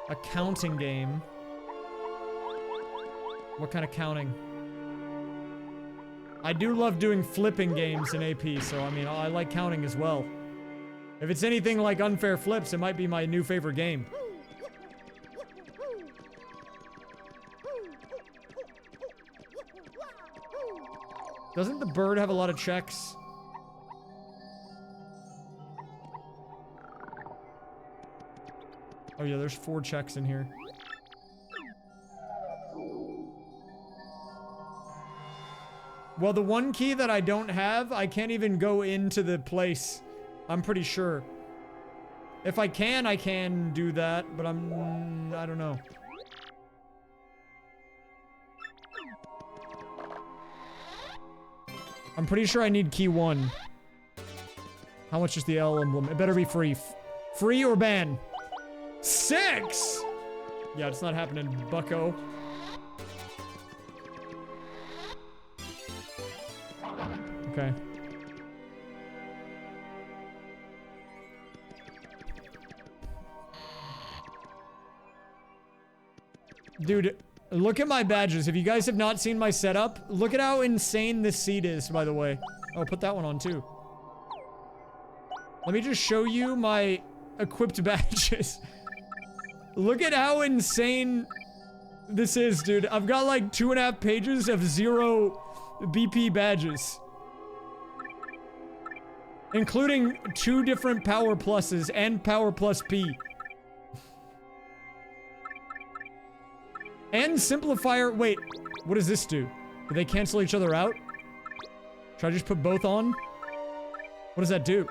A counting game. What kind of counting? I do love doing flipping games in AP, so I mean, I like counting as well. If it's anything like Unfair Flips, it might be my new favorite game. Doesn't the bird have a lot of checks? Oh yeah, there's 4 checks in here. Well, the one key that I don't have, I can't even go into the place. I'm pretty sure. If I can do that, but I don't know. I'm pretty sure I need key 1. How much is the L emblem? It better be free. Free or ban? 6! Yeah, it's not happening, bucko. Okay. Dude, look at my badges. If you guys have not seen my setup, look at how insane this seat is, by the way. Oh, put that one on too. Let me just show you my equipped badges. Look at how insane this is, dude. I've got like 2.5 pages of 0 BP badges. Including 2 different Power Pluses and Power Plus P. And simplifier. Wait, what does this do? Do they cancel each other out? Should I just put both on? What does that do?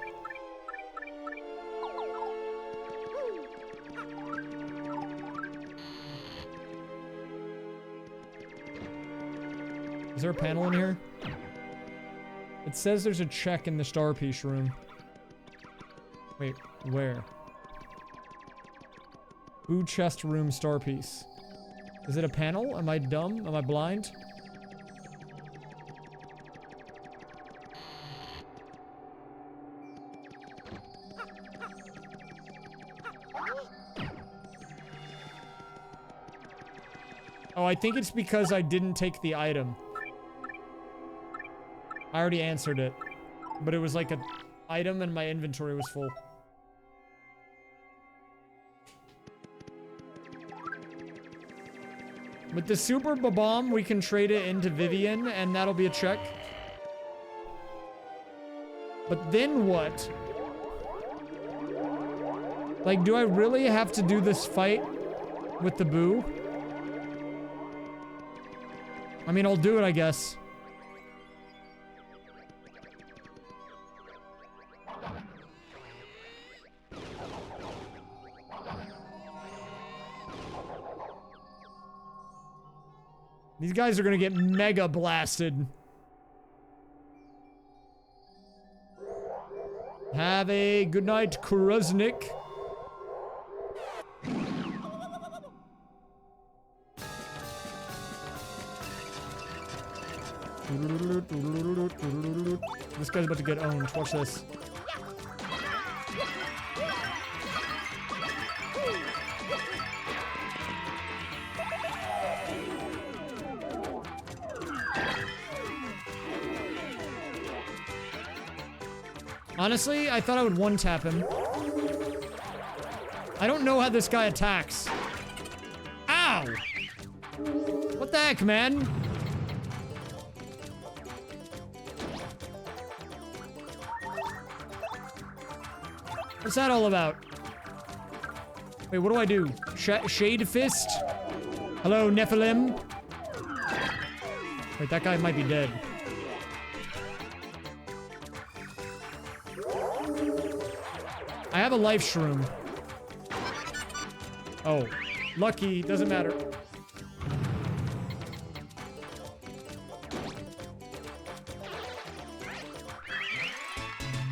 Is there a panel in here? It says there's a check in the star piece room. Wait, where? Food chest room star piece. Is it a panel? Am I dumb? Am I blind? Oh, I think it's because I didn't take the item. I already answered it. But it was like an item and my inventory was full. With the super bomb, we can trade it into Vivian, and that'll be a check. But then what? Like, do I really have to do this fight with the boo? I mean, I'll do it, I guess. These guys are gonna get mega blasted. Have a good night, Kruznik. This guy's about to get owned. Watch this. Honestly, I thought I would one-tap him. I don't know how this guy attacks. Ow! What the heck, man? What's that all about? Wait, what do I do? Shade Fist? Hello, Nephilim? Wait, that guy might be dead. I have a life shroom. Oh, lucky, doesn't matter.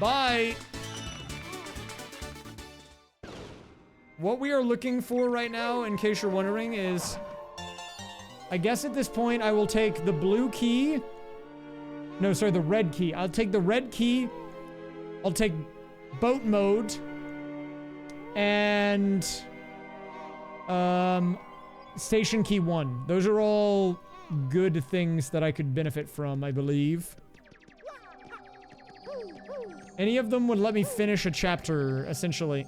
Bye. What we are looking for right now, in case you're wondering, is... I guess at this point I will take the blue key. No, sorry, the red key. I'll take the red key. I'll take boat mode. And... Station key 1. Those are all good things that I could benefit from, I believe. Any of them would let me finish a chapter, essentially.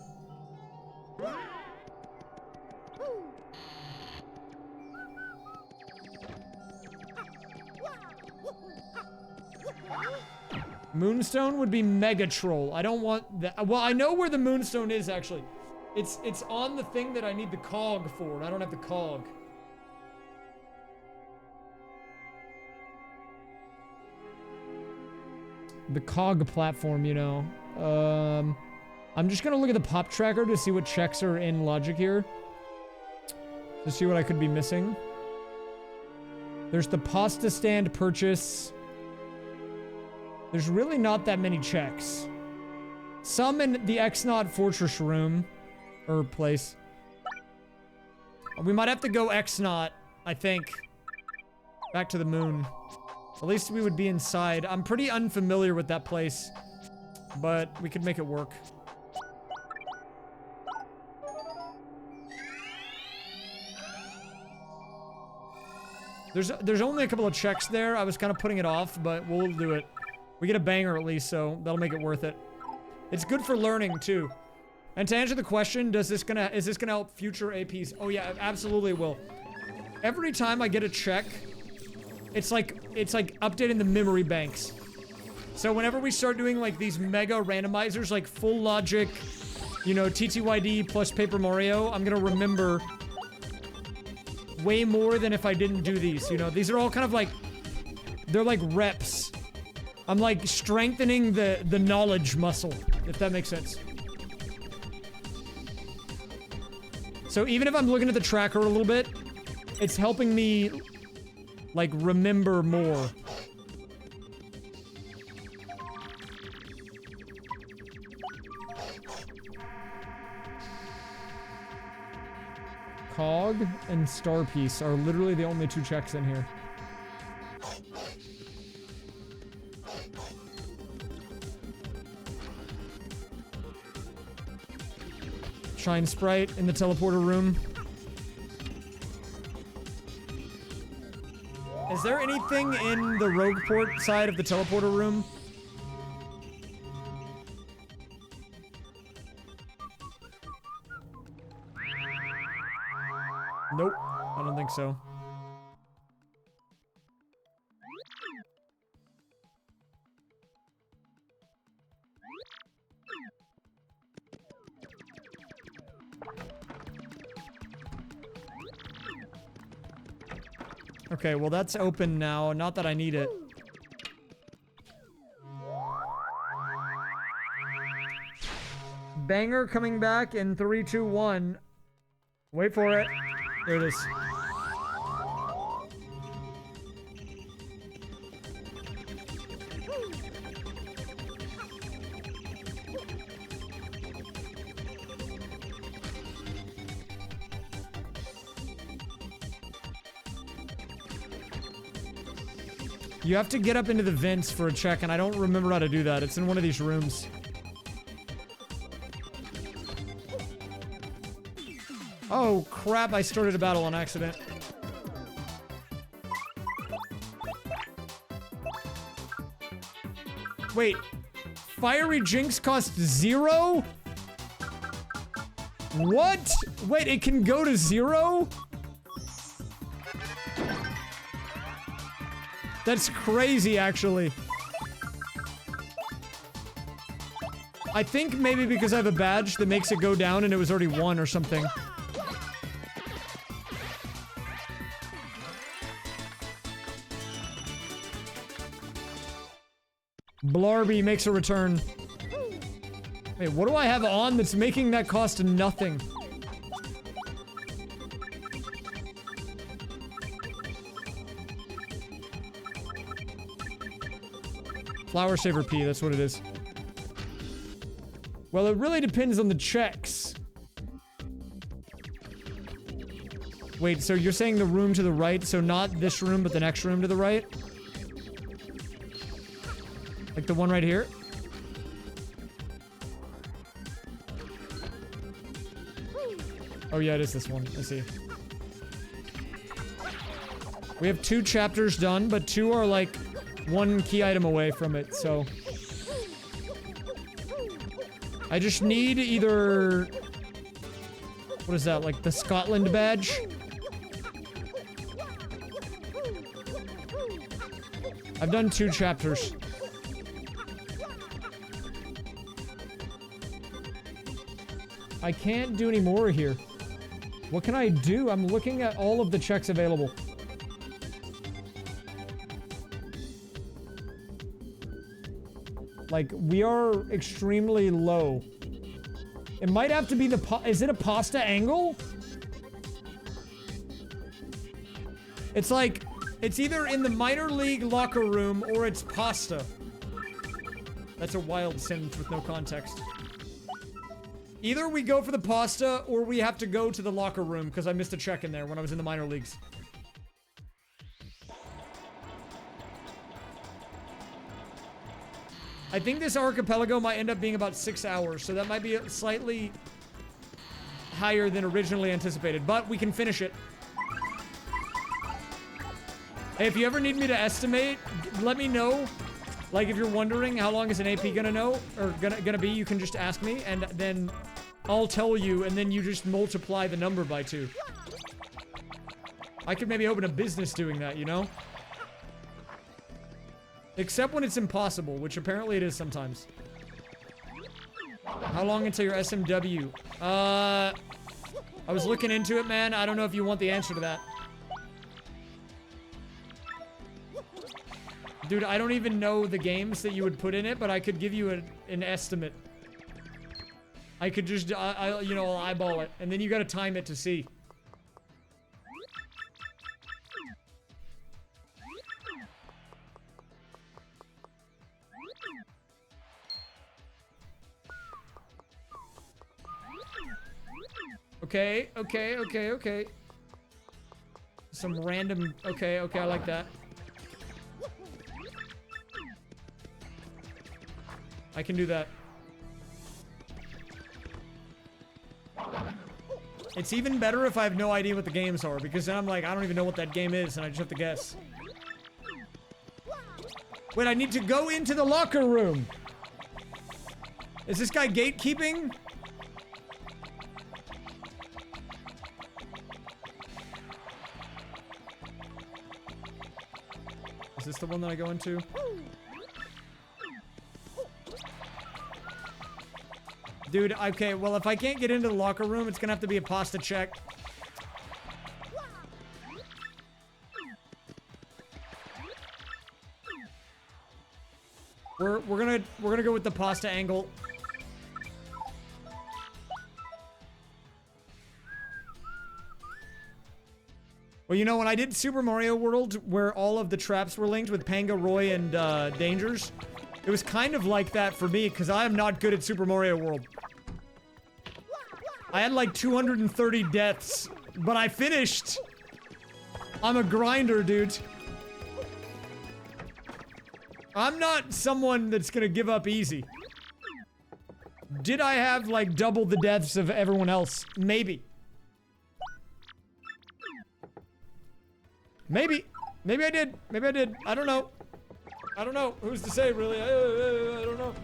Moonstone would be Mega Troll. I don't want that. Well, I know where the Moonstone is, actually. It's on the thing that I need the cog for, and I don't have the cog. The cog platform, you know. I'm just gonna look at the pop tracker to see what checks are in logic here. To see what I could be missing. There's the pasta stand purchase. There's really not that many checks. Some in the X-Naught Fortress room. Or place. We might have to go X-Naught, I think. Back to the moon. At least we would be inside. I'm pretty unfamiliar with that place. But we could make it work. There's only a couple of checks there. I was kind of putting it off, but we'll do it. We get a banger at least, so that'll make it worth it. It's good for learning, too. And to answer the question, is this gonna help future APs? Oh yeah, absolutely it will. Every time I get a check, it's like updating the memory banks. So whenever we start doing like these mega randomizers, like full logic, you know, TTYD plus Paper Mario, I'm gonna remember way more than if I didn't do these, you know? These are all kind of like, they're like reps. I'm like strengthening the knowledge muscle, if that makes sense. So even if I'm looking at the tracker a little bit, it's helping me, like, remember more. Cog and Star Piece are literally the only 2 checks in here. Shine Sprite in the teleporter room. Is there anything in the rogue port side of the teleporter room? Nope, I don't think so. Okay, well that's open now. Not that I need it. Banger coming back in 3, 2, 1. Wait for it. There it is. You have to get up into the vents for a check, and I don't remember how to do that. It's in one of these rooms. Oh, crap, I started a battle on accident. Wait, Fiery Jinx cost 0? What? Wait, it can go to 0? That's crazy, actually. I think maybe because I have a badge that makes it go down and it was already 1 or something. Blarby makes a return. Wait, what do I have on that's making that cost nothing? Flower Saver P, that's what it is. Well, it really depends on the checks. Wait, so you're saying the room to the right, so not this room, but the next room to the right? Like the one right here? Oh yeah, it is this one. I see. We have 2 chapters done, but 2 are like 1 key item away from it, so... I just need either... What is that, like the Scotland badge? I've done 2 chapters. I can't do any more here. What can I do? I'm looking at all of the checks available. Like, we are extremely low. It might have to be the is it a pasta angle? It's like, it's either in the minor league locker room or it's pasta. That's a wild sentence with no context. Either we go for the pasta or we have to go to the locker room because I missed a check in there when I was in the minor leagues. I think this archipelago might end up being about 6 hours, so that might be slightly higher than originally anticipated, but we can finish it. Hey, if you ever need me to estimate, let me know. Like, if you're wondering how long is an AP gonna know, or gonna be, you can just ask me, and then I'll tell you, and then you just multiply the number by 2. I could maybe open a business doing that, you know? Except when it's impossible, which apparently it is sometimes. How long until your SMW? I was looking into it, man. I don't know if you want the answer to that. Dude, I don't even know the games that you would put in it, but I could give you an estimate. I could just, you know, I'll eyeball it. And then you gotta time it to see. Okay, okay, okay, okay. Some random... Okay, okay, I like that. I can do that. It's even better if I have no idea what the games are, because then I'm like, I don't even know what that game is, and I just have to guess. Wait, I need to go into the locker room! Is this guy gatekeeping? Is this the one that I go into? Dude, okay, well, if I can't get into the locker room, it's gonna have to be a pasta check. We're gonna go with the pasta angle. Well, you know, when I did Super Mario World, where all of the traps were linked with Panga, Roy, and Dangers, it was kind of like that for me, because I am not good at Super Mario World. I had like 230 deaths, but I finished. I'm a grinder, dude. I'm not someone that's gonna give up easy. Did I have like double the deaths of everyone else? Maybe. Maybe. Maybe I did. Maybe I did. I don't know. I don't know. Who's to say, really? I don't know.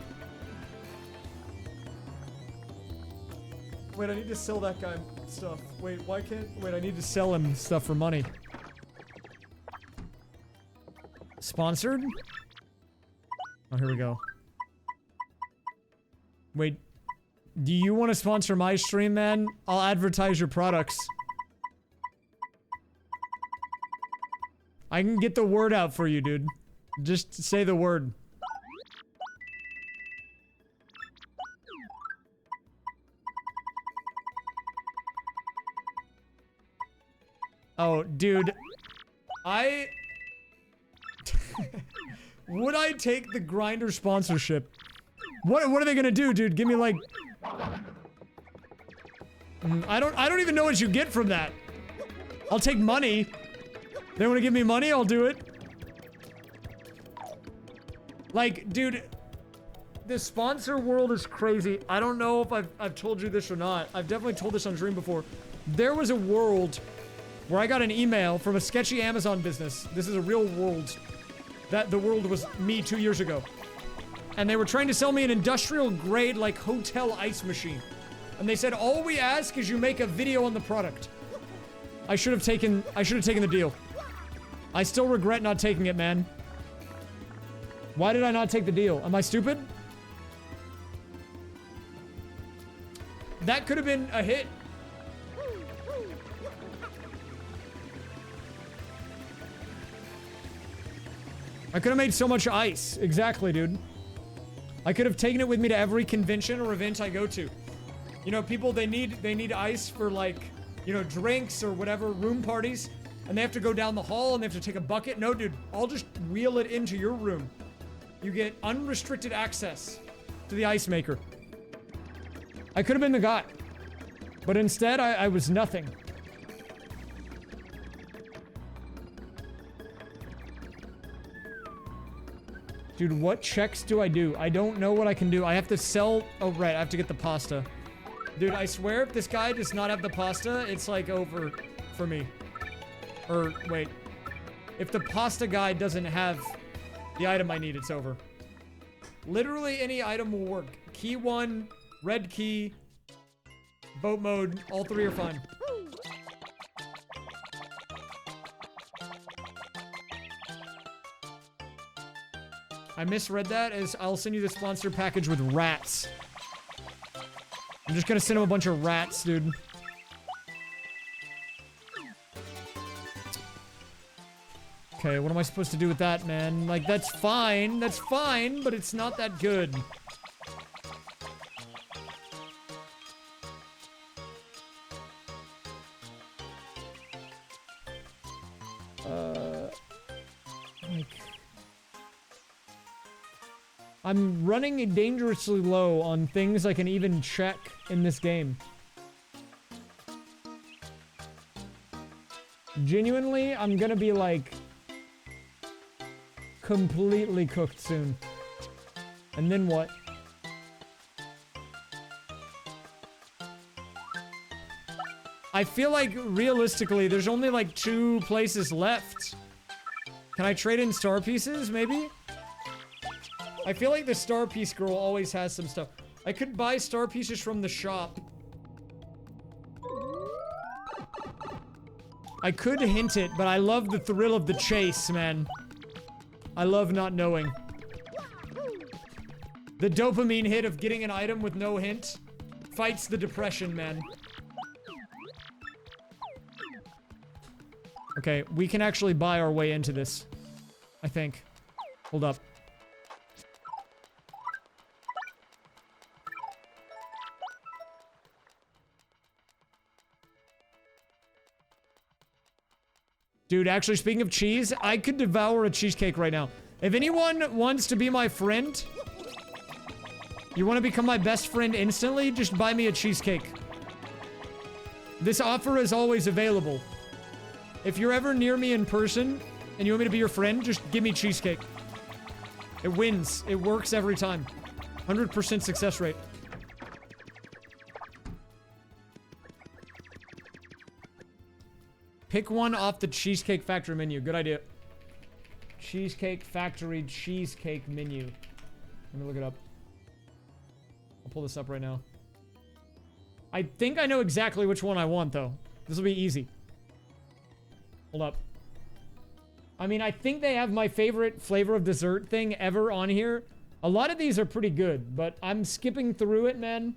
Wait, I need to sell that guy stuff. Wait, why can't... Wait, I need to sell him stuff for money. Sponsored? Oh, here we go. Wait. Do you want to sponsor my stream, man? I'll advertise your products. I can get the word out for you, dude. Just say the word. Oh, dude. Would I take the grinder sponsorship? What are they gonna do, dude? Give me like... I don't even know what you get from that. I'll take money. They want to give me money, I'll do it. Like, dude, the sponsor world is crazy. I don't know if I've told you this or not. I've definitely told this on stream before. There was a world where I got an email from a sketchy Amazon business. This is a real world. That the world was me 2 years ago. And they were trying to sell me an industrial grade, like, hotel ice machine. And they said, all we ask is you make a video on the product. I should have taken the deal. I still regret not taking it, man. Why did I not take the deal? Am I stupid? That could have been a hit. I could have made so much ice. Exactly, dude. I could have taken it with me to every convention or event I go to. You know, people, they need ice for, like, you know, drinks or whatever, room parties. And they have to go down the hall and they have to take a bucket. No, dude, I'll just wheel it into your room. You get unrestricted access to the ice maker. I could have been the guy. But instead, I was nothing. Dude, what checks do I do? I don't know what I can do. I have to sell... Oh, right, I have to get the pasta. Dude, I swear if this guy does not have the pasta, it's like over for me. Or, wait. If the pasta guy doesn't have the item I need, it's over. Literally any item will work. Key 1, red key, boat mode, all three are fine. I misread that as I'll send you the sponsor package with rats. I'm just gonna send him a bunch of rats, dude. Okay, what am I supposed to do with that, man? Like, that's fine, but it's not that good. Like... I'm running dangerously low on things I can even check in this game. Genuinely, I'm gonna be, like... completely cooked soon. And then what? I feel like, realistically, there's only, like, 2 places left. Can I trade in star pieces, maybe? I feel like the star piece girl always has some stuff. I could buy star pieces from the shop. I could hint it, but I love the thrill of the chase, man. I love not knowing. The dopamine hit of getting an item with no hint fights the depression, man. Okay, we can actually buy our way into this. I think. Hold up. Dude, actually, speaking of cheese, I could devour a cheesecake right now. If anyone wants to be my friend, you want to become my best friend instantly, just buy me a cheesecake. This offer is always available. If you're ever near me in person, and you want me to be your friend, just give me cheesecake. It wins. It works every time. 100% success rate. Pick one off the Cheesecake Factory menu. Good idea. Cheesecake Factory cheesecake menu. Let me look it up. I'll pull this up right now. I think I know exactly which one I want, though. This will be easy. Hold up. I mean, I think they have my favorite flavor of dessert thing ever on here. A lot of these are pretty good, but I'm skipping through it, man.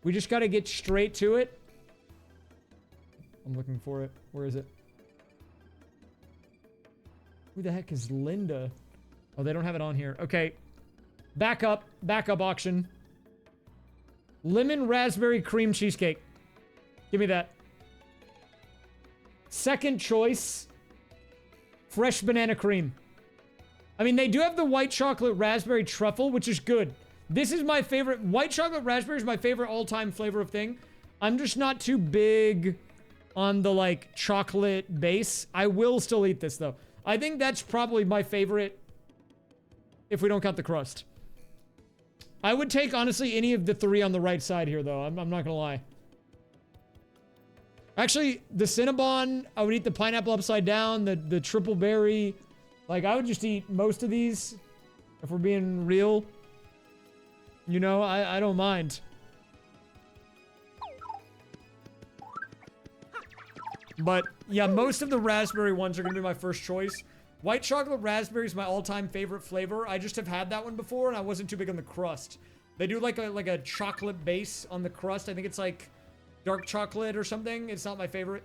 We just gotta get straight to it. I'm looking for it. Where is it? Who the heck is Linda? Oh, they don't have it on here. Okay. Backup auction. Lemon raspberry cream cheesecake. Give me that. Second choice. Fresh banana cream. I mean, they do have the white chocolate raspberry truffle, which is good. This is my favorite. White chocolate raspberry is my favorite all-time flavor of thing. I'm just not too big on the, like, chocolate base. I will still eat this, though. I think that's probably my favorite if we don't count the crust. I would take, honestly, any of the 3 on the right side here, though. I'm not gonna lie. Actually, the Cinnabon, I would eat the pineapple upside down, the triple berry. Like, I would just eat most of these, if we're being real. You know, I don't mind. But, yeah, most of the raspberry ones are going to be my first choice. White chocolate raspberry is my all-time favorite flavor. I just have had that one before, and I wasn't too big on the crust. They do, like a chocolate base on the crust. I think it's, like, dark chocolate or something. It's not my favorite.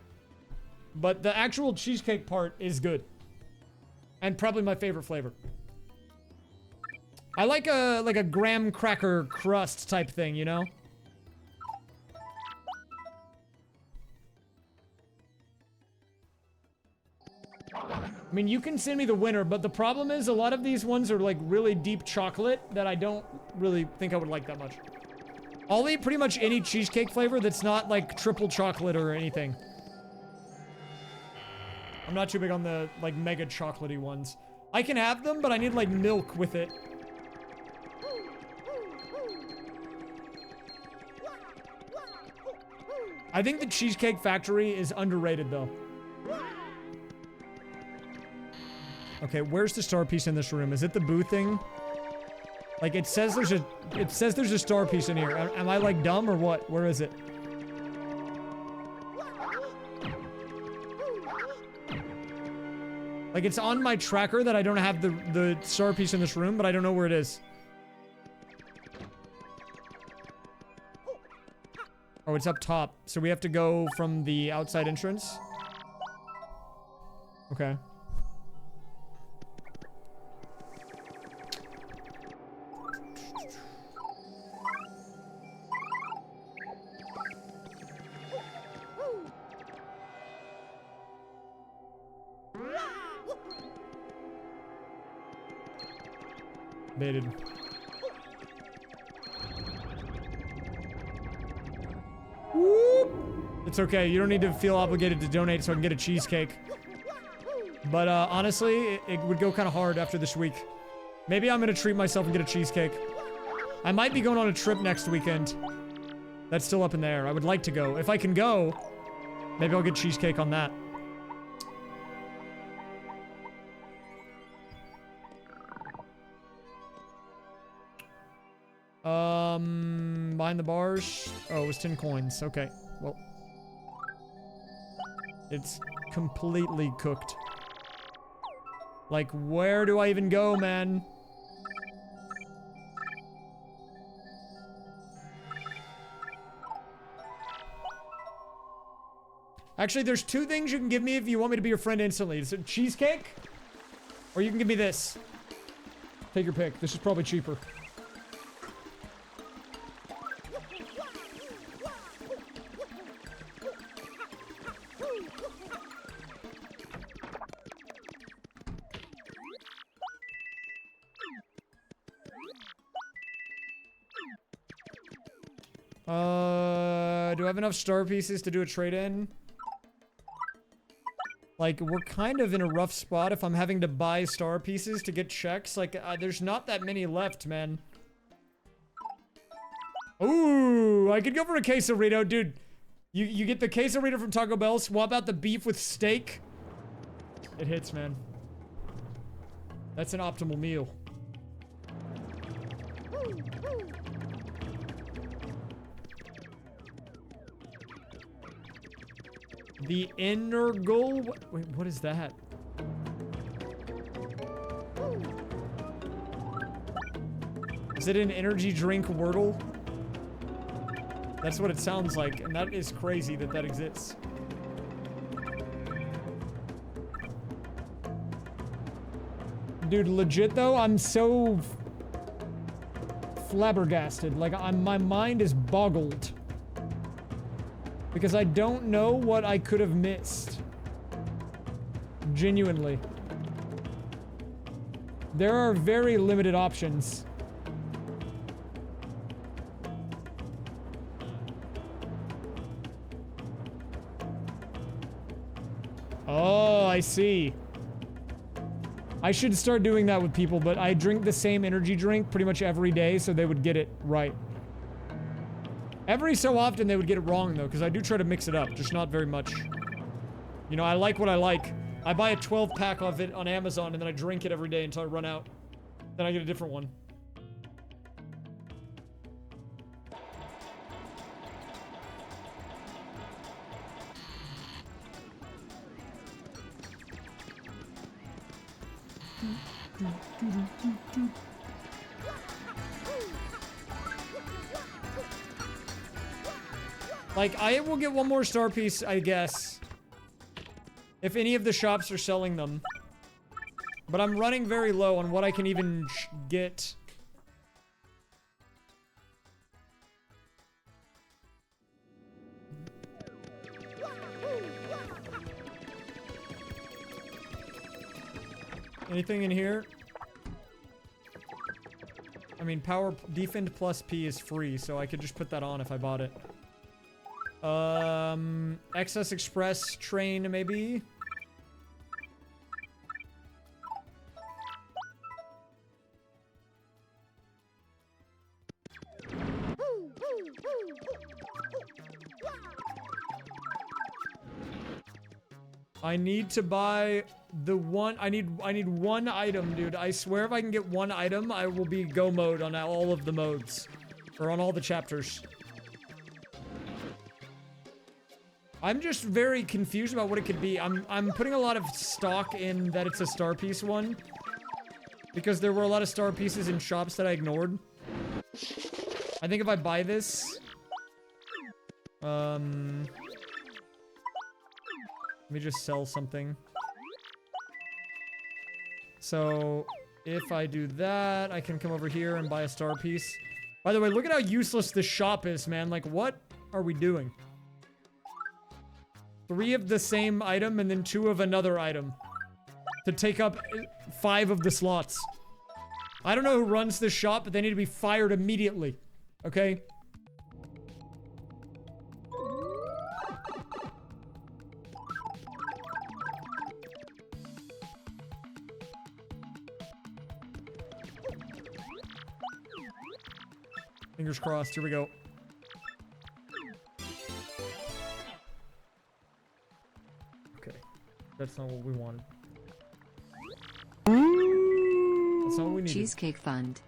But the actual cheesecake part is good. And probably my favorite flavor. I like a graham cracker crust type thing, you know? I mean, you can send me the winner, but the problem is a lot of these ones are like really deep chocolate that I don't really think I would like that much. I'll eat pretty much any cheesecake flavor that's not like triple chocolate or anything. I'm not too big on the like mega chocolatey ones. I can have them, but I need like milk with it. I think the Cheesecake Factory is underrated though. Okay, where's the star piece in this room? Is it the boo thing? Like it says there's a star piece in here. Am I like dumb or what? Where is it? Like it's on my tracker that I don't have the star piece in this room, but I don't know where it is. Oh, it's up top. So we have to go from the outside entrance. Okay. Baited. Whoop. It's okay. You don't need to feel obligated to donate so I can get a cheesecake. But honestly, it would go kind of hard after this week. Maybe I'm going to treat myself and get a cheesecake. I might be going on a trip next weekend. That's still up in the air. I would like to go. If I can go, maybe I'll get cheesecake on that. Behind the bars. Oh, it was 10 coins. Okay, well. It's completely cooked. Like, where do I even go, man? Actually, there's two things you can give me if you want me to be your friend instantly. It's a cheesecake, or you can give me this. Take your pick. This is probably cheaper. Do I have enough star pieces to do a trade-in? Like, we're kind of in a rough spot if I'm having to buy star pieces to get checks. Like, there's not that many left, man. Ooh, I could go for a quesarito. Dude, you get the quesarito from Taco Bell, swap out the beef with steak. It hits, man. That's an optimal meal. The inner goal? Wait, what is that? Is it an energy drink Wordle? That's what it sounds like, and that is crazy that that exists. Dude, legit though, I'm so flabbergasted. Like, my mind is boggled. Because I don't know what I could have missed. Genuinely. There are very limited options. Oh, I see. I should start doing that with people, but I drink the same energy drink pretty much every day, so they would get it right. Every so often they would get it wrong, though, because I do try to mix it up, just not very much. You know, I like what I like. I buy a 12-pack of it on Amazon, and then I drink it every day until I run out. Then I get a different one. Like, I will get one more star piece, I guess. If any of the shops are selling them. But I'm running very low on what I can even get. Anything in here? I mean, power defend plus P is free, so I could just put that on if I bought it. Excess Express train, maybe? I need to buy the one, I need one item, dude. I swear if I can get one item, I will be go mode on all of the modes. Or on all the chapters. I'm just very confused about what it could be. I'm putting a lot of stock in that it's a star piece one. Because there were a lot of star pieces in shops that I ignored. I think if I buy this... Let me just sell something. So, if I do that, I can come over here and buy a star piece. By the way, look at how useless this shop is, man. Like, what are we doing? 3 of the same item and then 2 of another item. to take up 5 of the slots. I don't know who runs this shop, but they need to be fired immediately. Okay? Fingers crossed. Here we go. Okay. That's not what we wanted. That's not what we needed. Cheesecake Fund.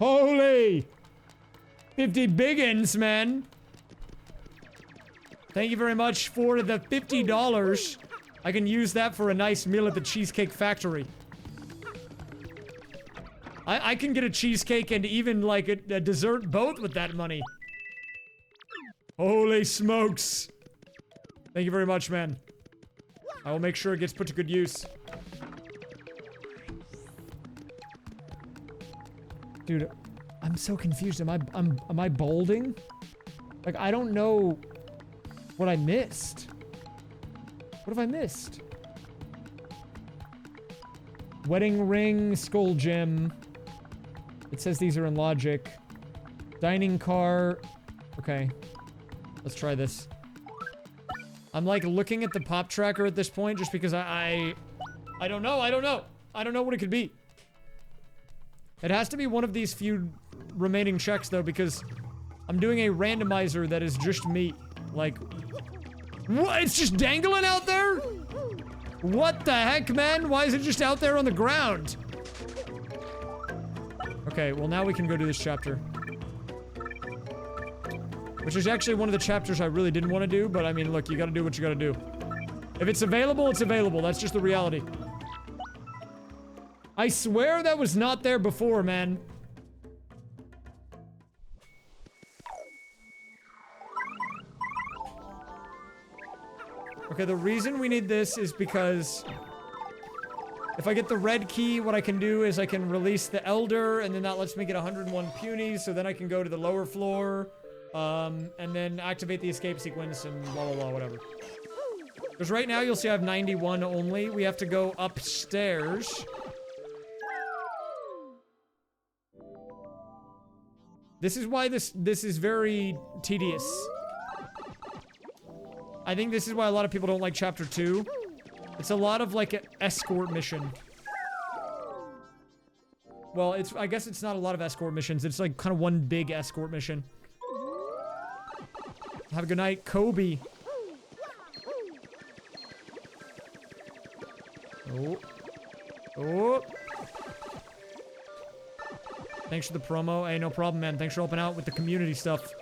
Holy! 50 biggins, man! Thank you very much for the $50. I can use that for a nice meal at the Cheesecake Factory. I can get a cheesecake and even, like, a dessert both with that money. Holy smokes! Thank you very much, man. I will make sure it gets put to good use. Dude, I'm so confused. Am I balding? Like, I don't know what I missed. What have I missed? Wedding ring, skull gem. It says these are in logic. Dining car. Okay. Let's try this. I'm like looking at the pop tracker at this point just because I don't know. I don't know what it could be. It has to be one of these few remaining checks though, because I'm doing a randomizer that is just me. Like, what? It's just dangling out there? What the heck, man? Why is it just out there on the ground? Okay, well now we can go do this chapter. Which is actually one of the chapters I really didn't want to do, but I mean, look, you gotta do what you gotta do. If it's available, it's available. That's just the reality. I swear that was not there before, man. Okay, the reason we need this is because if I get the red key, what I can do is I can release the Elder, and then that lets me get 101 puny, so then I can go to the lower floor, and then activate the escape sequence and blah, blah, blah, whatever. Because right now, you'll see I have 91 only. We have to go upstairs. This is why this is very tedious. I think this is why a lot of people don't like Chapter 2. It's a lot of, like, an escort mission. Well, I guess it's not a lot of escort missions. It's, like, kind of one big escort mission. Have a good night, Kobe. Oh. Oh. Thanks for the promo. Hey, no problem, man. Thanks for helping out with the community stuff.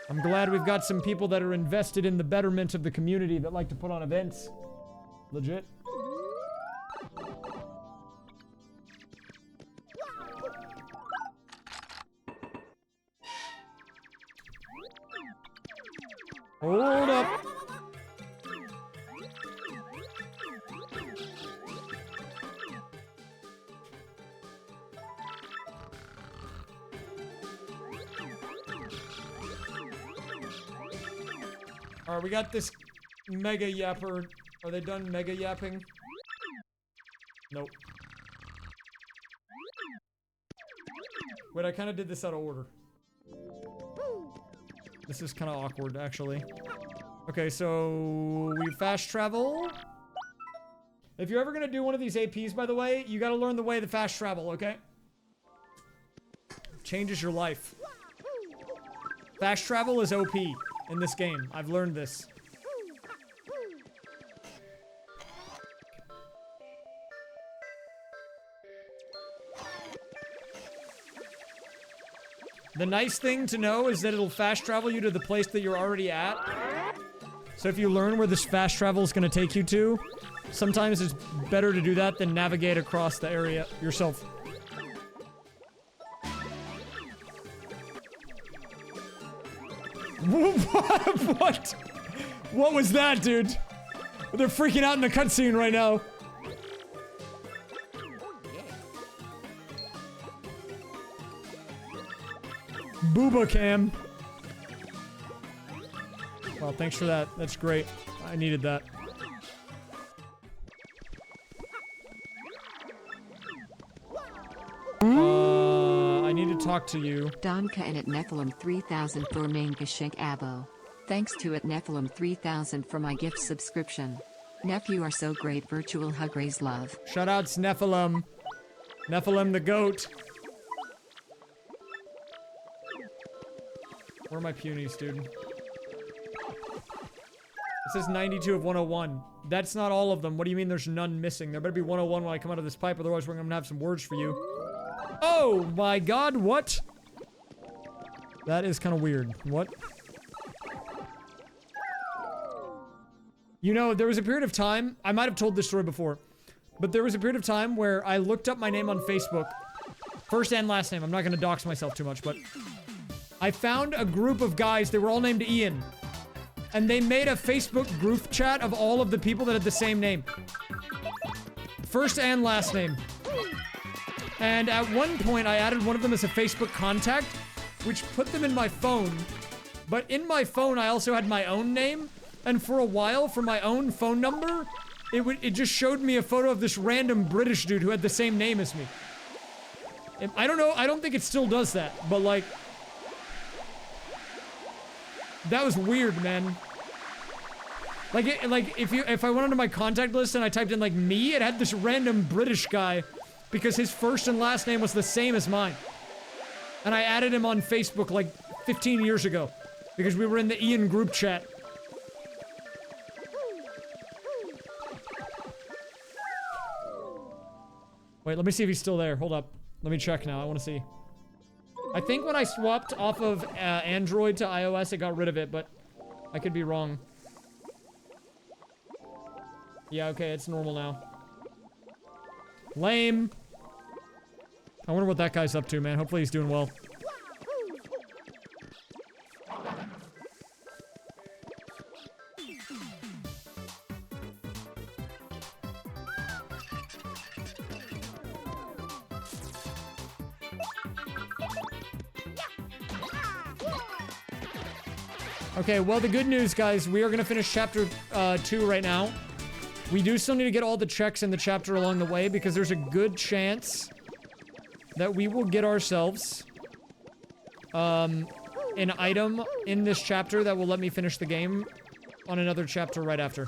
I'm glad we've got some people that are invested in the betterment of the community that like to put on events. Legit. Hold up. Alright, we got this mega yapper. Are they done mega yapping? Nope. Wait, I kind of did this out of order. This is kind of awkward, actually. Okay, so we fast travel. If you're ever gonna do one of these APs, by the way, you gotta learn the way to fast travel, okay? Changes your life. Fast travel is OP in this game. I've learned this. The nice thing to know is that it'll fast travel you to the place that you're already at. So if you learn where this fast travel is going to take you to, sometimes it's better to do that than navigate across the area yourself. What? What was that, dude? They're freaking out in the cutscene right now. Booba cam. Well, thanks for that. That's great. I needed that. I need to talk to you. Donka and at Nephilim 3000 for main Gashink Abo. Thanks to at Nephilim 3000 for my gift subscription. Neph, you are so great. Virtual hug, raise love. Shoutouts Nephilim. Nephilim the goat. Where are my punies, dude? It says 92 of 101. That's not all of them. What do you mean there's none missing? There better be 101 when I come out of this pipe, otherwise we're gonna have some words for you. Oh my god, what? That is kind of weird. What? You know, there was a period of time, I might have told this story before, but there was a period of time where I looked up my name on Facebook. First and last name. I'm not gonna dox myself too much, but I found a group of guys, they were all named Ian. And they made a Facebook group chat of all of the people that had the same name. First and last name. And at one point, I added one of them as a Facebook contact, which put them in my phone. But in my phone, I also had my own name. And for a while, for my own phone number, it just showed me a photo of this random British dude who had the same name as me. And I don't know, I don't think it still does that, but like... That was weird, man. Like, if I went onto my contact list and I typed in, like, me, it had this random British guy because his first and last name was the same as mine. And I added him on Facebook, like, 15 years ago because we were in the Ian group chat. Wait, let me see if he's still there. Hold up. Let me check now. I want to see. I think when I swapped off of Android to iOS, it got rid of it, but I could be wrong. Yeah, okay, it's normal now. Lame. I wonder what that guy's up to, man. Hopefully he's doing well. Okay, well, the good news, guys, we are going to finish chapter 2 right now. We do still need to get all the checks in the chapter along the way because there's a good chance that we will get ourselves an item in this chapter that will let me finish the game on another chapter right after.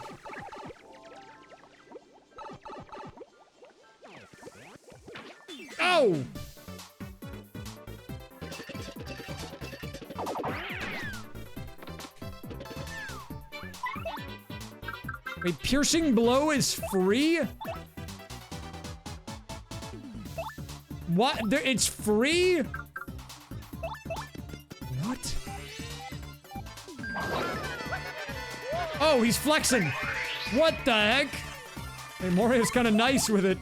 Oh! Wait, piercing blow is free? What? It's free? What? Oh, he's flexing. What the heck? Hey, Mario's kind of nice with it.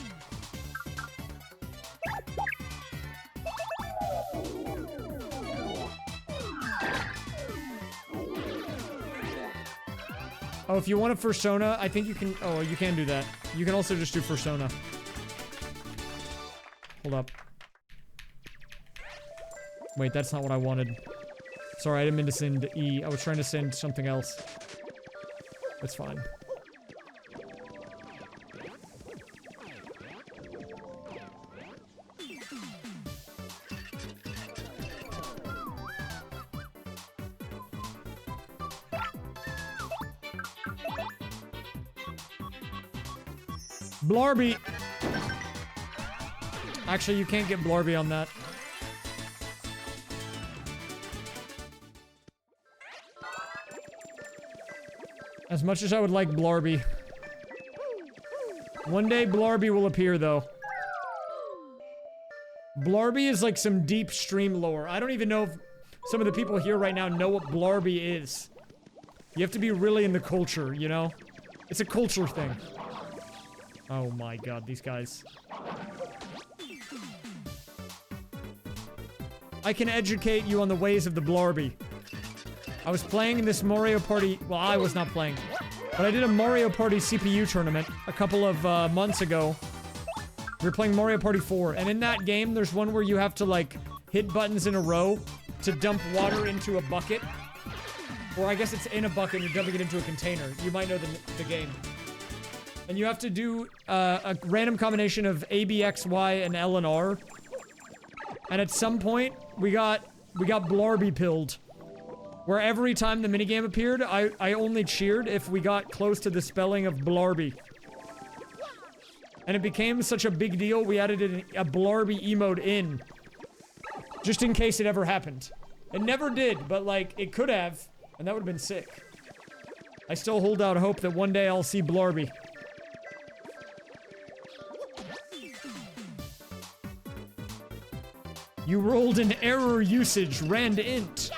Oh, if you want a Fursona, I think you can... Oh, you can do that. You can also just do Fursona. Hold up. Wait, that's not what I wanted. Sorry, I didn't mean to send E. I was trying to send something else. That's fine. Blarby! Actually, you can't get Blarby on that. As much as I would like Blarby. One day Blarby will appear, though. Blarby is like some deep stream lore. I don't even know if some of the people here right now know what Blarby is. You have to be really in the culture, you know? It's a culture thing. Oh my god, these guys. I can educate you on the ways of the Blarby. I was playing in this Mario Party... Well, I was not playing. But I did a Mario Party CPU tournament a couple of months ago. We were playing Mario Party 4. And in that game, there's one where you have to, like, hit buttons in a row to dump water into a bucket. Or I guess it's in a bucket and you're dumping it into a container. You might know the game. And you have to do a random combination of A, B, X, Y, and L and R. And at some point, we got Blarby pilled. Where every time the minigame appeared, I only cheered if we got close to the spelling of Blarby. And it became such a big deal, we added a Blarby emote in. Just in case it ever happened. It never did, but like, it could have. And that would have been sick. I still hold out hope that one day I'll see Blarby. You rolled an error usage, rand int.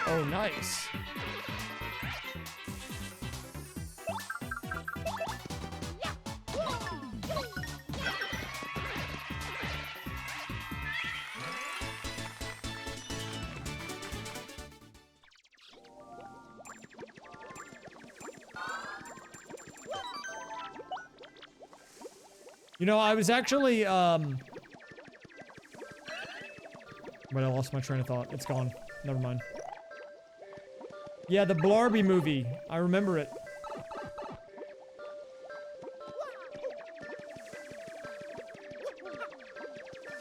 Oh, nice. You know, I was actually, Wait, I lost my train of thought. It's gone. Never mind. Yeah, the Blarby movie. I remember it.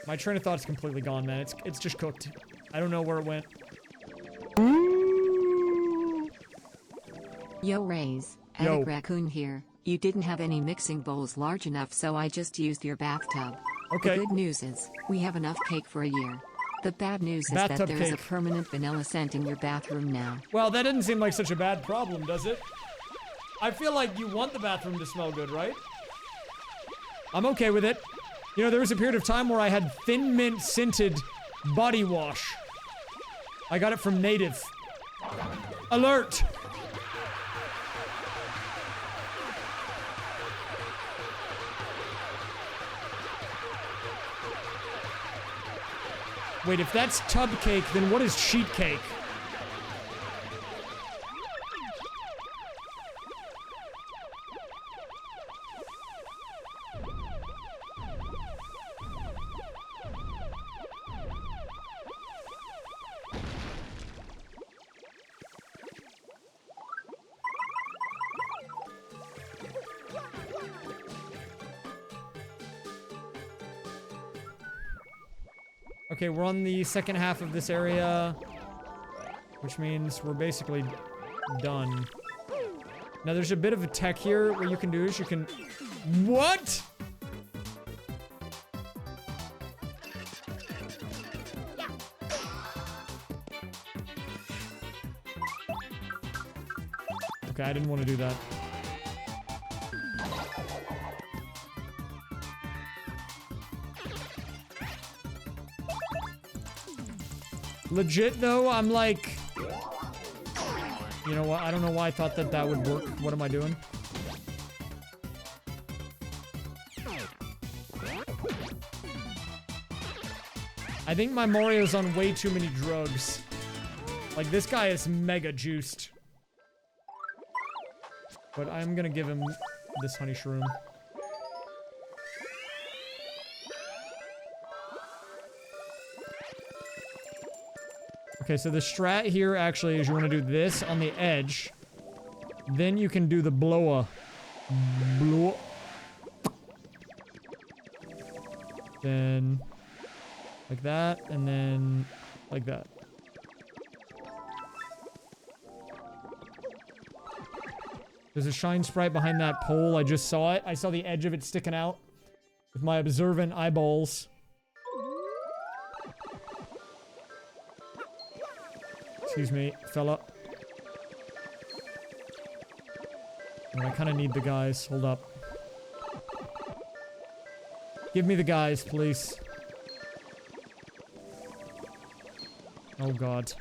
My train of thought's completely gone, man. It's just cooked. I don't know where it went. Yo, Rays. Attic Raccoon here. You didn't have any mixing bowls large enough, so I just used your bathtub. Okay. The good news is, we have enough cake for a year. The bad news is that there is a permanent vanilla scent in your bathroom now. Well, that didn't seem like such a bad problem, does it? I feel like you want the bathroom to smell good, right? I'm okay with it. You know, there was a period of time where I had Thin Mint scented body wash. I got it from Native. Alert! Wait, if that's tub cake, then what is sheet cake? Okay, we're on the second half of this area, which means we're basically done. Now, there's a bit of a tech here. What you can do is you can... What?! Okay, I didn't want to do that. Legit, though, I'm like... You know what? I don't know why I thought that that would work. What am I doing? I think my Mario's on way too many drugs. Like, this guy is mega juiced. But I'm gonna give him this honey shroom. Okay, so the strat here actually is you want to do this on the edge. Then you can do the blow-up. Blow. Then like that, and then like that. There's a shine sprite behind that pole. I just saw it. I saw the edge of it sticking out with my observant eyeballs. Excuse me, fella. Oh, I kind of need the guys. Hold up. Give me the guys, please. Oh, God.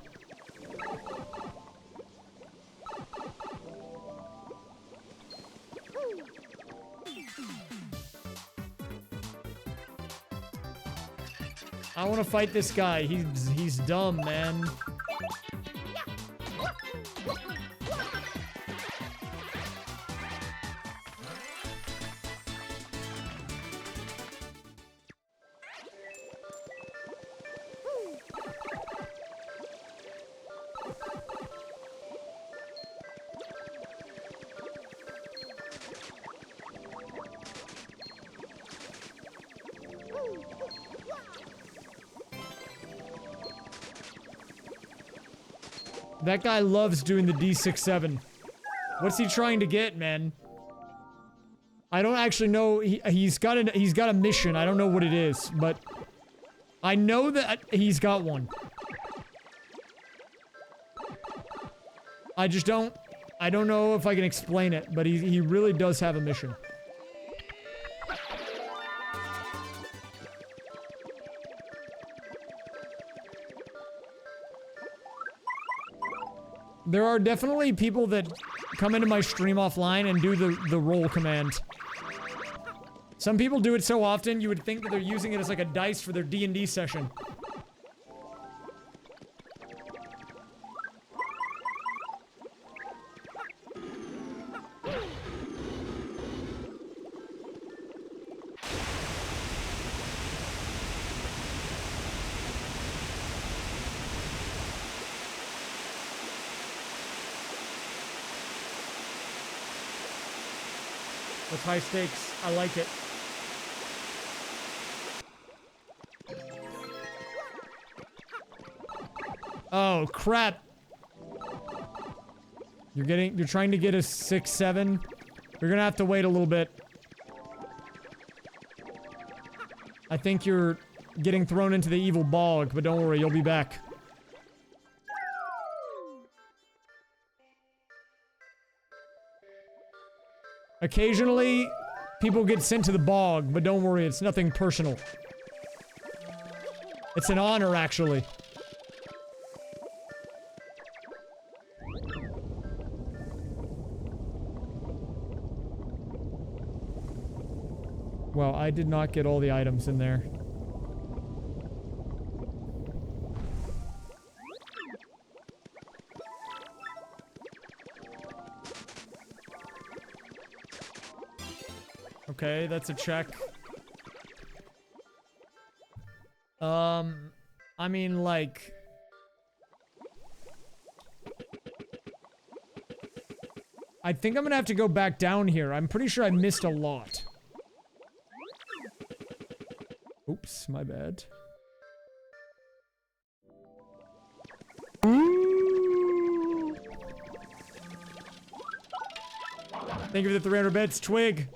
I want to fight this guy. He's dumb, man. That guy loves doing the D6-7. What's he trying to get, man? I don't actually know. He's got a mission. I don't know what it is, but I know that he's got one. I don't know if I can explain it, but he really does have a mission. There are definitely people that come into my stream offline and do the roll command. Some people do it so often, you would think that they're using it as like a dice for their D&D session. That's high stakes. I like it. Oh, crap. You're trying to get a 6-7. You're gonna have to wait a little bit. I think you're getting thrown into the evil bog, but don't worry, you'll be back. Occasionally, people get sent to the bog, but don't worry, it's nothing personal. It's an honor, actually. Well, I did not get all the items in there. Okay, that's a check. I mean, like... I think I'm gonna have to go back down here. I'm pretty sure I missed a lot. Oops, my bad. Thank you for the 300 bits, Twig.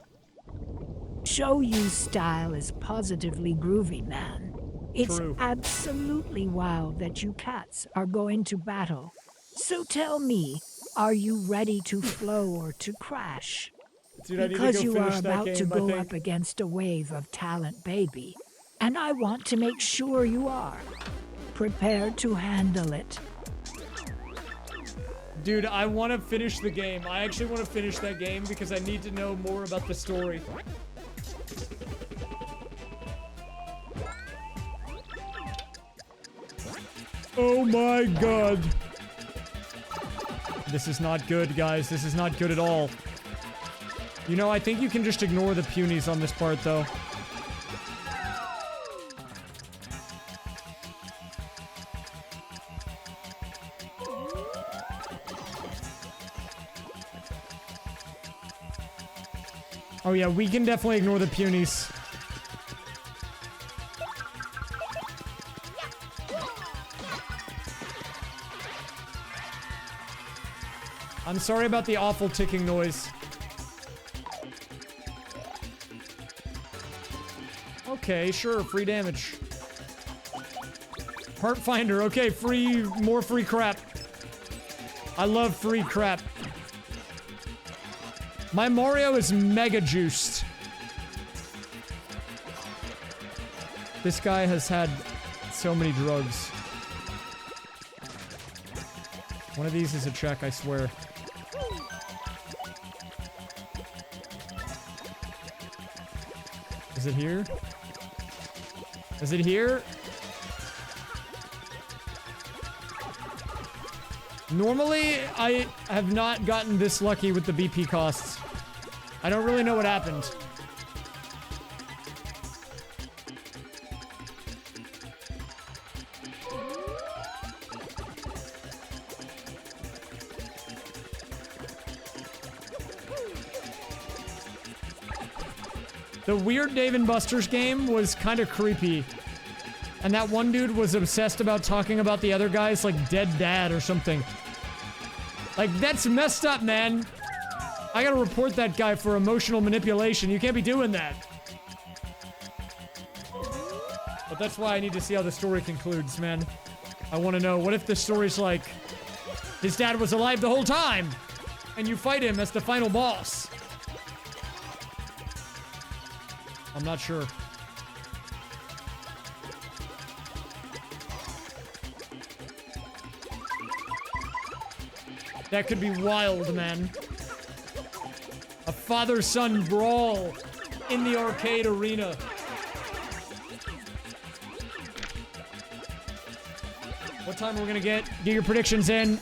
Show you style is positively groovy, man. It's True. Absolutely wild that you cats are going to battle. So tell me, are you ready to flow or to crash? Dude, I need to Because go you finish are that about game, to I go think. up against a wave of talent, baby. And I want to make sure you are prepared to handle it. Dude, I want to finish the game. I actually want to finish that game because I need to know more about the story. Oh my god. This is not good, guys. This is not good at all. You know, I think you can just ignore the punies on this part, though. Oh yeah, we can definitely ignore the punies. I'm sorry about the awful ticking noise. Okay, sure, free damage. Heart Finder, okay, more free crap. I love free crap. My Mario is mega juiced. This guy has had so many drugs. One of these is a check, I swear. Is it here? Is it here? Normally, I have not gotten this lucky with the BP costs. I don't really know what happened. The weird Dave & Buster's game was kind of creepy. And that one dude was obsessed about talking about the other guy's, like, dead dad or something. Like, that's messed up, man. I gotta report that guy for emotional manipulation. You can't be doing that. But that's why I need to see how the story concludes, man. I want to know, what if the story's like, his dad was alive the whole time, and you fight him as the final boss? I'm not sure. That could be wild, man. A father-son brawl in the arcade arena. What time are we gonna get? Get your predictions in.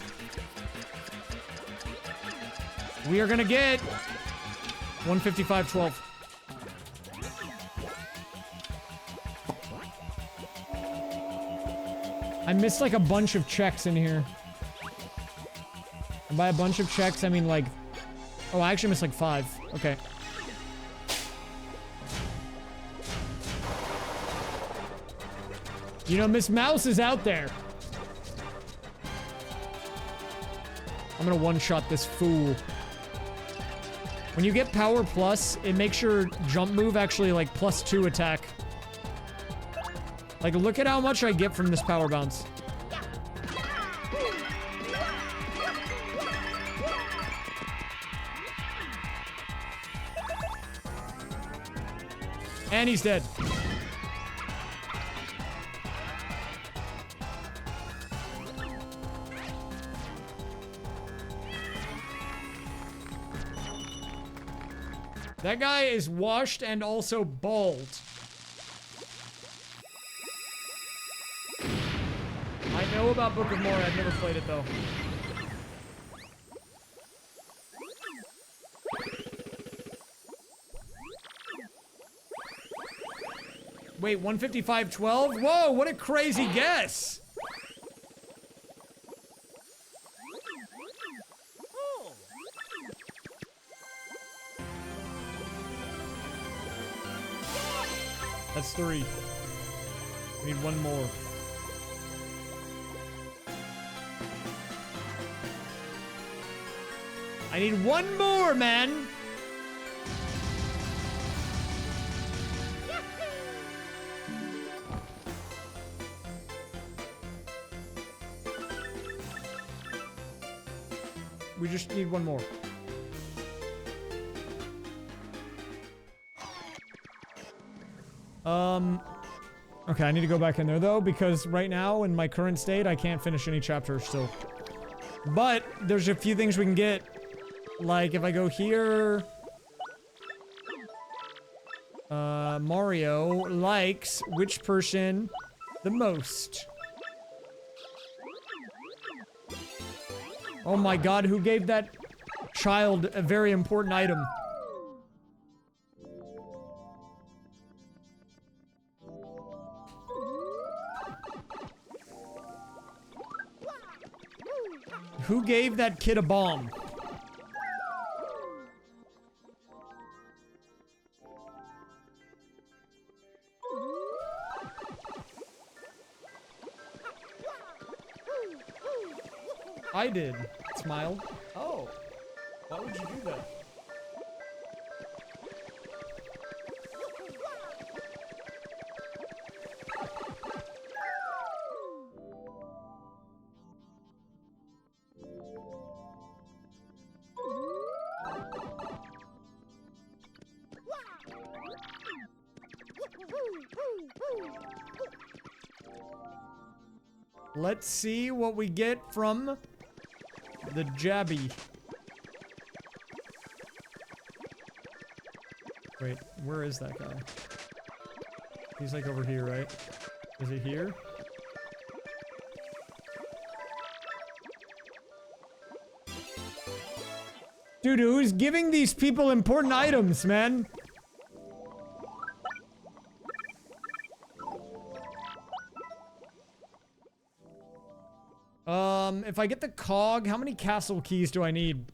We are gonna get 1:55:12. I missed like a bunch of checks in here. And by a bunch of checks, I mean like... Oh, I actually missed like 5. Okay. You know, Miss Mouse is out there. I'm gonna one-shot this fool. When you get power plus, it makes your jump move actually like +2 attack. Like, look at how much I get from this power bounce. And he's dead. That guy is washed and also bald. I know about Book of Mora, I've never played it though. Wait, 1:55:12? Whoa, what a crazy guess! That's 3. We need 1 more. I need 1 more, man! We just need 1 more. Okay, I need to go back in there though, because right now, in my current state, I can't finish any chapters still. But, there's a few things we can get. Like, if I go here... Mario likes which person the most? Oh my god, who gave that child a very important item? Who gave that kid a bomb? I did. Smile. Oh. Why would you do that? Let's see what we get from the Jabby. Wait, where is that guy? He's like over here, right? Is it here? Dude, who's giving these people important items, man? If I get the cog, how many castle keys do I need?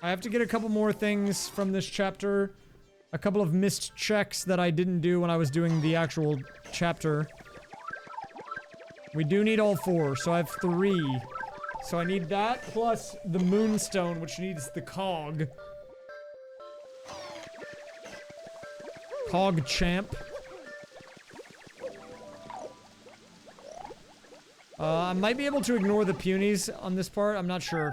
I have to get a couple more things from this chapter. A couple of missed checks that I didn't do when I was doing the actual chapter. We do need all 4, so I have 3. So I need that plus the moonstone, which needs the cog. Cog champ. I might be able to ignore the punies on this part. I'm not sure.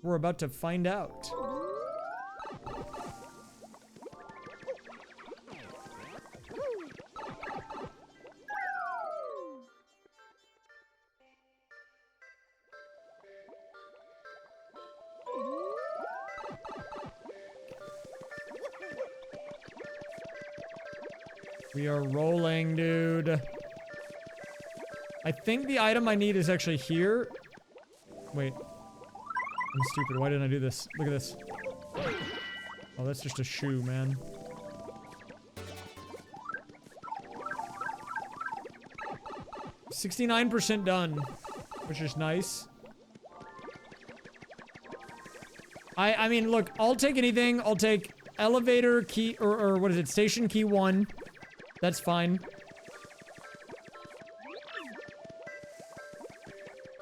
We're about to find out. We are rolling, dude. I think the item I need is actually here. Wait. I'm stupid. Why didn't I do this? Look at this. Oh, that's just a shoe, man. %69 done, which is nice. I mean, look, I'll take anything. I'll take elevator key, or what is it? Station key 1. That's fine.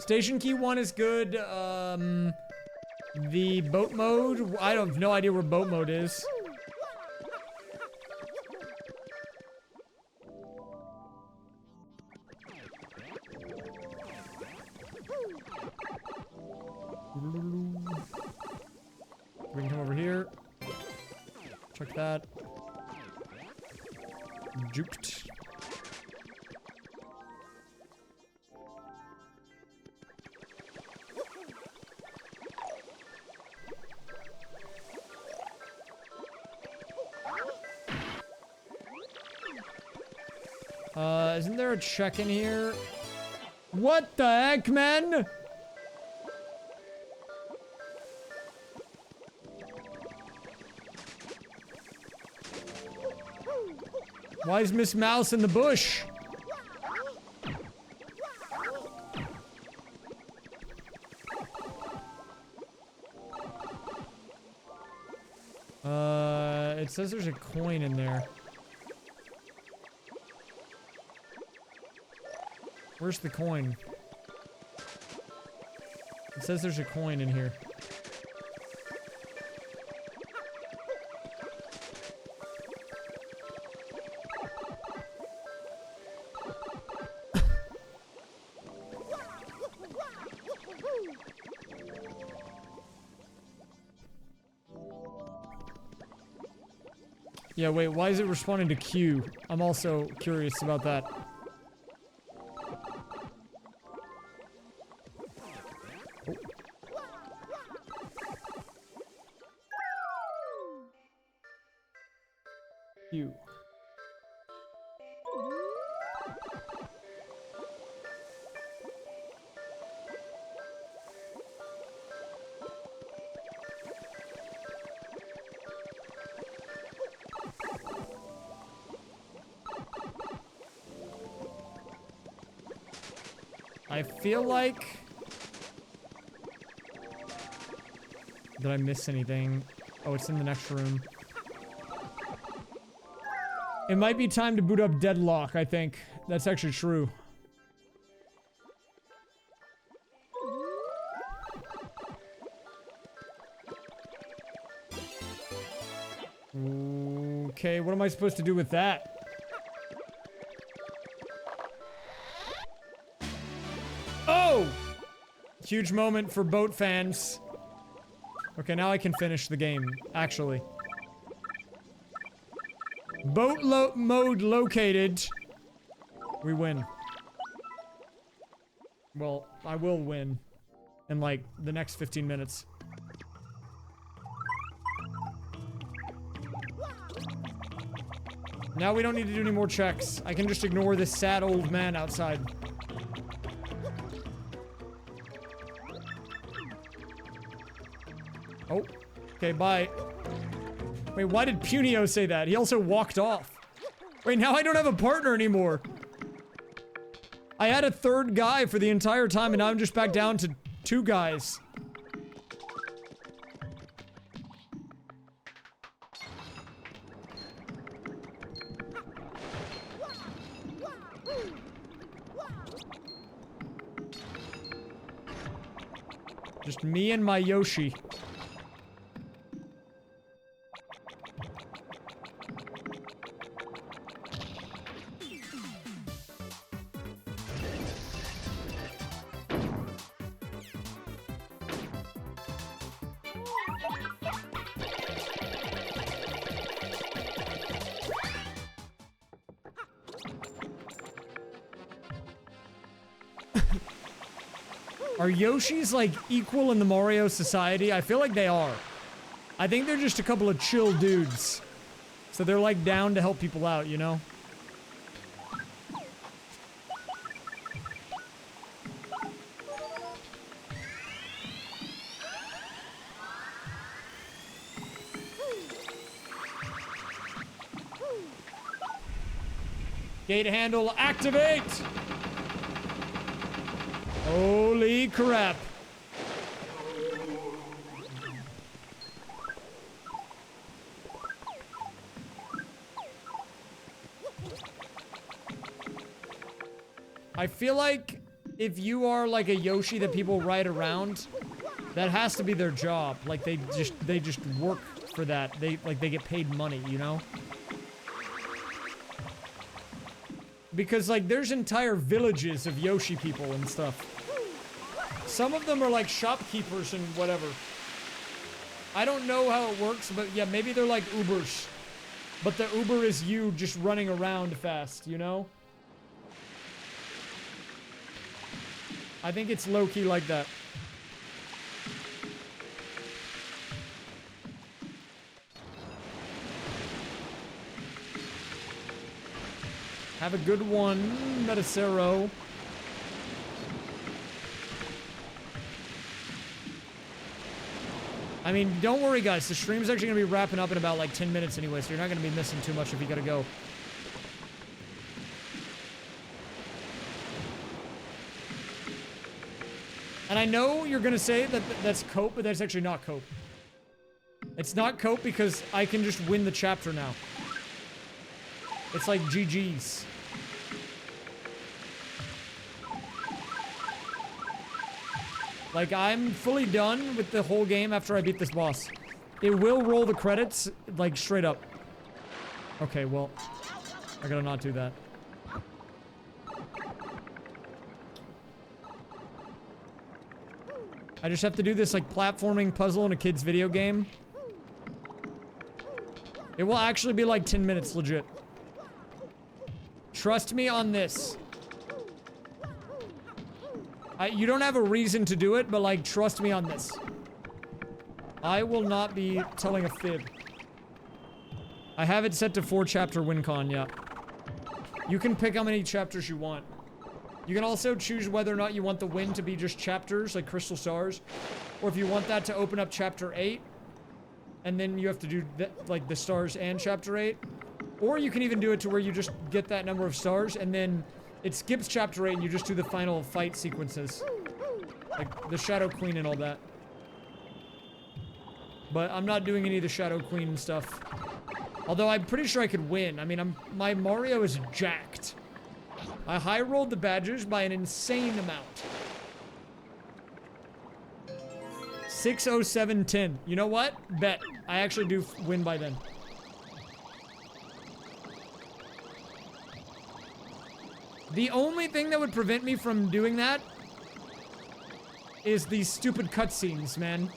Station key 1 is good. The boat mode, I have no idea where boat mode is. We can come over here. Check that. Juked. Isn't there a check in here? What the heck, man? Why is Miss Mouse in the bush? It says there's a coin in there. Where's the coin? It says there's a coin in here. Yeah, wait, why is it responding to Q? I'm also curious about that. Q. I feel like... Did I miss anything? Oh, it's in the next room. It might be time to boot up Deadlock, I think. That's actually true. Okay, what am I supposed to do with that? Oh! Huge moment for boat fans. Okay, now I can finish the game, actually. Boat mode located. We win. Well, I will win. In, like, the next 15 minutes. Now we don't need to do any more checks. I can just ignore this sad old man outside. Oh. Okay, bye. Wait, why did Punio say that? He also walked off. Wait, now I don't have a partner anymore. I had a third guy for the entire time, and now I'm just back down to 2 guys. Just me and my Yoshi. Are Yoshis, like, equal in the Mario society? I feel like they are. I think they're just a couple of chill dudes. So they're, like, down to help people out, you know? Gate handle activate! Holy crap. I feel like if you are like a Yoshi that people ride around, that has to be their job. Like they just work for that. They get paid money, you know? Because like there's entire villages of Yoshi people and stuff. Some of them are like shopkeepers and whatever. I don't know how it works, but yeah, maybe they're like Ubers. But the Uber is you just running around fast, you know? I think it's low-key like that. Have a good one, Metacero. I mean, don't worry, guys. The stream's actually going to be wrapping up in about, like, 10 minutes anyway, so you're not going to be missing too much if you gotta go. And I know you're going to say that that's cope, but that's actually not cope. It's not cope because I can just win the chapter now. It's like GG's. Like, I'm fully done with the whole game after I beat this boss. It will roll the credits, like, straight up. Okay, well, I gotta not do that. I just have to do this, like, platforming puzzle in a kid's video game. It will actually be, like, 10 minutes, legit. Trust me on this. You don't have a reason to do it, but, like, trust me on this. I will not be telling a fib. I have it set to 4-chapter WinCon, yeah. You can pick how many chapters you want. You can also choose whether or not you want the win to be just chapters, like Crystal Stars, or if you want that to open up Chapter 8, and then you have to do, like, the stars and Chapter 8. Or you can even do it to where you just get that number of stars, and then it skips Chapter 8 and you just do the final fight sequences. Like the Shadow Queen and all that. But I'm not doing any of the Shadow Queen stuff. Although I'm pretty sure I could win. I mean, my Mario is jacked. I high rolled the badges by an insane amount. 60710. You know what? Bet. I actually do win by then. The only thing that would prevent me from doing that is these stupid cutscenes, man.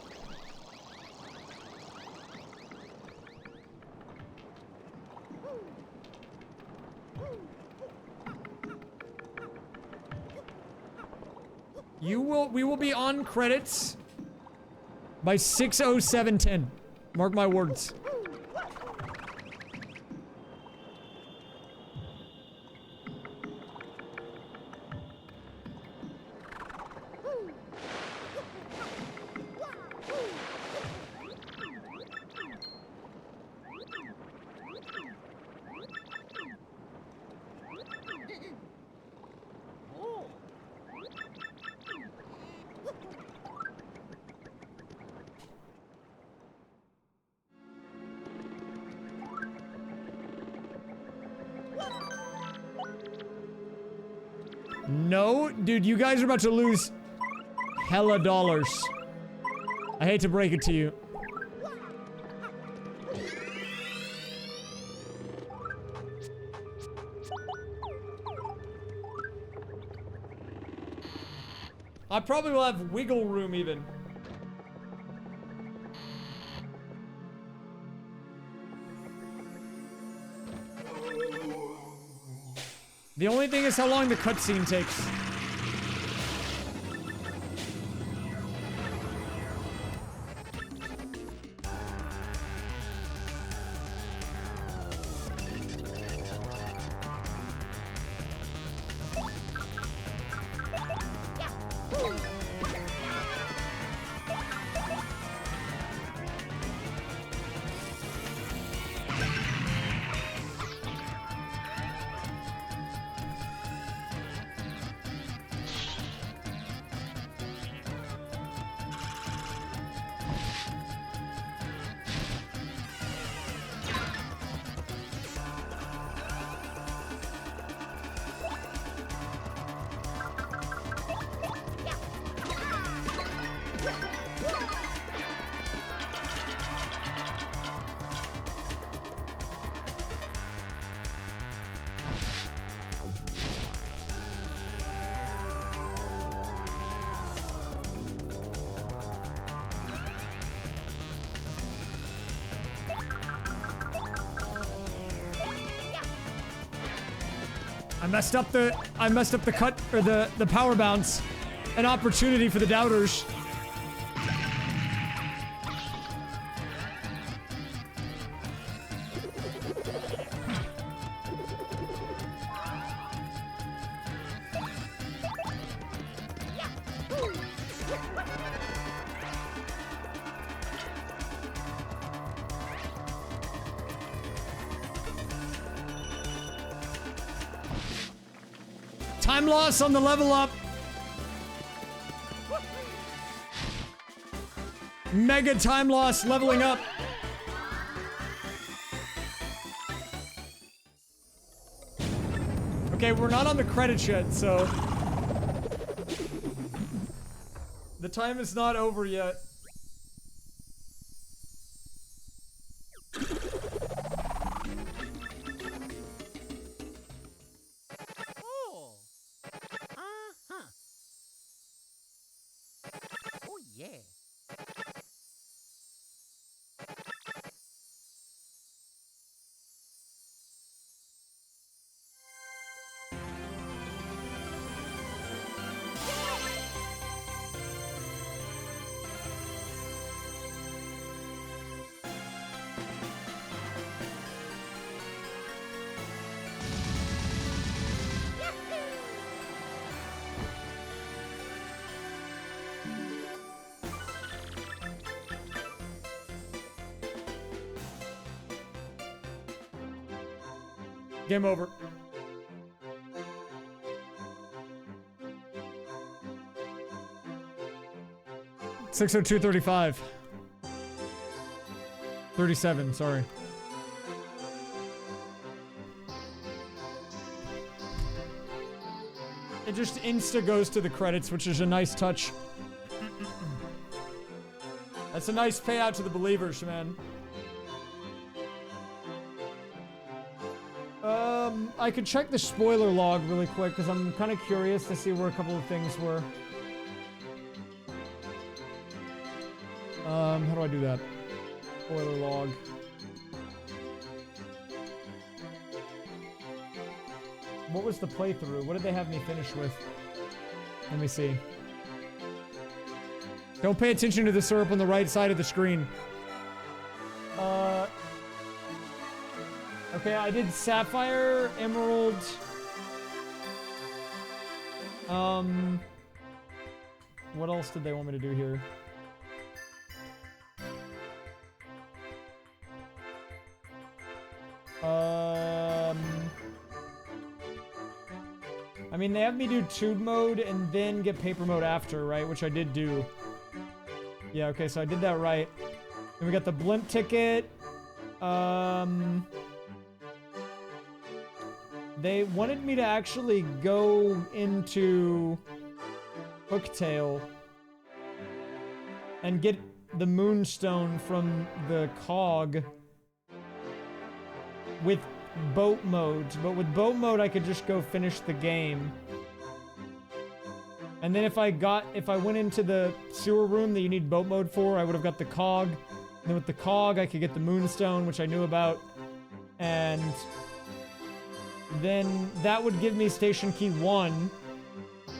We will be on credits by 6:07:10. Mark my words. No, dude, you guys are about to lose hella dollars. I hate to break it to you. I probably will have wiggle room even. The only thing is how long the cutscene takes. I messed up the cut or the power bounce. An opportunity for the doubters. Time loss on the level up. Mega time loss leveling up. Okay, we're not on the credits yet, so the time is not over yet. Game over. $6:02:35. 37, sorry. It just insta goes to the credits, which is a nice touch. That's a nice payout to the believers, man. I could check the spoiler log really quick because I'm kind of curious to see where a couple of things were. How do I do that? Spoiler log. What was the playthrough? What did they have me finish with? Let me see. Don't pay attention to the syrup on the right side of the screen. Okay, I did Sapphire, Emerald. What else did they want me to do here? I mean, they have me do tube mode and then get paper mode after, right? Which I did do. Yeah, okay, so I did that right. Then we got the blimp ticket. They wanted me to actually go into Hooktail and get the moonstone from the cog with boat mode. But with boat mode, I could just go finish the game. And then if I went into the sewer room that you need boat mode for, I would have got the cog. And then with the cog, I could get the moonstone, which I knew about. And then that would give me station key 1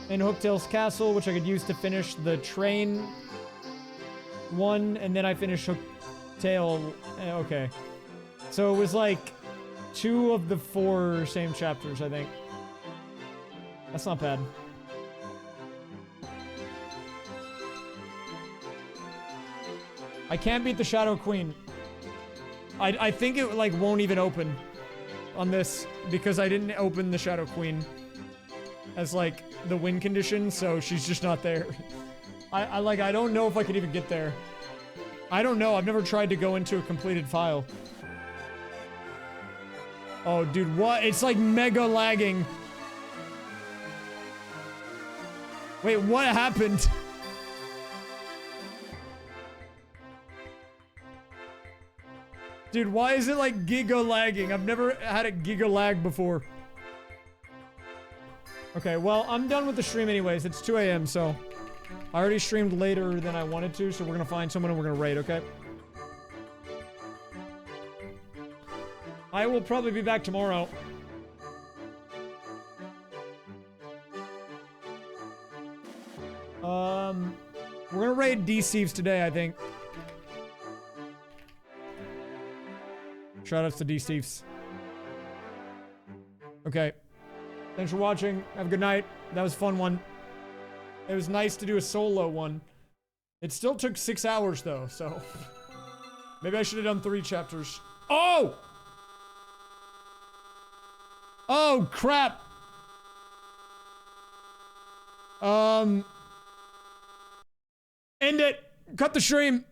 in Hooktail's castle, which I could use to finish the train one, and then I finished Hooktail. Okay. So it was like 2 of the 4 same chapters, I think. That's not bad. I can't beat the Shadow Queen. I think it like won't even open on this because I didn't open the Shadow Queen as like the win condition, so she's just not there. I don't know if I could even get there. I don't know. I've never tried to go into a completed file. Oh, dude, what? It's like mega lagging. Wait, what happened? Dude, why is it like giga lagging? I've never had it giga lag before. Okay, well, I'm done with the stream anyways. It's 2 a.m., so I already streamed later than I wanted to, so we're gonna find someone and we're gonna raid, okay? I will probably be back tomorrow. We're gonna raid D-Thieves today, I think. Shoutouts to D-Thieves. Okay. Thanks for watching. Have a good night. That was a fun one. It was nice to do a solo one. It still took 6 hours though, so maybe I should have done 3 chapters. Oh! Oh, crap! End it! Cut the stream!